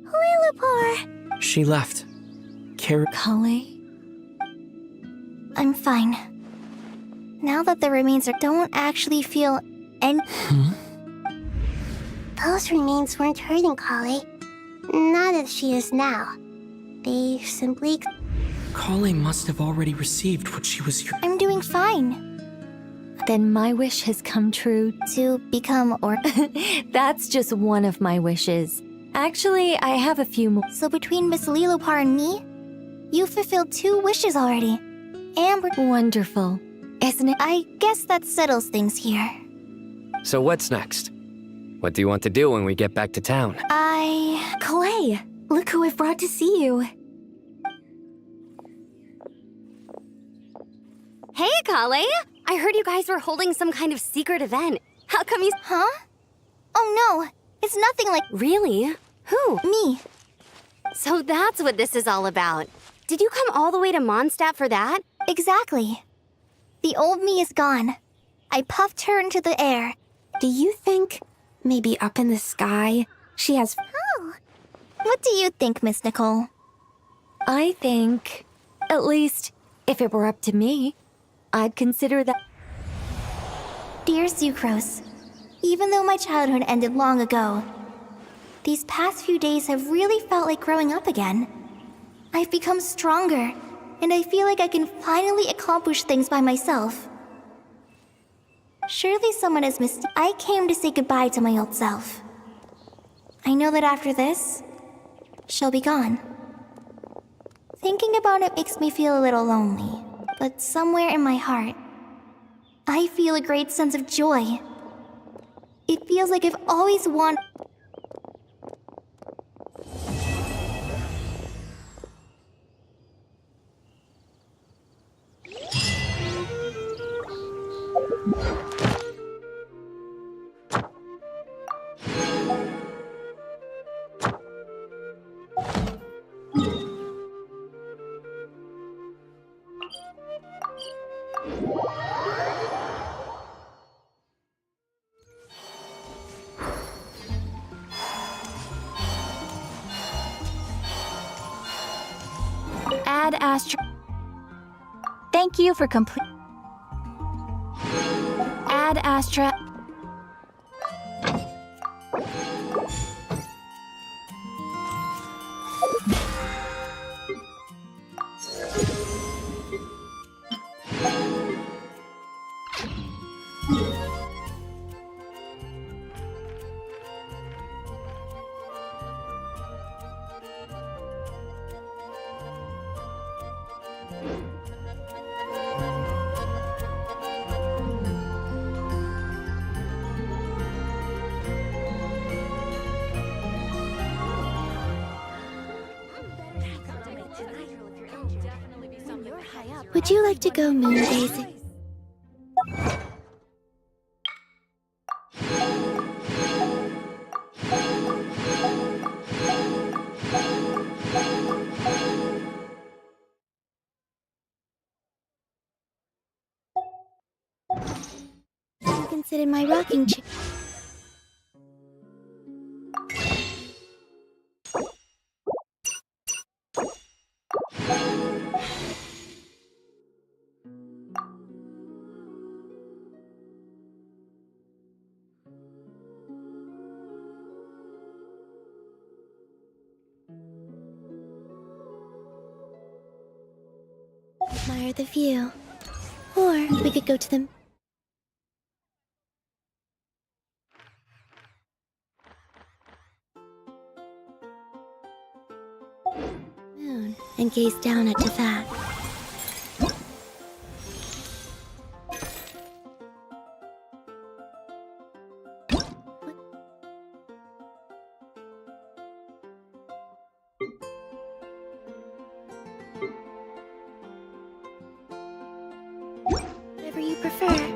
S17: Lilupar!
S13: She left.
S21: Kale?
S15: I'm fine. Now that the remains don't actually feel any.
S17: Those remains weren't hurting Kale. Not as she is now. They simply.
S13: Kale must have already received what she was.
S15: I'm doing fine.
S21: Then my wish has come true.
S15: To become or.
S21: That's just one of my wishes. Actually, I have a few more.
S15: So between Miss Lilopar and me, you fulfilled 2 wishes already. And we're.
S21: Wonderful, isn't it?
S15: I guess that settles things here.
S16: So what's next? What do you want to do when we get back to town?
S21: Kalei, look who I've brought to see you.
S1: Hey, Kalei! I heard you guys were holding some kind of secret event. How come you...
S15: Huh? Oh no, it's nothing like...
S1: Really? Who?
S15: Me.
S1: So that's what this is all about. Did you come all the way to Mondstadt for that?
S15: Exactly. The old me is gone. I puffed her into the air.
S21: Do you think, maybe up in the sky, she has...
S15: Oh. What do you think, Miss Nicole?
S21: I think, at least, if it were up to me, I'd consider that...
S15: Dear Sucrose, even though my childhood ended long ago, these past few days have really felt like growing up again. I've become stronger, and I feel like I can finally accomplish things by myself. Surely someone has missed. I came to say goodbye to my old self. I know that after this, she'll be gone. Thinking about it makes me feel a little lonely, but somewhere in my heart, I feel a great sense of joy. It feels like I've always wanted.
S3: Ad Astra. Thank you for complete. Ad Astra.
S15: Would you like to go moon gazing? You can sit in my rocking chair. Admire the view. Or we could go to the moon and gaze down into that. Whatever you prefer.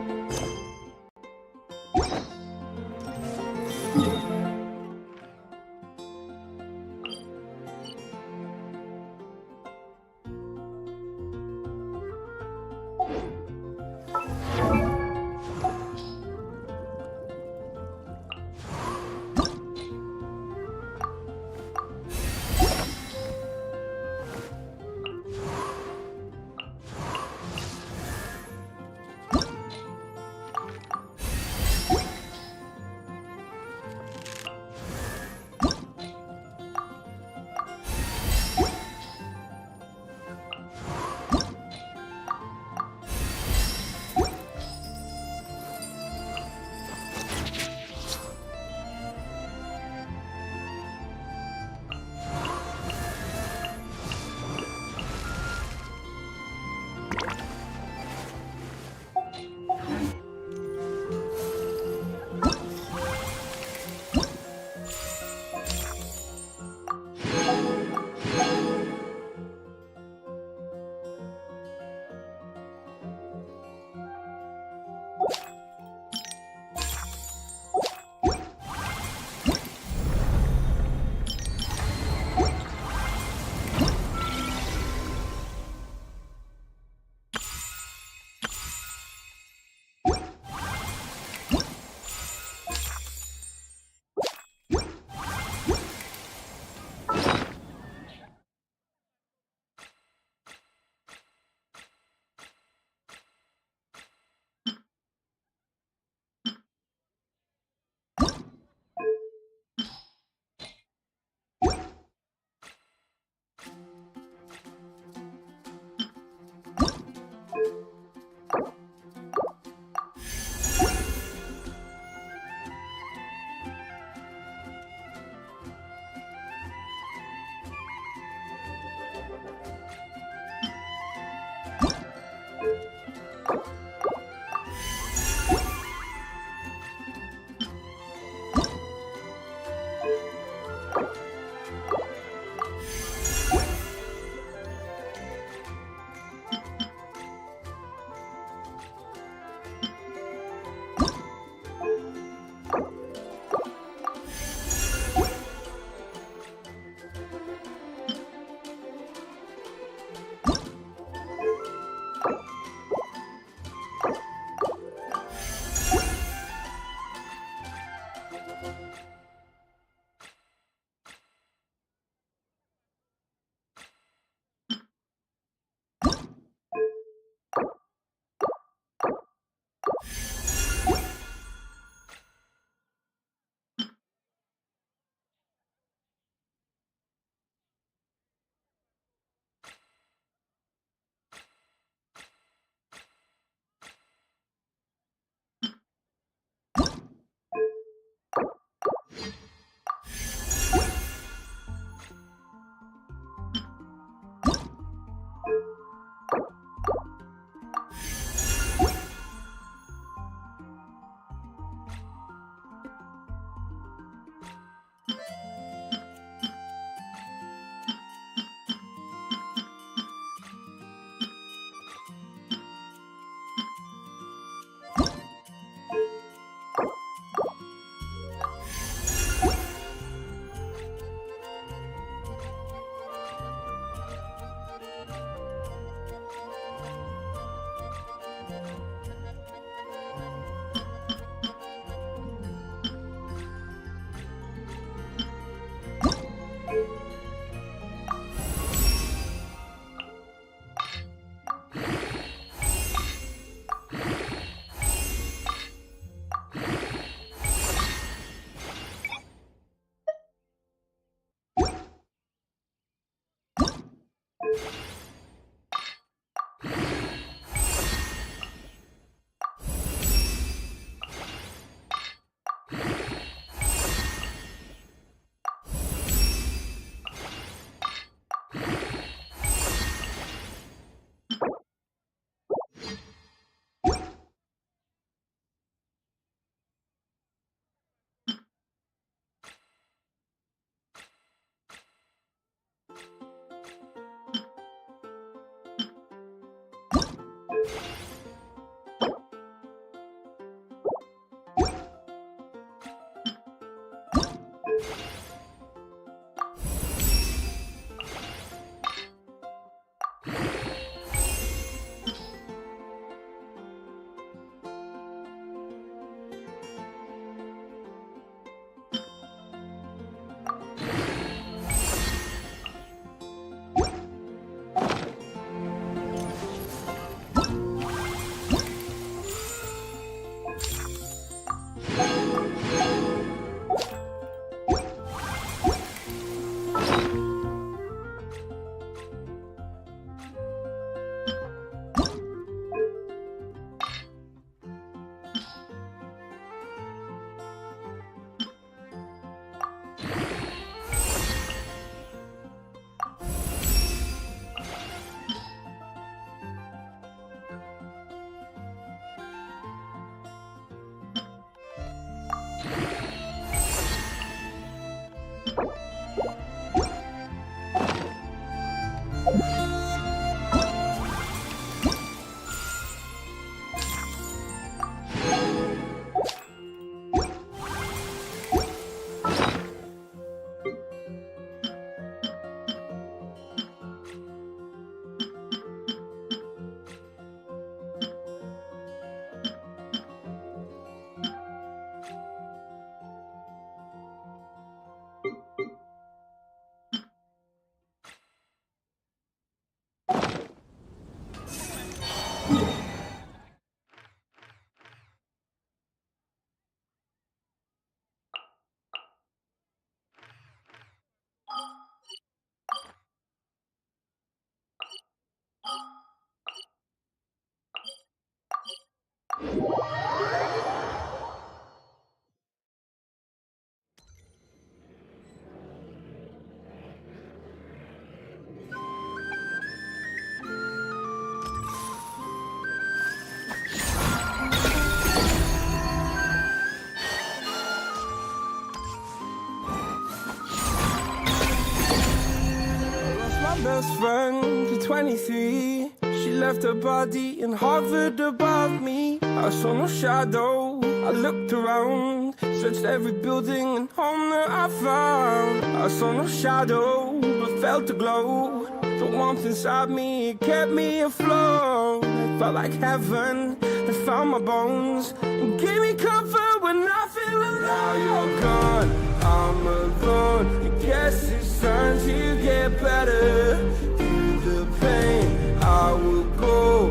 S2: Best friend to 23. She left her body and hovered above me. I saw no shadow. I looked around, searched every building and home that I found. I saw no shadow, but felt a glow. The warmth inside me kept me afloat. It felt like heaven that found my bones and gave me comfort when I feel alone. Now you're gone, I'm alone. I guess it's time to get better. Through the pain, I will go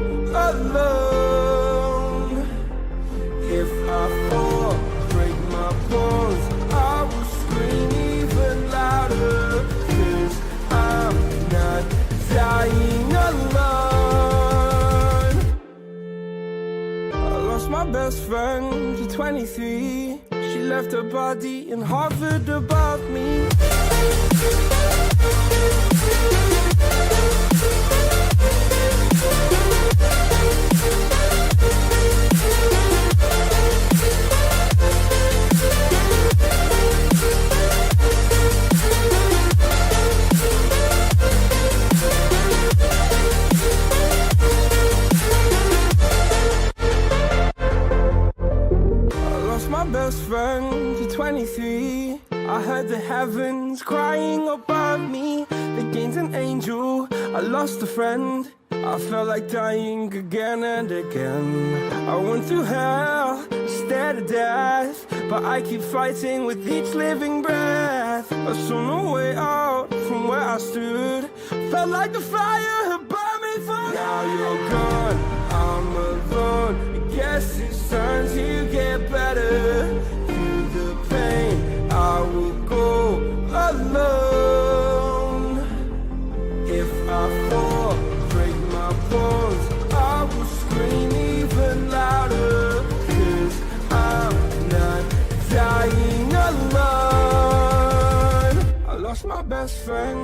S2: alone. If I fall, break my bones, I will scream even louder. 'Cause I'm not dying alone. I lost my best friend to 23. She left her body and hovered above me. My best friend to 23. I heard the heavens crying above me. They gained an angel, I lost a friend. I felt like dying again and again. I went through hell, stared at death, but I keep fighting with each living breath. I saw no way out from where I stood. Felt like the fire had burned me for. Now you're gone, I'm alone. I guess it's time to get better. Through the pain, I will go alone. If I fall, break my bones, I will scream even louder. 'Cause I'm not dying alone. I lost my best friend.